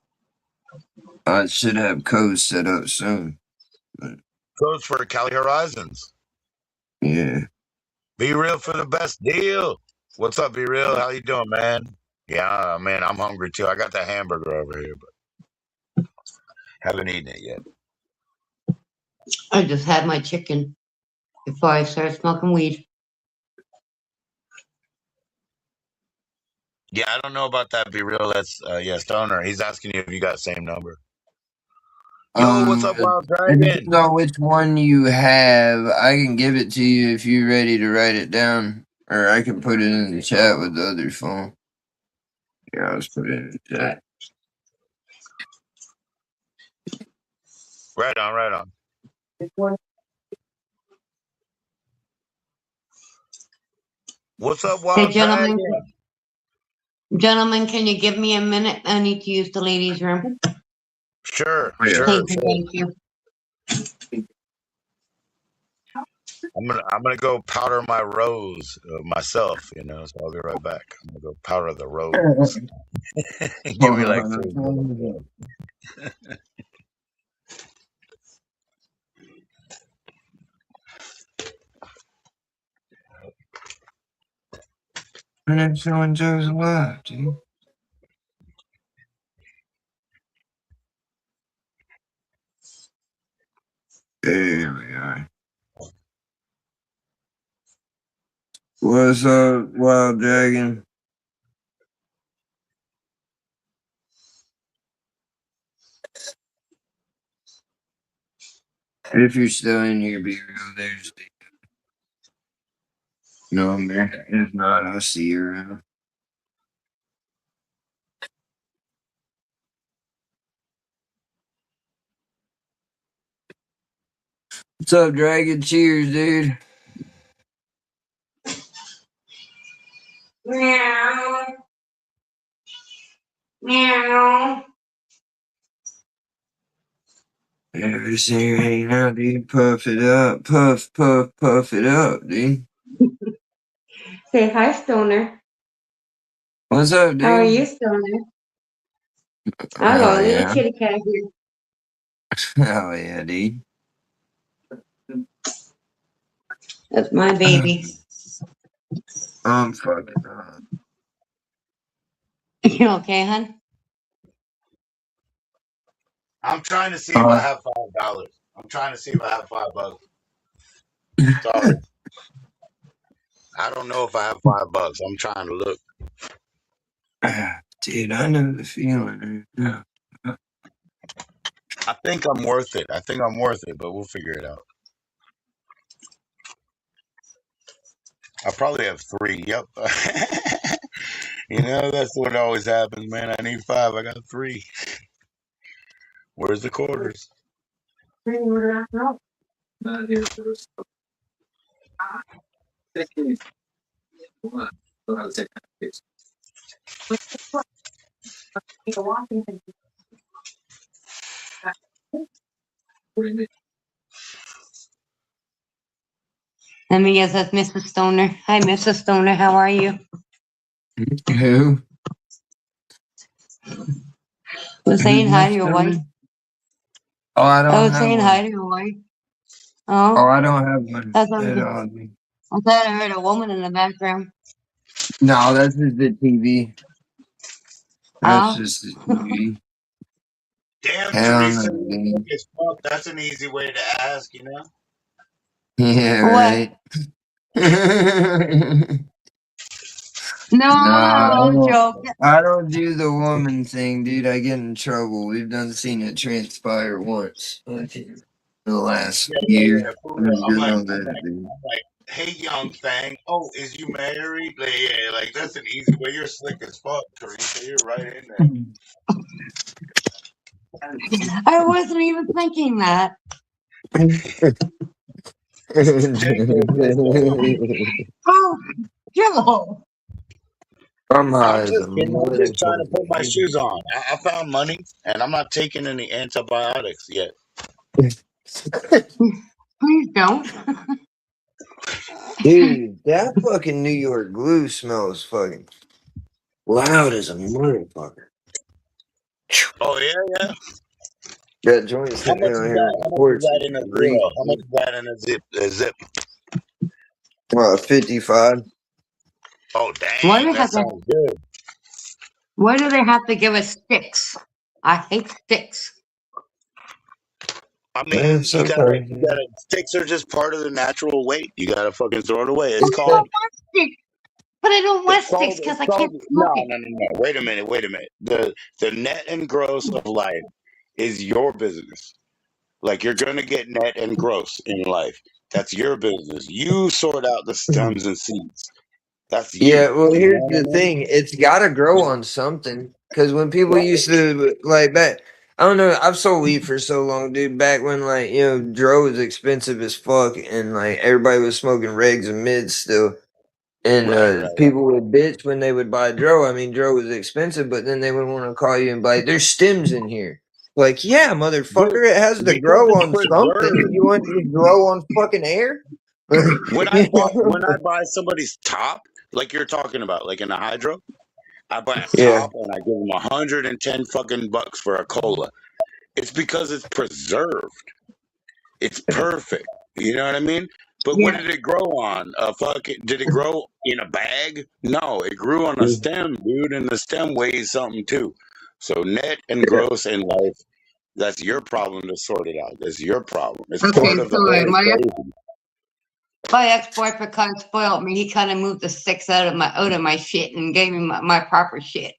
I should have code set up soon. But Goes for Cali Horizons. yeah. Be Real for the best deal. What's up, Be Real? How you doing, man? Yeah, man, I'm hungry too. I got that hamburger over here, but haven't eaten it yet. I just had my chicken before I started smoking weed. Yeah, I don't know about that. Be Real. That's yeah, Stoner. He's asking you if you got same number. Yo, what's up, Wild It Dragon? depends on which one you have. I can give it to you if you're ready to write it down. Or I can put it in the chat with the other phone. Yeah, I'll just put it in the chat. Right on, right on. What's up, Hey, Wild gentlemen, Dragon? can you give me a minute? I need to use the ladies' room. Sure, Oh, yeah. sure, Thank you, sure. thank you. I'm gonna go powder my rose myself. So I'll be right back. I'm gonna go powder the rose. Give me like 3 minutes. And then showing Joe's love, dude. There we are. What's up, Wild Dragon? If you're still in here, be real. There's the number. If not, I'll see you around. What's up, Dragon? Cheers, dude. Meow. Meow. Yeah, just here hanging out, dude. Puff it up. Puff, puff, puff it up, dude. Say hi, Stoner. What's up, How are dude? you, Stoner? I got Hell a little yeah. kitty cat here. Hell yeah, dude. That's my baby. I'm fucking hot. You okay, hon? I'm trying to see if I have $5. I'm trying to see if I have $5. Sorry, I don't know if I have $5. I'm trying to look. Dude, I know the feeling. Yeah. I think I'm worth it. But we'll figure it out. I probably have 3. Yep. You know, that's what always happens, man. I need 5. I got 3. Where's the quarters? Let me guess, that's Mrs. Stoner. Hi, Mrs. Stoner. How are you? Who? Was saying hi to your wife. Oh, I I don't was have saying one. hi to your wife. Oh, Oh, I don't have one that's what at all. I thought I heard a woman in the background. No, that's just the TV. That's Oh, just the TV. Damn, Hell Teresa, no, you sick dude. as fuck. That's an easy way to ask, you know? Yeah, what? right. No, No, joke. I don't do the woman thing, dude. I get in trouble. We've done seen it transpire once. Like, in the last Yeah. year. For I real. don't do none of that, dude. I'm like, hey, young thing. Oh, is you married? Like, yeah, like that's an easy way. You're slick as fuck, Teresa. You're right in there. I wasn't even thinking that. Jacob, Oh, Joe. I'm high I'm as a just kidding. I'm just trying to put my motherfucker. shoes on. I found money, and I'm not taking any antibiotics yet. Please don't. Dude, that fucking New York glue smells fucking loud as a motherfucker. Oh yeah. That joint How sitting much out is here that? on the How much is porch that is in a great. zero? How much is that in a zip? A zip? 55. Oh Why do dang, they that have to? sounds good. Why do they have to give us sticks? I hate sticks. I Yeah, mean, sometimes. you gotta. Sticks are just part of the natural weight. You gotta fucking throw it away. But I don't want sticks. But I don't want sticks because It's I called. can't No, smoke it. no, no, no. Wait a minute. Wait a minute. The net and gross of life is your business. Like you're gonna get net and gross in life. That's your business. You sort out the stems and seeds. That's Yeah, you. well, You know here's what I the mean? thing. It's got to grow on something. Because when people Right. used to, like, back, I don't know, I've sold weed for so long, dude. Back when, like, dro was expensive as fuck and, like, everybody was smoking regs and mids still. And Right. people would bitch when they would buy dro. I mean, dro was expensive, but then they would want to call you and be like, there's stems in here. Like, yeah, Dude, motherfucker, it has to because grow it's on something. preserved. You want it to grow on fucking air? You When I know? buy somebody's top, like you're talking about, like in a hydro, I buy a Yeah. top and I give them 110 fucking bucks for a cola. It's because it's preserved. It's perfect. You know what I mean? But what Yeah. did it grow on? Did it grow in a bag? No, it grew on a stem, dude, and the stem weighs something too. So net and gross in life, that's your problem to sort it out. That's your problem. It's Okay, part of the so whole my equation. ex-boyfriend kind of spoiled me. He kind of moved the sticks out of my shit and gave me my proper shit.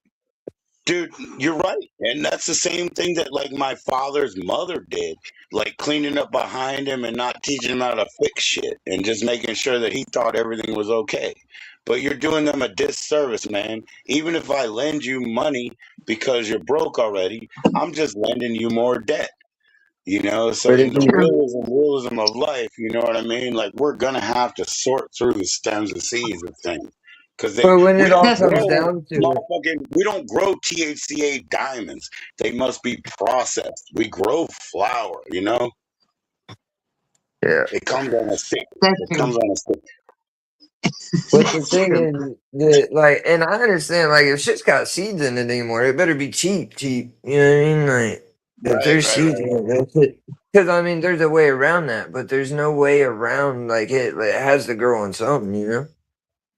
Dude, you're right. And that's the same thing that like my father's mother did, like cleaning up behind him and not teaching him how to fix shit and just making sure that he thought everything was okay. But you're doing them a disservice, man. Even if I lend you money because you're broke already, I'm just lending you more debt. You know, so But in if the you realism of life, you know what I mean? Like we're gonna have to sort through the stems and seeds of things because but when we it don't all That's comes grow down to it, we don't grow THCA diamonds. They must be processed. We grow flour. You know, yeah. it comes on a stick. that's It true. comes on a stick. But the That's thing true. is that like, and I understand like if shit's got seeds in it anymore, it better be cheap, cheap. You know what I mean? Like if Right, there's right, seeds right. in it, that's it. Because I mean, there's a way around that, but there's no way around like it has to grow on something. You know,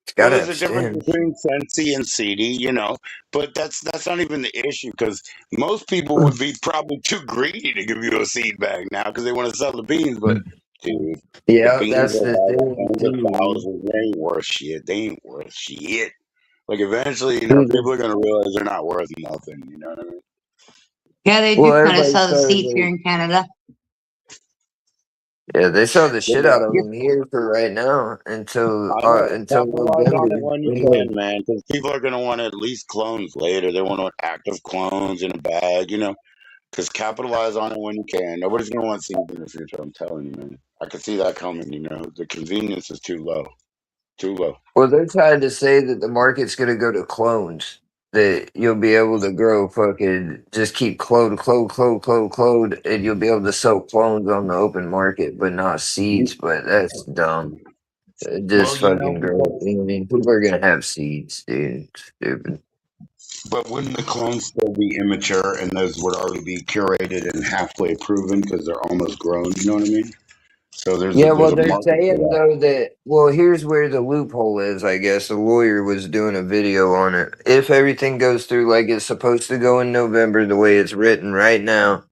it's got Well, to there's have a difference stems. between Sensi and CD, you know, but that's not even the issue because most people would be probably too greedy to give you a seed bag now because they want to sell the beans. But dude, the Yeah, beans that's are the like thing tens of too. thousands. They ain't worth shit. They ain't worth shit. Like eventually, you know, Dude. people are gonna realize they're not worth nothing. You know what I mean? Yeah, they do Well, kind of everybody sell the started seeds here to in Canada. Yeah, they sell the shit out of Yeah, them here for right now I know. until Capitalize on November. it when you Anyway. can, man, because people are gonna want at least clones later. They want active clones in a bag, you know. Because capitalize on it when you can. Nobody's gonna want seeds in the future. I'm telling you, man. I can see that coming. You know, the convenience is too low. Too low. Well, they're trying to say that the market's going to go to clones. That you'll be able to grow fucking just keep clone, and you'll be able to sell clones on the open market, but not seeds. But that's dumb. Well, Just you know, fucking grow. because You know what I mean? People are gonna have seeds, dude. It's stupid. but wouldn't the clones still be immature, and those would already be curated and halfway proven because they're almost grown? You know what I mean? So Yeah, there's well, a they're market for saying that. though that here's where the loophole is. I guess the lawyer was doing a video on it. If everything goes through like it's supposed to go in November, the way it's written right now,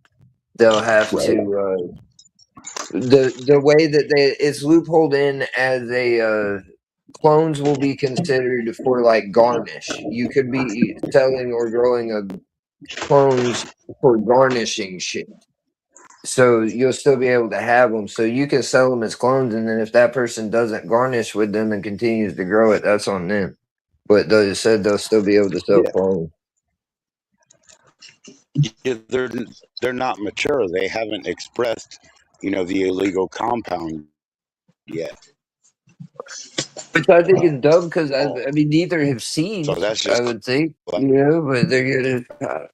they'll have Right. to the way that it's loopholed in as a clones will be considered for like garnish. You could be selling or growing a clones for garnishing shit. So you'll still be able to have them. So you can sell them as clones, and then if that person doesn't garnish with them and continues to grow it, that's on them. But they said they'll still be able to sell Yeah. clones. Yeah, they're not mature. They haven't expressed, you know, the illegal compound yet. Which I think is dumb because Oh, I mean neither have so seeds. that's I just would think, like but they're gonna.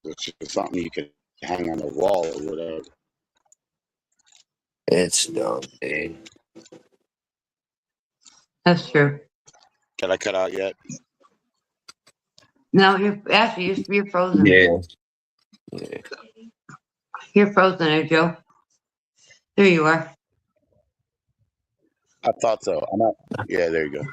it's just something you can hang on the wall or whatever. It's dumb, dude. That's true. Can I cut out yet? No, you're frozen. Yeah. You're frozen there, Joe. There you are. I thought so. I'm not. Yeah, there you go.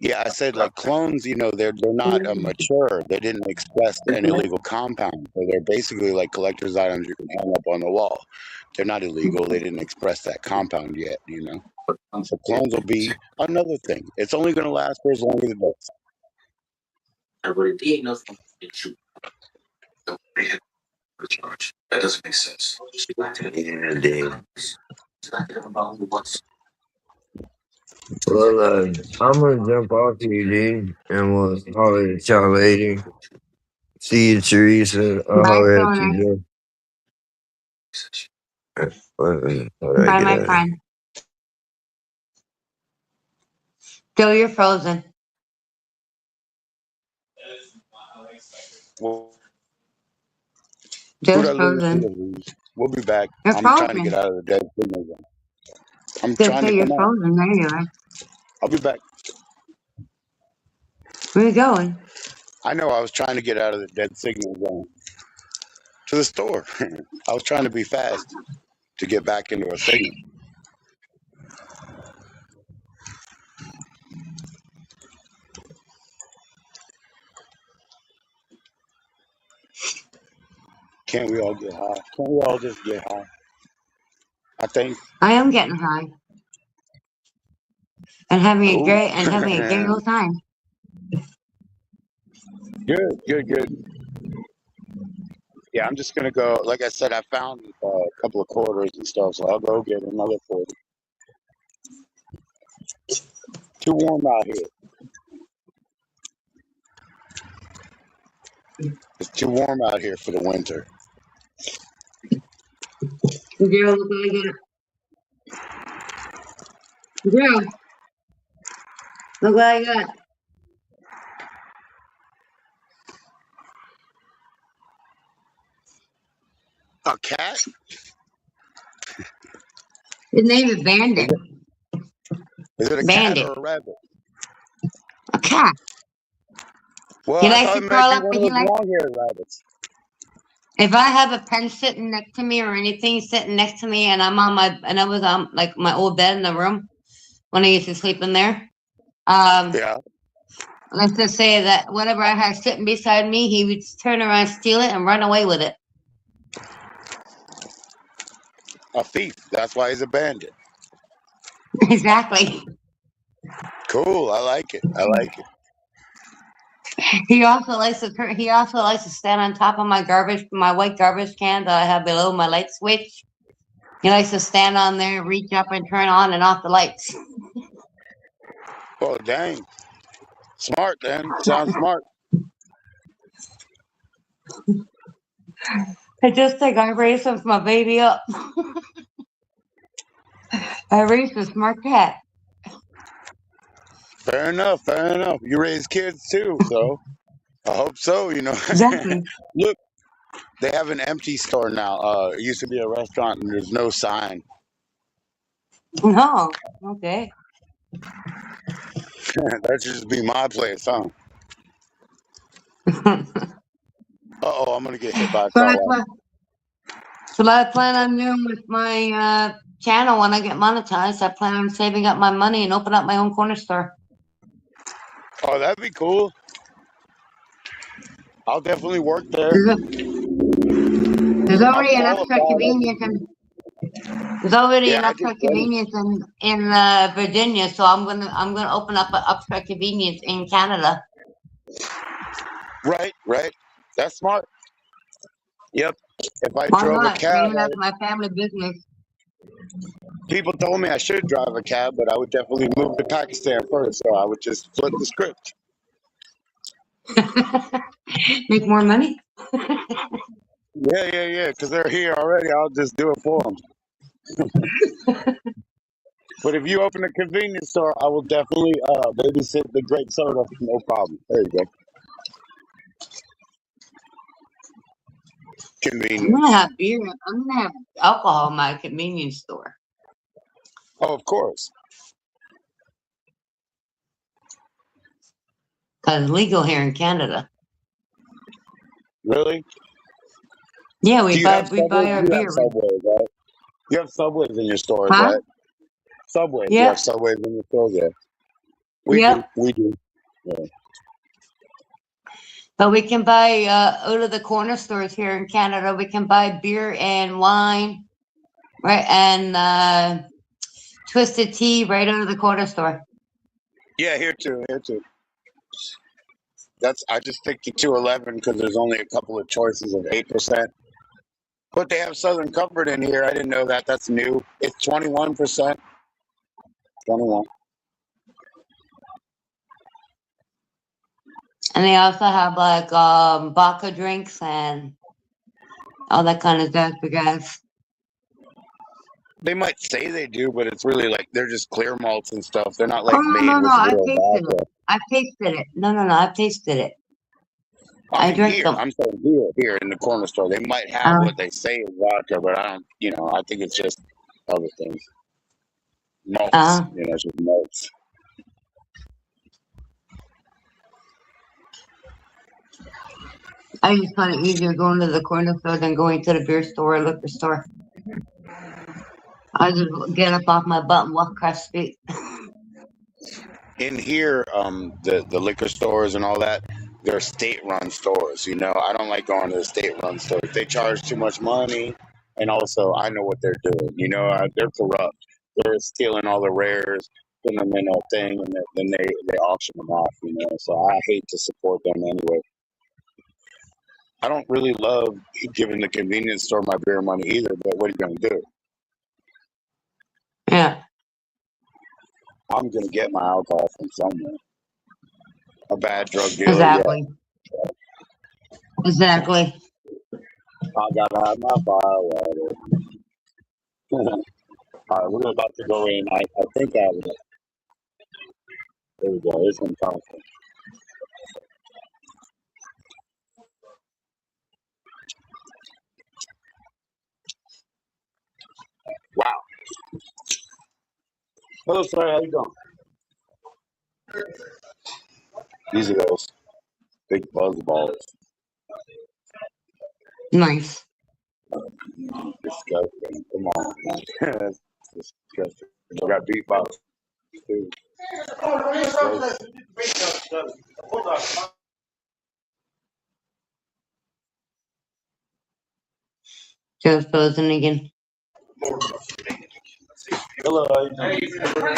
Yeah, I said like clones. You know, they're not mature. They didn't express an illegal compound, so they're basically like collector's items you can hang up on the wall. They're not illegal. They didn't express that compound yet. You know, so clones will be another thing. It's only going to last for as long as it does. Yeah, dude. Well, I'm gonna jump off here, dude, and we'll holler at y'all later. See you, Teresa. I'll Bye, holler at Tony. you, Joe. How do I Bye, get my out of here? friend. Joe, you're frozen. Well, who'd Joe's I lose? Who'd I frozen. lose? We'll be back. You're I'm trying to get frozen. out of the dead signal zone. I'm Just trying say to you're come out. frozen. There you are. I'll be back. Where you going? I know I was trying to get out of the dead signal zone to the store. I was trying to be fast to get back into a signal. Can't we all get high? Can't we all just get high? I think. I am getting high and Oh, having a great old time. good, good, good. Yeah, I'm just gonna go. Like I said, I found a couple of quarters and stuff, so I'll go get another 40. Too warm out here. It's too warm out here for the winter. Girl, look what I got. Girl, look what I got. A cat? His name is Is Bandit. it, is it a cat Bandit. or a rabbit? A cat. Well, He I likes thought to it might crawl be up one and of he those likes. long-haired rabbits. If I have a pen sitting next to me or anything sitting next to me, and I was on like my old bed in the room when I used to sleep in there. Um, Yeah, let's just say that whatever I had sitting beside me, he would turn around, steal it, and run away with it. a thief. That's why he's a bandit. Exactly. Cool. I like it. I like it. He also likes to stand on top of my white garbage can that I have below my light switch. He likes to stand on there, reach up and turn on and off the lights. Oh, dang. Smart, then. Sounds smart. I just think I raised him from a baby up. I raised a smart cat. Fair enough. Fair enough. You raise kids too, so I hope so. You know. Exactly. Look, they have an empty store now. It used to be a restaurant, and there's no sign. No. Okay. That should just be my place, huh? Uh-oh, I'm gonna get hit by a So car. what I plan on doing with my channel when I get monetized. I plan on saving up my money and open up my own corner store. Oh, that'd be cool. I'll definitely work there. There's already an upstart convenience and there's already an upstart convenience in Virginia, so I'm gonna open up an upstart convenience in Canada. Right. That's smart. Yep. If I Why drove a not? cab, Maybe that's my family business. people told me I should drive a cab, but I would definitely move to Pakistan first, so I would just flip the script. Make more money? Yeah, because they're here already. I'll just do it for them. But if you open a convenience store, I will definitely babysit the grape soda. No problem. There you go. I'm Convenience. gonna have beer. I'm gonna have alcohol in my convenience store. Oh, of course. Cause it's legal here in Canada. Really? Yeah, Do we you buy have Subways? our You beer. have Subways, right? You have Subways in your stores, Huh? right? Subways. You Yep. have Subways in your stores, yeah. We do. Yeah. But we can buy out of the corner stores here in Canada. We can buy beer and wine, right, and twisted tea right out of the corner store. Yeah, here too. I just stick to 211 because there's only a couple of choices of 8%. But they have Southern Comfort in here. I didn't know that. That's new. It's 21%. 21. And they also have like vodka drinks and all that kind of stuff because They might say they do, but it's really like they're just clear malts and stuff. They're not like no, made with I've real tasted vodka. it. I've tasted it. No, I've tasted it. I drink Here. them. I'm saying here in the corner store. They might have what they say is vodka, but I don't, I think it's just other things. Malts. It's just malts. I just find it easier going to the corner store than going to the beer store or liquor store. I just get up off my butt and walk across the street. In here, the liquor stores and all that, they're state-run stores. I don't like going to the state-run stores. They charge too much money, and also I know what they're doing. They're corrupt. They're stealing all the rares, putting them in a thing, and then they auction them off. So I hate to support them anyway. I don't really love giving the convenience store my beer money either, but what are you going to do? Yeah. I'm going to get my alcohol from somewhere. A bad drug dealer, Exactly. yeah. Exactly. I got to have my fire water. All right, we're about to go in. I think I have it. There we go. It's some coffee. Wow. Hello, sir. How you doing? These are those big buzz balls. Nice. Disgusting. Come on, man. That's disgusting. I got beatbox too. Just frozen again. Hello, how you doing?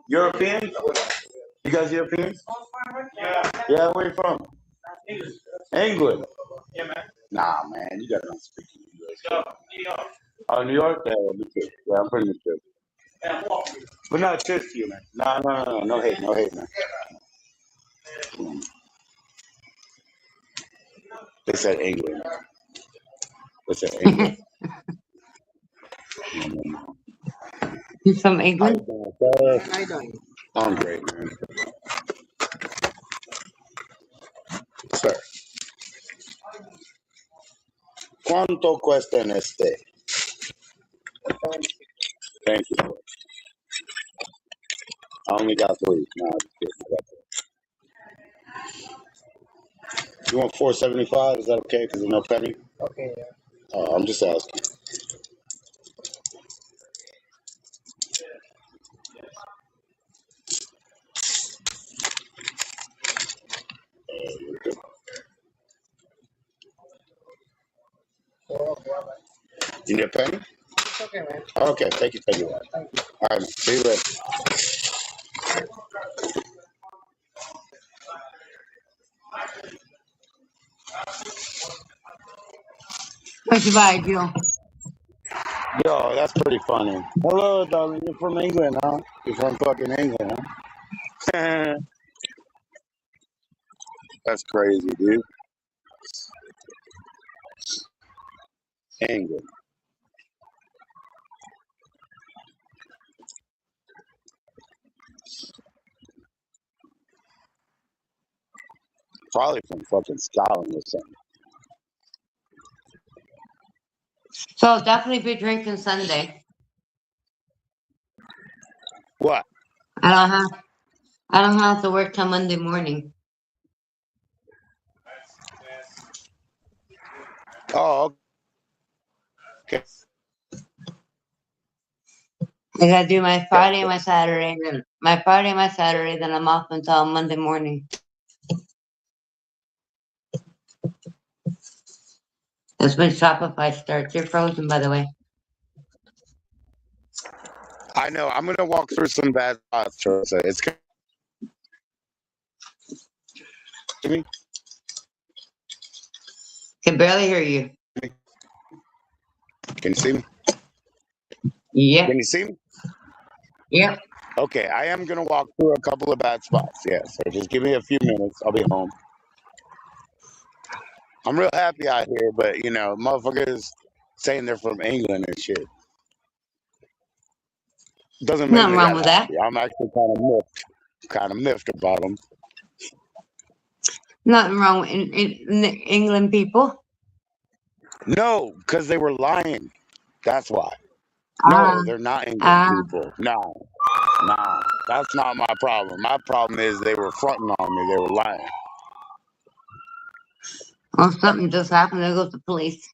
European? You guys Europeans? Yeah, where you from? England. Yeah, man. Nah, man, you gotta speak English. Oh, New York? Yeah, me too. Yeah, I'm pretty sure. But no, cheers to you, man. No hate, man. They said England. They said England. You from How you England? doing, sir? How you doing? I'm great, man. Sir, ¿cuánto cuesta en este? Thank you. I only got three. No, I'm just kidding. I got three. You want 475? Is that okay? Because there's no penny? Okay. I'm just asking. You need a penny? It's okay, man. Okay, thank you. All right, see you later. What'd you buy, Jill? Yo, that's pretty funny. Hello, darling. You're from England, huh? You're from fucking England, huh? That's crazy, dude. England. Probably from fucking Scotland or something. So I'll definitely be drinking Sunday. What? I don't have to work till Monday morning. Oh, okay. I gotta do my Okay. Friday and my Saturday, then I'm off until Monday morning. That's when Shopify starts. You're frozen, by the way. I know. I'm gonna walk through some bad spots, Teresa. It's good to me. Can barely hear you. Can you see me? Yep. Can you see me? Yep. Okay, I am gonna walk through a couple of bad spots. Yeah, so just give me a few minutes. I'll be home. I'm real happy out here, but you know, motherfuckers saying they're from England and shit doesn't make Nothing me wrong that with that. happy. I'm actually kind of miffed about them. Nothing wrong with in England people. No, because they were lying. That's why. Ah, No, they're not England ah. people. No, that's not my problem. My problem is they were fronting on me. They were lying. Well, something just happened. There goes the police.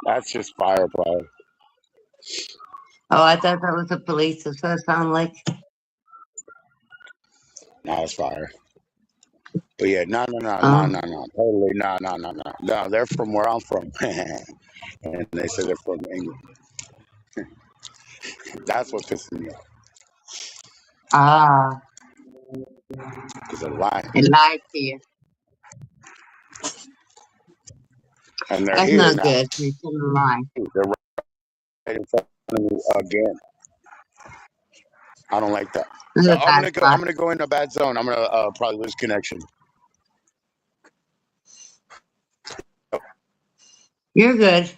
That's just fire, probably. Oh, I thought that was the police. That's what it sounded like. No, it's fire. But yeah, no. Oh. Totally, no. No, they're from where I'm from. And they said they're from England. That's what pisses me off. Ah. Because they're lying. They lied to you. And they're That's here not now. good. You shouldn't lie. They're right in front of me again. I don't like that. This is So a bad I'm spot. gonna go in a bad zone. I'm gonna probably lose connection. You're good.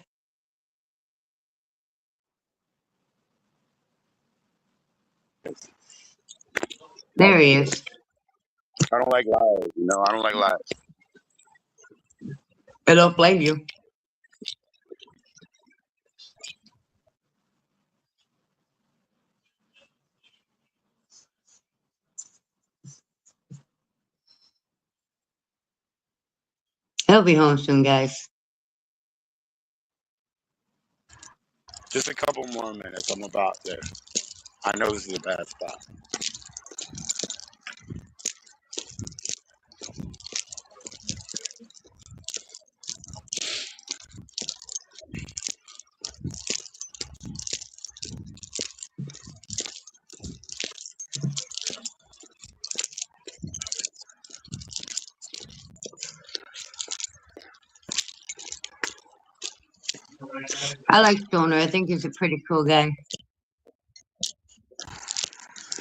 There he is. I don't like lies, you know. I don't like lies. I don't blame you. He'll be home soon, guys. Just a couple more minutes. I'm about there. I know this is a bad spot. I like Stoner. I think he's a pretty cool guy.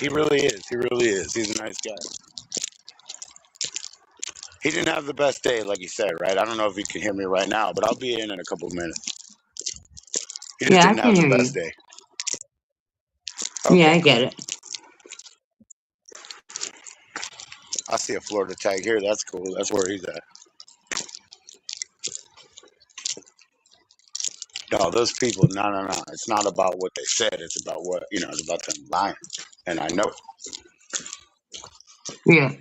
He really is. He really is. He's a nice guy. He didn't have the best day, like he said, right? I don't know if you can hear me right now, but I'll be in a couple of minutes. He just Yeah, I didn't can have the hear you. best day. Yeah, Okay, I get cool. it. I see a Florida tag here. That's cool. That's where he's at. No, those people, no. It's not about what they said. It's about what, it's about them lying. And I know it. Yeah.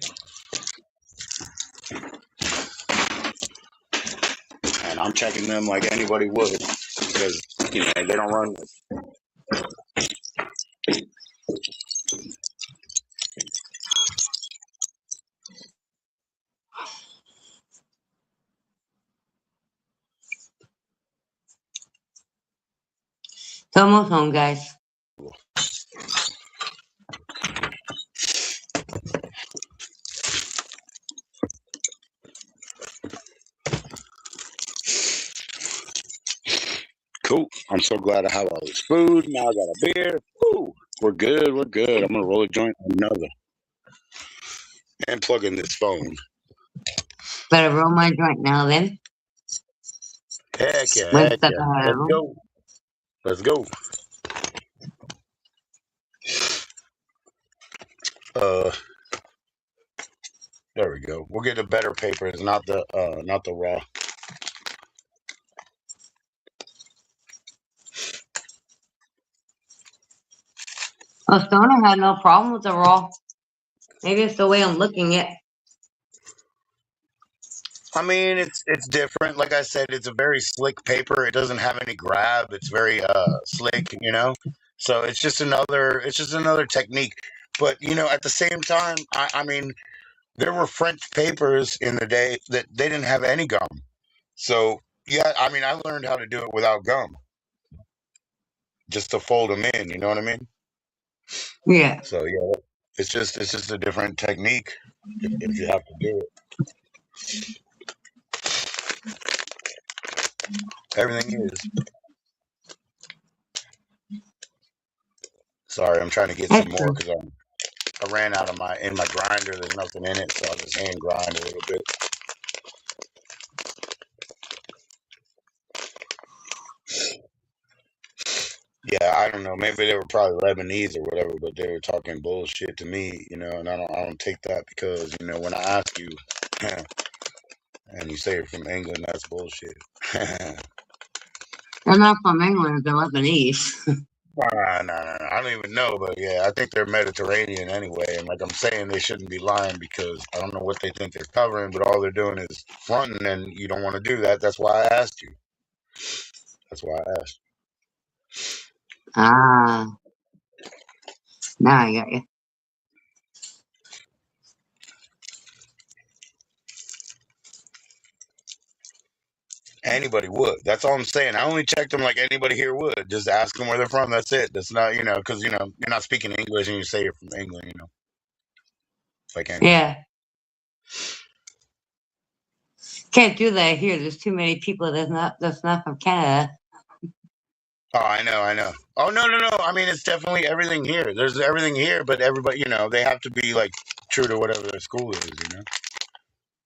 And I'm checking them like anybody would because, they don't run this. It's almost home, guys. Cool. I'm so glad I have all this food. Now I got a beer. Woo. We're good. We're good. I'm going to roll a joint on another. And plug in this phone. Better roll my joint now, then. Heck yeah. One Heck step yeah. ahead of Let's them. go. Let's go. There we go. We'll get a better paper. It's not the raw. Well, Stoner had no problem with the raw. Maybe it's the way I'm looking at. I mean, it's different. Like I said, it's a very slick paper. It doesn't have any grab. It's very slick, So it's just another technique. But at the same time, I mean, there were French papers in the day that they didn't have any gum. So yeah, I mean, I learned how to do it without gum, just to fold them in. You know what I mean? Yeah. So yeah, it's just a different technique if you have to do it. Everything is. Sorry, I'm trying to get some more because I ran out of my grinder. There's nothing in it, so I'll just hand grind a little bit. Yeah, I don't know. Maybe they were probably Lebanese or whatever, but they were talking bullshit to me, and I don't take that because when I ask you and you say you're from England, that's bullshit. They're not from England. They're Lebanese. No. I don't even know, but yeah, I think they're Mediterranean anyway. And like I'm saying, they shouldn't be lying because I don't know what they think they're covering, but all they're doing is fronting, and you don't want to do that. That's why I asked you. That's why I asked. Ah. Now I got you. Anybody would. That's all I'm saying. I only checked them like anybody here would. Just ask them where they're from. That's it. That's not, because, you're not speaking English and you say you're from England, like anything. Yeah. Can't do that here. There's too many people that's not from Canada. Oh, I know. Oh, no. I mean, it's definitely everything here. There's everything here, but everybody, they have to be like true to whatever their school is,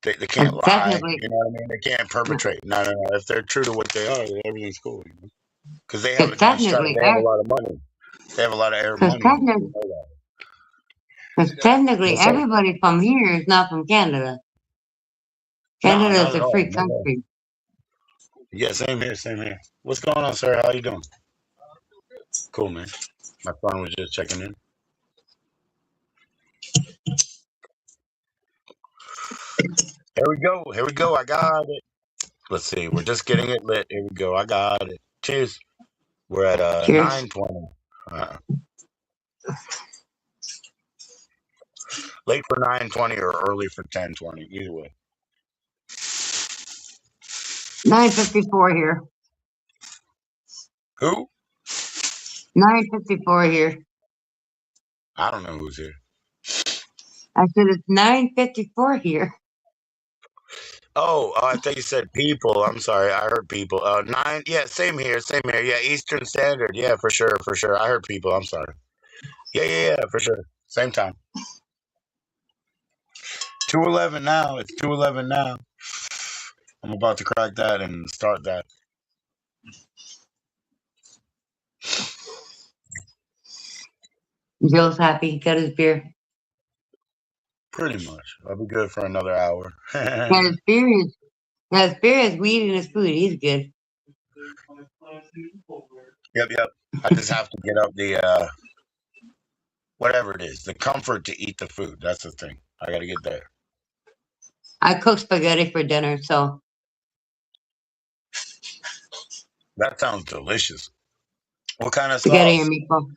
They can't It's lie, technically, you know what I mean? They can't perpetrate. No. If they're true to what they are, then everything's cool, Because they have it's technically, they have a lot of money. They have a lot of air because money. technically What's up? everybody from here is not from Canada. No, Canada not is at a all. free country. Yeah, same here. What's going on, sir? How you doing? Cool, man. My phone was just checking in. Here we go. I got it. Let's see. We're just getting it lit. Here we go. I got it. Cheers. We're at Cheers. 9:20. Late for 9:20 or early for 10:20. Either way. 9:54 here. Who? 9:54 here. I don't know who's here. I said it's 9:54 here. Oh, I thought you said people. I'm sorry, I heard people. 9. Yeah, same here, same here. Yeah, Eastern Standard. Yeah, for sure, for sure. I heard people. I'm sorry. Yeah, yeah, yeah, for sure. Same time. 2:11 now. It's 2:11 now. I'm about to crack that and start that. Joe's happy. He got his beer. Pretty much. I'll be good for another hour. Got his beer. His beer is weed and his food. He's good. Yep, yep. I just have to get up the whatever it is, the comfort to eat the food. That's the thing. I got to get there. I cooked spaghetti for dinner, so That sounds delicious. What kind of spaghetti sauce? and meatballs.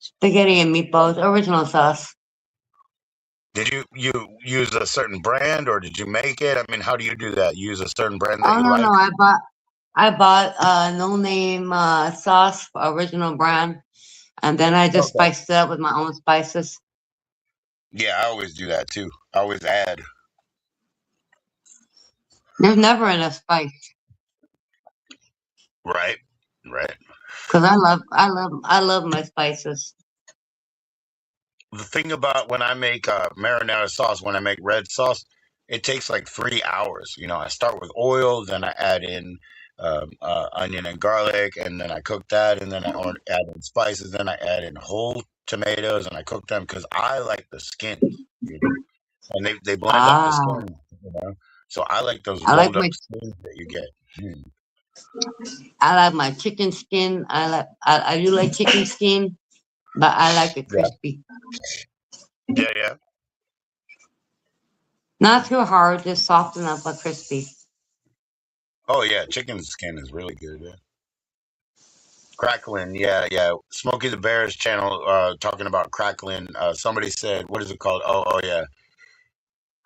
Spaghetti and meatballs, original sauce. Did you use a certain brand or did you make it? I mean, how do you do that? You use a certain brand that Oh you no, no, like? I bought no name sauce, original brand, and then I just Okay. spiced it up with my own spices. Yeah, I always do that too. I always add. There's never enough spice Right. Right. because I love my spices. The thing about when I make marinara sauce, when I make red sauce, it takes like 3 hours. I start with oil, then I add in onion and garlic, and then I cook that, and then add in spices, then I add in whole tomatoes, and I cook them because I like the skins, and they blend up the Ah, skins. So I like those I like rolled my up skins that you get. Hmm. I like my chicken skin. I do like chicken skin, but I like it Yeah, crispy. yeah, yeah. Not too hard, just soft enough but crispy. Oh yeah, chicken skin is really good. Yeah. Crackling, yeah, yeah. Smokey the Bear's channel talking about crackling. Somebody said, what is it called? Oh, yeah.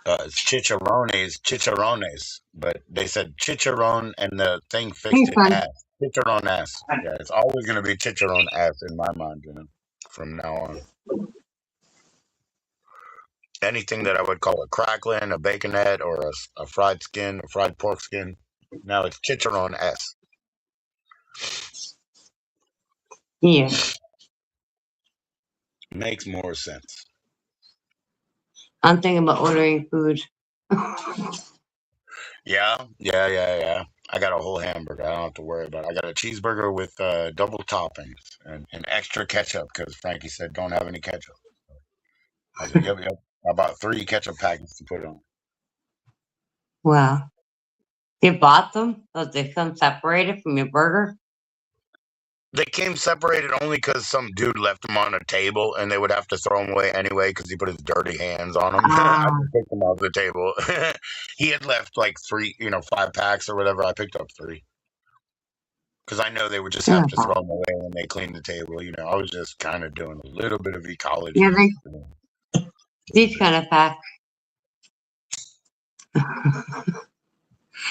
It's chicharrones. But they said chicharron and the thing Hey, fixed it son. ass. Chicharron ass. Yeah, it's always going to be chicharron ass in my mind, from now on. Anything that I would call a crackling, a baconette, or a fried skin, a fried pork skin. Now it's chicharron ass. Yeah, Makes more sense. I'm thinking about ordering food. Yeah, yeah, yeah, yeah. I got a whole hamburger. I don't have to worry about it. I got a cheeseburger with double toppings and extra ketchup because Frankie said don't have any ketchup. I was like, yep, yep. I bought 3 ketchup packets to put on. Wow. You bought them? Does they come separated from your burger? They came separated only because some dude left them on a table and they would have to throw them away anyway because he put his dirty hands on them. I Ah, just picked them off the table. He had left like 3, 5 packs or whatever. I picked up 3. Because I know they would just have to yeah, throw them away when they cleaned the table. I was just kind of doing a little bit of yeah. ecology. Little These bit. kind of pack.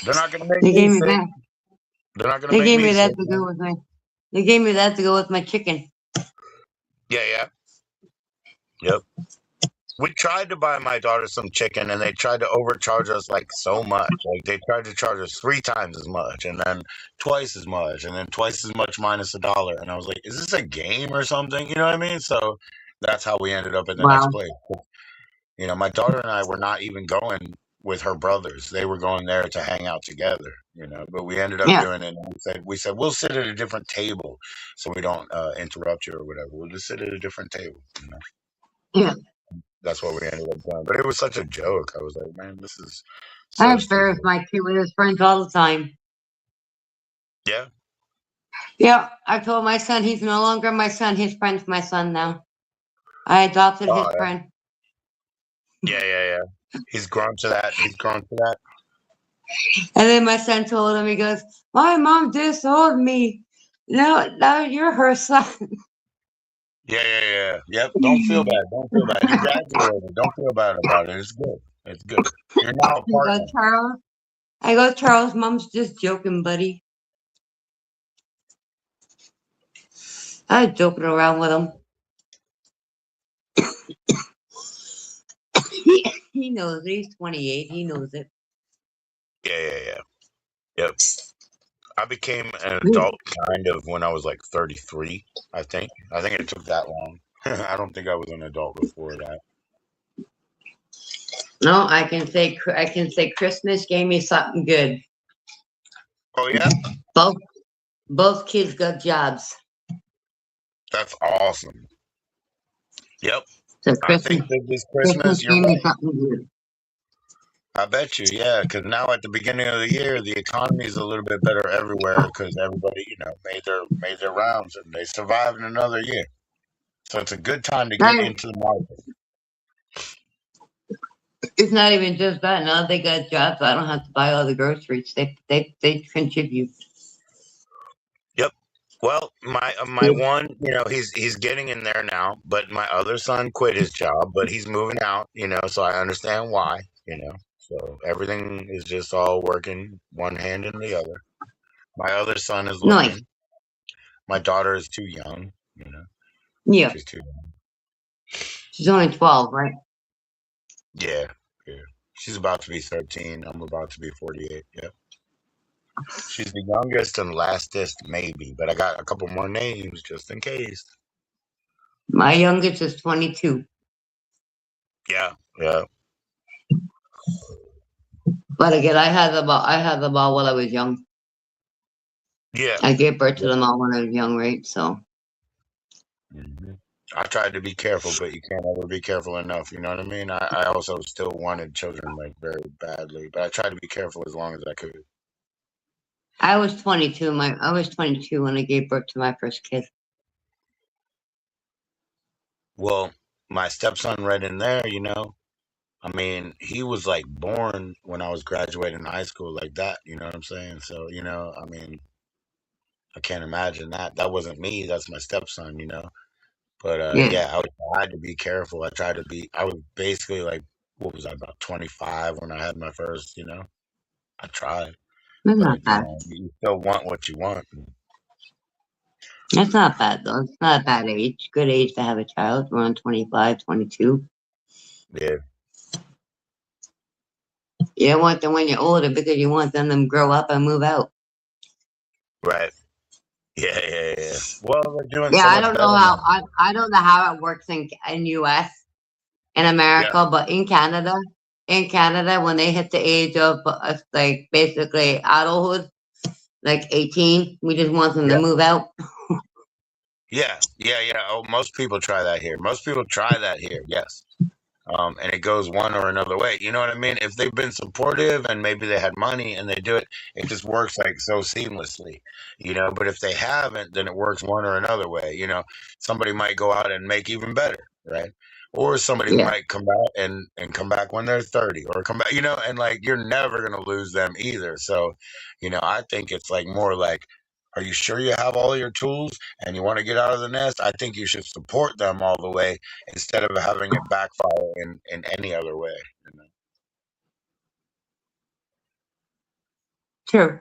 They're not gonna make They me gave me sick. that. They're not gonna They make gave me me that sick, to go man. with my. They gave me that to go with my chicken. Yeah, yeah, yep. We tried to buy my daughter some chicken, and they tried to overcharge us like so much. Like they tried to charge us 3 times as much, and then twice as much, and then twice as much minus $1. And I was like, "Is this a game or something?" You know what I mean? So that's how we ended up in the next Wow. place. My daughter and I were not even going with her brothers. They were going there to hang out together. But we ended up Yeah, doing it. And we said we'll sit at a different table so we don't interrupt you or whatever. We'll just sit at a different table. yeah. That's what we ended up doing. But it was such a joke. I was like, man, this is I so embarrass stupid. my kid with his friends all the time. Yeah. Yeah, I told my son he's no longer my son. His friend's my son now. I adopted Oh his friend. yeah. Yeah, yeah, yeah. He's grown to that. He's grown to that. And then my son told him, he goes, my mom disowned me. No, now you're her son. Yeah, yeah, yeah. Yep. Don't feel bad. Don't feel bad. You graduated. Don't feel bad about it. It's good. It's good. You're now a I go, partner. Charles. I go, Charles, mom's just joking, buddy. I was joking around with him. He knows it. He's 28. He knows it. Yeah. Yep. I became an adult kind of when I was like 33, I think. I think it took that long. I don't think I was an adult before that. No, I can say Christmas gave me something good. Oh yeah? Both both kids got jobs. That's awesome. Yep. So I think that this Christmas, Christmas you're gave me right. something good. I bet you, yeah, because now at the beginning of the year, the economy is a little bit better everywhere because everybody, made their rounds and they survived another year. So it's a good time to get Right. into the market. It's not even just that. Now they got jobs. I don't have to buy all the groceries. They contribute. Yep. Well, my one, he's getting in there now, but my other son quit his job, but he's moving out, so I understand why. So everything is just all working one hand in the other. My other son is Nice. looking. My daughter is too young. Yeah. She's too young. She's only 12, right? Yeah, yeah. She's about to be 13. I'm about to be 48. Yep. She's the youngest and lastest, maybe, but I got a couple more names just in case. My youngest is 22. Yeah, yeah, But again, I had them all when I was young. yeah. I gave birth to Yep. them all when I was young, right? So hmm I tried to be careful, but you can't ever be careful enough. You know what I mean? I also still wanted children like very badly, but I tried to be careful as long as I could. I was 22. I was 22 when I gave birth to my first kid. Well, my stepson right in there. I mean, he was like born when I was graduating high school, like that. You know what I'm saying? So, I mean, I can't imagine that. That wasn't me. That's my stepson. But Yeah, yeah, I tried to be careful. I tried to be. I was basically like, what was I, about 25 when I had my first. I tried, that's not but bad. you still want what you want. That's not bad though. It's not a bad age. Good age to have a child. Around 25, 22. Yeah, You don't want them when you're older because you want them to grow up and move out. right. Yeah. Well, they're doing Yeah, so I much don't better know how now. I don't know how it works in US in Yeah, America, but in Canada, when they hit the age of like basically adulthood, like 18, we just want them to yeah, move out. yeah. Oh, most people try that here. Most people try that here. Yes. And it goes one or another way. You know what I mean? If they've been supportive and maybe they had money and they do it, it just works like so seamlessly. But if they haven't, then it works one or another way. Somebody might go out and make even better, right? Or somebody Yeah, might come out and come back when they're 30 or come back, and like you're never going to lose them either. So, I think it's like more like, are you sure you have all your tools and you want to get out of the nest? I think you should support them all the way instead of having it backfire in any other way. true,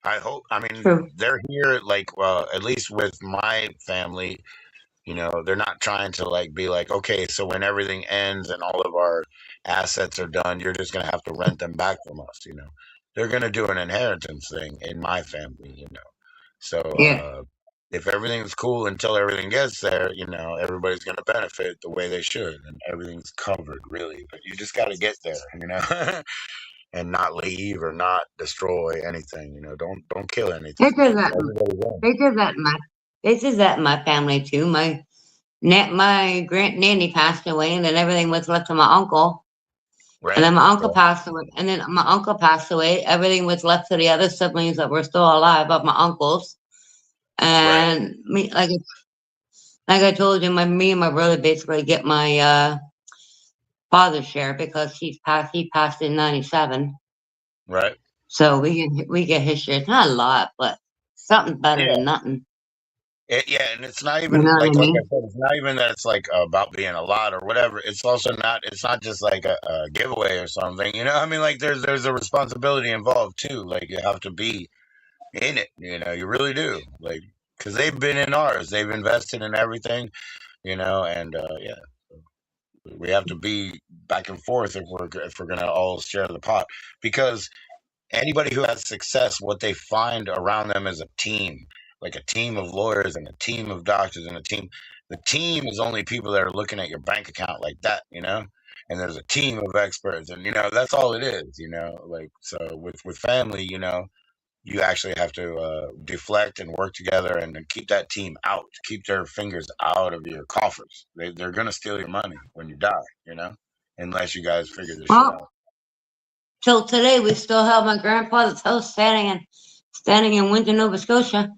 I hope, I mean, true. they're here, like, at least with my family, they're not trying to like be like, okay, so when everything ends and all of our assets are done, you're just going to have to rent them back from us. They're going to do an inheritance thing in my family. So, Yeah, if everything's cool until everything gets there, everybody's going to benefit the way they should, and everything's covered, really. But you just got to get there, and not leave or not destroy anything. Don't kill anything. this is Let that. everybody win. This is that my. This is that in my family too. My grand nanny passed away, and then everything was left to my uncle. And Right? then my uncle Yeah. passed away. And then my uncle passed away. Everything was left to the other siblings that were still alive of my uncles. Right. And me, like I told you, me and my brother basically get my father's share because he passed in '97. Right. So we get his share. It's not a lot, but something better Yeah. than nothing. Yeah, and it's not You know even what I like I mean? said, it's not even that it's like about being a lot or whatever. It's also not. It's not just like a giveaway or something. I mean, like there's a responsibility involved too. Like you have to be in it. You really do. Like because they've been in ours. They've invested in everything. And yeah, we have to be back and forth if we're gonna all share the pot because anybody who has success, what they find around them is a team, like a team of lawyers and a team of doctors and a team. The team is only people that are looking at your bank account like that, and there's a team of experts, and that's all it is, like. So with family, you actually have to deflect and work together and keep that team out, keep their fingers out of your coffers. They're going to steal your money when you die, unless you guys figure this shit Well, out. till today, we still have my grandfather's house standing in Windsor, Nova Scotia.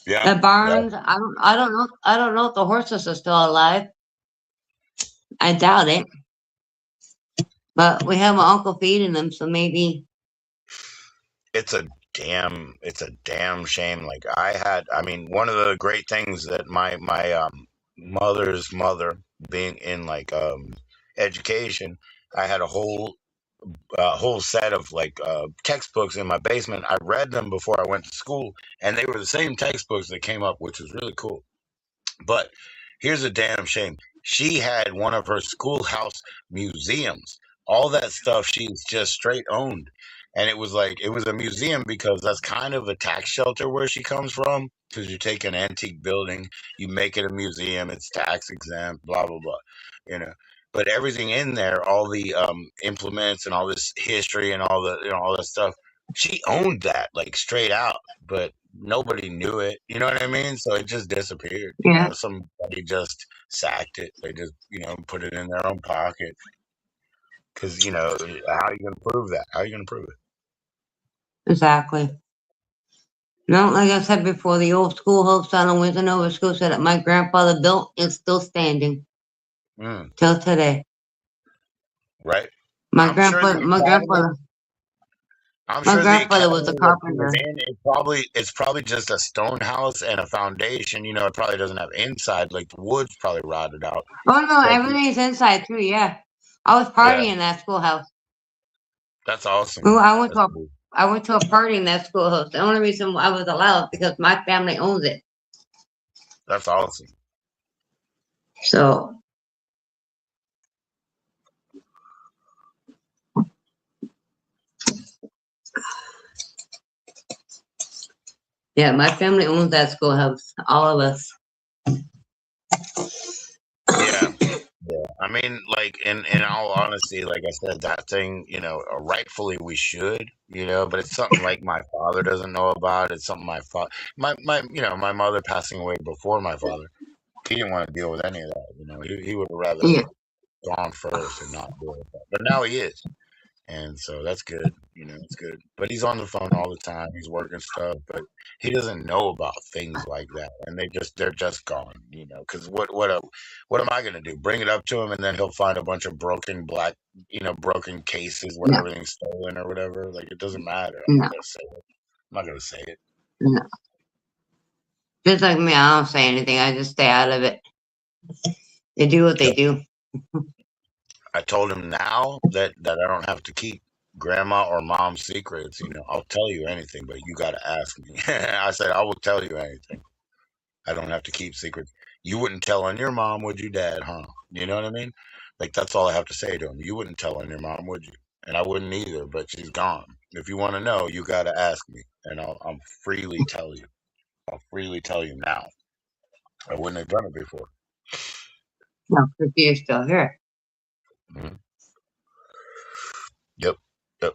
Yeah, The barns. I don't know if the horses are still alive. I doubt it. But we have my uncle feeding them, so maybe. it's a damn shame. Like I mean, one of the great things that my mother's mother, being in like education, I had a whole set of like textbooks in my basement. I read them before I went to school, and they were the same textbooks that came up, which was really cool. But here's a damn shame. She had one of her schoolhouse museums. All that stuff she's just straight owned. And it was like, it was a museum because that's kind of a tax shelter where she comes from. Because you take an antique building, you make it a museum, it's tax exempt, blah, blah, blah. You know. But everything in there, all the implements and all this history and all the, all that stuff, she owned that like straight out. But nobody knew it. You know what I mean? So it just disappeared. Yeah, Somebody just sacked it. They just, put it in their own pocket. Because, how are you going to prove that? How are you going to prove it? exactly. No, like I said before, the old schoolhouse down in Windsor, Nova Scotia that my grandfather built is still standing till today. Right? My I'm sure grandfather, the my academy. grandfather, I'm my sure the grandfather was a academy that she was carpenter. in, it's probably just a stone house and a foundation. It probably doesn't have inside. Like the wood's probably rotted out. Oh no, But everything's inside too. Yeah, I was yeah, partying in that schoolhouse. that's awesome. Oh, That's cool. I went to a party in that schoolhouse. The only reason I was allowed because my family owns it. That's awesome. So yeah, my family owns that schoolhouse. All of us. Yeah. Yeah, I mean, like in all honesty, like I said, that thing, rightfully we should, but it's something like my father doesn't know about. It's something my mother passing away before my father. He didn't want to deal with any of that. He would have rather Yeah, gone first and not deal with that. But now he is. And so that's good, it's good. But he's on the phone all the time. He's working stuff, but he doesn't know about things like that. And they're just gone, because what am I gonna do? Bring it up to him and then he'll find a bunch of broken cases where no, everything's stolen or whatever. Like it doesn't matter. I'm no, not gonna say it. I'm not gonna say it. no. Just like me, I don't say anything. I just stay out of it. They do what they do. I told him now that I don't have to keep grandma or mom's secrets. I'll tell you anything, but you got to ask me. I said, I will tell you anything. I don't have to keep secrets. You wouldn't tell on your mom, would you, Dad? Huh? You know what I mean? Like, that's all I have to say to him. You wouldn't tell on your mom, would you? And I wouldn't either, but she's gone. If you want to know, you got to ask me, and I'll freely tell you. I'll freely tell you now. I wouldn't have done it before. No, because you're still here. Mhm. Yep. Yep.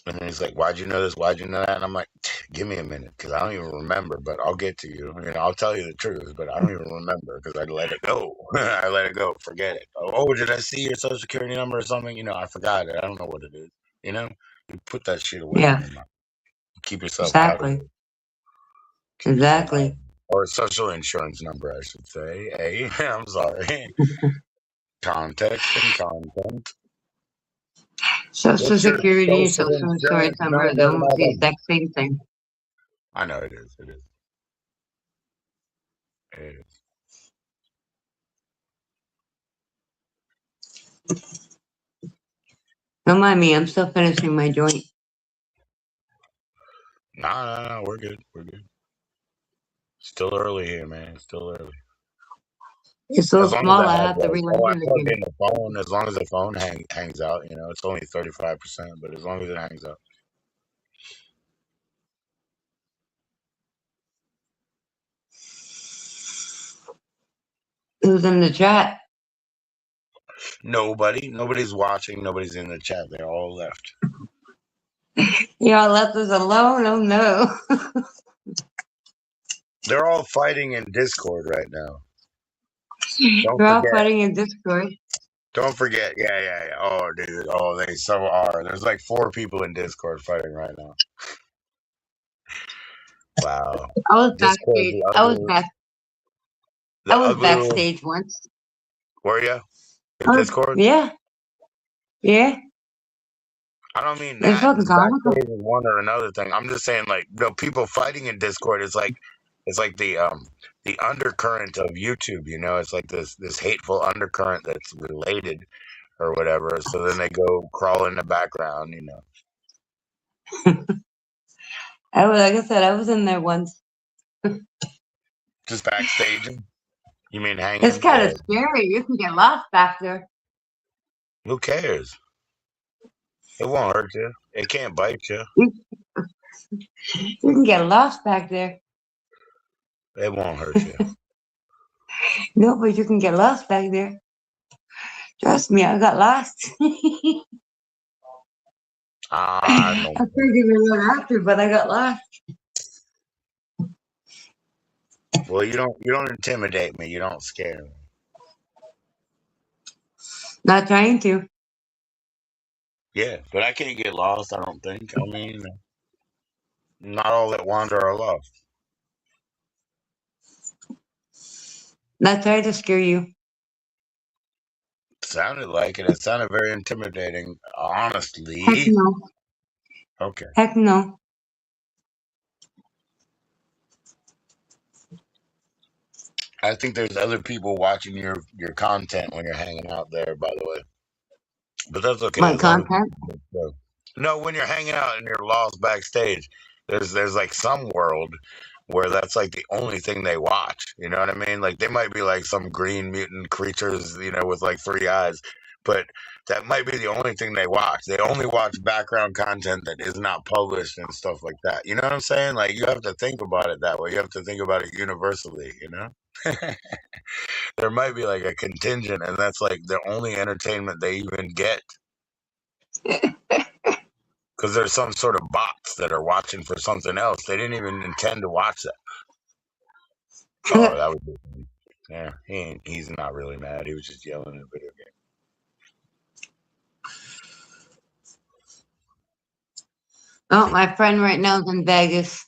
And then he's like, "Why'd you know this? Why'd you know that?" And I'm like, "Give me a minute, because I don't even remember. But I'll get to you. I'll tell you the truth, but I don't even remember because I let it go. I let it go. Forget it. Oh, did I see your social security number or something? I forgot it. I don't know what it is. You put that shit away from Yeah, your mind. Keep yourself out of exactly. it. Keep yourself out of Exactly. it. Or social insurance number, I should say. Hey, I'm sorry. Context and content. Social What's your Security and social Social Insurance insurance number are number, almost the mother? exact same thing. I know it is. It is. It is. Don't mind me, I'm still finishing my joint. No. We're good. We're good. Still early here, man. Still early. It's so As long as small, I I have have to like, relight I it plug again. in the phone. As long as the phone hangs out, it's only 35%, but as long as it hangs out. Who's in the chat? Nobody's watching. Nobody's in the chat. They're all left. Y'all left us alone? Oh no. They're all fighting in Discord right now. We're all fighting in Discord. Don't forget. Yeah. Oh, dude. Oh, they so are. There's like 4 people in Discord fighting right now. Wow. I was Discord, backstage. I was backstage once. Were you? In Discord? Yeah. Yeah. I don't mean It's that. fucking comical. Backstage is one or another thing. I'm just saying, like, people fighting in Discord is like, it's like the undercurrent of YouTube. You know, it's like this hateful undercurrent that's related or whatever. So then they go crawl in the background. You know. Like I said, I was in there once. Just backstage. You mean hanging? It's kind of scary. You can get lost back there. Who cares? It won't hurt you. It can't bite you. You can get lost back there. It won't hurt you. No, but you can get lost back there. Trust me, I got lost. I couldn't even run after, but I got lost. Well, you don't intimidate me. You don't scare me. Not trying to. Yeah, but I can't get lost, I don't think. I mean, not all that wander are lost. Not trying to scare you. Sounded like it. It sounded very intimidating, honestly. Heck no. Okay. Heck no. I think there's other people watching your content when you're hanging out there, by the way. But that's okay. My content? No, when you're hanging out and you're lost backstage, there's like some world where that's like the only thing they watch. You know what I mean? Like they might be like some green mutant creatures, you know, with like 3 eyes, but that might be the only thing they watch. They only watch background content that is not published and stuff like that. You know what I'm saying? Like you have to think about it that way. You have to think about it universally, you know? There might be like a contingent and that's like the only entertainment they even get. Because there's some sort of bots that are watching for something else. They didn't even intend to watch that. Oh, that was good. Yeah, he's not really mad. He was just yelling at a video game. Oh, my friend right now is in Vegas.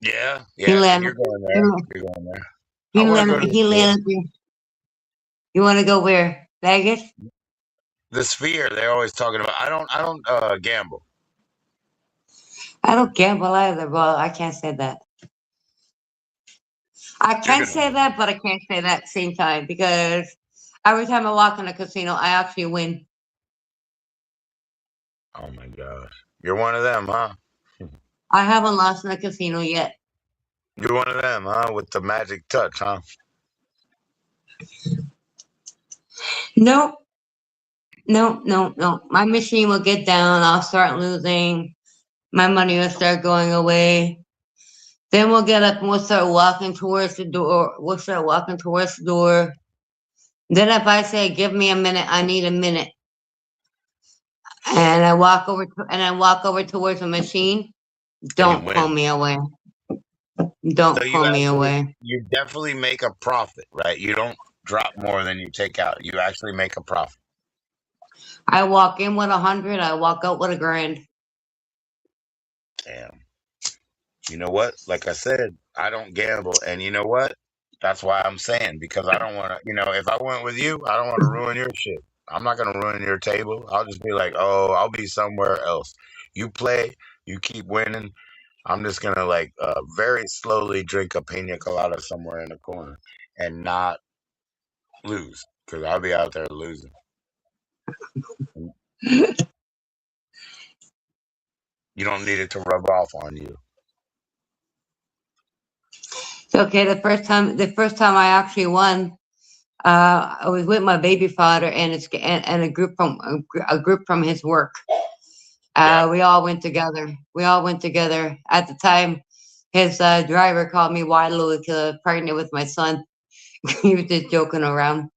Yeah, He landed. You're going there. You're going there. He landed. You want to go where? Vegas? The Sphere. They're always talking about. I don't gamble. I don't gamble either. Well, I can't say that. I can say that, but I can't say that at the same time because every time I walk in a casino, I actually win. Oh my gosh, you're one of them, huh? I haven't lost in a casino yet. You're one of them, huh? With the magic touch, huh? Nope. No. My machine will get down. I'll start losing. My money will start going away. Then we'll get up and we'll start walking towards the door. Then if I say, give me a minute, I need a minute. And I walk over towards the machine. Don't pull me away. Don't pull me away. You definitely make a profit, right? You don't drop more than you take out. You actually make a profit. I walk in with 100. I walk out with $1,000. Damn. You know what? Like I said, I don't gamble, and you know what? That's why I'm saying because I don't want to. You know, if I went with you, I don't want to ruin your shit. I'm not gonna ruin your table. I'll just be like, oh, I'll be somewhere else. You play, you keep winning. I'm just gonna like very slowly drink a pina colada somewhere in the corner and not lose because I'll be out there losing. You don't need it to rub off on you. Okay, the first time I actually won, I was with my baby father and a group from his work. We all went together. At the time, his driver called me Waterloo because I was pregnant with my son, he was just joking around.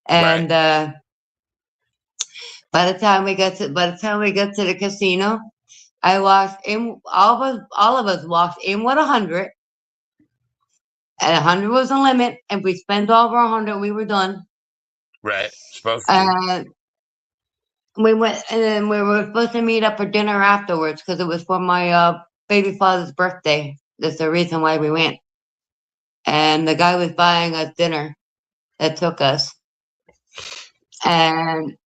And by the time we got to the casino, I walked in. All of us walked in with 100, and 100 was the limit. And we spent over 100, we were done. Right. Supposed to be. And we went, and then we were supposed to meet up for dinner afterwards because it was for my baby father's birthday. That's the reason why we went. And the guy was buying us dinner that took us. And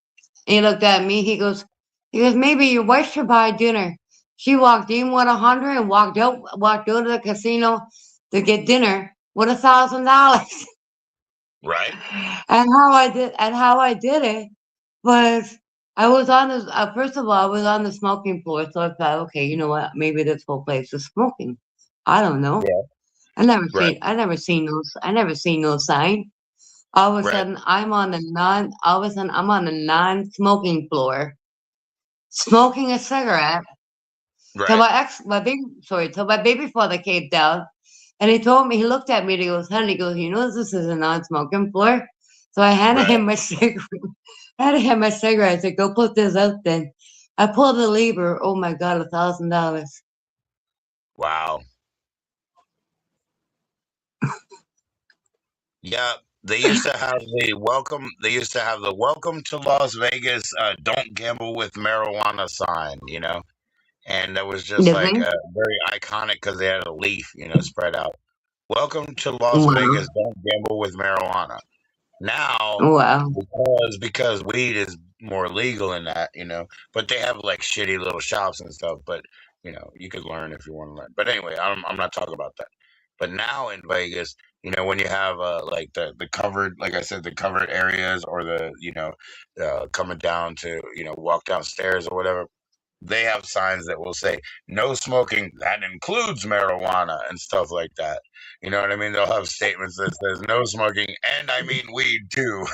he looked at me. He goes, maybe your wife should buy dinner. She walked in with 100 and walked out to the casino to get dinner with $1,000. Right. And how I did it was I was on this. First of all, I was on the smoking floor, so I thought, okay, you know what? Maybe this whole place is smoking. I don't know. Yeah. I never Right. seen no sign. All of a Right. sudden, I'm on the non-smoking floor, smoking a cigarette. Till Right. till my baby father came down, and he told me, he looked at me, and he goes, honey, this is a non-smoking floor. So I handed Right. him my cigarette. I said, go put this out then. I pulled the lever. Oh my God, $1,000. Wow. Yeah. They used to have the welcome. They used to have the welcome to Las Vegas. Don't gamble with marijuana sign. And that was just Did like they? very iconic because they had a leaf, spread out. Welcome to Las Wow. Vegas. Don't gamble with marijuana. Now, Wow. because weed is more legal in that, but they have like shitty little shops and stuff. But you could learn if you want to learn. But anyway, I'm not talking about that. But now in Vegas, when you have like the covered, like I said, the covered areas or the coming down to walk downstairs or whatever, they have signs that will say no smoking, that includes marijuana and stuff like that. You know what I mean? They'll have statements that says no smoking, and I mean weed too.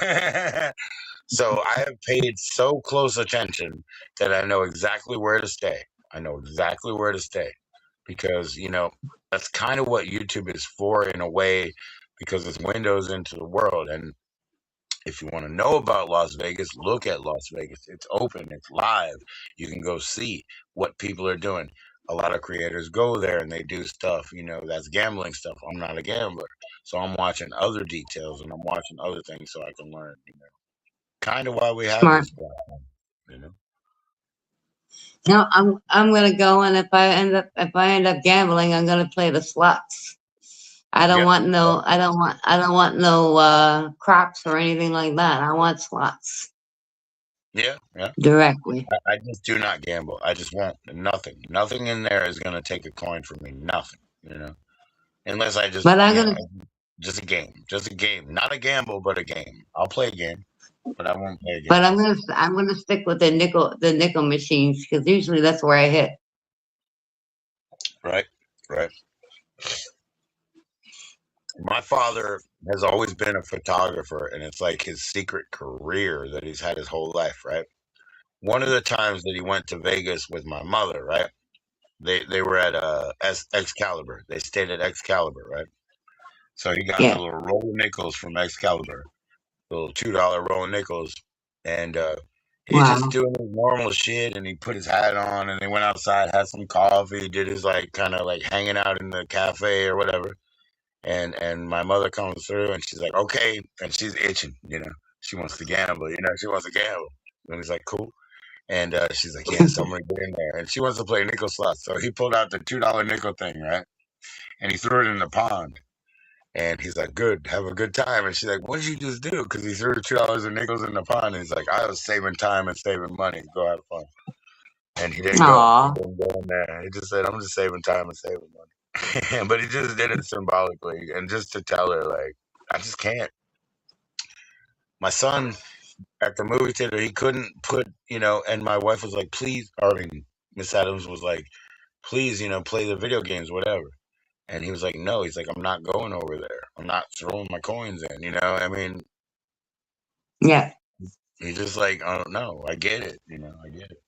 So I have paid so close attention that I know exactly where to stay. I know exactly where to stay because that's kind of what YouTube is for in a way, because it's windows into the world. And if you want to know about Las Vegas, look at Las Vegas. It's open, it's live. You can go see what people are doing. A lot of creators go there and they do stuff, that's gambling stuff. I'm not a gambler. So I'm watching other details and I'm watching other things so I can learn, kind of why we have Smart. this platform, you know. No, I'm gonna go, and if I end up gambling, I'm gonna play the slots. I don't Yep. want no crops or anything like that. I want slots Yeah, yeah. directly. I just do not gamble. I just won't. Nothing. Nothing in there is gonna take a coin from me. Nothing. Unless I just But I'm gonna just a game. Just a game. Not a gamble, but a game. I'll play a game, but I won't play a but game. I'm gonna stick with the nickel machines because usually that's where I hit. Right. Right. My father has always been a photographer, and it's like his secret career that he's had his whole life, right? One of the times that he went to Vegas with my mother, right? They were at Excalibur. They stayed at Excalibur, right? So he got the Yeah. little roll of nickels from Excalibur, little $2 roll of nickels, and he's just Wow. doing his normal shit. And he put his hat on, and they went outside, had some coffee, did his like kind of like hanging out in the cafe or whatever. And my mother comes through, and she's like, okay, and she's itching, she wants to gamble, she wants to gamble. And he's like, cool. And she's like, yes, I'm gonna get in there. And she wants to play nickel slots. So he pulled out the $2 nickel thing, right? And he threw it in the pond. And he's like, good, have a good time. And she's like, what did you just do? Because he threw the $2 of nickels in the pond. And he's like, I was saving time and saving money. Go have fun. And he didn't go. He Aw. didn't go in there. He just said, I'm just saving time and saving money. But he just did it symbolically and just to tell her, like, I just can't. My son at the movie theater, he couldn't put, and my wife was like, please, Miss Adams was like, please, play the video games, whatever. And he was like, no, he's like, I'm not going over there. I'm not throwing my coins in, I mean, Yeah. he's just like, I don't know. I get it, I get it.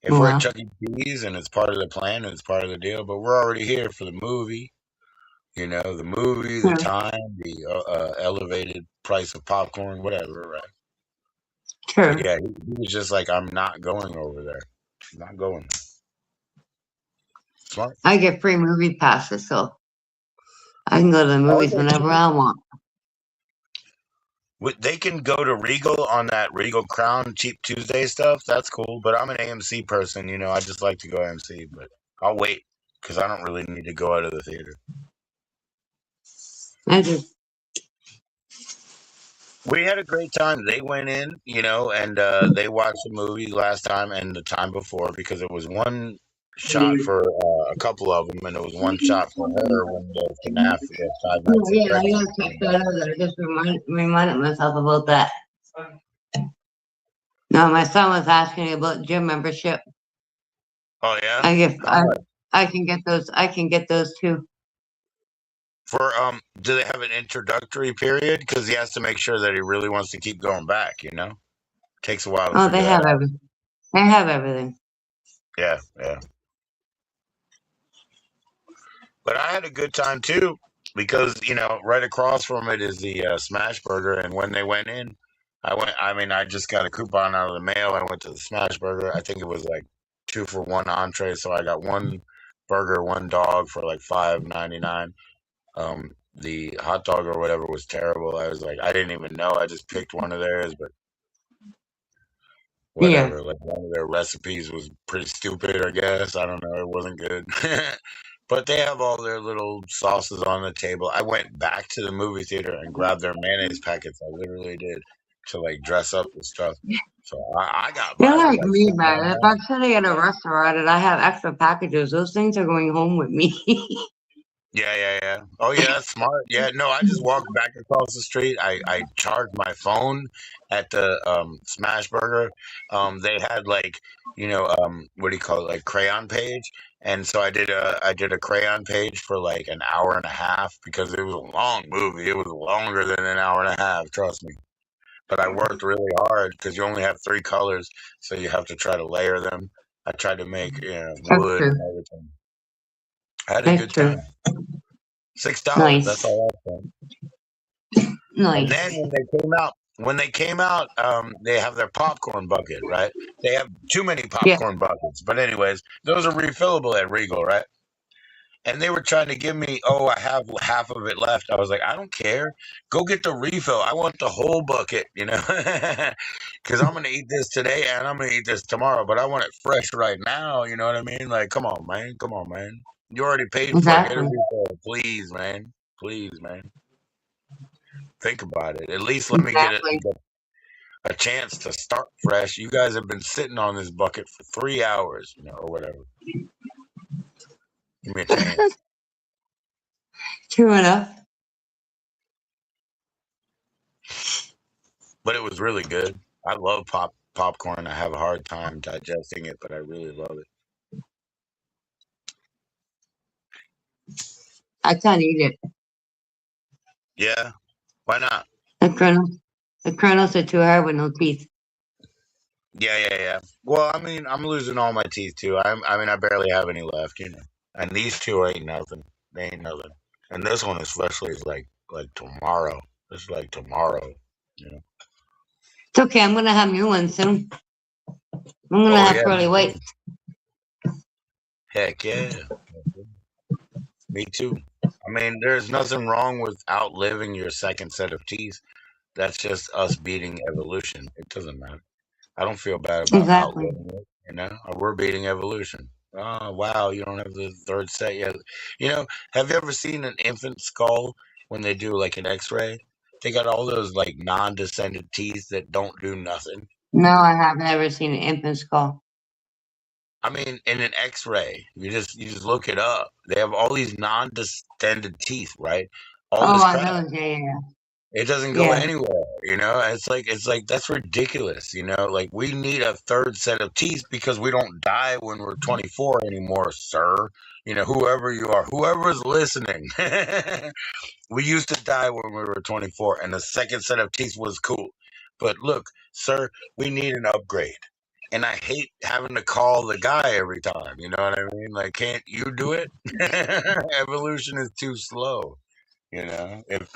If we're at Well. Chuck E. Cheese and it's part of the plan and it's part of the deal, but we're already here for the movie, You know, the movie, the time, the elevated price of popcorn, whatever, right? True. But yeah, he was just like, I'm not going over there. I'm not going there. Smart. I get free movie passes, so I can go to the movies whenever I want. They can go to Regal on that Regal Crown Cheap Tuesday stuff. That's cool. But I'm an AMC person. You know, I just like to go AMC. But I'll wait because I don't really need to go out of the theater. I just We had a great time. They went in, you know, and they watched the movie last time and the time before because it was one shot for a couple of them, and it was one shot for her when the FNAF, the Five Nights at yeah, I Freddy's. gotta check that out. I just reminded myself about that. No, my son was asking about gym membership. Oh yeah, I can get those. I can get those too. for do they have an introductory period? Because he has to make sure that he really wants to keep going back. You know, takes a while to Oh, figure they that have out. everything. They have everything. Yeah, yeah. But I had a good time too because you know right across from it is the Smash Burger, and when they went in, I went. I mean, I just got a coupon out of the mail. I went to the Smash Burger. I think it was like 2 for 1 entree, so I got one burger, one dog for like $5.99. The hot dog or whatever was terrible. I was like, I didn't even know. I just picked one of theirs, but Yeah. whatever. Like one of their recipes was pretty stupid, I guess. I don't know. It wasn't good. But they have all their little sauces on the table. I went back to the movie theater and grabbed their mayonnaise packets. I literally did to like dress up with stuff. So I got You're mine for like like me, man. If I'm $7.99. sitting at a restaurant and I have extra packages, those things are going home with me. Yeah. Oh yeah, that's smart. Yeah, no, I just walked back across the street. I charged my phone at the Smash Burger. They had like, you know, what do you call it? Like crayon page. And so I did a crayon page for like an hour and a half because it was a long movie. It was longer than an hour and a half, trust me. But I worked really hard because you only have 3 colors, so you have to try to layer them. I tried to make, you know, That's wood true. and everything. I had a That's good true. time. $6. That's Nice. all I spent. And then Nice. when they came out, they have their popcorn bucket, right? They have too many Yeah. popcorn buckets, but anyways, those are refillable at Regal, right? And they were trying to give me, oh, I have half of it left. I was like, I don't care. Go get the refill. I want the whole bucket, you know, because I'm gonna eat this today and I'm gonna eat this tomorrow, but I want it fresh right now. You know what I mean? Like, come on, man. Come on, man. You already paid for it. Get a Exactly. refill, please, man. Please, man. Think about it. At least let me get Exactly. a chance to start fresh. You guys have been sitting on this bucket for 3 hours, you know, or whatever. Give me a chance. True enough. But it was really good. I love popcorn. I have a hard time digesting it, but I really love it. I can't eat it. Yeah, why not? The kernels are too hard with no teeth. Yeah. Well, I mean, I'm losing all my teeth too. I mean, I barely have any left, you know. And these two ain't nothing. They ain't nothing. And this one especially is like tomorrow. It's like tomorrow, you know. It's okay. I'm gonna have new ones soon. I'm gonna Oh have yeah, pearly whites. heck yeah. Me too. I mean, there's nothing wrong with outliving your second set of teeth. That's just us beating evolution. It doesn't matter. I don't feel bad about Exactly. outliving it. You know, we're beating evolution. Oh wow, you don't have the third set yet. You know, have you ever seen an infant skull when they do like an X-ray? They got all those like non-descended teeth that don't do nothing. No, I haven't ever seen an infant skull. I mean, in an X-ray, you just look it up. They have all these non-distended teeth, right? All Oh, this I crap. know. Yeah. It doesn't go Yeah. anywhere, you know? It's like that's ridiculous, you know? Like we need a third set of teeth because we don't die when we're 24 anymore, sir. You know, whoever you are, whoever's listening. We used to die when we were 24 and the second set of teeth was cool. But look, sir, we need an upgrade. And I hate having to call the guy every time. You know what I mean? Like, can't you do it? Evolution is too slow. You know, if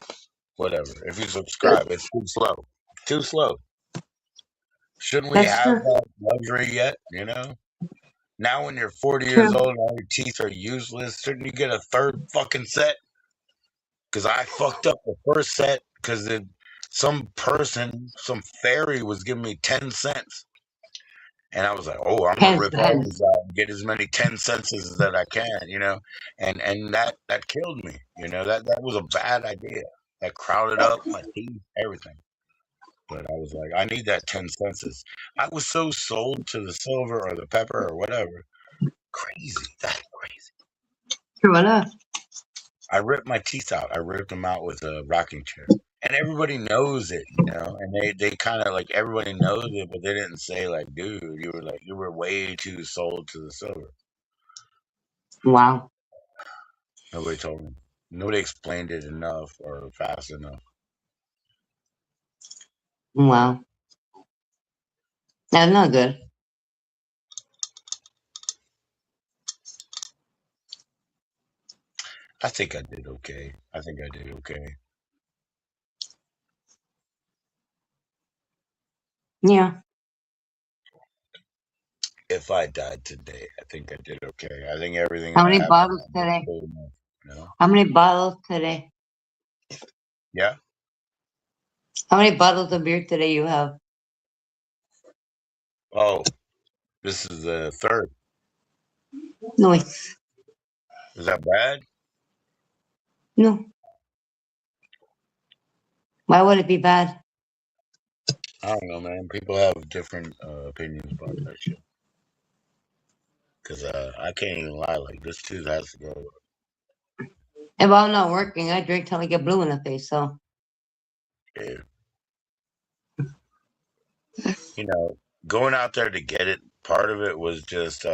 whatever, if you subscribe, it's too slow. Too slow. Shouldn't we That's have true. that luxury yet? You know, now when you're 40 years True. old and all your teeth are useless, shouldn't you get a third fucking set? Because I fucked up the first set because some person, some fairy was giving me 10 cents. And I was like, oh, I'm gonna 10 rip all cents. these out and get as many 10 senses that I can, you know, and that killed me, you know, that was a bad idea. That crowded up my teeth, everything. But I was like, I need that 10 senses. I was so sold to the silver or the pepper or whatever. Crazy, that's crazy. True enough. I ripped my teeth out. I ripped them out with a rocking chair. And everybody knows it, you know, and they kind of like everybody knows it, but they didn't say like, dude, you were way too sold to the silver. Wow. Nobody told me. Nobody explained it enough or fast enough. Wow. That's not good. I think I did okay. I think I did okay. Yeah. If I died today, I think I did okay. I think everything How that many happened bottles was today? good enough, you know? How many bottles today? Yeah. How many bottles of beer today you have? Oh, this is the third. No. Is that bad? No. Why would it be bad? I don't know, man. People have different opinions about that shit. Because I can't even lie. Like, this tooth has to go. If I'm not working, I drink till I get blue in the face. So Yeah. You know, going out there to get it, part of it was just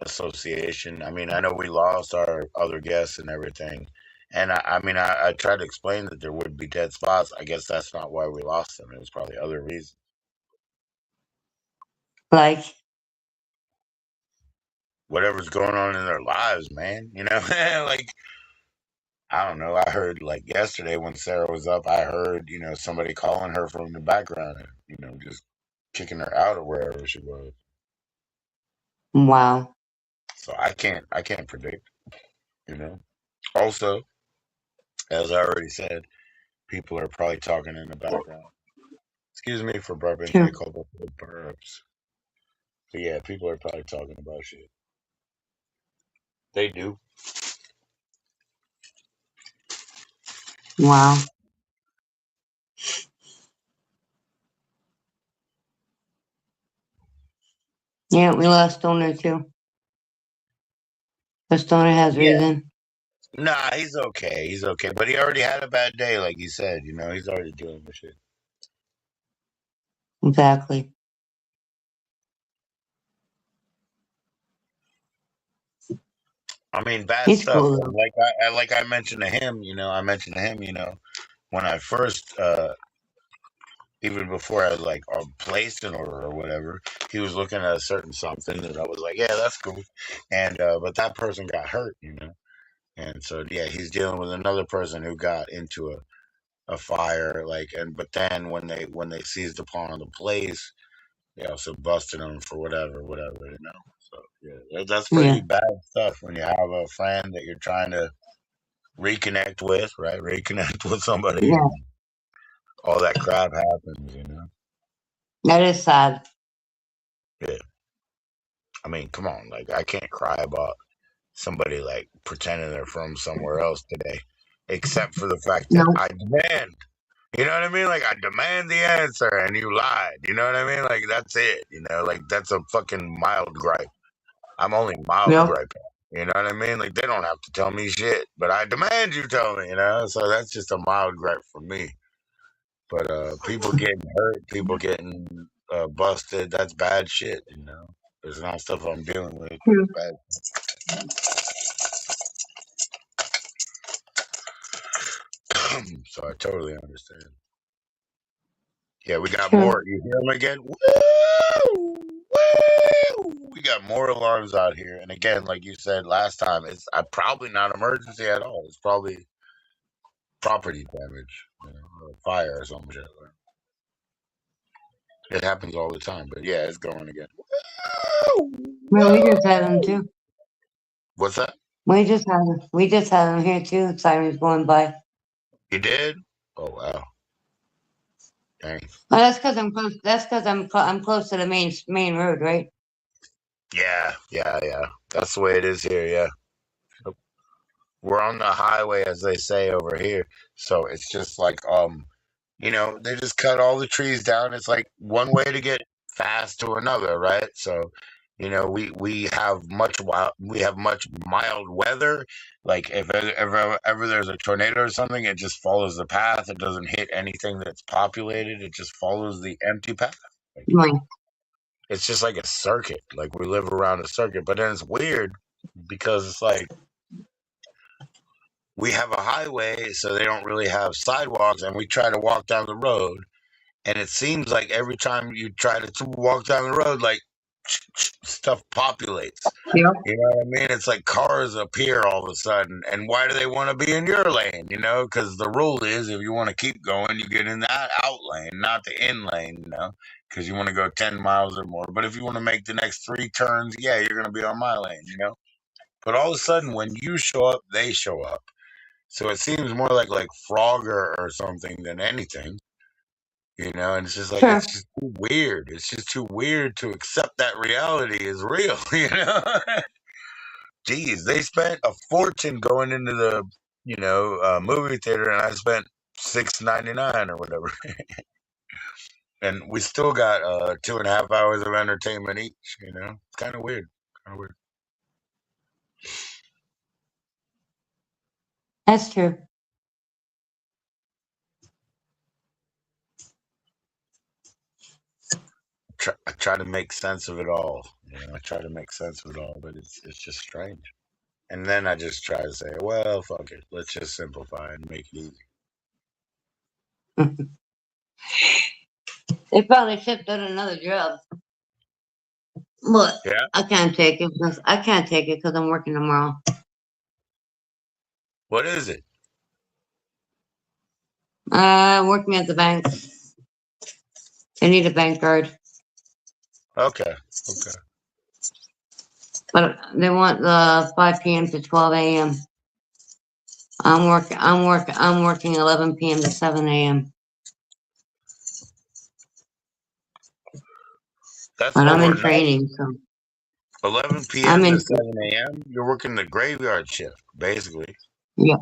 association. I mean, I know we lost our other guests and everything. And I mean, I tried to explain that there would be dead spots. I guess that's not why we lost them. It was probably other reasons. like, Whatever's going on in their lives, man. You know, like, I don't know. I heard like yesterday when Sarah was up, I heard, you know, somebody calling her from the background and, you know, just kicking her out or wherever she was. wow. So I can't predict, you know. Also, as I already said, people are probably talking in the background. Excuse me for burping. True. They call it burps. But yeah, people are probably talking about shit. They do. Wow. Yeah, we lost Stoner too. But Stoner has Yeah. reason. Nah, he's okay. He's okay. But he already had a bad day, like you said. You know, he's already dealing with shit. Exactly. I mean, bad He's stuff. cool though. Like I mentioned to him, you know, when I first even before I like placed an order or whatever, he was looking at a certain something and I was like, yeah, that's cool. And but that person got hurt, you know. And so yeah, he's dealing with another person who got into a fire, like, and but then when they seized upon the place, they also busted him for whatever, you know. So yeah, that's pretty Yeah. bad stuff when you have a friend that you're trying to reconnect with, right? Reconnect with somebody, Yeah. and all that crap happens, you know. That is sad. Yeah, I mean, come on, like I can't cry about somebody like pretending they're from somewhere else today, except for the fact that No. I demand. You know what I mean? Like I demand the answer, and you lied. You know what I mean? Like that's it. You know, like that's a fucking mild gripe. I'm only mild Yep. griping. You know what I mean? Like they don't have to tell me shit, but I demand you tell me. You know, so that's just a mild gripe for me. But people getting hurt, people getting busted, that's bad shit. You know, it's not stuff I'm dealing with. True. Bad. So I totally understand. Yeah, we got True. more. You hear him again? Woo! Woo! We got more alarms out here, and again, like you said last time, it's probably not emergency at all. It's probably property damage, or fire or some shit. It happens all the time, but yeah, it's going again. Well, we just had them too. What's that? We just had them here too. Sirens going by. You did? Oh wow, dang. Well, that's because I'm close. That's because I'm close to the main road, right? Yeah, yeah, yeah. That's the way it is here. Yeah, we're on the highway, as they say over here. So it's just like they just cut all the trees down. It's like one way to get fast to another, right? So, we have much mild weather. Like if ever there's a tornado or something, it just follows the path. It doesn't hit anything that's populated. It just follows the empty path. Like, Right. it's just like a circuit. Like we live around a circuit. But then it's weird because it's like we have a highway, so they don't really have sidewalks, and we try to walk down the road. And it seems like every time you try to walk down the road, like stuff populates. Yep. You know what I mean? It's like cars appear all of a sudden. And why do they want to be in your lane? Because the rule is if you want to keep going, you get in that out lane, not the in lane, because you want to go 10 miles or more. But if you want to make the next 3 turns, yeah, you're going to be on my lane. But all of a sudden, when you show up, they show up. So it seems more like Frogger or something than anything. And it's just like, Sure. it's just too weird. It's just too weird to accept that reality is real, Geez, they spent a fortune going into the, movie theater, and I spent $6.99 or whatever. And we still got 2.5 hours of entertainment each, It's kind of weird. Kind of weird. That's true. I try to make sense of it all. I try to make sense of it all, but it's just strange. And then I just try to say, well, fuck it. Let's just simplify and make it easy. They probably shipped out another job. But Yeah. I can't take it because I'm working tomorrow. What is it? Working at the bank. They need a bank card, Okay. but they want the 5 p.m. to 12 a.m. I'm working 11 p.m. to 7 a.m. That's But I'm in overnight. training, so 11 I'm p.m. to in. 7 a.m. You're working the graveyard shift, basically. Yeah,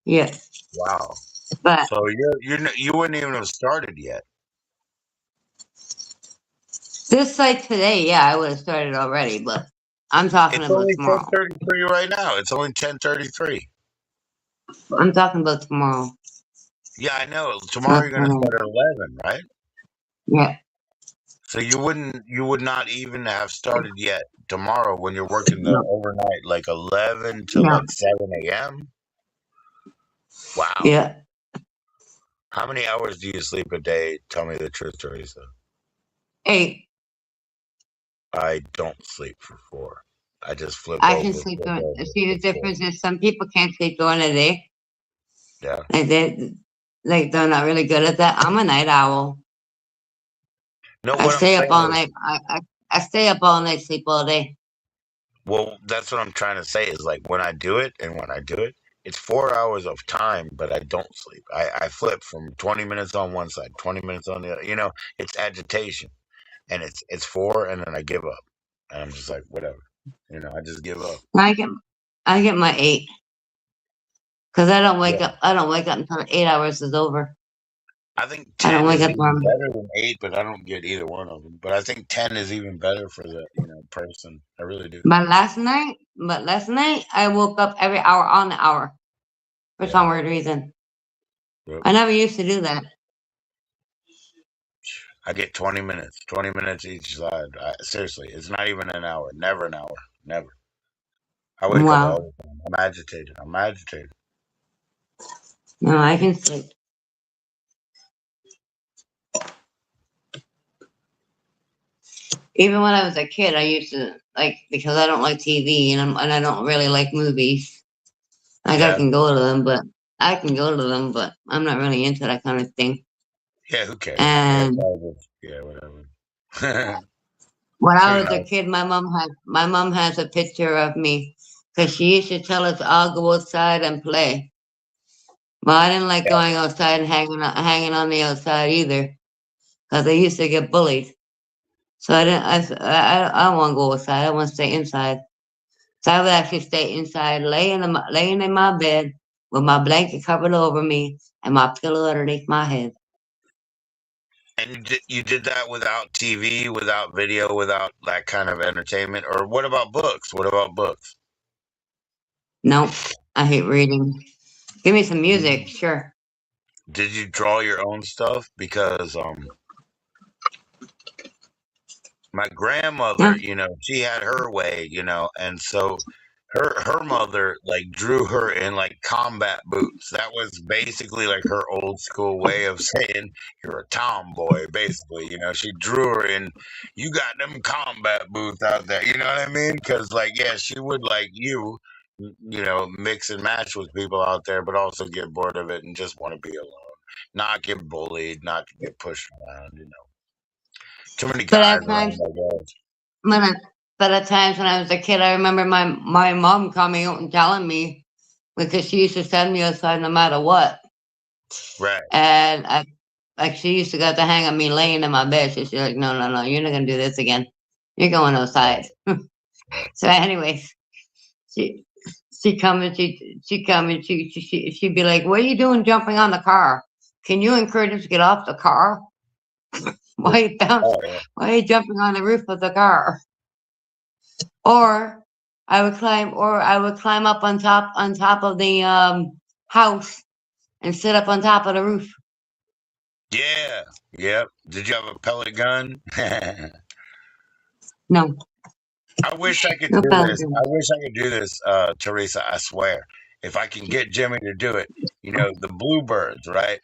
yeah. Wow. But So you wouldn't even have started yet. this site today, yeah, I would have started already. But I'm talking It's about only tomorrow. 10:33 right now. It's only 10:33. I'm talking about tomorrow. Yeah, I know. Tomorrow Not you're going to tonight. start at 11, right? Yeah. So you would not even have started yet tomorrow when you're working the No. overnight, like 11 to No. like 7 a.m. Wow. Yeah. How many hours do you sleep a day? Tell me the truth, Teresa. 8. I don't sleep for 4. I just flip I can over, sleep flip during. over, See, the flip over. difference is some people can't sleep during the day. Yeah. They're not really good at that. I'm a night owl. No, I what I'm stay up saying all is, night. I stay up all night, sleep all day. well, that's what I'm trying to say is like when I do it and when I do it, it's 4 hours of time, but I don't sleep. I flip from 20 minutes on one side, 20 minutes on the other. It's agitation, and it's 4, and then I give up, and I'm just like, whatever. I just give up. I get my 8 because I don't wake Yeah. up. I don't wake up until 8 hours is over. I think I don't 10 wake is up even on. better than 8, but I don't get either one of them. But I think 10 is even better for the, person. I really do. But last night I woke up every hour on the hour for Yeah. some weird reason. Yep. I never used to do that. I get 20 minutes each side. Seriously, it's not even an hour. Never an hour. Never. I wake up Wow. all the time. I'm agitated. I'm agitated. No, I can sleep. Even when I was a kid, I used to like because I don't like TV and I don't really like movies. Like Yeah. I can go to them, but I'm not really into that kind of thing. Yeah, who cares? Yeah, And whatever. when I Fair was a enough. kid, my mom has a picture of me because she used to tell us all go outside and play. Well, I didn't like Yeah. going outside and hanging on the outside either because I used to get bullied. So I didn't. I don't want to go outside. I want to stay inside. So I would actually stay inside, laying in my bed with my blanket covered over me and my pillow underneath my head. And you did that without TV, without video, without that kind of entertainment? Or what about books? What about books? Nope, I hate reading. Give me some music, Mm. sure. Did you draw your own stuff? Because my grandmother, Yeah. she had her way, and so her mother like drew her in like combat boots. That was basically like her old school way of saying you're a tomboy, basically. She drew her in, you got them combat boots out there. You know what I mean? Because like, yeah, she would like mix and match with people out there, but also get bored of it and just want to be alone, not get bullied, not get pushed around. Too many But guys at times, around, I guess. when I, but at times when I was a kid, I remember my mom coming out and telling me because she used to send me outside no matter what, Right. and like she used to got to hang on me laying in my bed. She's like, no, no, no, you're not gonna do this again. You're going outside. So, anyways, she she come and she'd be like, "What are you doing jumping on the car? Can you encourage him to get off the car? Why you bounce? Oh, Why are you jumping on the roof of the car?" Or I would climb up on top of the house and sit up on top of the roof. yeah. Yep. Did you have a pellet gun? I No, wish I could no do this. I problem. wish I could do this, Teresa. I swear. If I can get Jimmy to do it, the bluebirds, right?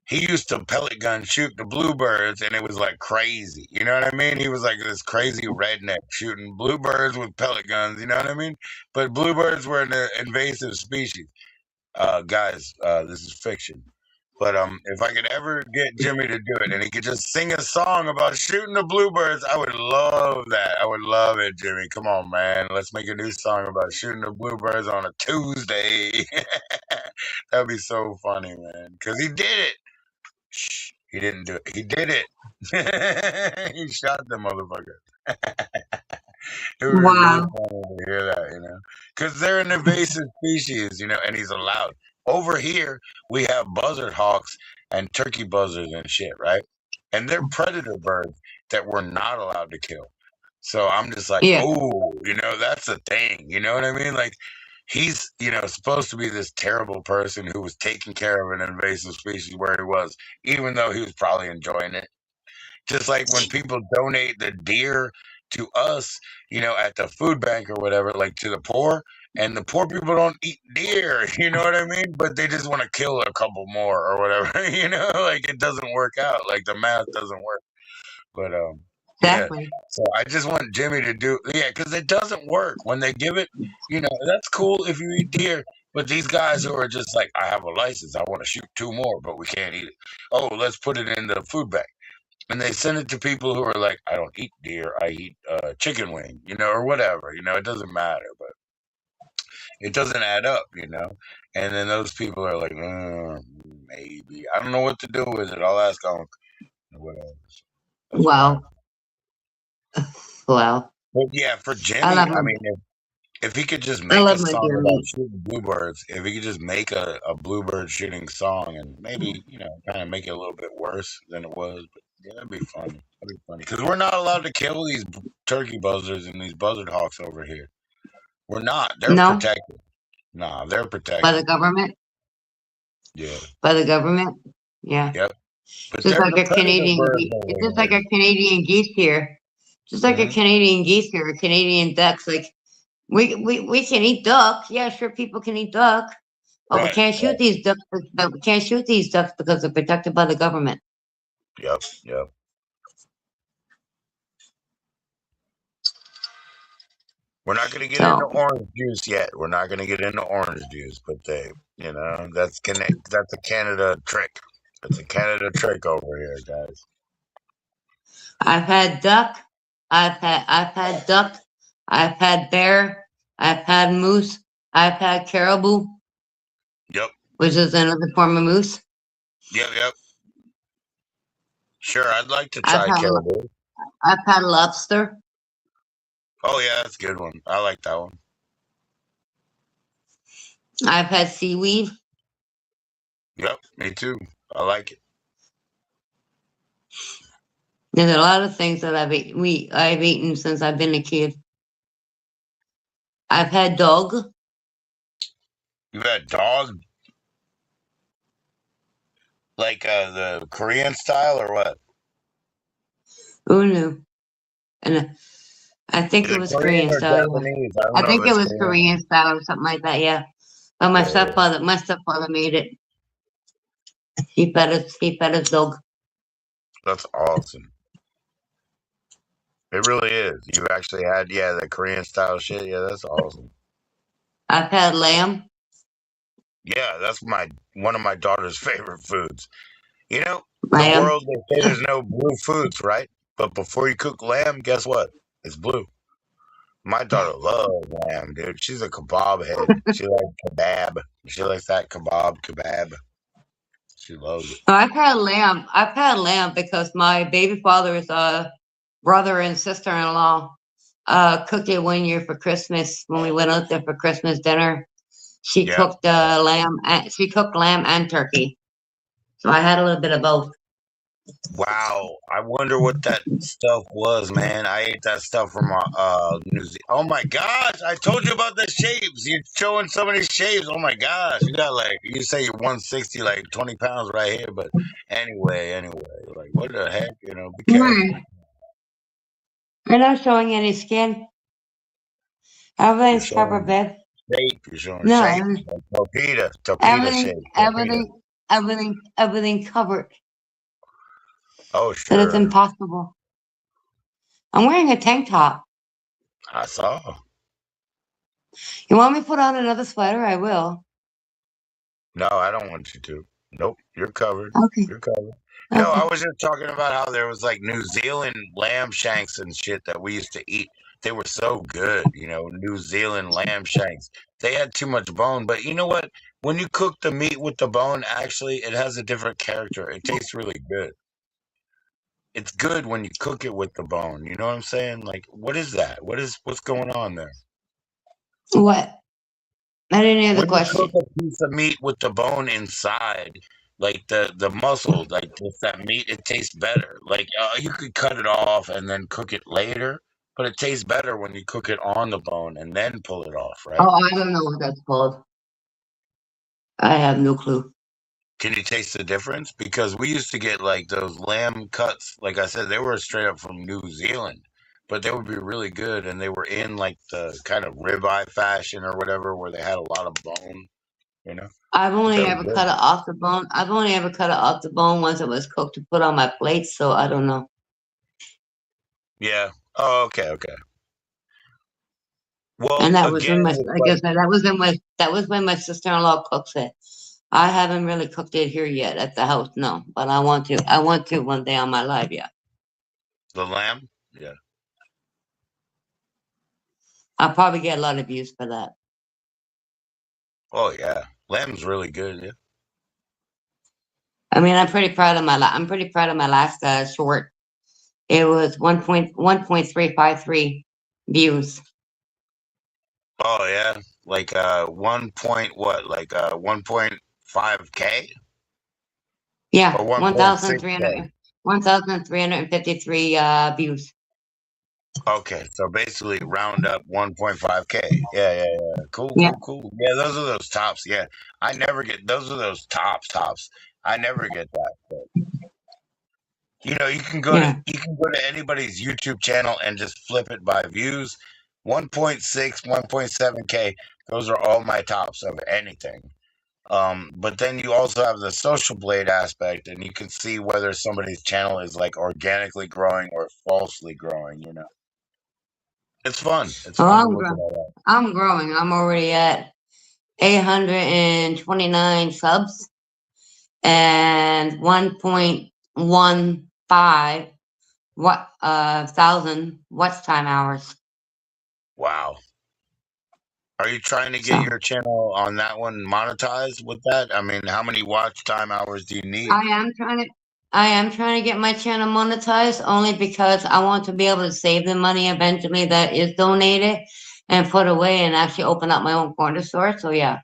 He used to pellet gun shoot the bluebirds, and it was like crazy. You know what I mean? He was like this crazy redneck shooting bluebirds with pellet guns. You know what I mean? But bluebirds were an invasive species. Guys, this is fiction. But if I could ever get Jimmy to do it, and he could just sing a song about shooting the bluebirds, I would love that. I would love it, Jimmy. Come on, man. Let's make a new song about shooting the bluebirds on a Tuesday. That'd be so funny, man. Because he did it. Shh, he didn't do it. He did it. He shot the motherfucker. It would be really Wow. funny to hear that. Because they're an invasive species, and he's allowed. Over here, we have buzzard hawks and turkey buzzards and shit, right? And they're predator birds that we're not allowed to kill. So I'm just like, Yeah, oh, that's the thing. You know what I mean? Like, he's supposed to be this terrible person who was taking care of an invasive species where he was, even though he was probably enjoying it. Just like when people donate the deer to us, at the food bank or whatever, like to the poor, and the poor people don't eat deer, you know what I mean? But they just want to kill a couple more or whatever, like it doesn't work out, like the math doesn't work. But yeah. exactly. So I just want Jimmy to do, yeah, because it doesn't work when they give it. That's cool if you eat deer, but these guys who are just like, I have a license, I want to shoot two more, but we can't eat it. Oh, let's put it in the food bank, and they send it to people who are like, I don't eat deer, I eat chicken wing, or whatever. It doesn't matter, but it doesn't add up. And then those people are like, maybe I don't know what to do with it. I'll ask Uncle. Whatever. That's what Well, happens. well, But yeah, for I Jimmy, love I my mean, if he could just I make a love my song deer about meat. shooting bluebirds, if he could just make a bluebird shooting song, and maybe kind of make it a little bit worse than it was, but yeah, that'd be funny. That'd be funny because we're not allowed to kill these turkey buzzards and these buzzard hawks over here. We're not. They're No, protected. Nah, they're by the protected. government. Yeah. By the government. Yeah. Yep. But Just they're like the a predator Canadian birds geese. It's over just like here. a Canadian geese here. Just like a Hmm. Canadian geese here, or Canadian ducks. Like we can eat duck. Yeah, sure, people can eat duck. But we Right. can't shoot Right. these ducks. But we can't shoot these ducks because they're protected by the government. Yep. Yep. We're not going to get into So orange juice yet. We're not going to get into orange juice, but that's a Canada trick. It's a Canada trick over here, guys. I've had duck. I've had duck. I've had bear. I've had moose. I've had caribou, Yep. which is another form of moose. Yep. Sure, I'd like to I've try had caribou. I've had lobster. Oh yeah, that's a good one. I like that one. I've had seaweed. Yep, me too. I like it. There's a lot of things that I've eaten since I've been a kid. I've had dog. You've had dog, like the Korean style, or what? Who knew? And I think Is it it was Korean Korean or style. Yeah. Japanese? I don't I know think if it it's was Korean. Korean style or something like that. Yeah. But my Yeah. stepfather made it. He fed his dog. That's awesome. It really is. You've actually had, the Korean style shit. Yeah, that's awesome. I've had lamb. Yeah, that's one of my daughter's favorite foods. You know, the Lamb. world, they say there's no blue foods, right? But before you cook lamb, guess what? It's blue. My daughter loves lamb, dude. She's a kebab head. She likes kebab. She likes that kebab. She loves it. No, I've had lamb. I've had lamb because my baby father's brother and sister-in-law cooked it one year for Christmas when we went out there for Christmas dinner. She Yeah. cooked lamb. She cooked lamb and turkey. So I had a little bit of both. Wow. I wonder what that stuff was, man. I ate that stuff from New Zealand. Oh my gosh. I told you about the shapes. You're showing so many shapes. Oh my gosh. You got you say you're 160, like 20 pounds right here. But anyway, like what the heck? Be careful. You're not showing any skin. You're Everything's covered, showing babe. shape. You're showing No, shape. Like torpedo everything, shape. Torpedo. everything covered. Oh, That it's sure. impossible. I'm wearing a tank top. I saw. You want me to put on another sweater? I will. No, I don't want you to. Nope, you're covered. Okay. You're covered. No, I Okay. was just talking about how there was like New Zealand lamb shanks and shit that we used to eat. They were so good, New Zealand lamb shanks. They had too much bone, but you know what? When you cook the meat with the bone, actually, it has a different character. It tastes really good. It's good when you cook it with the bone. You know what I'm saying? Like, what is that? What's going on there? What? I didn't hear the When you cook question. a piece of meat with the bone inside, like the muscle, like with that meat, it tastes better. Like you could cut it off and then cook it later, but it tastes better when you cook it on the bone and then pull it off, right? Oh, I don't know what that's called. I have no clue. Can you taste the difference? Because we used to get like those lamb cuts, like I said, they were straight up from New Zealand, but they would be really good, and they were in like the kind of ribeye fashion or whatever, where they had a lot of bone, you know. I've But only they were ever cut good. it off the bone. I've only ever cut it off the bone once it was cooked to put on my plate, so I don't know. Yeah. Oh, okay. Well, And that was again, when it's like I like said, that was when my sister-in-law cooks it. I haven't really cooked it here yet at the house, no. But I want to. I want to one day on my life, yeah. the lamb. Yeah. I'll probably get a lot of views for that. Oh yeah, lamb's really good. Yeah. I mean, I'm pretty proud of my last short. It was 1.353 views. Oh yeah, like 1 point what? Like 1.5K Yeah, or 1.6K. 1,353 views. Okay, so basically round up 1.5K. Yeah. Cool. Yeah, Yeah, those are those tops. Yeah, I never get those are those tops. I never get that. But, yeah. you can go to anybody's YouTube channel and just flip it by views. 1.6, 1.7K. Those are all my tops of anything. But then you also have the social blade aspect, and you can see whether somebody's channel is like organically growing or falsely growing. It's fun. It's Oh, fun to look at all that. I'm growing. I'm already at 829 subs and 1.15 thousand watch time hours. Wow. Are you trying to get So your channel on that one monetized with that? I mean, how many watch time hours do you need? I am trying to get my channel monetized only because I want to be able to save the money eventually that is donated and put away and actually open up my own corner store. So yeah,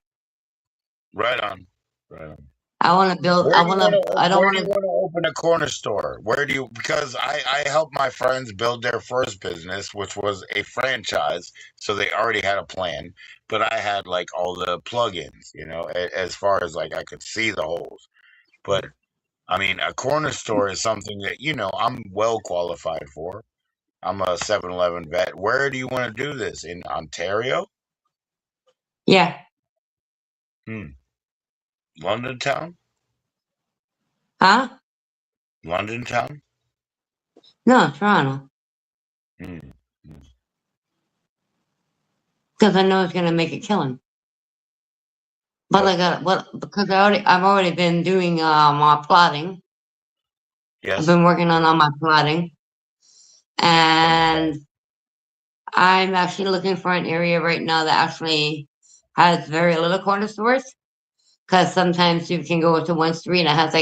Right on. Right on. I want to build. Where do you want to I don't where want do you to. want to open a corner store? Where do you because I helped my friends build their first business, which was a franchise, so they already had a plan, but I had like all the plugins, as far as like I could see the holes. But I mean, a corner store is something that, I'm well qualified for. I'm a 7-Eleven vet. Where do you want to do this? In Ontario? Yeah, London town? huh? London town? No, Toronto, Hmm. Hmm. because I know it's gonna make a killing. But I Okay. got because I've already been doing plotting. I've Yes. been working on all my plotting, Okay. and I'm actually looking for an area right now that actually has very little corner stores. Because sometimes you can go to one street and it has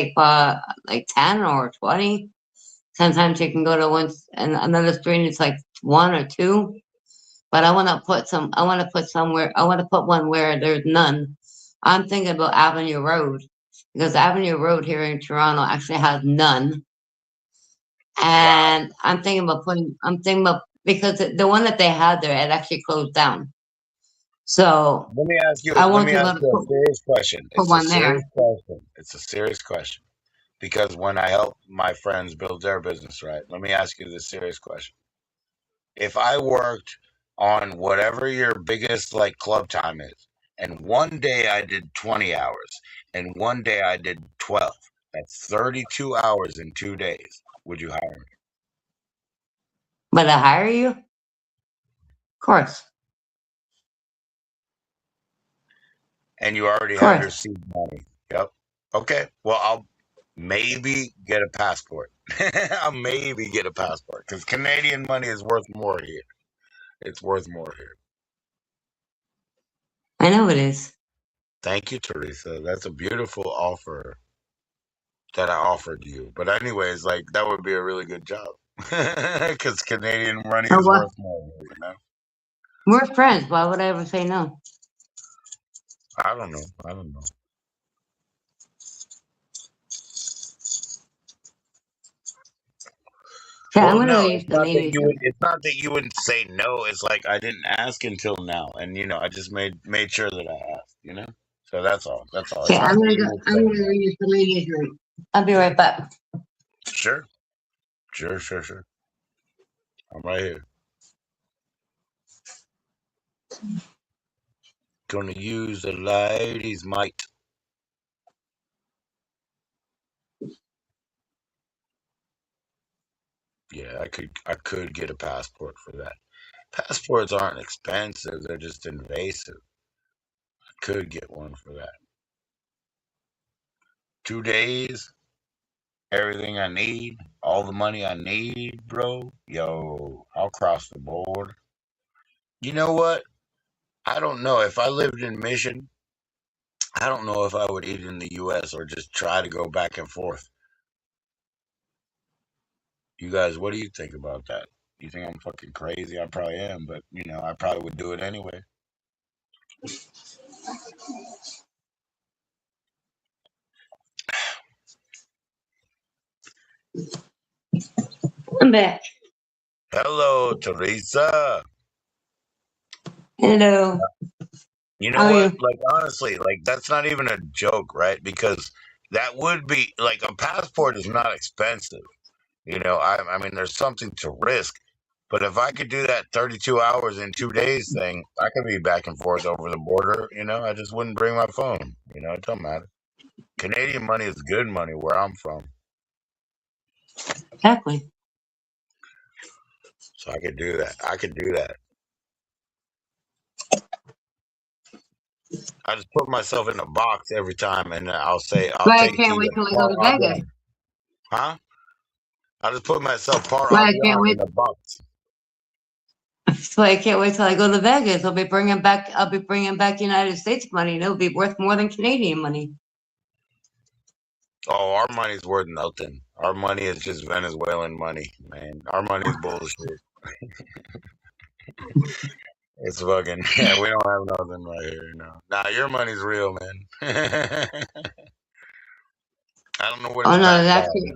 like 10 or 20. Sometimes you can go to one and another street and it's like one or two. But I want to put some. I want to put somewhere. I want to put one where there's none. I'm thinking about Avenue Road because Avenue Road here in Toronto actually has none. Wow. And I'm thinking about putting. I'm thinking about because the one that they had there it actually closed down. So Let me ask you. I Let want me to ask you a serious question. put It's a one there. serious question. It's a serious question because when I help my friends build their business, right? Let me ask you this serious question. If I worked on whatever your biggest like club time is, and one day I did 20 hours, and one day I did 12, that's 32 hours in 2 days. Would you hire me? But I hire you, of course, And you already of have your course. seed money. Yep. Okay. Well, I'll maybe get a passport. I'll maybe get a passport because Canadian money is worth more here. It's worth more here. I know it is. Thank you, Teresa. That's a beautiful offer that I offered you. But anyways, like that would be a really good job because Canadian money Or is what? worth more. We're friends. Why would I ever say no? I don't know. I don't know. Yeah, I'm Well, gonna go no, use it's not that Canadian. you would. It's not that you wouldn't say no. It's like I didn't ask until now, and I just made sure that I asked. So that's all. That's all. It's Okay, not that you would I'm say gonna go no. use Canadian drink. I'll be right back. Sure, sure, sure, sure. I'm right here. Gonna use the ladies' might. Yeah, I could get a passport for that. Passports aren't expensive, they're just invasive. I could get one for that. 2 days, everything I need, all the money I need, bro. Yo, I'll cross the board. You know what? I don't know. If I lived in Mission, I don't know if I would eat in the US or just try to go back and forth. You guys, what do you think about that? You think I'm fucking crazy? I probably am, but I probably would do it anyway. I'm back. Hello, Teresa. Hello. You know How are what? you? Like honestly, like that's not even a joke, right? Because that would be like a passport is not expensive. I mean, there's something to risk. But if I could do that 32 hours in 2 days thing, I could be back and forth over the border. I just wouldn't bring my phone. It don't matter. Canadian money is good money where I'm from, Exactly. so I could do that. I could do that. I just put myself in a box every time, and I'll say, "I'll But I take can't you wait as till I go far to I'll Vegas. go." Huh? I just put myself par But I can't avion wait. in a box. So I can't wait till I go to Vegas. I'll be bringing back United States money, and it'll be worth more than Canadian money. Oh, our money's worth nothing. Our money is just Venezuelan money, man. Our money's bullshit. It's fucking yeah. We don't have nothing right here. No, nah, your money's real, man. I don't know what Oh it's no, it's backed by. actually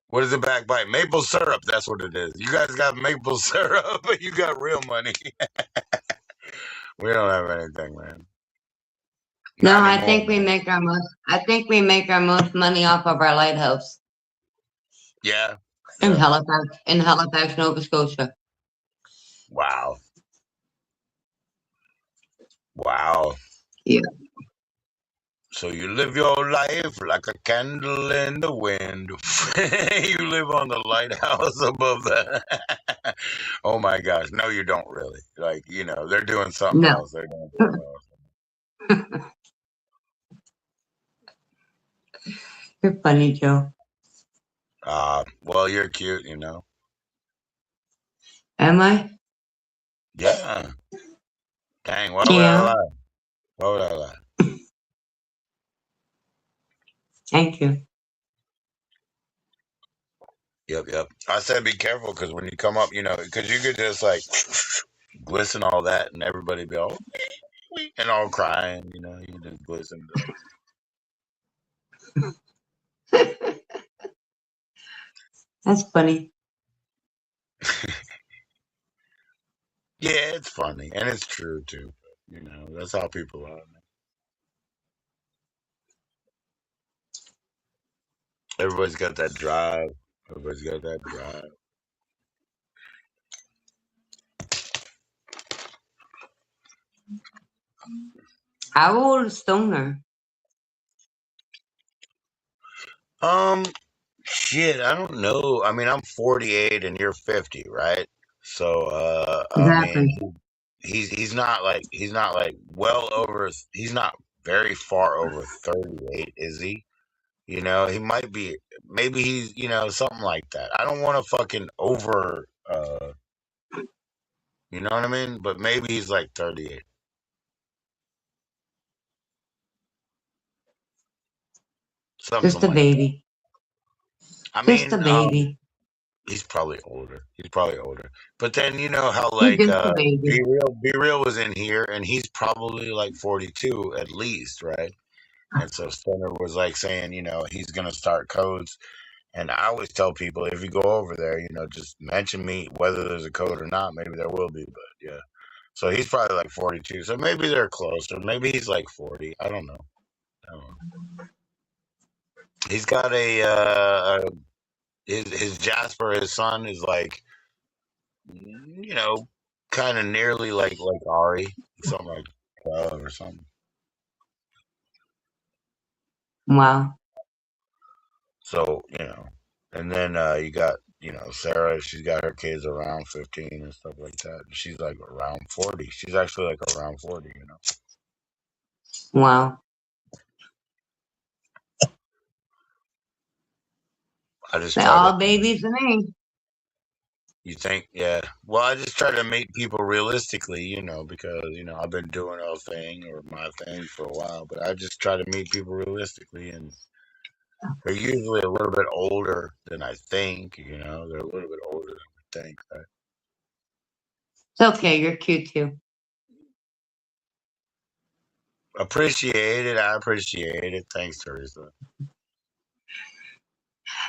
What is it backed by? Maple syrup. That's what it is. You guys got maple syrup, but you got real money. We don't have anything, man. no. Not I anymore, think we man. make our most. I think we make our most money off of our lighthouse Yeah. in Yeah. Halifax, Nova Scotia. Wow. Wow. Yeah. So you live your life like a candle in the wind. You live on the lighthouse above that. Oh my gosh. No, you don't really. Like, they're doing something No, else. They're doing something else. you're funny, Joe. Well, you're cute, Am I? Yeah. Dang, why would I Yeah. lie? Why would I lie? Thank you. Yep. I said be careful because when you come up, because you could just like glisten all that and everybody be all and all crying, you just glisten. That's funny. Yeah, it's funny and it's true too. That's how people are. Everybody's got that drive. Everybody's got that drive. How old is Stoner? Shit, I don't know. I mean, I'm 48 and you're 50, right? So, I mean, Exactly. he's not like well over. He's not very far over 38, is he? He might be. Maybe he's something like that. I don't want to fucking over. You know what I mean? But maybe he's like 38, something Just a like that. baby. I Just a mean, baby. he's probably older. He's probably older. But then you know how He's like just a baby. Be Real was in here and he's probably like 42 at least, right? And so Stoner was like saying, he's gonna start codes. And I always tell people if you go over there, just mention me whether there's a code or not. Maybe there will be, but yeah. So he's probably like 42. So maybe they're close, or maybe he's like 40. I don't know. I don't know. He's got his Jasper, his son, is like kind of nearly like Ari, something like 12 or something. Wow. So and then you got Sarah. She's got her kids around 15 and stuff like that. She's like around 40. She's actually like around 40. Wow. I just They're try to. all babies to me. You think? Yeah. Well, I just try to meet people realistically, because I've been doing a thing or my thing for a while, but I just try to meet people realistically, and they're usually a little bit older than I think. They're a little bit older than we think. Right? It's okay. You're cute too. Appreciate it. I appreciate it. Thanks, Teresa.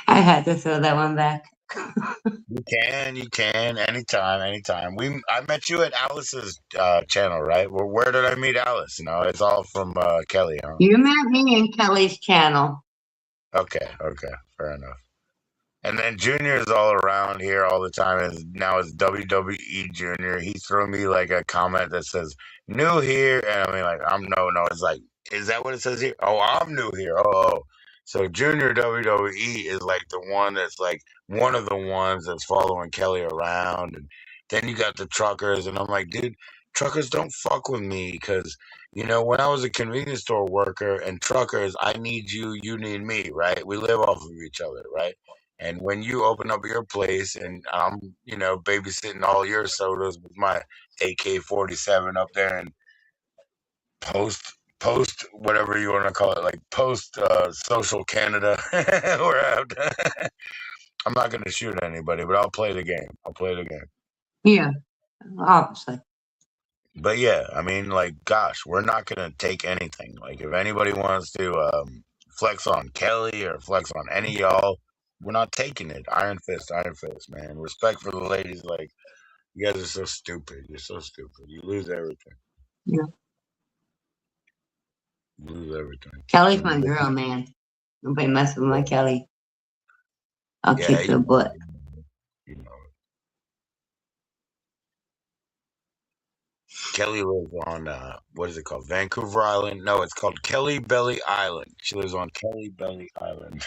I had to throw that one back. You can, anytime. I met you at Alice's channel, right? Where did I meet Alice? It's all from Kelly, huh? You met me in Kelly's channel. Okay, fair enough. And then Junior's all around here all the time. And now it's WWE Junior. He threw me like a comment that says "new here," and I mean like I'm no. It's like, is that what it says here? Oh, I'm new here. Oh. So Junior WWE is like the one that's like one of the ones that's following Kelly around, and then you got the truckers, and I'm like, dude, truckers don't fuck with me because, when I was a convenience store worker and truckers, I need you, you need me, right? We live off of each other, right? And when you open up your place and I'm, babysitting all your sodas with my AK-47 up there and post whatever you want to call it, like post social Canada, we're out. I'm not gonna shoot anybody, but I'll play the game. I'll play the game. Yeah, obviously. But yeah, I mean, like, gosh, we're not gonna take anything. Like, if anybody wants to flex on Kelly or flex on any of y'all, we're not taking it. Iron fist, man. Respect for the ladies. Like, you guys are so stupid. You're so stupid. You lose everything. Yeah. You lose everything. Kelly's my girl, man. Nobody mess with my Kelly. I'll kick their butt. You know. Kelly lives on what is it called? Vancouver Island? No, it's called Kelly Belly Island. She lives on Kelly Belly Island.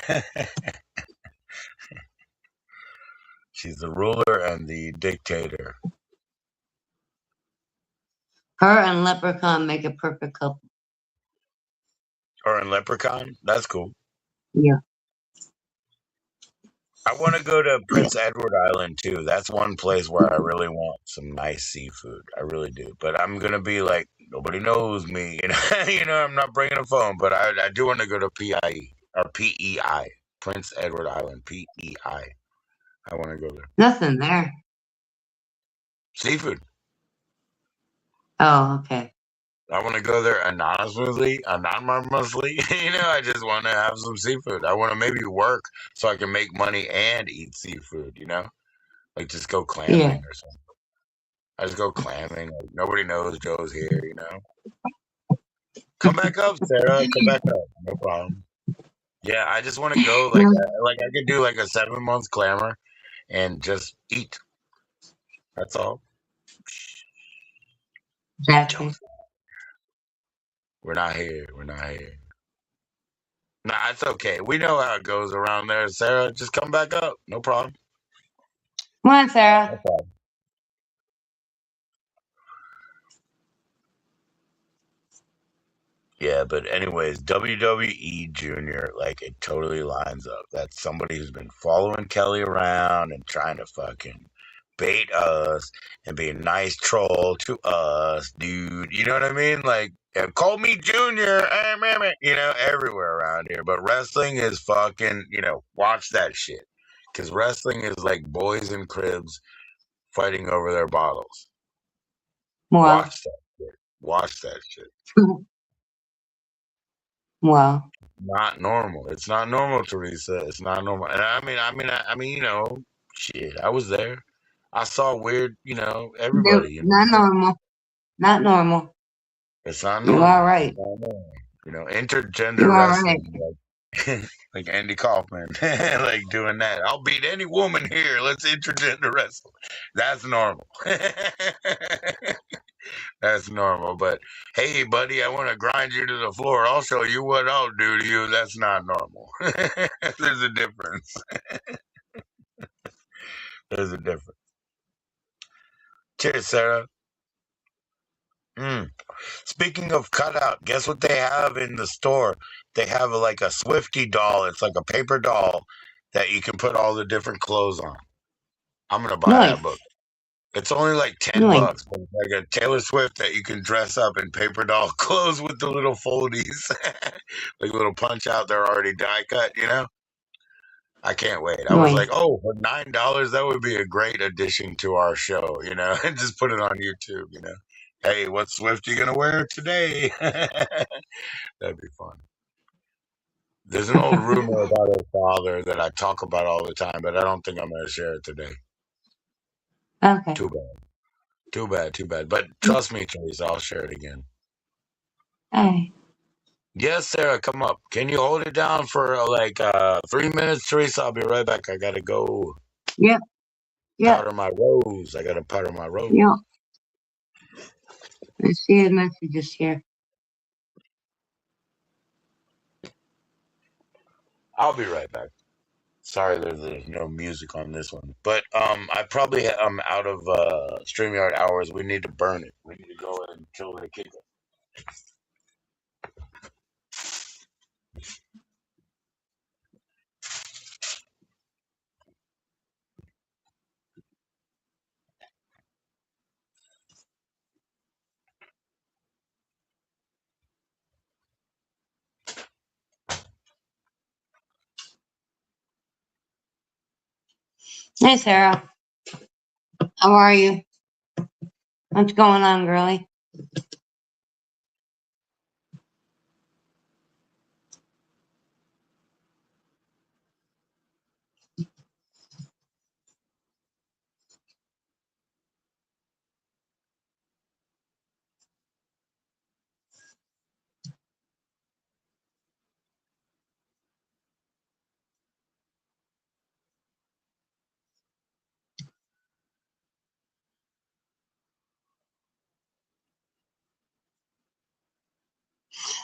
She's the ruler and the dictator. Her and Leprechaun make a perfect couple. Her and Leprechaun? That's cool. Yeah. I want to go to Prince Edward Island too. That's one place where I really want some nice seafood. I really do. But I'm gonna be like, nobody knows me. I'm not bringing a phone. But I do want to go to PIE or PEI, Prince Edward Island, PEI. I want to go there. Nothing there. Seafood. Oh, okay. I want to go there anonymously. I just want to have some seafood. I want to maybe work so I can make money and eat seafood. Like just go clamming or something. I just go clamming. Like, nobody knows Joe's here. Come back up, Sarah. Come back up. No problem. Yeah, I just want to go. Like I could do like a 7-month clammer and just eat. That's all. Exactly. We're not here. Nah, it's okay. We know how it goes around there, Sarah. Just come back up. No problem. Come on, Sarah. No problem. Yeah, but anyways, WWE Junior, like it totally lines up. That's somebody who's been following Kelly around and trying to fucking bait us and be a nice troll to us, dude. You know what I mean? Like, call me Junior, everywhere around here. But wrestling is fucking, watch that shit. Because wrestling is like boys in cribs fighting over their bottles. Wow. Watch that shit. Wow. Not normal. It's not normal, Teresa. It's not normal. And I mean, shit. I was there. I saw weird, everybody. Not normal. Not normal. It's not normal. You are right. Intergender wrestling, right. like Andy Kaufman, like doing that. I'll beat any woman here. Let's intergender wrestle. That's normal. That's normal. But hey, buddy, I want to grind you to the floor. I'll show you what I'll do to you. That's not normal. There's a difference. There's a difference. Cheers, Sarah. Speaking of cutout, guess what they have in the store? They have like a Swifty doll. It's like a paper doll that you can put all the different clothes on. I'm gonna buy that book. It's only like $10, but it's like a Taylor Swift that you can dress up in paper doll clothes with the little foldies, like little punch out. They're already die cut, I can't wait. I was like, oh, for $9, that would be a great addition to our show, and just put it on YouTube, Hey, what Swift you gonna wear today? That'd be fun. There's an old rumor about her father that I talk about all the time, but I don't think I'm gonna share it today. Okay. Too bad. But trust me, Teresa, I'll share it again. Hey. Yes, Sarah, come up. Can you hold it down for 3 minutes, Teresa? I'll be right back. I gotta go. Yep. Powder my rose. I gotta powder my rose. Yep. Let's see his messages here. I'll be right back. Sorry, there's no music on this one, but I probably I'm out of StreamYard hours. We need to burn it. We need to go until they kick us. Hey, Sarah. How are you? What's going on, girlie?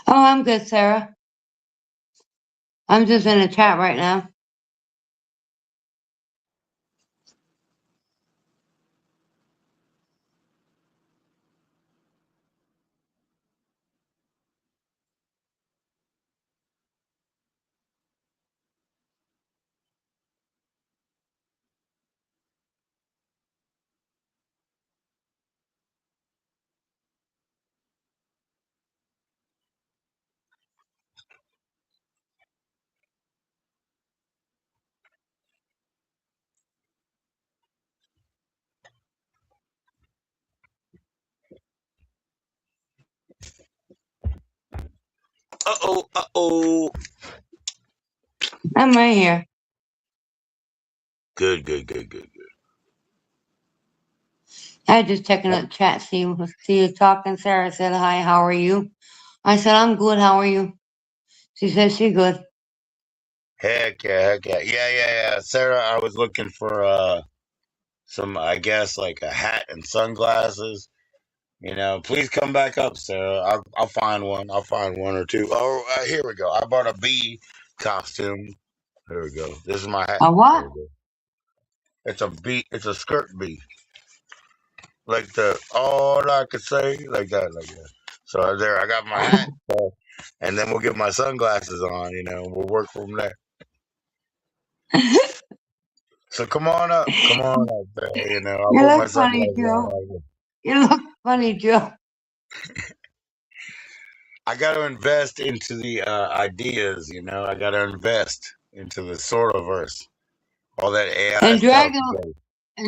Oh, I'm good, Sarah. I'm just in a chat right now. Uh-oh. I'm right here. Good. I just checking out the chat, see you talking. Sarah said hi. How are you? I said I'm good. How are you? She said she good. Heck yeah. Yeah. Sarah, I was looking for some, I guess, like a hat and sunglasses. Please come back up, Sarah. I'll find one. I'll find one or two. Oh, here we go. I bought a bee costume. Here we go. This is my hat. A There what? we go. It's a bee. It's a skirt bee. Like all I could say, like that. So there, I got my hat, and then we'll get my sunglasses on. We'll work from there. So come on up. I'll You put look my funny, sunglasses Joe. on. You look funny, Joe. I got to invest into the ideas. I got to invest into the Sorroverse. All that AI And stuff.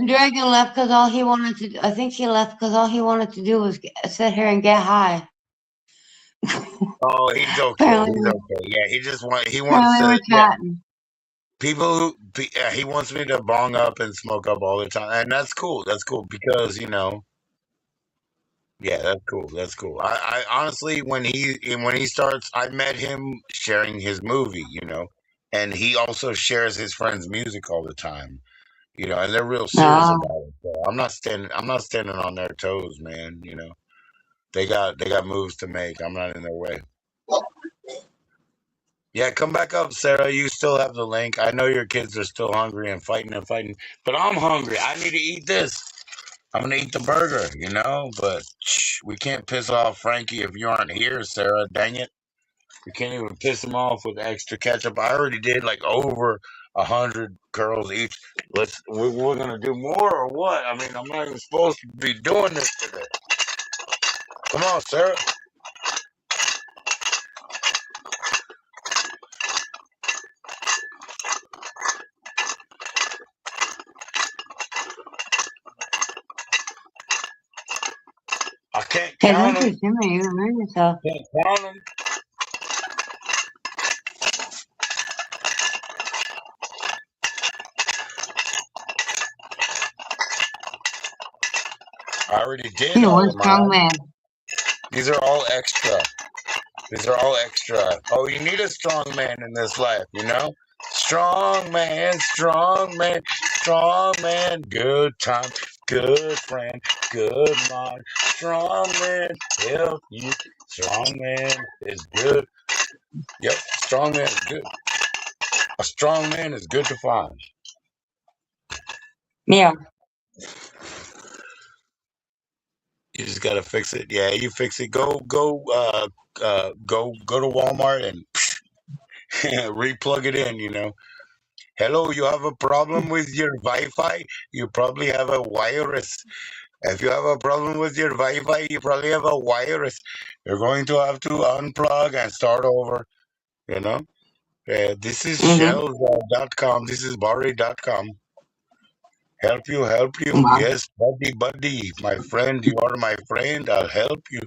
Dragon left because all he wanted to. I think he left because all he wanted to do was sit here and get high. Oh, he's okay. He's Apparently, okay. Yeah, he wants apparently to. we're Yeah, chatting. he wants me to bong up and smoke up all the time, and that's cool. That's cool because yeah, that's cool. That's cool. I honestly, when he starts, I met him sharing his movie, and he also shares his friends' music all the time, and they're real serious Oh, about it. So I'm not standing on their toes, man. They got moves to make. I'm not in their way. Yeah, come back up, Sarah. You still have the link. I know your kids are still hungry and fighting, but I'm hungry. I need to eat this. I'm gonna eat the burger, but we can't piss off Frankie if you aren't here, Sarah. Dang it. We can't even piss him off with extra ketchup. I already did like over 100 curls each. We're gonna do more or what? I mean, I'm not even supposed to be doing this today. Come on, Sarah. I can't hey, count don't them. you Jimmy? You hurt yourself. Can't count them. I already did You're all one of strong mine. man. These are all extra. These are all extra. Oh, you need a strong man in this life, Strong man, strong man, good time, good friend, good mind. Strong man, help you. Strong man is good. Yep, strong man is good. A strong man is good to find. Yeah. You just gotta fix it. Yeah, you fix it. Go to Walmart and replug it in. Hello, you have a problem with your Wi-Fi? You probably have a virus. If you have a problem with your Wi-Fi, you probably have a virus. You're going to have to unplug and start over. You know. This is Mm-hmm. Shell.com. This is Barry.com. Help you, help you. Wow. Yes, buddy, my friend. You are my friend. I'll help you.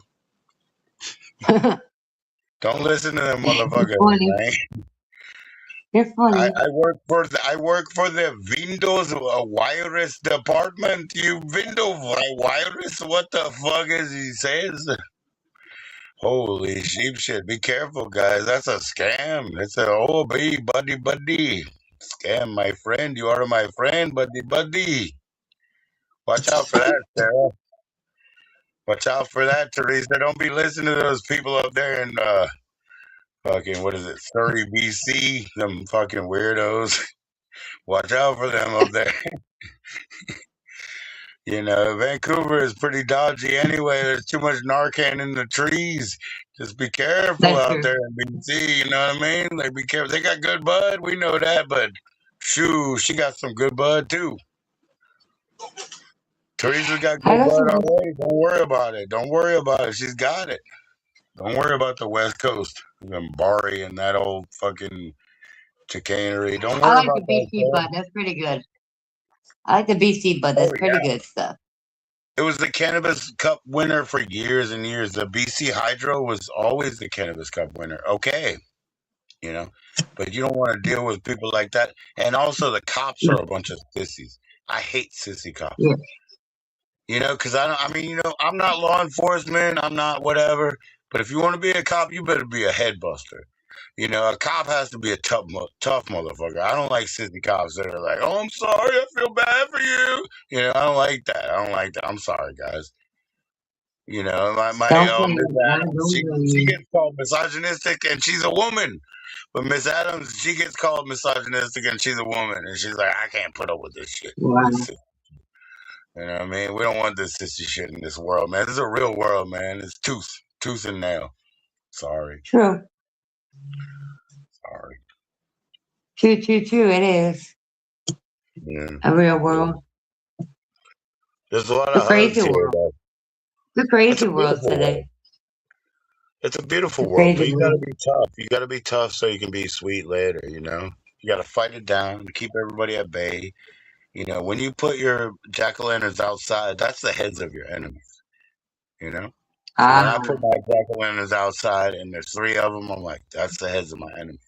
Don't listen to them You're motherfuckers, funny. man. You're I, funny. I work for the Windows virus department. You virus? What the fuck is he says? Holy sheep shit! Be careful, guys. That's a scam. It's a buddy. Scam, my friend. You are my friend, buddy. Watch out for that, Sarah. Watch out for that, Teresa. Don't be listening to those people up there in fucking what is it, Surrey, BC? Them fucking weirdos. Watch out for them up there. Vancouver is pretty dodgy anyway. There's too much Narcan in the trees. Just be careful That's out true. there in BC. You know what I mean? Like, be careful. They got good bud. We know that, but shoo, she got some good bud too. Teresa's got I good know bud some. already. Don't worry about it. Don't worry about it. She's got it. Don't worry about the West Coast. Them Bari and that old fucking chicanery. Don't I worry like about the that, BC Sarah. bud. That's pretty good. I like the BC bud. Oh That's pretty yeah. good stuff. It was the Cannabis Cup winner for years and years. The BC Hydro was always the Cannabis Cup winner. Okay, you know, but you don't want to deal with people like that. And also, the cops are a bunch of sissies. I hate sissy cops. Yeah. Because I don't. I mean, I'm not law enforcement. I'm not whatever. But if you want to be a cop, you better be a headbuster. A cop has to be a tough motherfucker. I don't like sissy cops that are like, "Oh, I'm sorry, I feel bad for you." I don't like that. I don't like that. I'm sorry, guys. My Don't blame Miss me. I Adams, don't blame she you. gets called misogynistic, and she's a woman. But Miss Adams, she gets called misogynistic, and she's a woman, and she's like, I can't put up with this shit. Wow. You know what I mean? We don't want this sissy shit in this world, man. This is a real world, man. It's tooth and nail. Sorry, True. sorry. True. It is Yeah. a real world. There's a lot The of crazy hugs here, world. though. The It's a crazy world beautiful today. world. It's a beautiful The world, but crazy you got to world. be tough. You got to be tough so you can be sweet later. You got to fight it down, keep everybody at bay. When you put your jack-o'-lanterns outside, that's the heads of your enemies. You know. So when Ah, I put my jack-o'-lanterns outside and there's three of them, I'm like, that's the heads of my enemies.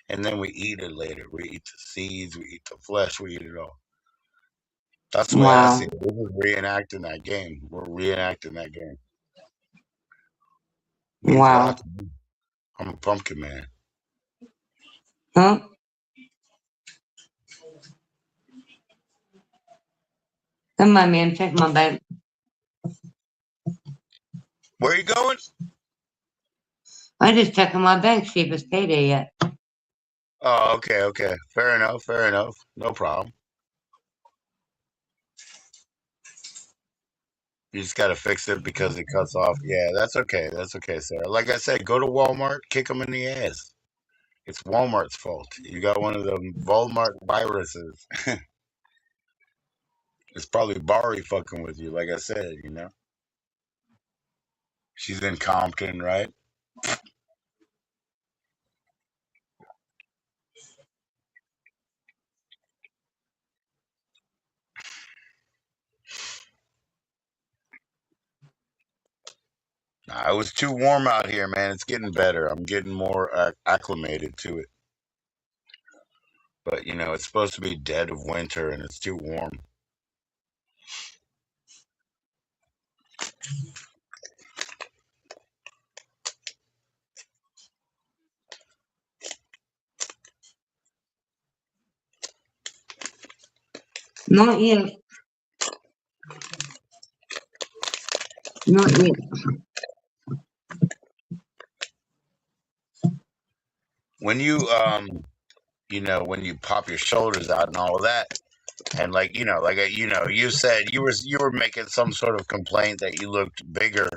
And then we eat it later. We eat the seeds, we eat the flesh, we eat it all. That's the way I see wow. it. We're just reenacting that game. We're reenacting that game. Means a lot Wow. to me. I'm a pumpkin man. Huh? Come on, man. Check my bank. Where are you going? I just checking my bank, see if it's payday yet. Oh, okay. Fair enough. No problem. You just got to fix it because it cuts off. Yeah, that's okay. That's okay, Sarah. Like I said, go to Walmart, kick them in the ass. It's Walmart's fault. You got one of the Walmart viruses. It's probably Bari fucking with you, like I said. She's in Compton, right? Nah, it was too warm out here, man. It's getting better. I'm getting more acclimated to it. But, it's supposed to be dead of winter and it's too warm. Not yet. Not yet. When you when you pop your shoulders out and all of that. And you said you were making some sort of complaint that you looked bigger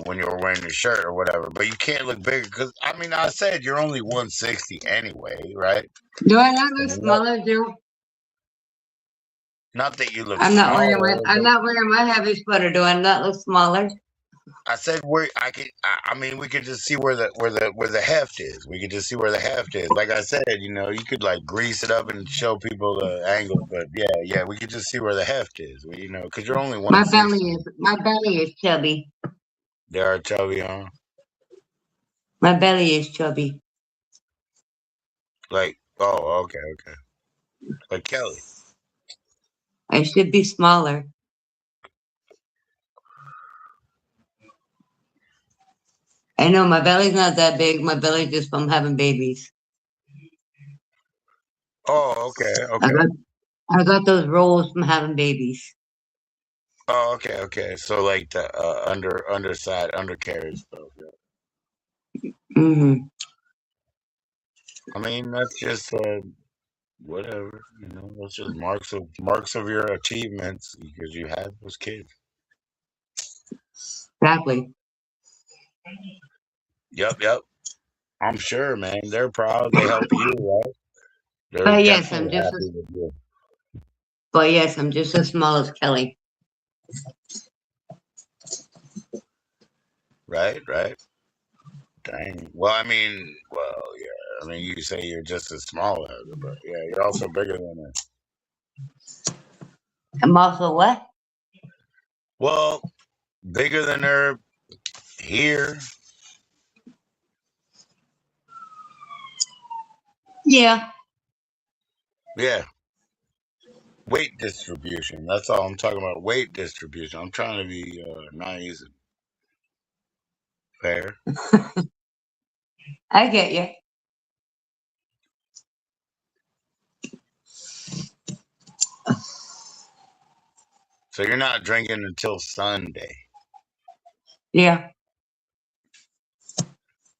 when you were wearing your shirt or whatever, but you can't look bigger because I said you're only 160 anyway, right? Do I not I look mean, smaller, Joe? not that you look I'm not wearing my smaller, I'm but not wearing my heavy sweater. Do I not look smaller? I said we could just see where the heft is. We could just see where the heft is. Like I said, you could like grease it up and show people the angle, but yeah, we could just see where the heft is. Because you're only My 160. belly is chubby. There are chubby, huh? My belly is chubby. Like, oh, okay. Like Kelly. I should be smaller. I know my belly's not that big. My belly's just from having babies. Oh, okay, I okay. got I got those rolls from having babies. Oh, okay. So like the underside undercarriage stuff. Yeah. Hmm. I mean, that's just whatever. That's just marks of your achievements because you had those kids. Exactly. Yep. I'm sure, man. They're proud. They help you, right? They're But yes, definitely happy with you. I'm just as small as Kelly. Right. Dang. Well, yeah. I mean, you say you're just as small as her, but yeah, you're also bigger than her. I'm also what? Well, bigger than her here. Yeah. Yeah. Weight distribution. That's all I'm talking about. Weight distribution. I'm trying to be nice and fair. I get you. So you're not drinking until Sunday. Yeah.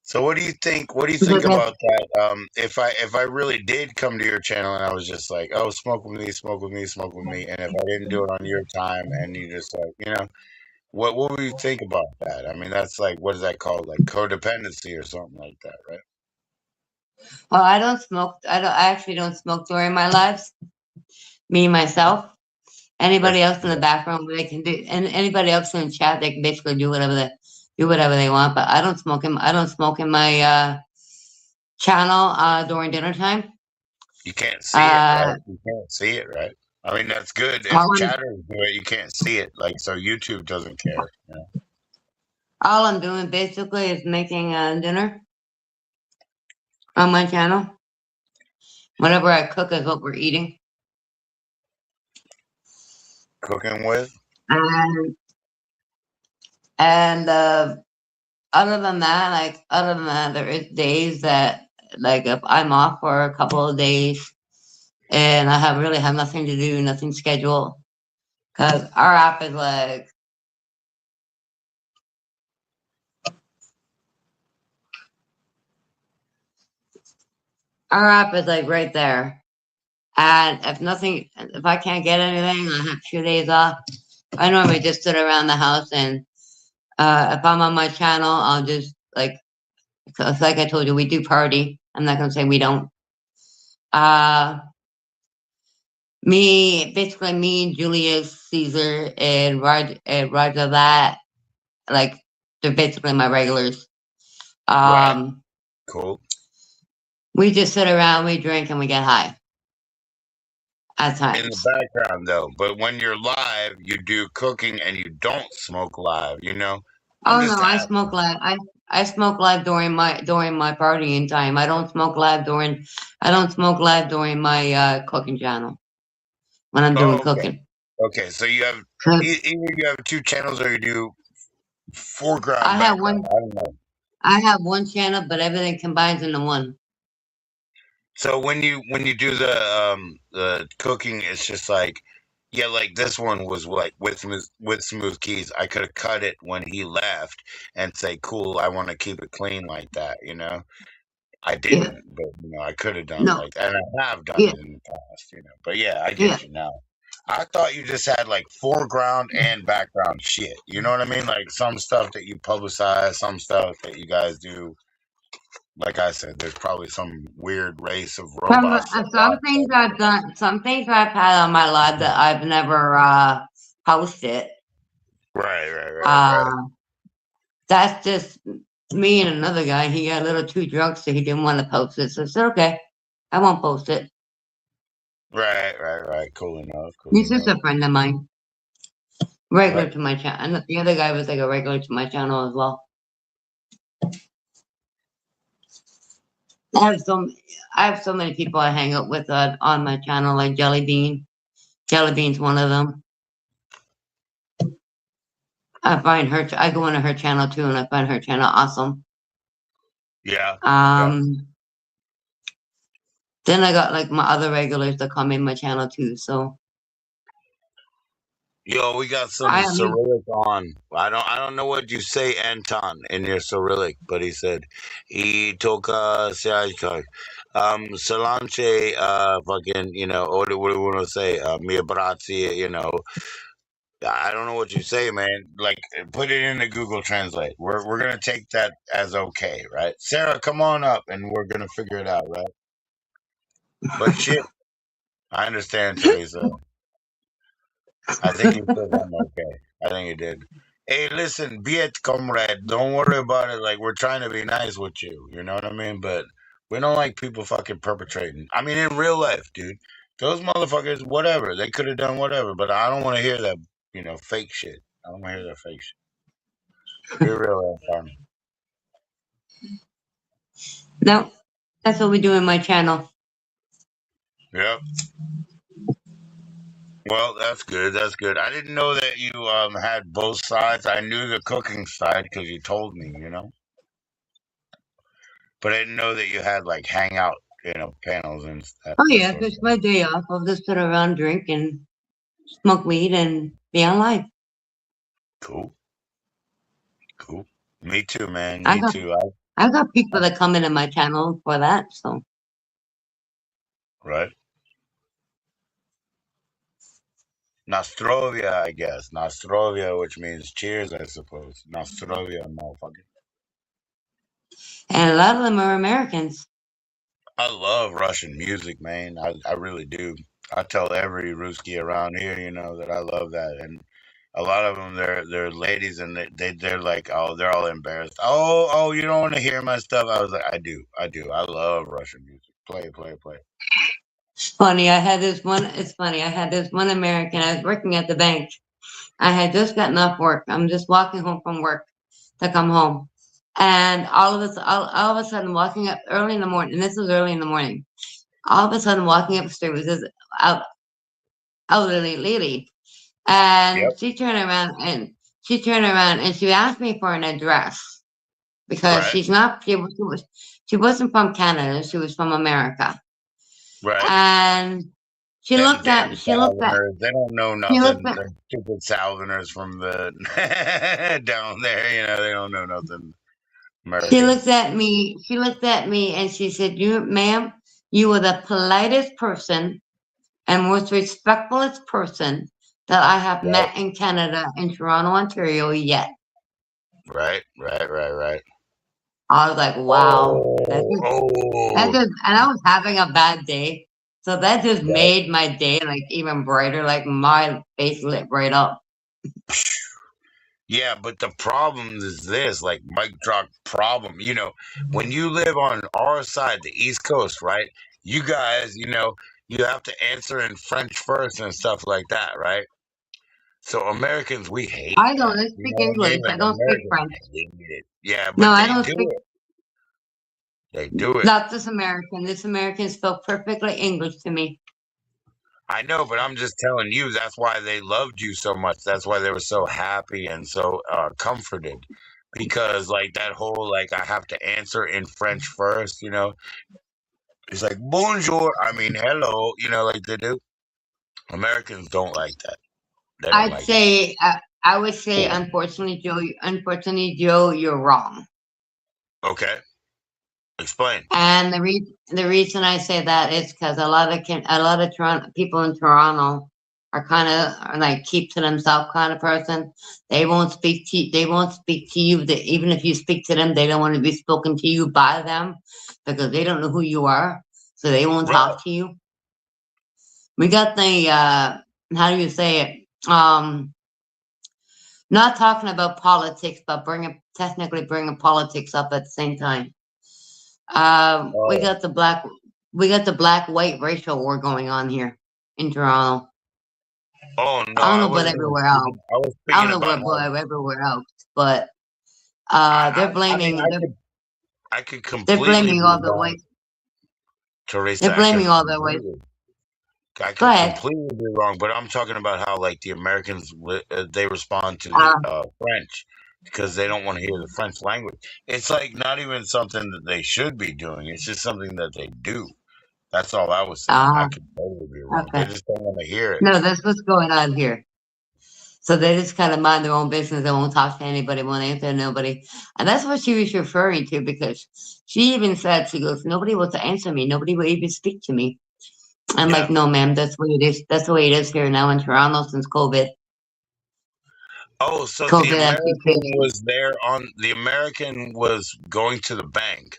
So what do you think? What do you think Because about that? If I really did come to your channel and I was just like, oh, smoke with me, smoke with me, smoke with me, and if I didn't do it on your time and you just like, what would you think about that? I mean, that's like, what is that called? Like codependency or something like that, right? well, I don't smoke. I actually don't smoke during my lives. Me myself. That's Anybody else in the background, they can do, and anybody else in the chat, they can basically do whatever they want. But I don't smoke in my channel during dinner time. You can't see it, Uh, right? You can't see it, right? I mean, that's good. If all I'm chatters do it, you can't see it. Like, so YouTube doesn't care. all I'm doing basically is making dinner on my channel. Whatever I cook is what we're eating. Cooking with? And other than that, there is days that, like, if I'm off for a couple of days and I really have nothing to do, nothing scheduled, because our app is like, right there. And if I can't get anything, I have 2 days off. I normally just sit around the house, and if I'm on my channel, I'll just like I told you, we do party. I'm not gonna say we don't. Uh, basically me and Julius Caesar and Roger that, like, they're basically my regulars. Right. Um, Cool. we just sit around, we drink, and we get high at In the times. background, though. But when you're live, you do cooking and you don't smoke live, I'm Oh no, just I asking. smoke live. I smoke live during my partying time. I don't smoke live during my cooking channel when I'm doing Oh, okay. cooking. Okay, so you have 'Cause either you have two channels or you do foreground, I have one background. I don't know. I have one channel, but everything combines into one. So when you do the cooking, it's just like, yeah, like this one was like with Smooth Keys. I could have cut it when he left and say, cool, I want to keep it clean like that. I didn't, but I could have done No. like, and I have done Yeah. it in the past. But yeah, I Yeah. get you now. I thought you just had like foreground and background shit. You know what I mean? Like some stuff that you publicize, some stuff that you guys do. Like I said, there's probably some weird race of robots that Some watch things that I've shit. done, some things I've had on my live that I've never posted. Right. That's just me and another guy. He got a little too drunk, so he didn't want to post it. So I said, okay, I won't post it. Right. Cool enough. He's just a friend of mine, regular Right. to my channel. And the other guy was like a regular to my channel as well. I have so many people I hang out with on my channel, like Jelly Bean. Jelly Bean's one of them. I find her. I go into her channel too, and I find her channel awesome. Yeah. Then I got like my other regulars that come in my channel too. So Yo, we got some Cyrillic on. I don't know what you say, Anton, in your Cyrillic, but he said he took Salamche fucking, what do we want to say? Mia Brazzi, I don't know what you say, man. Like put it into Google Translate. We're gonna take that as okay, right? Sarah, come on up and we're gonna figure it out, right? But shit, I understand, Teresa. I think you said I'm okay. I think you did. Hey, listen, be it, comrade. Don't worry about it. Like, we're trying to be nice with you. You know what I mean? But we don't like people fucking perpetrating. I mean, in real life, dude. Those motherfuckers, whatever. They could have done whatever. But I don't want to hear that, fake shit. I don't want to hear that fake shit. Be real, Anton. no, that's what we do in my channel. Yep. Well, that's good. That's good. I didn't know that you had both sides. I knew the cooking side because you told me, but I didn't know that you had like hangout, panels and stuff. Oh yeah, if it's my day off, I'll just sit around, drink, and smoke weed, and be on live. Cool. Me too, man. Me too. I got people that come into my channel for that. So right. Nostrovia, I guess. Nostrovia, which means cheers, I suppose. Nostrovia, motherfucker. And a lot of them are Americans. I love Russian music, man. I really do. I tell every Ruski around here, that I love that. And a lot of them, they're ladies, and they're like, oh, they're all embarrassed. Oh, you don't want to hear my stuff. I was like, I do. I love Russian music. Play. It's funny. It's funny. I had this one American. I was working at the bank. I had just gotten off work. I'm just walking home from work to come home. And all of a sudden, walking up early in the morning, and this was early in the morning, all of a sudden, walking up the street was this elderly lady. And she turned around and she asked me for an address because Right. she wasn't from Canada. She was from America. Right. And she looked at. They don't know nothing. The stupid Southerners from the down there, they don't know nothing. American. She looked at me and she said, ma'am, you are the politest person and most respectfulest person that I have met in Canada, in Toronto, Ontario yet. Right. I was like, wow. And I was having a bad day. So that just made my day like even brighter, like my face lit right up. Yeah, but the problem is this, like mic drop problem, when you live on our side, the East Coast, right? You guys, you have to answer in French first and stuff like that, right? So Americans, we hate I don't that. speak English. I don't speak French. Yeah, but no, I they don't do speak. it. They do it. Not this American. This American spoke perfectly English to me. I know, but I'm just telling you, that's why they loved you so much. That's why they were so happy and so comforted. Because, like, that whole, like, I have to answer in French first, It's like, bonjour, I mean, hello, like they do. Americans don't like that. They don't like it. I would say, unfortunately, Joe, you're wrong. Okay. Explain. And the reason I say that is because a lot of Toronto people in Toronto are kind of like keep to themselves kind of person. They won't speak to you. Even if you speak to them, they don't want to be spoken to you by them because they don't know who you are, so they won't Right. talk to you. We got the how do you say it? Not talking about politics, but technically bringing politics up at the same time. We Oh. got the black white racial war going on here in Toronto. Oh no, I don't I know about wasn't even everywhere else. speaking. I was I don't speaking know about how. about everywhere else, but I mean, I could they're completely blaming be all the wrong, white Teresa. they're I blaming could all the white. completely. I Go could ahead. completely be wrong, but I'm talking about how like the Americans they respond to the Uh, French because they don't want to hear the French language. It's like not even something that they should be doing. It's just something that they do. That's all I was saying. I uh, could totally be wrong. They okay. just don't want to hear it. No, that's what's going on here. So they just kind of mind their own business. They won't talk to anybody, won't answer nobody. And that's what she was referring to because she even said, she goes, nobody will answer me. Nobody will even speak to me. I'm Yeah. like, no, ma'am, that's the way it is. That's the way it is here now in Toronto since COVID. Oh, so COVID actually changed. The American was going to the bank,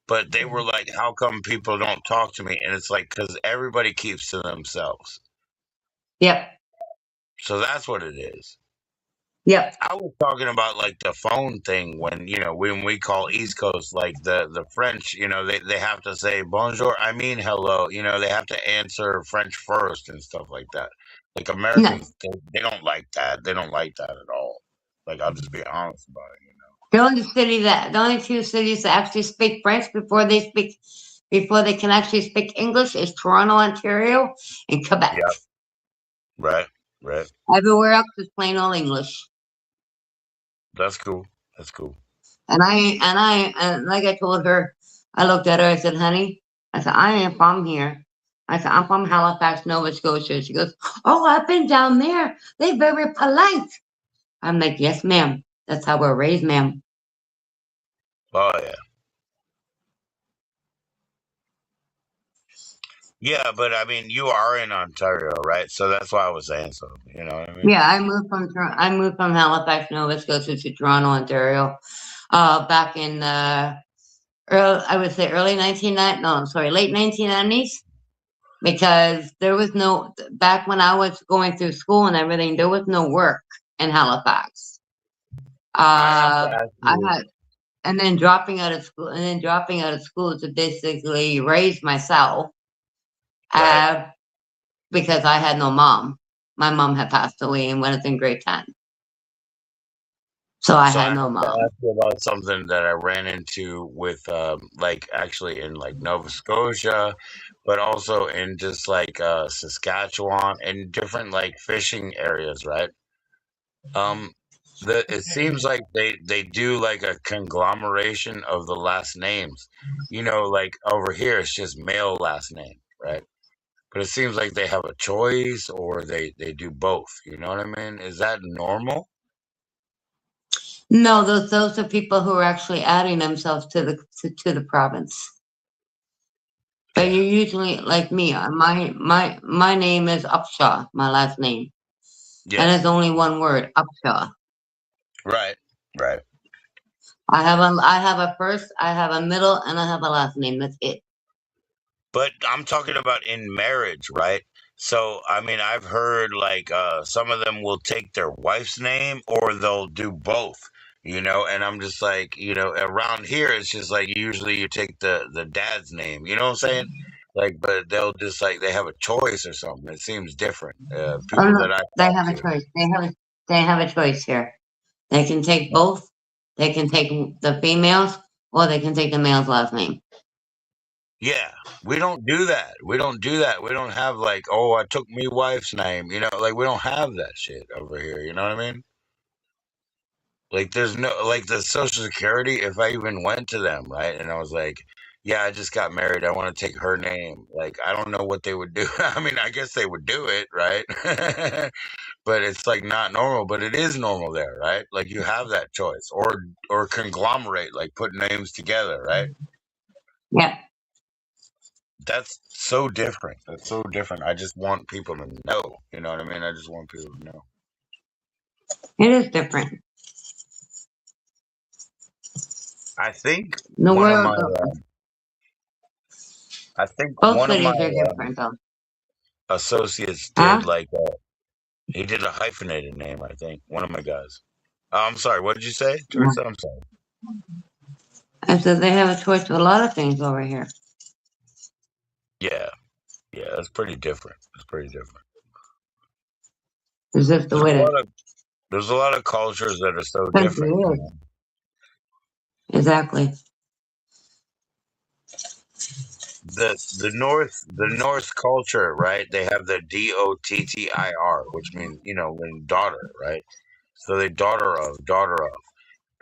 but they were like, how come people don't talk to me? And it's like, because everybody keeps to themselves. Yep. So that's what it is. Yep. I was talking about like the phone thing when, when we call East Coast, like the French, they have to say bonjour, I mean hello, they have to answer French first and stuff like that. Like No. Americans, they don't like that. They don't like that at all. Like, I'll just be honest about it. The only two cities that actually speak French before they can actually speak English is Toronto, Ontario, and Quebec. Yeah, right, right. Everywhere else is plain old English. That's cool. That's cool. And like I told her, I looked at her, I said, honey, I said, I am from here. I said, I'm from Halifax, Nova Scotia. She goes, oh, I've been down there. They're very polite. I'm like, yes, ma'am. That's how we're raised, ma'am. Oh yeah. Yeah, but I mean, you are in Ontario, right? So that's why I was saying so. You know what I mean? Yeah, I moved from Halifax, Nova Scotia to Toronto, Ontario, back in I would say early 1990. No, I'm sorry, late 1990s. Because there was no back when I was going through school and everything, there was no work in Halifax. I have to ask I you, had dropping out of school to basically raise myself, right? uh, because I had no mom. My mom had passed away when I was in grade 10. So I So I had have no to mom. ask you about something that I ran into with, like actually in like Nova Scotia, but also in just like Saskatchewan and different like fishing areas, right? Um, it seems like they do like a conglomeration of the last names. Like over here it's just male last name, right? But it seems like they have a choice or they do both. You know what I mean? Is that normal? No, those are people who are actually adding themselves to the province. But Yeah. you usually like me. My name is Upshaw, my last name, and Yes. it's only one word, Upshaw. Right. Right. I have a first, I have a middle, and I have a last name. That's it. But I'm talking about in marriage, right? So, I mean, I've heard like some of them will take their wife's name or they'll do both, and I'm just like, around here it's just like usually you take the dad's name, you know what I'm saying? Like, but they'll just like they have a choice or something. It seems different. Oh People no, that I they talk have a to. choice. They have a choice here. They can take both. They can take the females, or they can take the male's last name. Yeah, we don't do that. We don't do that. We don't have like, oh, I took me wife's name, like we don't have that shit over here, you know what I mean? Like, there's no like the Social Security. If I even went to them, right, and I was like, "Yeah, I just got married. I want to take her name." Like, I don't know what they would do. I mean, I guess they would do it, right? But it's like not normal. But it is normal there, right? Like you have that choice, or conglomerate, like put names together, right? Yeah, That's so different. That's so different. I just want people to know. You know what I mean? I just want people to know. it is different. I think The one of world, my, I think both one of my cities are different, though. associates Huh? did like he did a hyphenated name. I think one of my guys. I'm sorry. What did you say, Yeah. Teresa? I'm sorry. I said they have a choice of a lot of things over here. Yeah, yeah. That's pretty different. That's pretty different. It's just the There's a way lot of there's a lot of cultures that are so the country different. You is. know? Exactly. The Norse culture, right? They have the Dottir, which means when daughter, right? So they daughter of.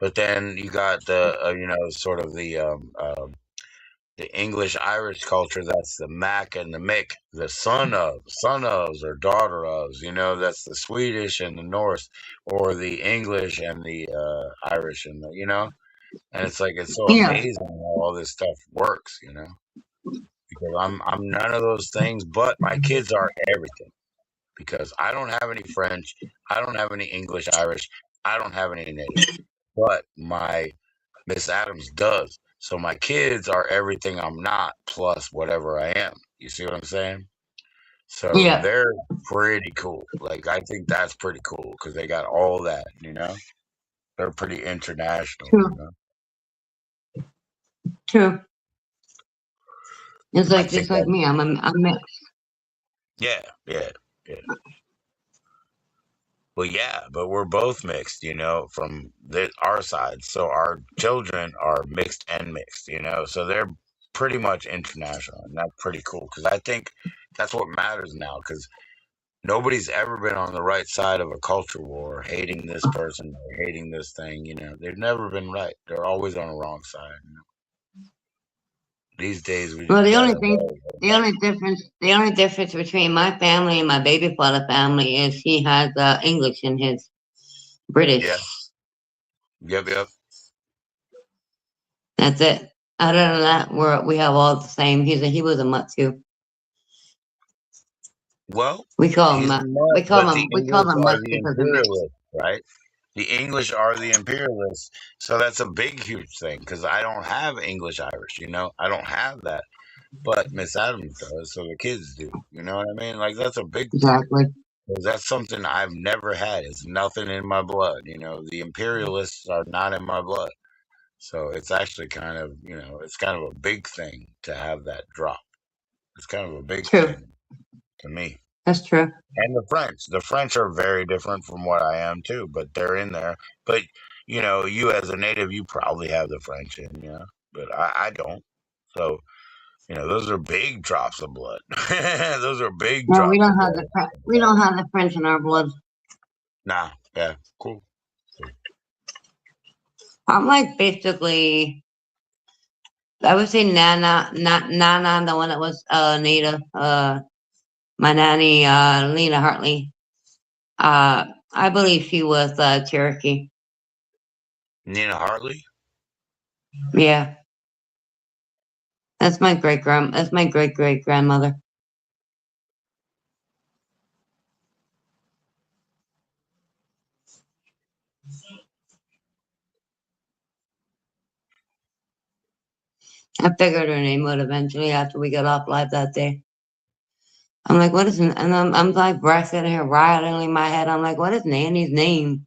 But then you got the sort of the English Irish culture. That's the Mac and the Mick, the son ofs or daughter ofs. That's the Swedish and the Norse, or the English and the Irish and the. And it's like it's so Yeah. amazing how all this stuff works. Because I'm none of those things, but my kids are everything. Because I don't have any French, I don't have any English, Irish, I don't have any native, but my Miss Adams does. So my kids are everything I'm not, plus whatever I am. You see what I'm saying? So Yeah. they're pretty cool. Like I think that's pretty cool because they got all that. They're pretty international. True. True. It's I like think just like that. me. I'm mixed. Yeah, yeah, yeah. Well, yeah, but we're both mixed, from our side. So our children are mixed and mixed. So they're pretty much international, and that's pretty cool because I think that's what matters now. Because nobody's ever been on the right side of a culture war, hating this person or hating this thing. They've never been right. They're always on the wrong side. These days, we Well, just the only gotta thing, know. the only difference between my family and my baby father family is he has English in his Yeah. British. Yep. Yep. That's it. Other than that, we have all the same. He was a mutt too. Well, We call him he's a mutt. nut, but the We call English him are mutts the because they're mixed. imperialists, right? The English are the imperialists. So that's a big, huge thing because I don't have English Irish. I don't have that. But Miss Adams does, so the kids do. You know what I mean? Like, that's a big thing. Exactly. 'Cause that's something I've never had. It's nothing in my blood. The imperialists are not in my blood. So it's actually it's kind of a big thing to have that drop. It's kind of a big True. thing to me. That's true. And the French are very different from what I am too, but they're in there. But you as a native, you probably have the French in, but I don't. So those are big drops of blood. Those are big No, we drops don't of have blood. we don't have the French in our blood. Nah, yeah, cool. I'm like basically, I would say Nana, the one that was native. My nanny, Lena Hartley. I believe she was Cherokee. Nina Hartley. Yeah, That's my great great grandmother. I figured her name would eventually after we got off live that day. I'm like, what is? And I'm like sitting here rattling my head. I'm like, what is Nanny's name?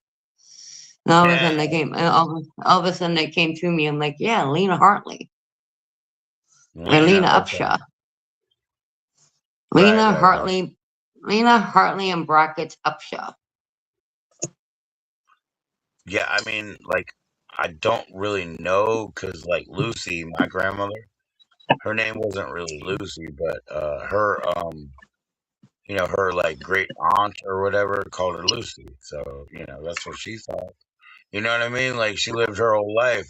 And all of a Yeah, sudden they came. All of a sudden they came to me. I'm like, yeah, Lena Hartley or Lena. Lena Okay. Upshaw. Right, Lena right, right. Hartley. Lena Hartley and brackets Upshaw. Yeah, I mean, like, I don't really know because, like, Lucy, my grandmother, her name wasn't really Lucy, but her like great aunt or whatever called her Lucy. So that's what she thought. You know what I mean? Like she lived her whole life.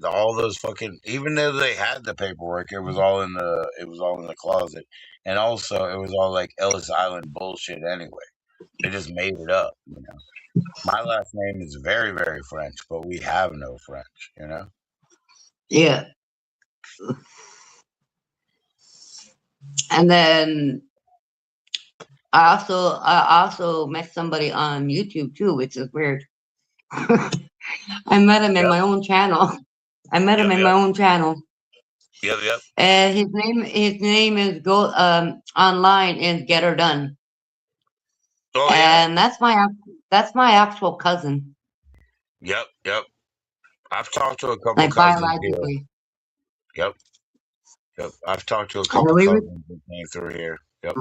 All those fucking, even though they had the paperwork, it was all in the closet, and also it was all like Ellis Island bullshit anyway. They just made it up. My last name is very, very French, but we have no French. Yeah. And then I also met somebody on YouTube too, which is weird. I met him in Yep. my own channel. I met him Yep. in my own channel. Yep. And his name is go online is Get Her Done. Oh yeah. And that's my actual cousin, Yep. I've talked to a couple like cousins here. biologically. Yep. I've talked to a And couple we were, cousins that came through here. Yep.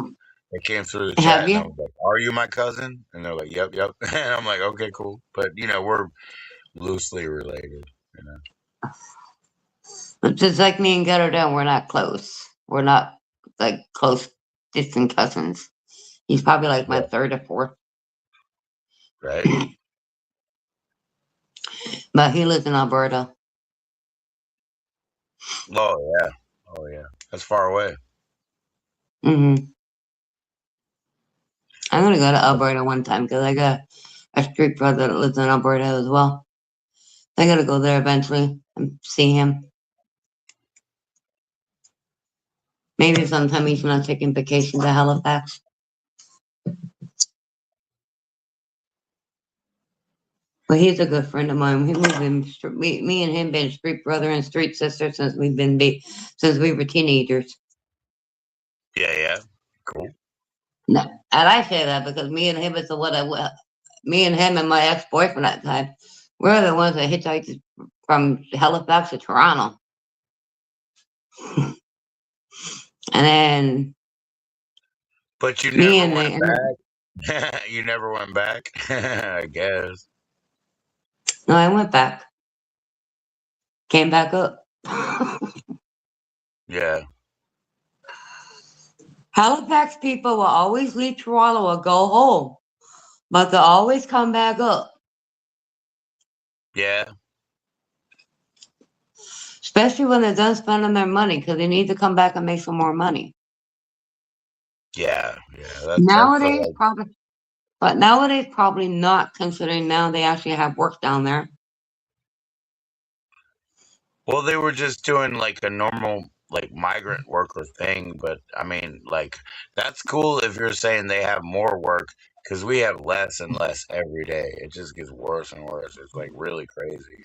They came through the have chat and I you? was like, "Are you my cousin?" And they're like, "Yep." And I'm like, "Okay, cool." But we're loosely related. You know. It's just like me and Get Her Done. We're not close. We're not like close distant cousins. He's probably like my Yeah. third or fourth, Right. but he lives in Alberta. Oh yeah. That's far away. hmm I'm gonna go to Alberta one time because I got a street brother that lives in Alberta as well. I gotta go there eventually and see him. Maybe sometime he's not taking vacation to Halifax. But he's a good friend of mine. Me and him been street brother and street sister since since we were teenagers. Yeah. Cool. No, and I say that because me and him is me and him and my ex boyfriend at the time, we're the ones that hitchhiked from Halifax to Toronto, and then But you me never and went the back. You never went back. I guess. no, I went back, came back up. Yeah. Halifax people will always leave Toronto or go home, but they'll always come back up, Yeah. especially when they're done spending their money because they need to come back and make some more money. Yeah. That's Nowadays, probably not, considering now they actually have work down there. well, they were just doing like a normal like migrant worker thing, but I mean, like that's cool if you're saying they have more work because we have less and less every day. It just gets worse and worse. It's like really crazy.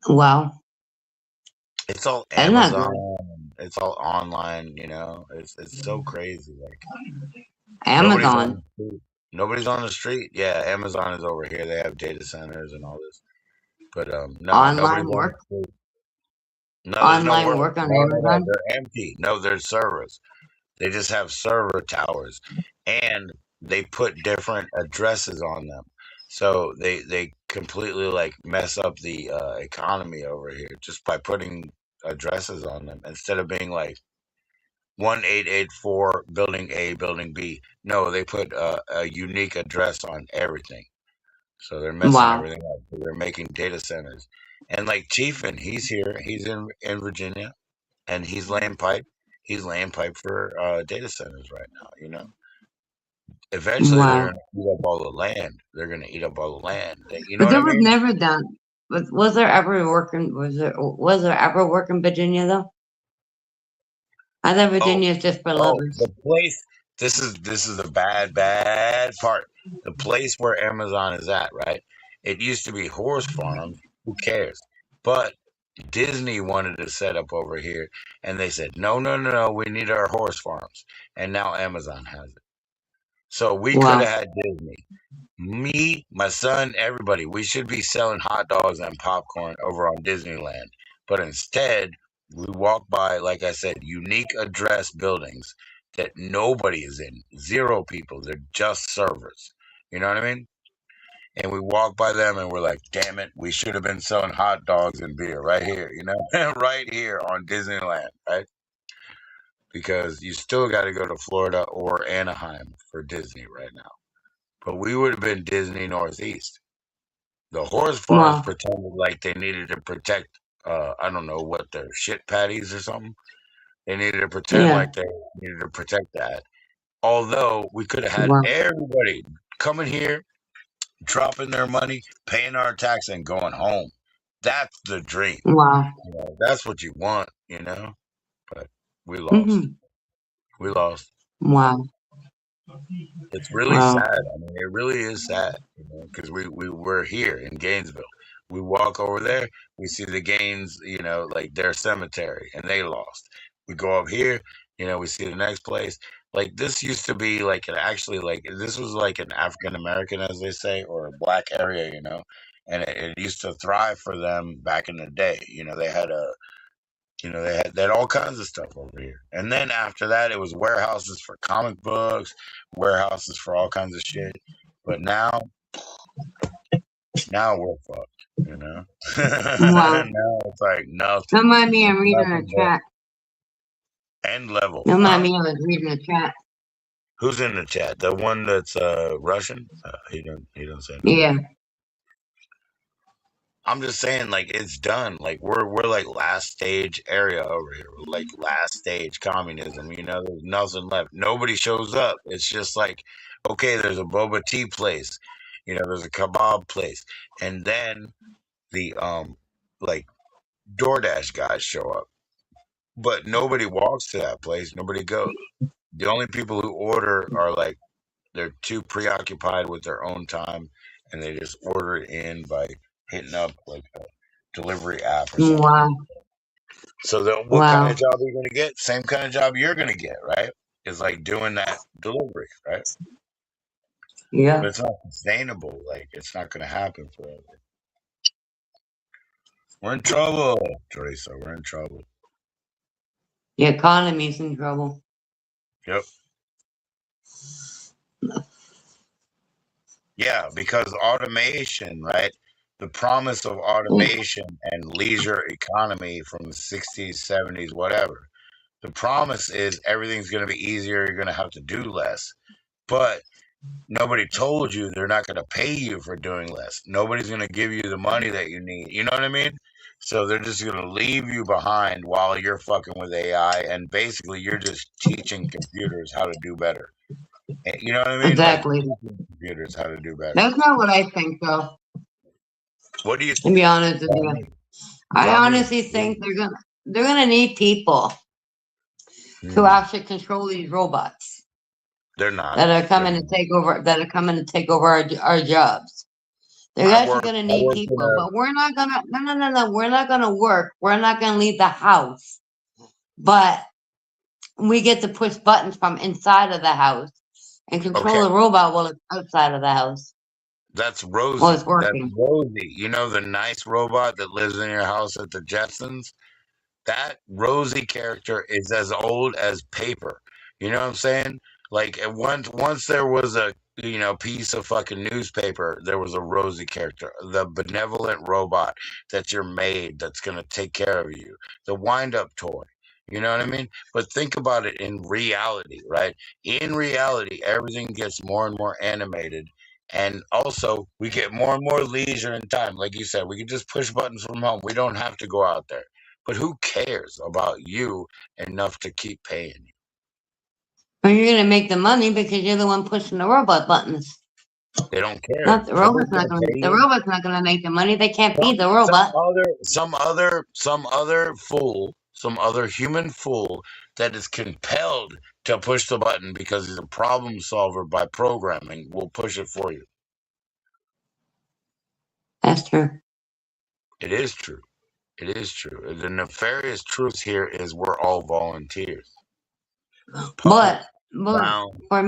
Well, It's all that's not Amazon. good. It's all online. It's so crazy. Like nobody's on Amazon the street. Nobody's on the street. Yeah, Amazon is over here. They have data centers and all this. But no, nobody's online on the work, street. No, there's no work. on No. Amazon. They're empty. No, there's servers. They just have server towers, and they put different addresses on them. So they completely like mess up the economy over here just by putting addresses on them instead of being like 1884 building A, building B. No, they put a unique address on everything. So they're messing Wow, everything up. They're making data centers. And like Chiefin, he's here. He's in Virginia and he's laying pipe. He's laying pipe for data centers right now. Eventually they're wow. gonna eat up all the land. They're gonna eat up all the land. You know But what there I was mean? never done. Was there ever work in Virginia though? I thought Oh, Virginia is just for oh, lovers. the place. This is the bad part. The place where Amazon is at, right? It used to be horse farms. Who cares? But Disney wanted to set up over here, and they said, no. We need our horse farms, and now Amazon has it. So we could have Wow, had Disney. Me, my son, everybody. We should be selling hot dogs and popcorn over on Disneyland, but instead we walk by, like I said, unique address buildings that nobody is in. Zero people. They're just servers. You know what I mean? And we walk by them and we're like, damn it, we should have been selling hot dogs and beer right here, right here on Disneyland, right? Because you still got to go to Florida or Anaheim for Disney right now. But we would have been Disney Northeast. The horse farms wow, pretended like they needed to protect, I don't know what, their shit patties or something. They needed to pretend yeah, like they needed to protect that. Although we could have had wow, everybody coming here, dropping their money, paying our tax, and going home. That's the dream. wow. That's what you want. But we lost. hmm We lost. Wow. It's really Wow. sad. I mean, it really is sad, because we're here in Gainesville. We walk over there, we see the Gaines, like their cemetery, and they lost. We go up here, we see the next place. Like this used to be like actually like this was like an African American, as they say, or a black area, and it used to thrive for them back in the day. They had all kinds of stuff over here. And then after that, it was warehouses for comic books, warehouses for all kinds of shit. But now we're fucked. Wow. Now it's like nothing. Don't mind me, I'm It's reading the nothing chat. but end level, Don't mind huh? me, I was reading the chat. Who's in the chat? The one that's Russian? He don't say nothing. Yeah. I'm just saying, like it's done. Like we're like last stage area over here. We're like last stage communism. There's nothing left. Nobody shows up. It's just like, okay, there's a boba tea place. There's a kebab place, and then the like DoorDash guys show up, but nobody walks to that place. Nobody goes. The only people who order are like they're too preoccupied with their own time, and they just order it in by hitting up like a delivery app or something. Wow. So then what kind Wow. of job are you going to get? Same kind of job you're going to get, right? It's like doing that delivery, right? Yeah. But it's not sustainable. Like it's not going to happen forever. We're in trouble, Teresa. We're in trouble. The economy's in trouble. Yep. Yeah, because automation, right? The promise of automation and leisure economy from the 60s, 70s, whatever. The promise is everything's going to be easier. You're going to have to do less. But nobody told you they're not going to pay you for doing less. Nobody's going to give you the money that you need. You know what I mean? So they're just going to leave you behind while you're fucking with AI. And basically, you're just teaching computers how to do better. You know what I mean? Exactly. Like teaching computers how to do better. That's not what I think, though. What do you To think? be honest with you, I honestly think they're gonna need people to actually control these robots. They're not. That are coming to take over. That are coming to take over our jobs. They're actually gonna need people, but we're not gonna. No. We're not gonna work. We're not gonna leave the house, but we get to push buttons from inside of the house and control the robot while it's outside of the house. That's Rosie. While it's working. That's Rosie. You know the nice robot that lives in your house at the Jetsons? That Rosie character is as old as paper. You know what I'm saying? Like once there was a piece of fucking newspaper, there was a Rosie character, the benevolent robot that's your maid that's gonna take care of you, the wind-up toy. You know what I mean? But think about it in reality, right? In reality, everything gets more and more animated. And also, we get more and more leisure and time. Like you said, we can just push buttons from home. We don't have to go out there. But who cares about you enough to keep paying you? Well, you're gonna make the money because you're the one pushing the robot buttons. They don't care. Not the robot's not gonna. The robot's not gonna make the money. They can't feed the robot. Some other fool, some other human fool that is compelled to push the button because he's a problem solver by programming will push it for you. That's true. It is true. It is true. The nefarious truth here is we're all volunteers. But for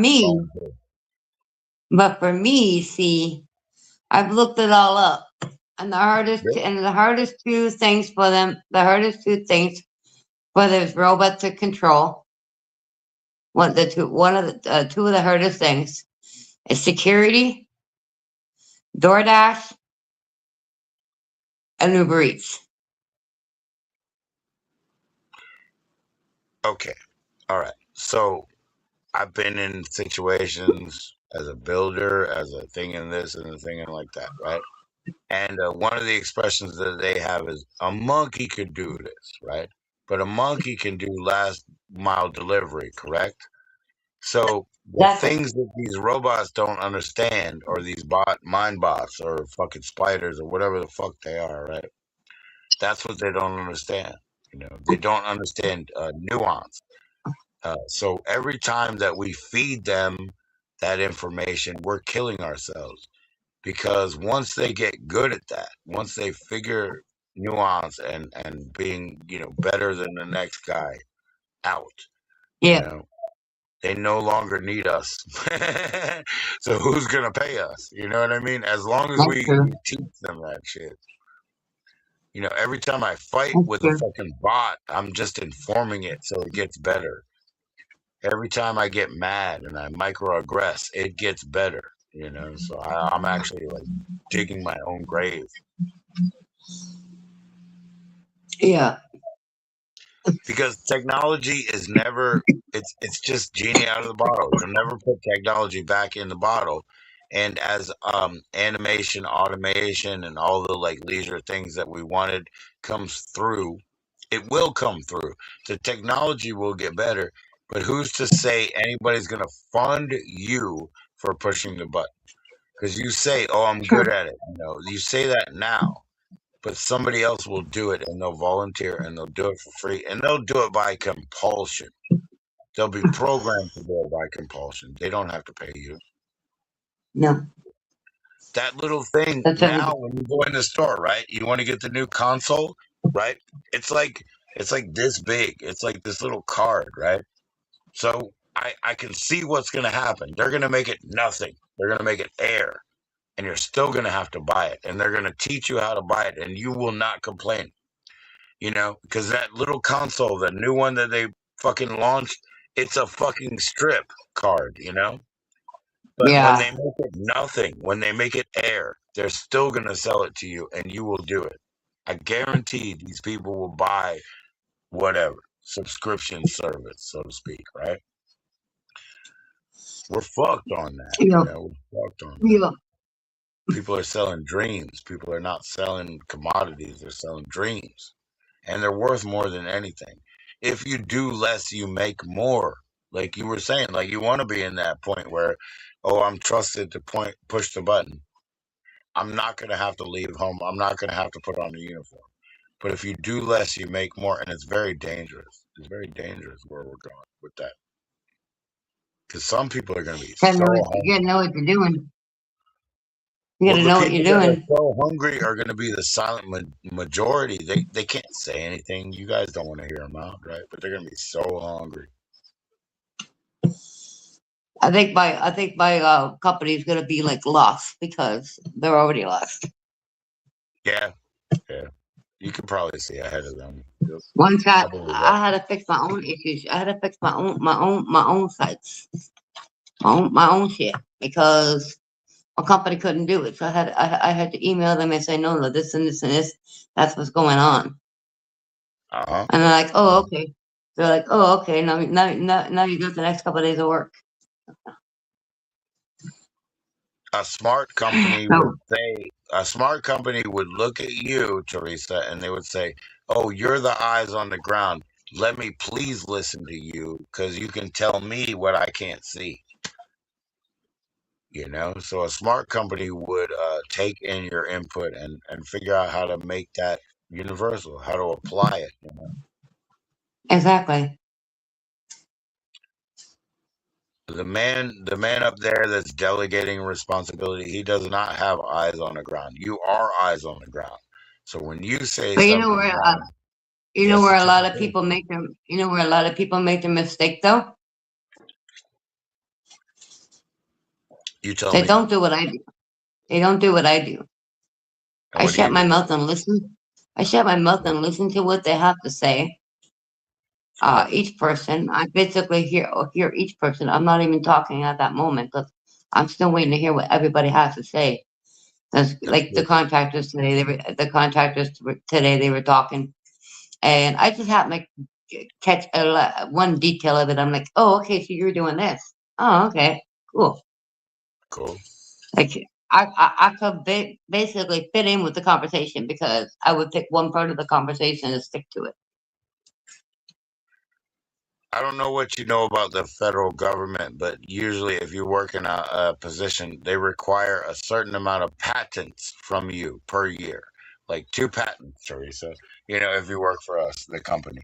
me, see, I've looked it all up, and the hardest two things for this robot to control. Two of the hardest things is security, DoorDash, and Uber Eats. Okay. All right. So I've been in situations as a builder, as a thing in this and a thing in like that, right? And one of the expressions that they have is a monkey could do this, right? But a monkey can do last mile delivery, correct? So the things that these robots don't understand, or these mind bots, or fucking spiders, or whatever the fuck they are, right? That's what they don't understand. They don't understand nuance. So every time that we feed them that information, we're killing ourselves because once they get good at that, once they figure nuance and being better than the next guy out, you Yeah, know, they no longer need us. So who's gonna pay us? You know what I mean? As long as that's we true. teach them that shit. Every time I fight That's with a true. fucking bot, I'm just informing it so it gets better. Every time I get mad and I microaggress, it gets better. So I'm actually like digging my own grave Yeah. because technology is never. It's just genie out of the bottle. You'll never put technology back in the bottle. And as animation, automation, and all the like leisure things that we wanted comes through, it will come through. The technology will get better, but who's to say anybody's gonna fund you for pushing the button? Because you say, "Oh, I'm good True. at it." You say that now, but somebody else will do it, and they'll volunteer, and they'll do it for free, and they'll do it by compulsion. They'll be programmed to do it by compulsion. They don't have to pay you. No, That little thing that's now, everything. when you go in the store, right? You want to get the new console, right? It's like it's like this big. It's like this little card, right? So I can see what's going to happen. They're going to make it nothing. They're going to make it air, and you're still going to have to buy it. And they're going to teach you how to buy it, and you will not complain. Because that little console, the new one that they fucking launched, it's a fucking strip card. But when Yeah. they make it nothing, when they make it air, they're still going to sell it to you and you will do it. I guarantee these people will buy whatever subscription service, so to speak, right? We're fucked on that. Yeah. We're fucked on that. Yeah. People are selling dreams. People are not selling commodities. They're selling dreams. And they're worth more than anything. If you do less, you make more. Like you were saying, like you want to be in that point where, oh, I'm trusted to push the button. I'm not going to have to leave home. I'm not going to have to put on a uniform. But if you do less, you make more. And it's very dangerous. It's very dangerous where we're going with that. Because some people are going to be so You gotta hungry. know what you're doing. You Well, gotta the know what you're people that are doing. so hungry are going to be the silent majority. They can't say anything. You guys don't want to hear them out, right? But they're going to be so hungry. I think my company's gonna be like lost because they're already lost. Yeah, yeah. You could probably see ahead of them. Yep. Once I believe that. I had to fix my own issues. I had to fix my own sites, my own shit because my company couldn't do it. So I had to email them and say no, this and this and this. That's what's going on. Uh-huh. And they're like, oh okay. They're like, oh okay. Now you got the next couple of days of work. A smart company would So say, a smart company would look at you, Teresa, and they would say, "Oh, you're the eyes on the ground. Let me please listen to you because you can tell me what I can't see." So a smart company would take in your input and figure out how to make that universal, how to apply it. exactly. The man up there that's delegating responsibility, he does not have eyes on the ground. You are eyes on the ground. So when you say But you know something's where wrong, you he know has to where a take lot of people attention. make them. You know where a lot of people make the mistake though. You tell They me. don't do what I do. They don't do what I do. And I what do shut you my do? mouth and listen. I shut my mouth and listen to what they have to say. Smart. Each person, I basically hear each person. I'm not even talking at that moment because I'm still waiting to hear what everybody has to say. Because That's like the good. contractors today, today they were talking, and I just happened to catch one detail of it. I'm like, oh, okay, so you're doing this. Oh, okay, cool. Cool. Like I could basically fit in with the conversation because I would pick one part of the conversation and stick to it. I don't know what you know about the federal government, but usually if you work in a position, they require a certain amount of patents from you per year. like 2 patents, Teresa. If you work for us, the company,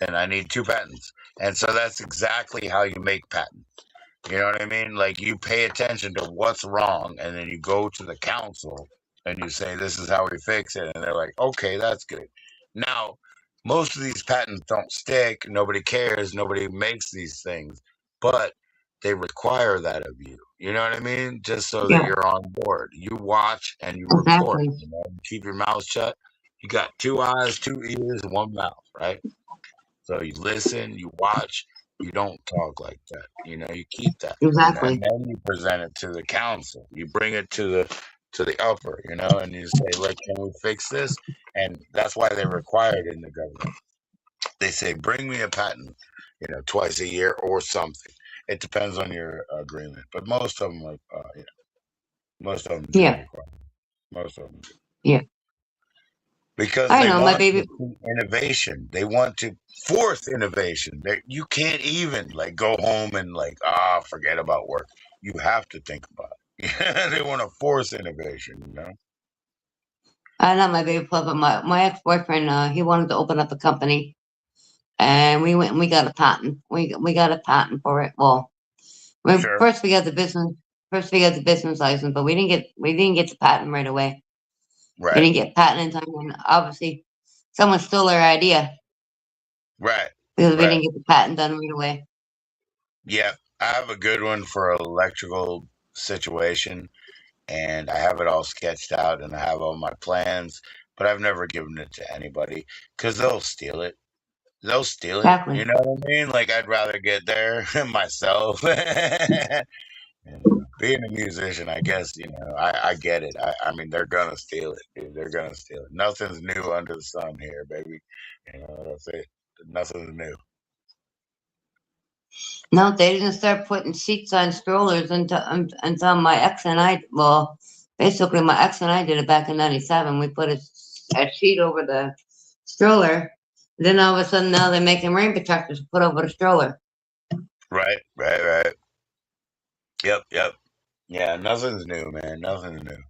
then I need 2 patents. And so that's exactly how you make patents. You know what I mean? Like you pay attention to what's wrong, and then you go to the council and you say, "This is how we fix it," and they're like, "Okay, that's good." Now, most of these patents don't stick. Nobody cares. Nobody makes these things, but they require that of you. You know what I mean? Just so that Yeah, you're on board. You watch and you report. exactly. You keep your mouth shut. You got 2 eyes, 2 ears, 1 mouth, right? So you listen, you watch, you don't talk like that. You keep that, and Exactly. then you present it to the council. You bring it to the upper, and you say, "Like, can we fix this?" And that's why they require it in the government. They say, "Bring me a patent, twice a year or something." It depends on your agreement, but most of them, most of them do Yeah, require. Most of them do. yeah. Because I they know my want to baby. see innovation. They want to force innovation. You can't even like go home and like forget about work. You have to think about it. They want to force innovation. I know my baby puppet. My ex boyfriend. He wanted to open up a company, and we went and we got a patent. We got a patent for it. Well, Sure. first we got the business. First we got the business license, but we didn't get the patent right away. We Right. didn't get patent in time, and obviously, someone stole our idea Right. because we Right. didn't get the patent done right away. Yeah. I have a good one for an electrical situation, and I have it all sketched out, and I have all my plans, but I've never given it to anybody because they'll steal it. They'll steal it. You Exactly. know what I mean? Like I'd rather get there myself. Being a musician, I guess, I get it. I mean, they're gonna steal it, dude. They're gonna steal it. Nothing's new under the sun here, baby. That's it. Nothing's new. No, they didn't start putting seats on strollers until my ex and I. Well, basically, my ex and I did it back in '97. We put a sheet over the stroller. Then all of a sudden, now they're making rain protectors to put over the stroller. Right, right, right. Yep, yep. Yeah, nothing's new, man. Nothing's new.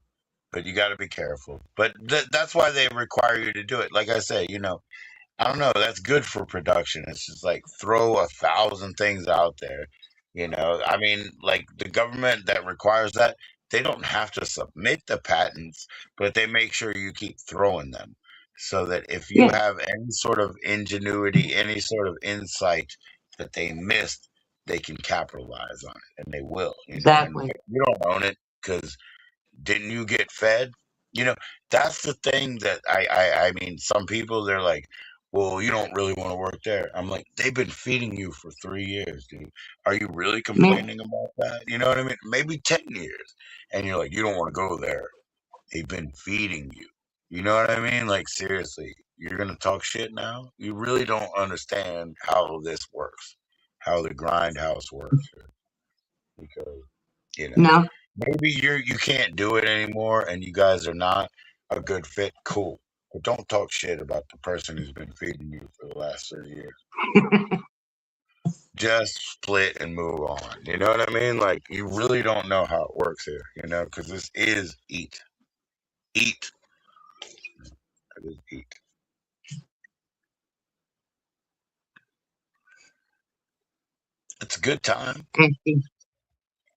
But you got to be careful. But that's why they require you to do it. Like I say, I don't know. That's good for production. It's just like throw 1,000 things out there. I mean, like the government that requires that, they don't have to submit the patents, but they make sure you keep throwing them so that if you Yeah, have any sort of ingenuity, any sort of insight that they missed, they can capitalize on it and they will, and exactly. you don't own it because didn't you get fed? You know, that's the thing that I mean, some people they're like, well, you don't really want to work there. I'm like, they've been feeding you for 3 years, dude. Are you really Yeah. complaining about that? You know what I mean? Maybe 10 years. And you're like, you don't want to go there. They've been feeding you. You know what I mean? Like, seriously, you're going to talk shit now? You really don't understand how this works, how the grindhouse works. Because you know, No. maybe you can't do it anymore and you guys are not a good fit, cool. But don't talk shit about the person who's been feeding you for the last 30 years. Just split and move on. You know what I mean? Like you really don't know how it works here, because this is eat. Eat. It is eat. It's a good time. I see.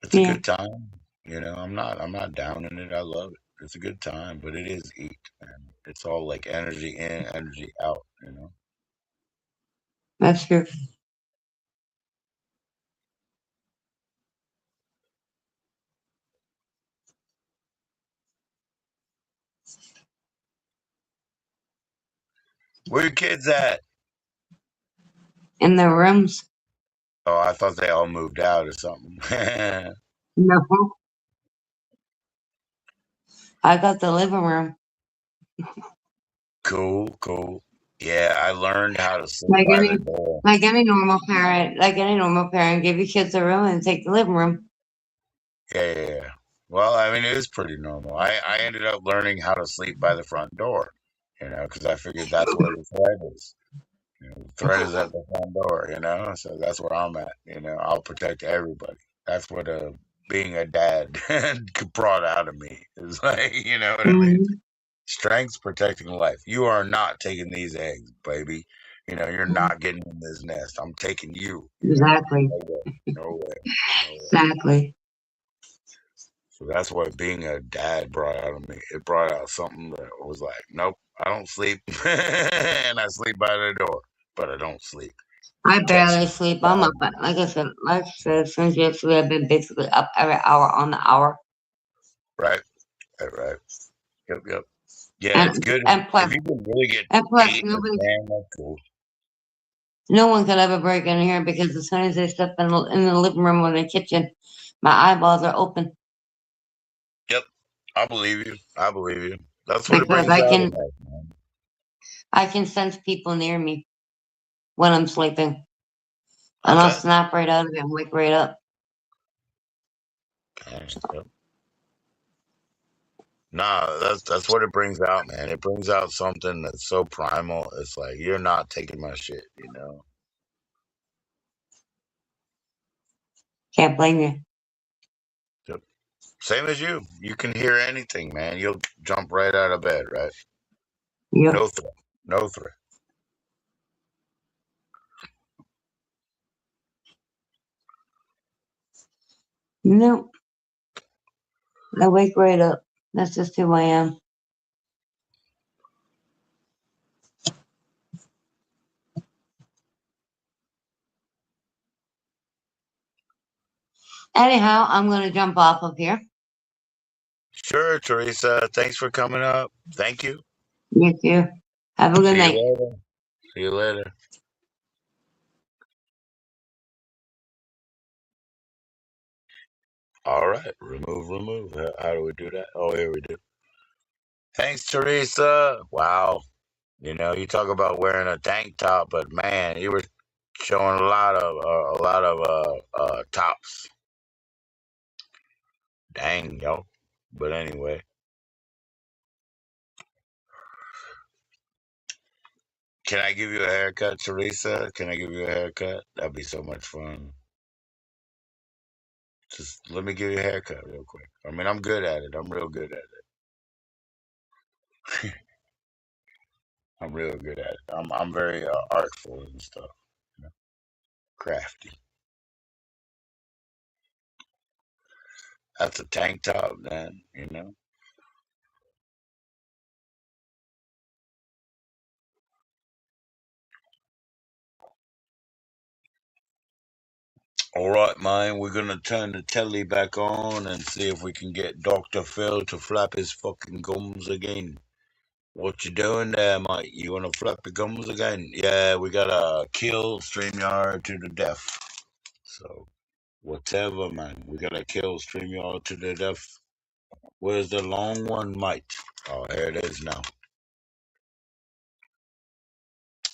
It's a Yeah, good time. I'm not down in it. I love it. It's a good time, but it is eat, and it's all like energy in, energy out. that's true. Where your kids at? In the rooms. Oh, I thought they all moved out or something. No, I got the living room. Cool, cool. Yeah, I learned how to sleep Like by the any, door. like any normal parent, give your kids a room and take the living room. Yeah, yeah, yeah. Well, I mean, it is pretty normal. I ended up learning how to sleep by the front door, because I figured that's where the thread is. The thread is at the front door. So that's where I'm at. I'll protect everybody. That's what being a dad brought out of me. It's like, you know what I mean? Mhm. Strength's protecting life. You are not taking these eggs, baby. You're not getting in this nest. I'm taking you. Exactly. No way. No way. No way. Exactly. So that's what being a dad brought out of me. It brought out something that was like, nope, I don't sleep. And I sleep by the door, but I don't sleep. I Catch barely me. sleep. I'm up at, like I said, since yesterday, I've been basically up every hour on the hour. Right? Right. Yep, yep. Yeah, it's And good. and plus If you can really get and plus 8 or 10, that's cool. no one could ever break in here because as soon as they step in the living room or the kitchen, my eyeballs are open Yep. I believe you. I believe you. That's what it because brings out in us, man. I can sense people near me when I'm sleeping, and I'll Okay. snap right out of it and wake right up. Okay. Yep. Nah, that's what it brings out, man. It brings out something that's so primal. It's like you're not taking my shit. Can't blame you. Yep. Same as you. You can hear anything, man. You'll jump right out of bed, right? Yep. No threat. No threat. Nope. I wake right up. That's just who I am. Anyhow, I'm gonna jump off of here. Sure, Teresa. Thanks for coming up. Thank you. You too. Have a good See you night. later. See you later. All right. Remove. How do we do that? Oh, here we do. Thanks, Teresa. Wow. You talk about wearing a tank top, but man, you were showing a lot of tops. Dang, yo. But anyway, can I give you a haircut, Teresa? Can I give you a haircut? That'd be so much fun. Just let me give you a haircut real quick. I mean, I'm good at it. I'm real good at it. I'm real good at it. I'm very artful and stuff. You know? Crafty. That's a tank top, man. All right, man. We're gonna turn the telly back on and see if we can get Dr. Phil to flap his fucking gums again. What you doing there, mate? You wanna flap your gums again? Yeah, we gotta kill StreamYard to the death. So, whatever, man. We gotta kill StreamYard to the death. Where's the long one, mate? Oh, here it is now.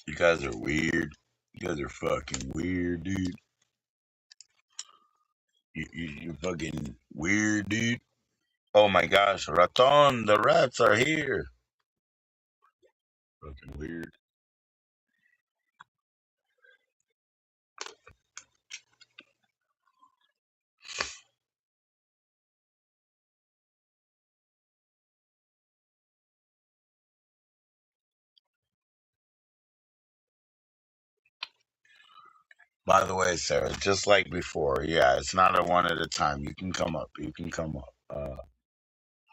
You guys are weird. You guys are fucking weird, dude. You fucking weird, dude. Oh my gosh, Raton, the rats are here. Fucking weird. By the way, Sarah, just like before, yeah, it's not a one at a time. You can come up. You can come up.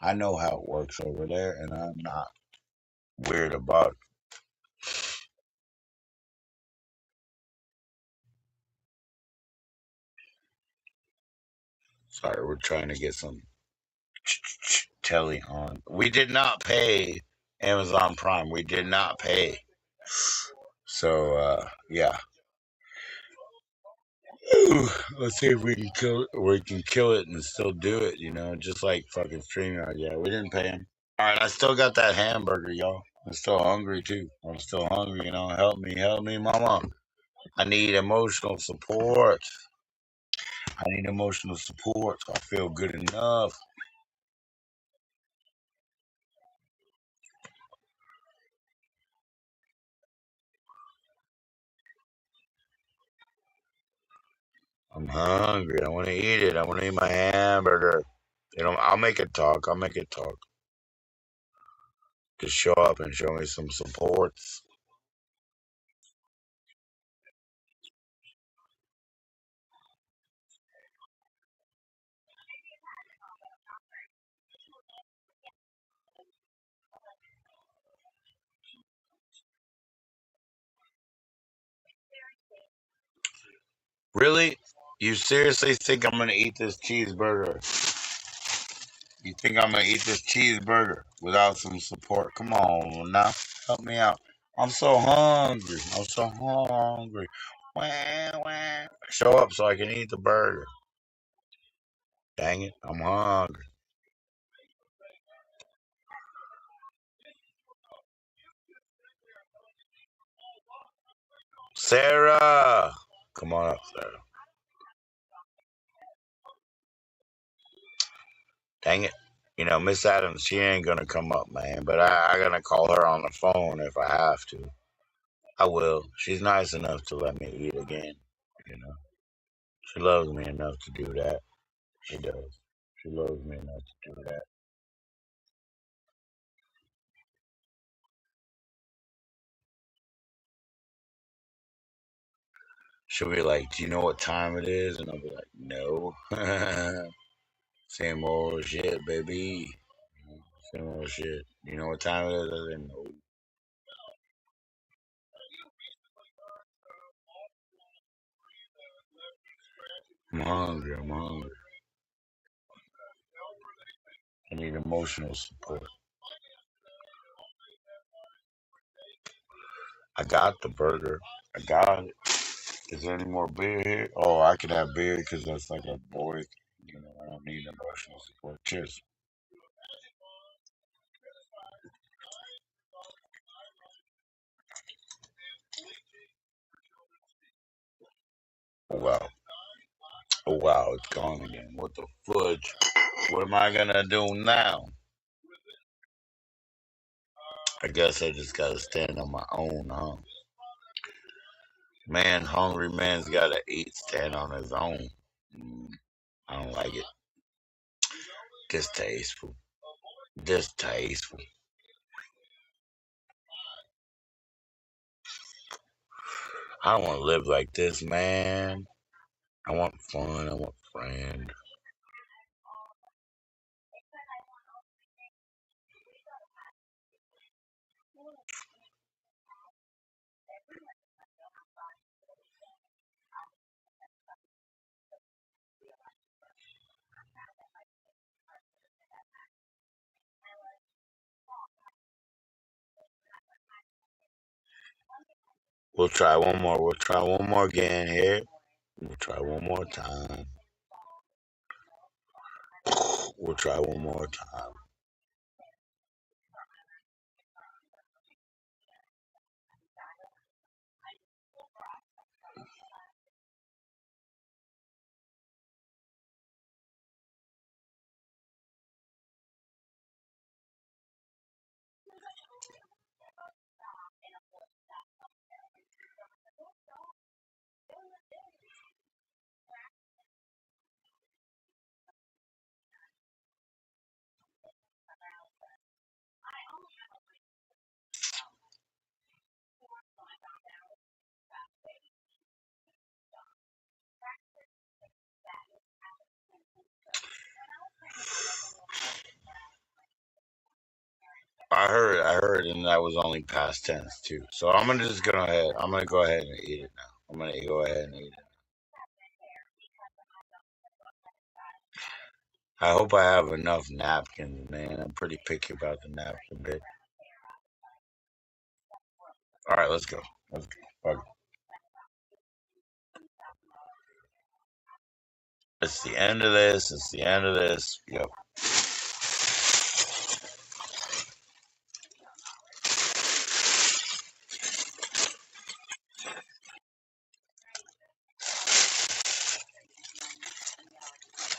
I know how it works over there, and I'm not weird about it. Sorry, we're trying to get some telly on. We did not pay Amazon Prime. We did not pay. So, yeah. Ooh, let's see if we can kill it. We can kill it and still do it. Just like fucking StreamYard. Yeah, we didn't pay him. All right, I still got that hamburger, y'all. I'm still hungry too. I'm still hungry. Help me, mama. I need emotional support. I need emotional support. So I feel good enough. I'm hungry. I want to eat it. I want to eat my hamburger. I'll make it talk. I'll make it talk. to show up and show me some supports. Really? You seriously think I'm gonna eat this cheeseburger? You think I'm gonna eat this cheeseburger without some support? Come on now, help me out. I'm so hungry. I'm so hungry. Wah, wah. Show up so I can eat the burger. Dang it, I'm hungry. Sarah! Come on up, Sarah. Dang it. Miss Adams, she ain't gonna come up, man. But I gonna call her on the phone if I have to. I will. She's nice enough to let me eat again. You know, she loves me enough to do that. She does. She loves me enough to do that. She'll be like, "Do you know what time it is?" And I'll be like, "No." Same old shit, baby. Same old shit. You know what time it is? I said, "No." I'm hungry. I'm hungry. I need emotional support. I got the burger. I got it. Is there any more beer here? Oh, I could have beer because that's like a boy. I don't need emotional support. Cheers. Oh, wow. Oh, wow. It's gone again. What the fudge? What am I going to do now? I guess I just got to stand on my own, huh? Man, hungry man's got to eat, stand on his own. Mm, I don't like it. Distasteful. Distasteful. I don't want to live like this, man. I want fun. I want friends. We'll try one more. We'll try one more again here. We'll try one more time. We'll try one more time. I heard, and that was only past tense too. So I'm gonna just go ahead. I'm gonna go ahead and eat it now. I'm gonna go ahead and eat it. I hope I have enough napkins, man. I'm pretty picky about the napkin bit. All right, let's go. Let's go. Fuck it. It's the end of this. It's the end of this. Yep.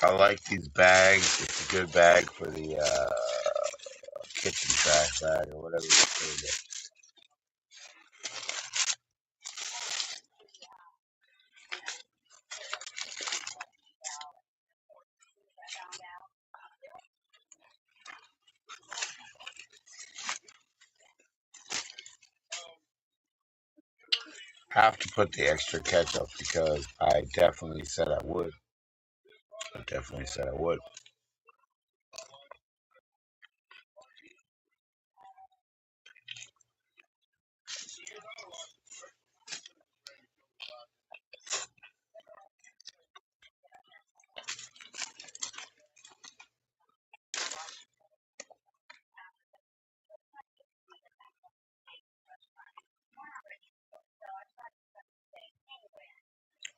I like these bags. It's a good bag for the kitchen trash bag or whatever. Have to put the extra ketchup because I definitely said I would. I definitely said I would.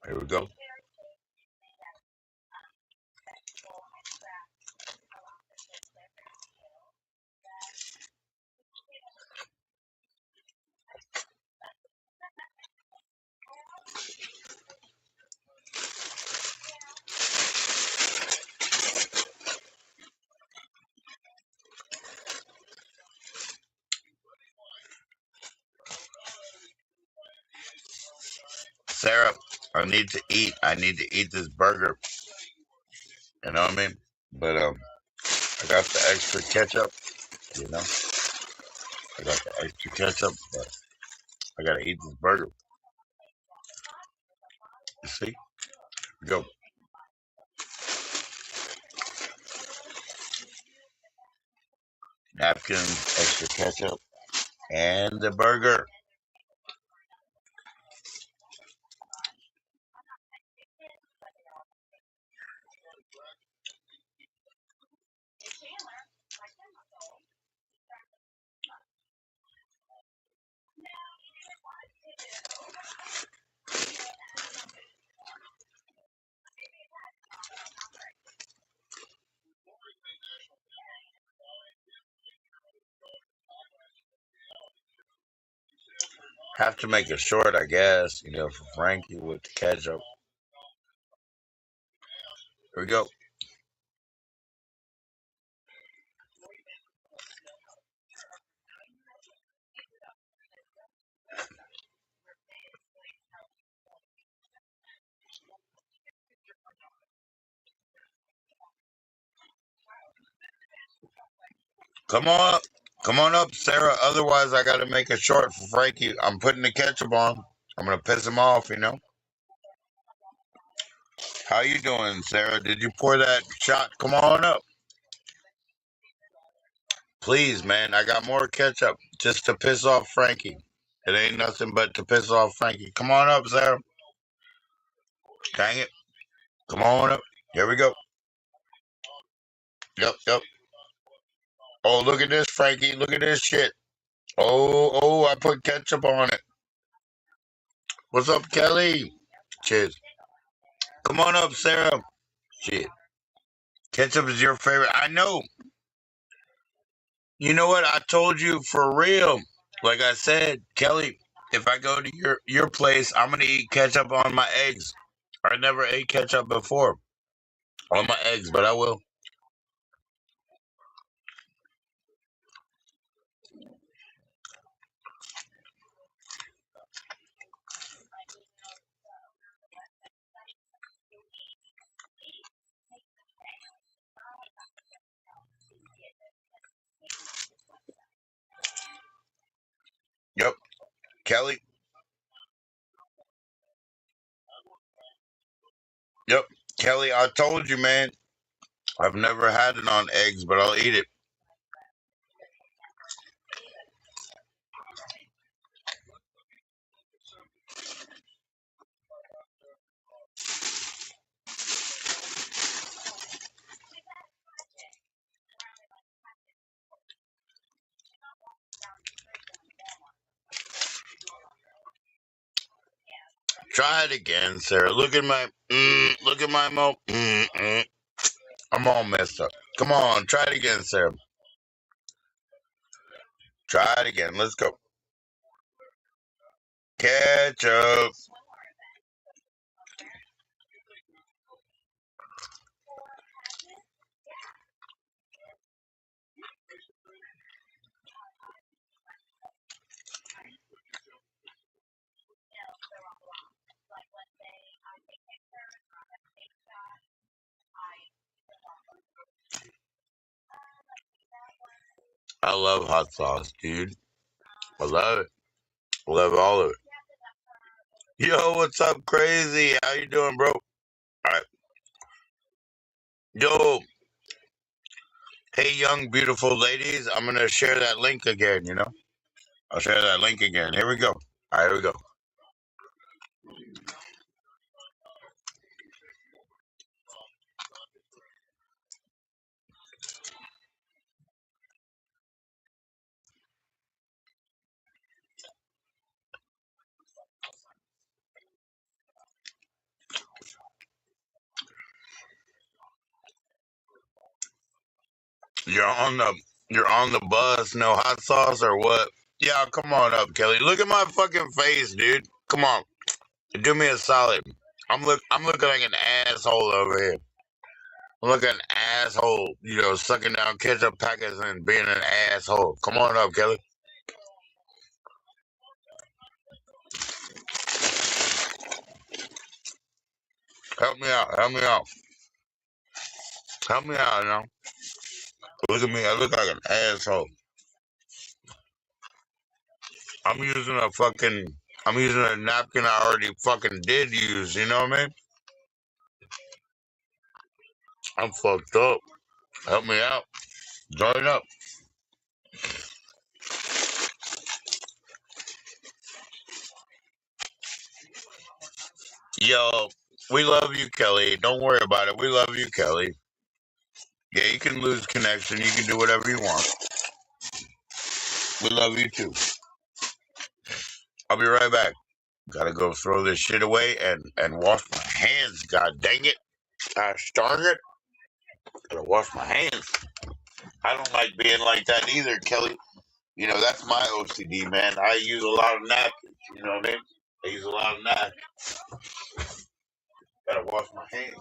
Here we go. Sarah, I need to eat. I need to eat this burger. You know what I mean? But I got the extra ketchup. You know, I got the extra ketchup, but I gotta eat this burger. You see? Go. Napkins, extra ketchup, and the burger. Have to make it short, I guess. You know, for Frankie with the ketchup. Here we go. Come on up. Come on up, Sarah. Otherwise, I got to make it short for Frankie. I'm putting the ketchup on. I'm going to piss him off, you know. How you doing, Sarah? Did you pour that shot? Come on up. Please, man. I got more ketchup just to piss off Frankie. It ain't nothing but to piss off Frankie. Come on up, Sarah. Dang it. Come on up. Here we go. Yep, yep. Oh, look at this, Frankie. Look at this shit. Oh, I put ketchup on it. What's up, Kelly? Cheers. Come on up, Sarah. Shit. Ketchup is your favorite. I know. You know what? I told you for real. Like I said, Kelly, if I go to your place, I'm gonna eat ketchup on my eggs. I never ate ketchup before on my eggs, but I will. Yep, Kelly. Yep, Kelly. I told you, man. I've never had it on eggs, but I'll eat it. Try it again, Sarah. Look at my mo. I'm all messed up. Come on, try it again, Sarah. Try it again. Let's go. Ketchup. I love hot sauce, dude. I love it. I love all of it. Yo, what's up, crazy? How you doing, bro? All right. Yo, hey, young, beautiful ladies. I'm gonna share that link again. I'll share that link again. Here we go. All right, here we go. You're on the you're on the bus. No hot sauce or what? Yeah, come on up, Kelly. Look at my fucking face, dude. Come on, do me a solid. I'm looking like an asshole over here. I'm looking an asshole. Sucking down ketchup packets and being an asshole. Come on up, Kelly. Help me out. Help me out. Help me out, Look at me. I look like an asshole. I'm using a fucking. I'm using a napkin I already fucking did use. You know what I mean? I'm fucked up. Help me out. Join up. Yo, we love you, Kelly. Don't worry about it. We love you, Kelly. Yeah, you can lose connection. You can do whatever you want. We love you too. I'll be right back. Gotta go throw this shit away and wash my hands. God dang it. Gosh darn it. Gotta wash my hands. I don't like being like that either, Kelly. That's my OCD, man. I use a lot of napkins. You know what I mean? I use a lot of napkins. Gotta wash my hands.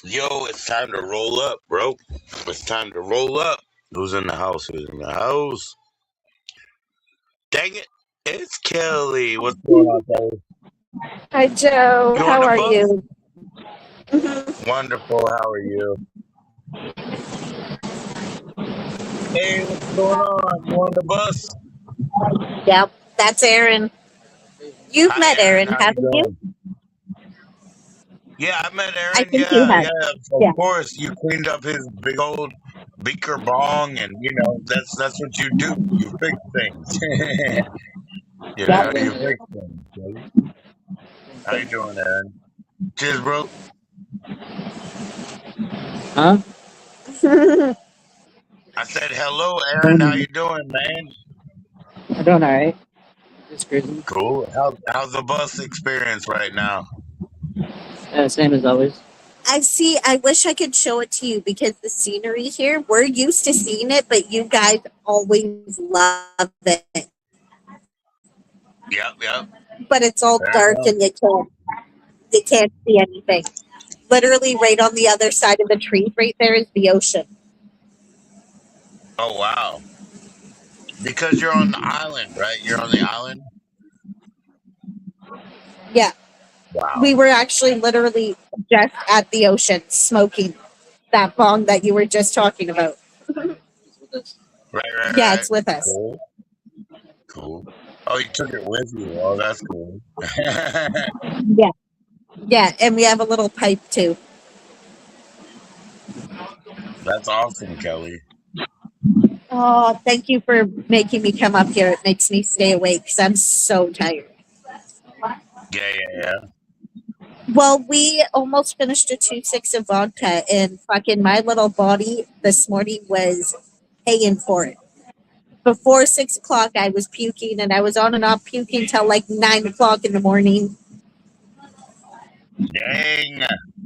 Yo, it's time to roll up, bro. It's time to roll up. Who's in the house? Who's in the house? Dang it. It's Kelly. What's going on, Kelly? Hi, Joe. You on How the are bus? you? Wonderful. How are you? Hey, what's going on? You on the bus? Yep, that's Aaron. You've Hi, met Aaron. Aaron, How you haven't you? doing? Yeah, I met I Aaron. think you Yeah, have. yeah. Of Yeah. course, you cleaned up his big old beaker bong, and that's what you do. You fix things. Yep. You fix things. Kelly. How you doing, Aaron? Cheers, bro. Huh? I said hello, Aaron. How you doing, man? I'm doing all right. It's crazy. Cool. How's the bus experience right now? Same as always. I see. I wish I could show it to you because the scenery here, we're used to seeing it, but you guys always love it. Yep, yep. But it's all Fair dark enough. and you can't see anything. Literally, right on the other side of the trees, right there is the ocean. Oh wow. Because you're on the island, right? You're on the island. Yeah, Wow. we were actually literally just at the ocean smoking that bong that you were just talking about. Right, right, Yeah, right. it's with us. Cool, cool. Oh, you took it with you. Oh, that's cool. Yeah. Yeah, and we have a little pipe too. That's awesome, Kelly. Oh, thank you for making me come up here. It makes me stay awake because I'm so tired. Yeah, yeah, yeah. Well, we almost finished a 2-6 of vodka, and fucking my little body this morning was paying for it. Before 6 o'clock, I was puking, and I was on and off puking till like 9 o'clock in the morning. Dang,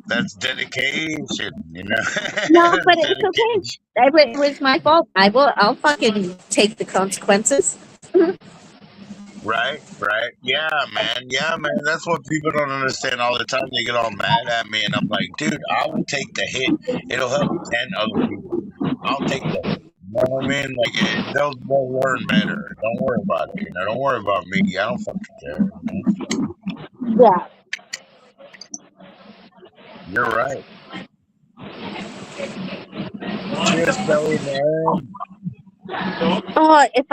that's dedication, you know. No, but That's it's okay. dedication. It was my fault. I'll fucking take the consequences. Right, right. Yeah, man. That's what people don't understand all the time. They get all mad at me, and I'm like, dude, I will take the hit. It'll help 10 other people. I'll take the hit. You know what I mean? Like, they'll learn better. Don't worry about it. You know, don't worry about me. I don't fucking care. You know? Yeah. You're right. Cheers, Belly man. Oh, if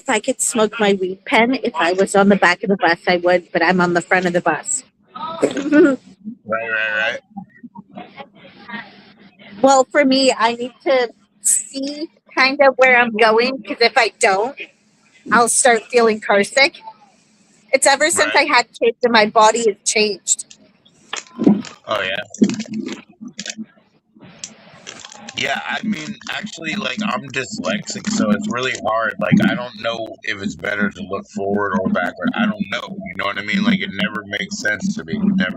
I could smoke my weed pen, if I was on the back of the bus, I would. But I'm on the front of the bus. Right. Well, for me, I need to see kind of where I'm going, because if I don't, I'll start feeling car sick. It's ever since Right. I had kids and my body has changed. Oh, yeah. Yeah, I mean, actually, like, I'm dyslexic, so it's really hard. Like, I don't know if it's better to look forward or backward. I don't know. You know what I mean? Like, it never makes sense to me. There's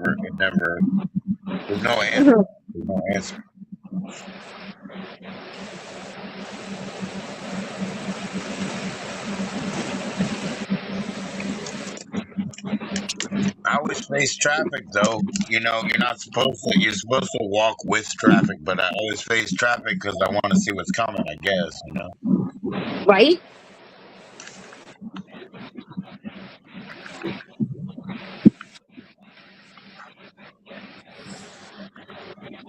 no answer. There's no answer. I always face traffic, though. You know, you're supposed to walk with traffic, but I always face traffic because I want to see what's coming, I guess, you know? Right?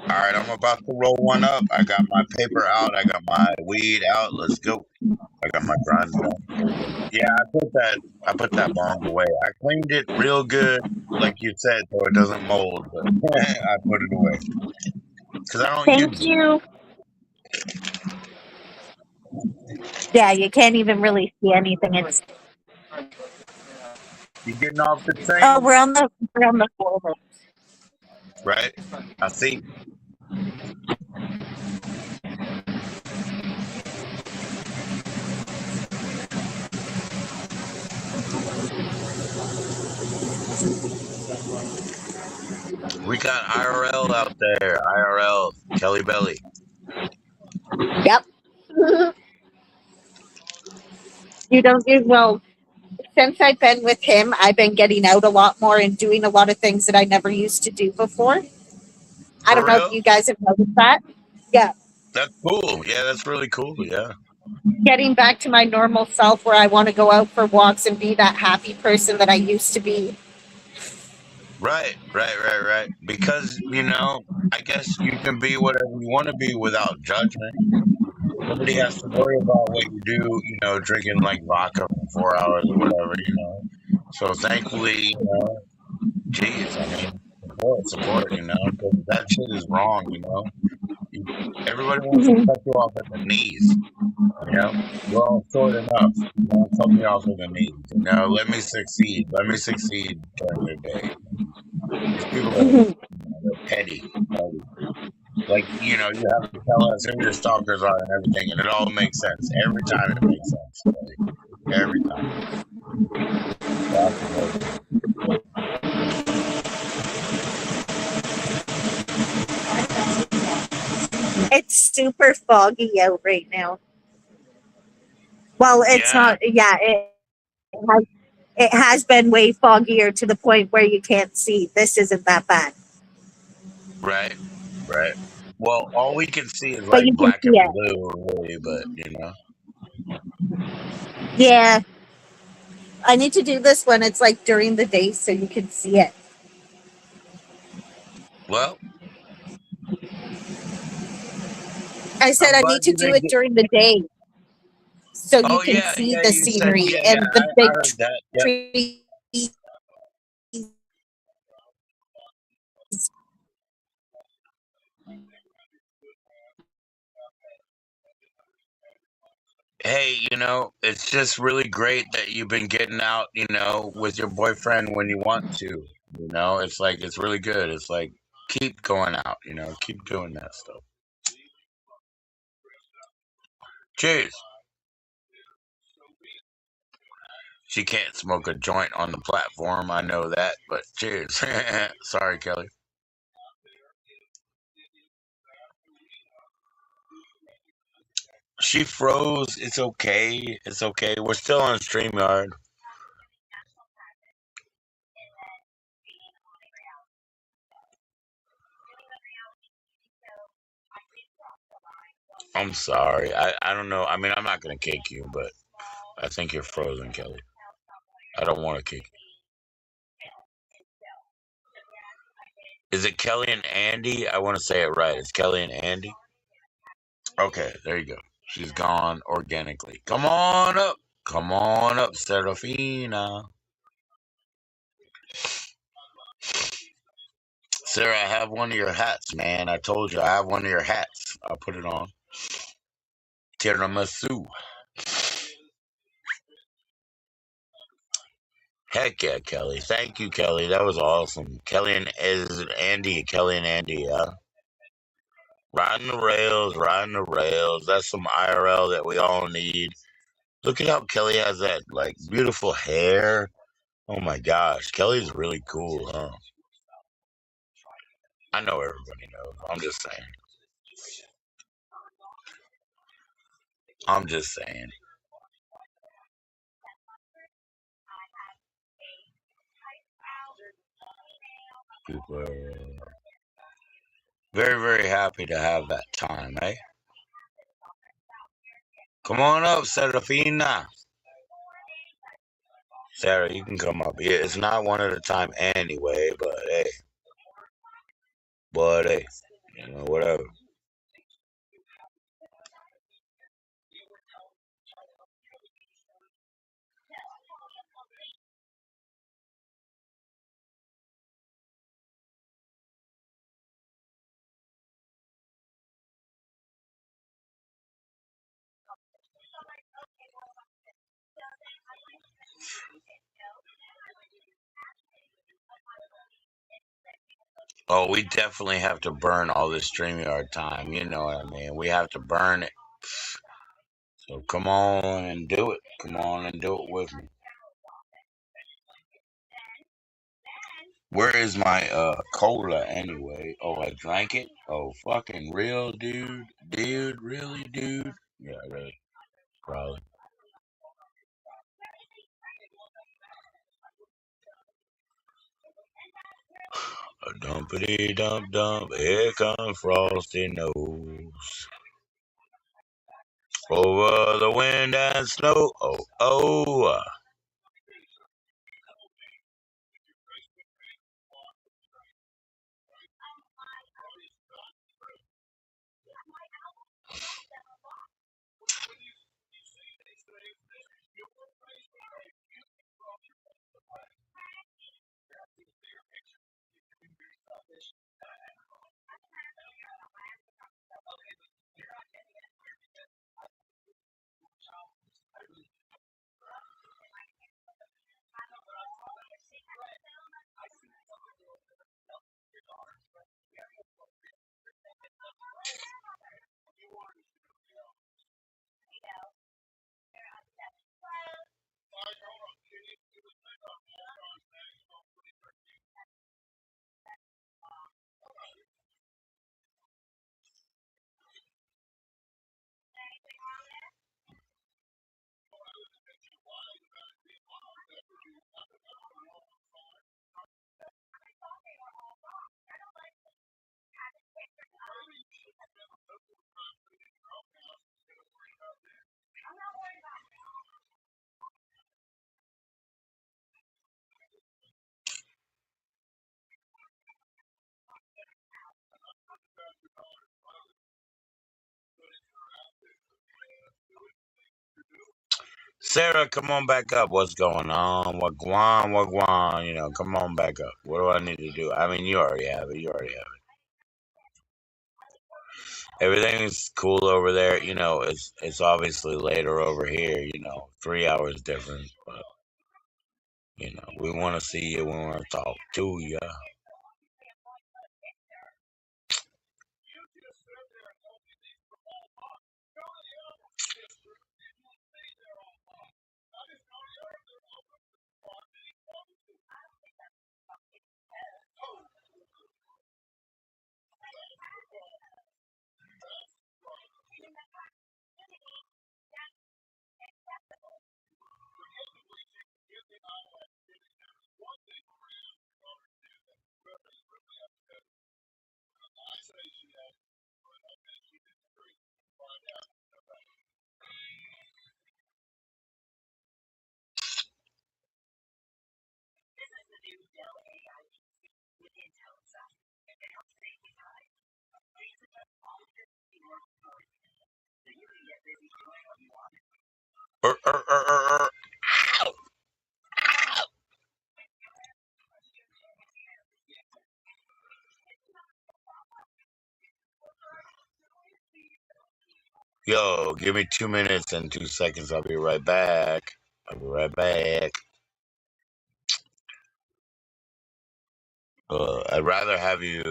All right, I'm about to roll one up. I got my paper out. I got my weed out. Let's go. I got my grind done. Yeah, I put that bong away. I cleaned it real good, like you said, so it doesn't mold. But I put it away because I don't use Thank it. you. Yeah, you can't even really see anything. It's You getting off the train? oh, we're on the forward. Right. I see. We got IRL out there. IRL Kelly Belly. Yep. You don't do well. Since I've been with him, I've been getting out a lot more and doing a lot of things that I never used to do before. I For don't know if real? you guys have noticed that. Yeah. That's cool. Yeah, that's really cool. Yeah. Getting back to my normal self where I want to go out for walks and be that happy person that I used to be. Right. Because, you know, I guess you can be whatever you want to be without judgment. Nobody has to worry about what you do, you know, drinking like vodka for 4 hours or whatever, you know. So thankfully, you know, geez, I mean, support, you know, because that shit is wrong, you know. Everybody wants to cut you off at the knees, you know. We're all short enough. You know, cut me off at the knees, you know. Let me succeed. Let me succeed during the day. These people are, you know, they're petty. Like, you know, you have to tell us who your stalkers are and everything, and it all makes sense. Every time it makes sense. Like, every time. That's amazing. It's super foggy out right now. Well, it's Yeah, not. Yeah, has, it has been way foggier to the point where you can't see. This isn't that bad, right. Well, all we can see is but like you can black see and it. blue, really, but, you know. Yeah, I need to do this when it's like during the day so you can see it. Well, I said I'm I glad need to you do didn't it get. during the day so you Oh, can yeah, see yeah, the you said, scenery yeah, and the I big heard that. Yep. trees. Hey, you know, it's just really great that you've been getting out, you know, with your boyfriend when you want to. You know, it's like, it's really good. It's like, keep going out, you know, keep doing that stuff. Cheers. She can't smoke a joint on the platform. I know that, but cheers. Sorry, Kelly. She froze. It's okay. It's okay. We're still on StreamYard. I'm sorry. I don't know. I mean, I'm not going to kick you, but I think you're frozen, Kelly. I don't want to kick you. Is it Kelly and Andy? I want to say it right. It's Kelly and Andy. Okay, there you go. She's gone organically. Come on up. Come on up, Serafina. Sarah, I have one of your hats, man. I told you I have one of your hats. I'll put it on. Tiramisu. Heck yeah, Kelly. Thank you, Kelly. That was awesome. Kelly and is it Andy. Kelly and Andy, yeah. Riding the rails, riding the rails. That's some IRL that we all need. Look at how Kelly has that like beautiful hair. Oh my gosh, Kelly's really cool, huh? I know everybody knows. I'm just saying. I'm just saying. People are very, very happy to have that time, eh? Come on up, Serafina. Sarah, you can come up. Yeah, it's not one at a time anyway, but hey, whatever. Oh, we definitely have to burn all this StreamYard time. You know what I mean? We have to burn it. So come on and do it. Come on and do it with me. Where is my cola anyway? Oh, I drank it? Oh, fucking real, dude? Dude, really, dude? Yeah, really. Probably. A dumpity dump dump, here comes Frosty Nose. Over the wind and snow, oh, oh. Sarah, come on back up. What's going on? What guan? What guan? Come on back up. What do I need to do? I mean, you already have it. You already have it. Everything's cool over there. It's obviously later over here. 3 hours difference, but we want to see you. We want to talk to you. Er, er, er, er, er. Ow. Yo, give me 2 minutes and 2 seconds. I'll be right back. I'll be right back. I'd rather have you,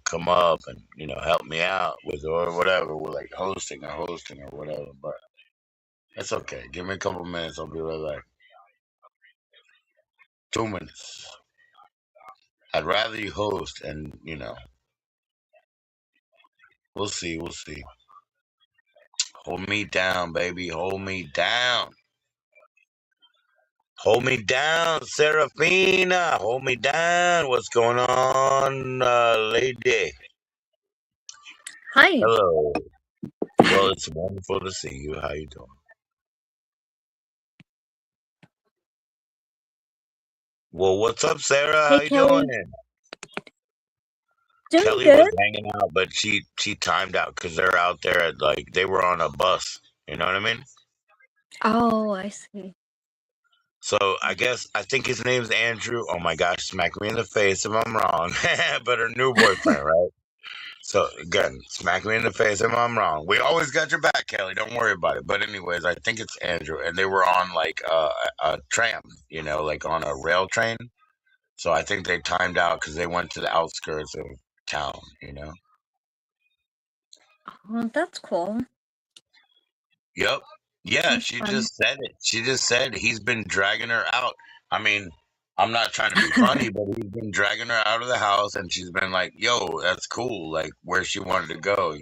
come up and, help me out with or whatever, with like hosting or whatever. But it's okay. Give me a couple minutes. I'll be right back. 2 minutes. I'd rather you host and, we'll see. We'll see. Hold me down, baby. Hold me down. Hold me down, Serafina. Hold me down. What's going on, lady? Hi. Hello. Well, it's wonderful to see you. How you doing? Well, what's up, Sarah? How Hey, you Kelly. doing? Doing Kelly good. was hanging out, but she timed out because they're out there at they were on a bus. You know what I mean? Oh, I see. So I think his name's Andrew. Oh my gosh, smack me in the face if I'm wrong. But her new boyfriend, right? So again, smack me in the face if I'm wrong. We always got your back, Kelly. Don't worry about it. But anyways, I think it's Andrew, and they were on like a tram, like on a rail train. So I think they timed out because they went to the outskirts of town. Oh, that's cool. Yep. Yeah, Sounds she fun. just said it. She just said he's been dragging her out. I mean, I'm not trying to be funny, but he's been dragging her out of the house, and she's been like, "Yo, that's cool." Like where she wanted to go.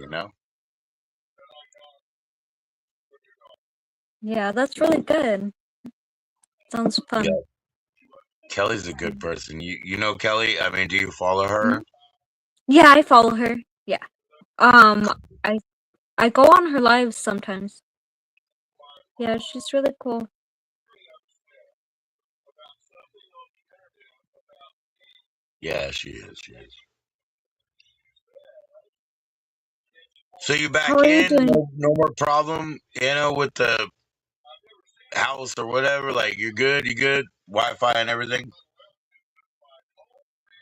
Yeah, that's really good. Sounds Yeah. fun. Kelly's a good person. You know Kelly? I mean, do you follow her? Mhm. Yeah, I follow her. Yeah. I I go on her lives sometimes. Yeah, she's really cool. Yeah, she is. She is. So you How back are you in? doing? No more problem, with the house or whatever. Like you're good. You good? Wi-Fi and everything.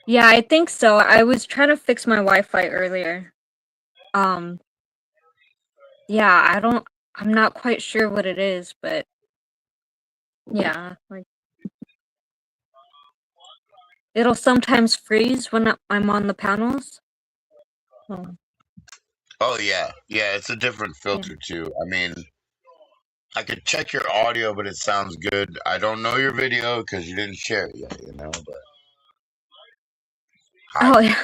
Yeah, I think so. I was trying to fix my Wi-Fi earlier. Um, yeah, I'm not quite sure what it is, but yeah, like it'll sometimes freeze when I'm on the panels. Oh, Oh yeah, yeah. It's a different yeah. filter too. I mean, I could check your audio, but it sounds good. I don't know your video because you didn't share it yet. But hi. Oh, yeah.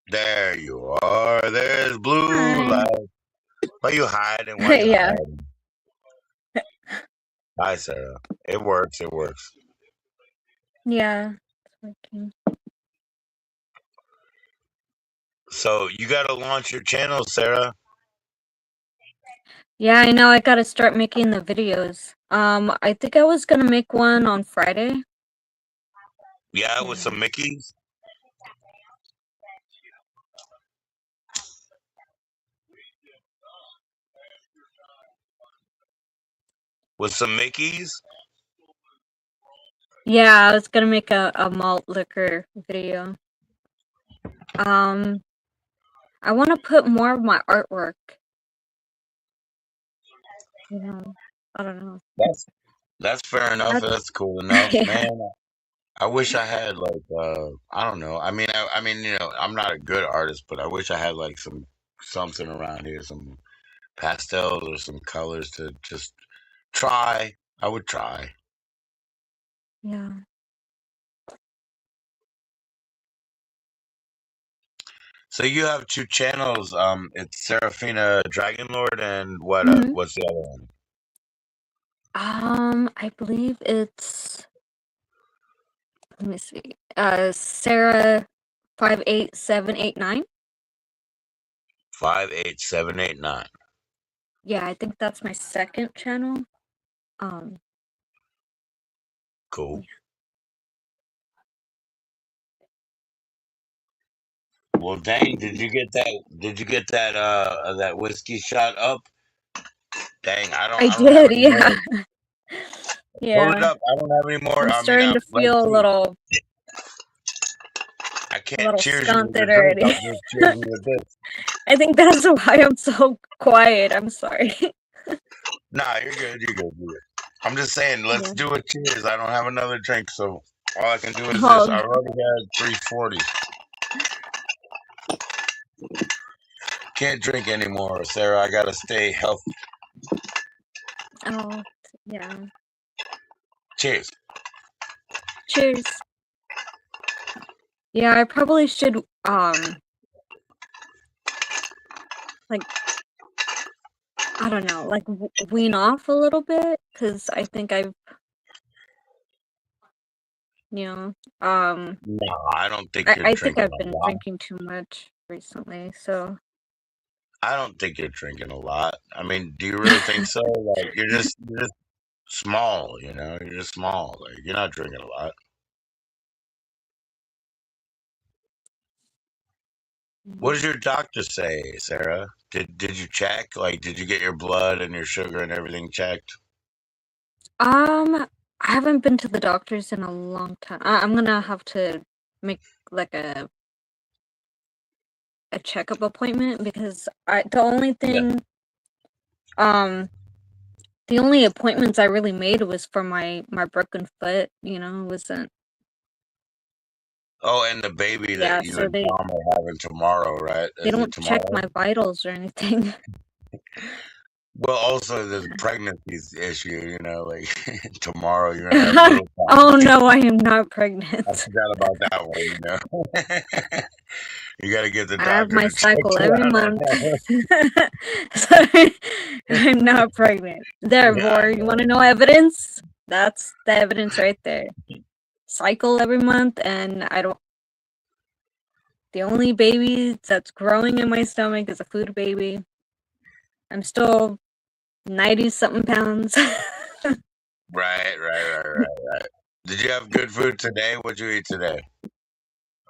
There you are. There's blue Hi. light. Why you hiding? Why you Yeah. hiding? Hi, Sarah. It works. It works. Yeah. It's working. So you got to launch your channel, Sarah. Yeah, I know. I gotta start making the videos. I think I was gonna make one on Friday. Yeah, with Yeah. some Mickeys. With some Mickeys. Yeah, I was gonna make a malt liquor video. I want to put more of my artwork. I don't know. That's fair enough. That's, That's cool enough, yeah. man. I wish I had like I don't know. I mean, I'm not a good artist, but I wish I had like something around here, some pastels or some colors to just try. I would try. Yeah. So you have two channels. It's Serafina Dragon Lord and Mhm. what's the other one? I believe it's, let me see. Sarah 58789. 58789. Yeah, I think that's my second channel. Cool. Well, dang, did you get that? Did you get that whiskey shot up? Dang, I I don't have did, any yeah. more. Pull it Yeah. up. I don't have any more. I'm I mean, starting to let's feel a see. I can't little cheers you with the stunted drink. already. I'll just cheers you with this. I think that's why I'm so quiet. I'm sorry. Nah, you're good. You're good. You're good. I'm just saying, let's Yeah. do a cheers. I don't have another drink, so all I can do is this. Oh, I already had 340. Can't drink anymore, Sarah. I gotta stay healthy. oh, yeah. Cheers. Cheers. Yeah, I probably should, like, I don't know, like, wean off a little bit, because I think I've, No, I don't think you're I think drinking I've a been lot. drinking too much recently, so. I don't think you're drinking a lot. I mean, do you really think so? Like, you're just small, you know? You're just small. Like, you're not drinking a lot. What does your doctor say, Sarah? Did you check? Like, did you get your blood and your sugar and everything checked? I haven't been to the doctor's in a long time. I'm gonna have to make, like, a checkup appointment, because the only Yeah. thing, the only appointments I really made was for my broken foot, wasn't. Oh, and the baby that Yeah, you so and Tom are having tomorrow, right? they Is it don't check tomorrow? my vitals or anything. Well, also there's a pregnancy issue, you know, like tomorrow you're gonna have little Tom. Oh no, I am not I pregnant. forgot about that one, you know. You gotta get the I have doctor my to check cycle you every out on month. that. So I'm not pregnant. There, Yeah, I boy, you want to know. know evidence? That's the evidence right there. Cycle every month, and the only baby that's growing in my stomach is a food baby. I'm still 90-something pounds. Right. Did you have good food today? What'd you eat today?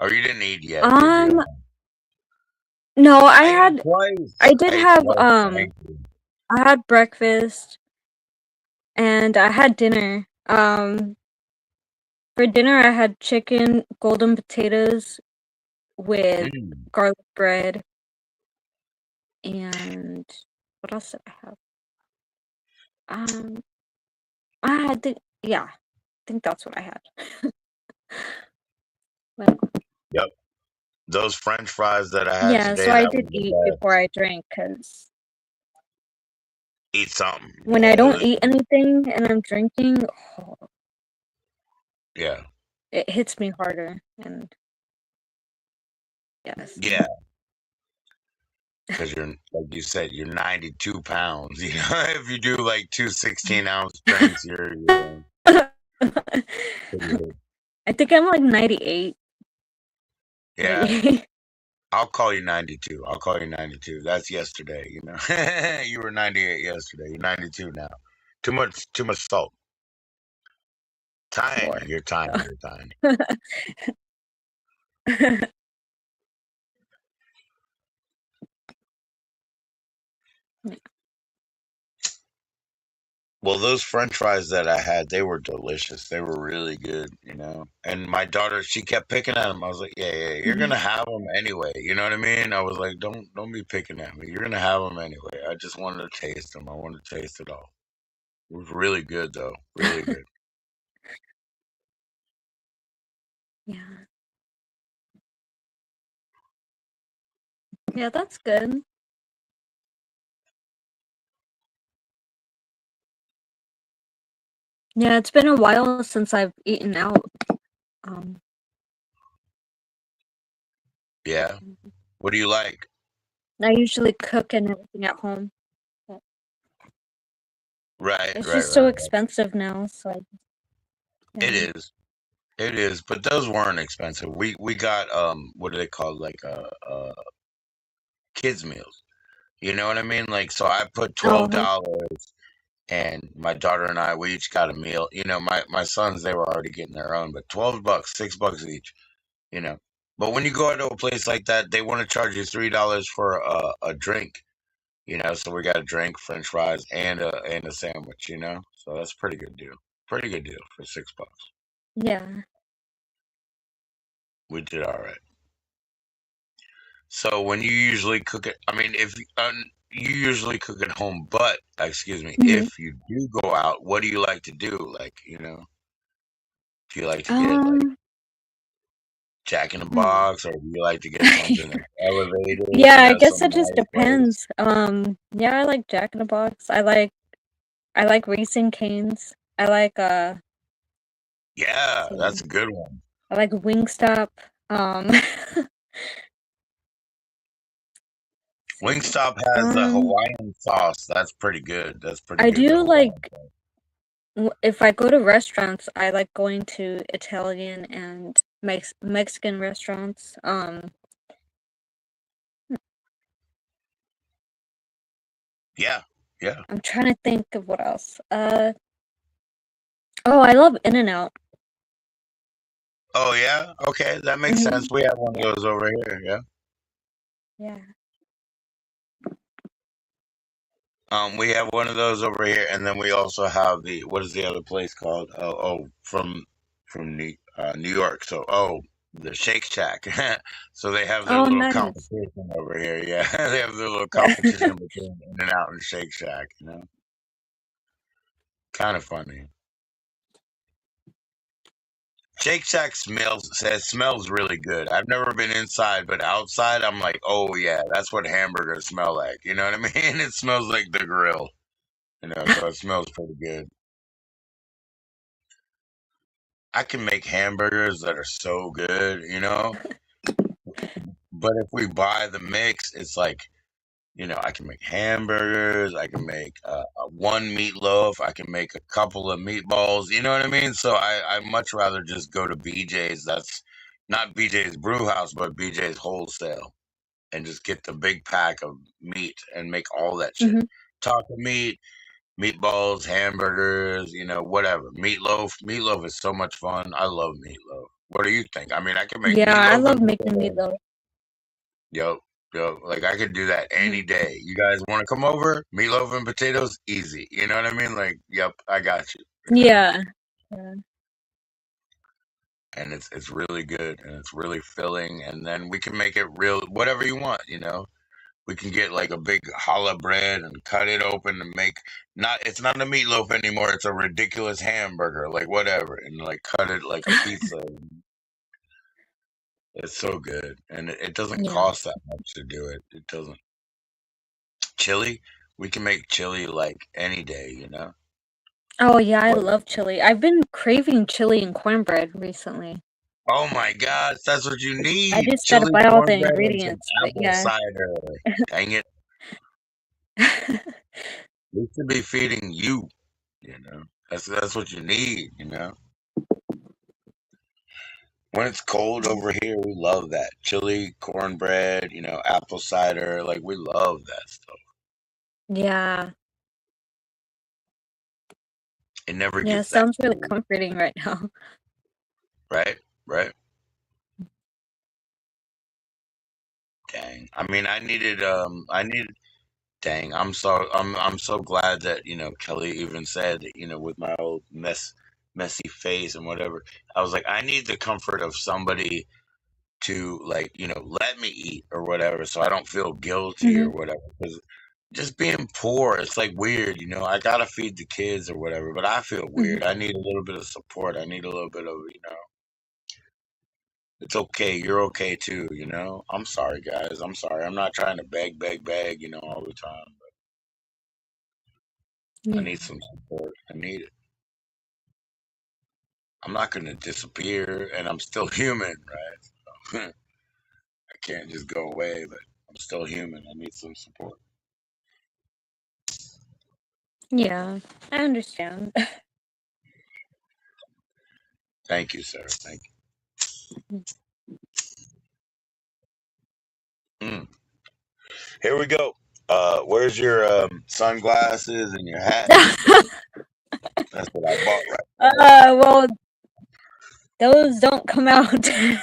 Or you didn't eat yet, did you? No, I ate twice. I did I ate have, twice. Thank you. I had breakfast and I had dinner. For dinner I had chicken, golden potatoes with Mm, garlic bread, and what else did I have? I think that's what I had. Well, yep. Those French fries that I had yeah, so today, I that was did the eat best. before I drank, because Eat something. when I don't eat anything and I'm drinking, Yeah. it hits me harder, and yes. Yeah. Because you're, like you said, you're 92 pounds. You know, if you do like two 16-ounce drinks, you're pretty. I think I'm like 98. Yeah. 98. I'll call you 92. I'll call you 92. That's yesterday, you know. You were 98 yesterday. You're 92 now. Too much salt. Tiny. Sure. You're tiny. You're tiny. Well, those French fries that I had, they were delicious. They were really good, you know. And my daughter, she kept picking at them. I was like, yeah, you're gonna have them anyway. You know what I mean? I was like, don't be picking at me. You're gonna have them anyway. I just wanted to taste them. I wanted to taste it all. It was really good, though. Really good. Yeah. Yeah, that's good. Yeah, it's been a while since I've eaten out. Yeah. What do you like? I usually cook and everything at home. But Right. it's just so Right. expensive now, so It yeah. is. It is. But those weren't expensive. We got what do they call, like a kids meals. You know what I mean? Like, so I put Oh, $12, and my daughter and I, we each got a meal. You know, my sons, they were already getting their own, but $12, $6 each. You know, but when you go to a place like that, they want to charge you $3 for a drink. You know, so we got a drink, French fries, and a sandwich. You know, so that's a pretty good deal. Pretty good deal for $6. yeah. We did all right. So when you usually cook it, I mean, if you usually cook at home, but excuse me, Hmm. if you do go out, what do you like to do? Like, you know, do you like to get like Um, Jack in the hmm. Box, or do you like to get something that's elevated? Yeah, You I know, guess some it just nice place. depends. Yeah, I like Jack in the Box. I like Racing Canes. I like Yeah, that's see, a good one. I like Wingstop. Um, see. Wingstop has a Um, Hawaiian sauce. That's pretty good. That's pretty I good. The do Hawaiian like sauce. if I go to restaurants, I like going to Italian and Mexican restaurants. Yeah, yeah. I'm trying to think of what else. Oh, I love In-N-Out. Oh yeah. Okay, that makes sense. Hmm. We have one of Yeah, those over here. Yeah. yeah. We have one of those over here, and then we also have the what is the other place called? From New York. So the Shake Shack. So they have their Oh, little nice. competition over here. Yeah, they have their little Yeah. competition between In and Out and Shake Shack. You know, kind of funny. Shake Shack smells really good. I've never been inside, but outside I'm like, oh yeah, that's what hamburgers smell like. You know what I mean? It smells like the grill. You know, so it smells pretty good. I can make hamburgers that are so good, you know. But if we buy the mix, it's like, you know, I can make hamburgers. I can make one meatloaf. I can make a couple of meatballs. You know what I mean? So I much rather just go to BJ's. That's not BJ's Brew House, but BJ's Wholesale, and just get the big pack of meat and make all that shit. Hmm. Taco meat, meatballs, hamburgers, you know, whatever. Meatloaf. Meatloaf is so much fun. I love meatloaf. What do you think? I mean, I can make Yeah, I meatloaf love and making potatoes. meatloaf. Yo, like I could do that Mhm. any day. You guys want to come over? Meatloaf and potatoes, easy. You know what I mean? Like, yep, I got you. You know, Yeah. Yeah. and it's really good and it's really filling. And then we can make it real, whatever you want. You know, we can get like a big challah bread and cut it open and make not. It's not a meatloaf anymore. It's a ridiculous hamburger, like whatever, and like cut it like a pizza. It's so good, and it doesn't Yeah. cost that much to do it. It doesn't. Chili, we can make chili like any day, you know? Oh, yeah, I What? love chili. I've been craving chili and cornbread recently. Oh my gosh, that's what you I need. just gotta Chili buy all the cornbread and some ingredients, but apple yeah. cider. Dang it. We should be feeding you, you know? That's what you need, you know? When it's cold over here, we love that. Chili, cornbread, you know, apple cider. Like, we love that stuff. Yeah. It never Yeah, gets that sounds really cold, comforting right now. right? Right? Dang. I needed Dang, I'm so glad that, you know, Kelly even said, you know, with my old messy face and whatever. I was like, I need the comfort of somebody to like, you know, let me eat or whatever so I don't feel guilty or Mhm. whatever. Because just being poor, it's like weird, you know. I gotta feed the kids or whatever, but I feel Mhm. weird. I need a little bit of support. I need a little bit of, you know, it's okay. You're okay too, you know. I'm sorry, guys. I'm sorry. I'm not trying to beg, you know, all the time. I Yeah. need some support. I need it. I'm not going to disappear, and I'm still human, right? I can't just go away, but I'm still human. I need some support. Yeah. I understand. Thank you, sir. Thank you. Mm. Here we go. Where's your sunglasses and your hat and everything? That's what I bought right there. Well, those don't come out until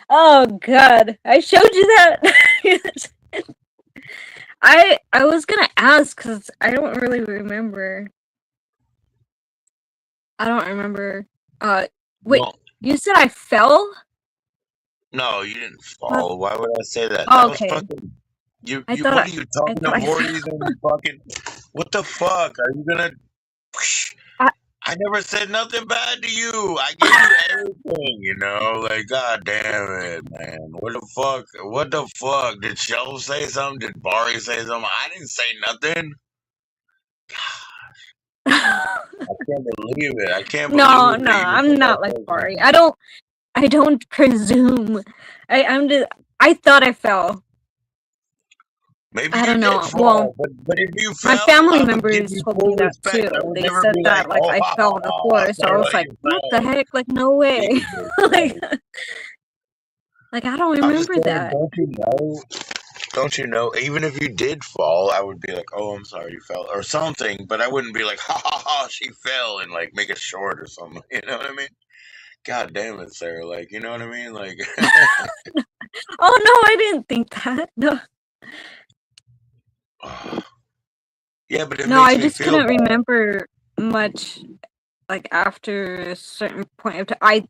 Oh God, I showed you that. I was gonna ask because I don't really remember. I don't remember. Wait, Well, you said I fell? no, you didn't What? fall. Why would I say that? Oh, That was okay. fucking. You, I you. thought What I, are you I talking to thought I Morty's fell. and fucking? What the fuck? Are you gonna? I, I never said nothing bad to you. I gave you everything, like god damn it, man. What the fuck? What the fuck? Did Show say something? Did Bari say something? I didn't say nothing. I can't believe it. I can't no, believe no, that you I'm think I not like said Bari. something. I don't presume. I'm just. I thought I fell. Maybe I you don't did know. Well, fall, but if you my fell, family I would give members you told me full that respect. too. I would They never said be like, that like oh, I ha, fell ha, on the ha, floor, so I was Sarah, like, you "What the fell. heck? Like, no way!" Jesus like, Christ. like I don't I'm just remember saying, that. don't you know? Don't you know? Even if you did fall, I would be like, "Oh, I'm sorry you fell," or something. But I wouldn't be like, "Ha ha ha, she fell," and like make it short or something. You know what I mean? God damn it, Sarah. Like, you know what I mean? Like, Oh no, I didn't think that. No, yeah, but it no, makes I me just feel couldn't bad. remember much. Like after a certain point of time,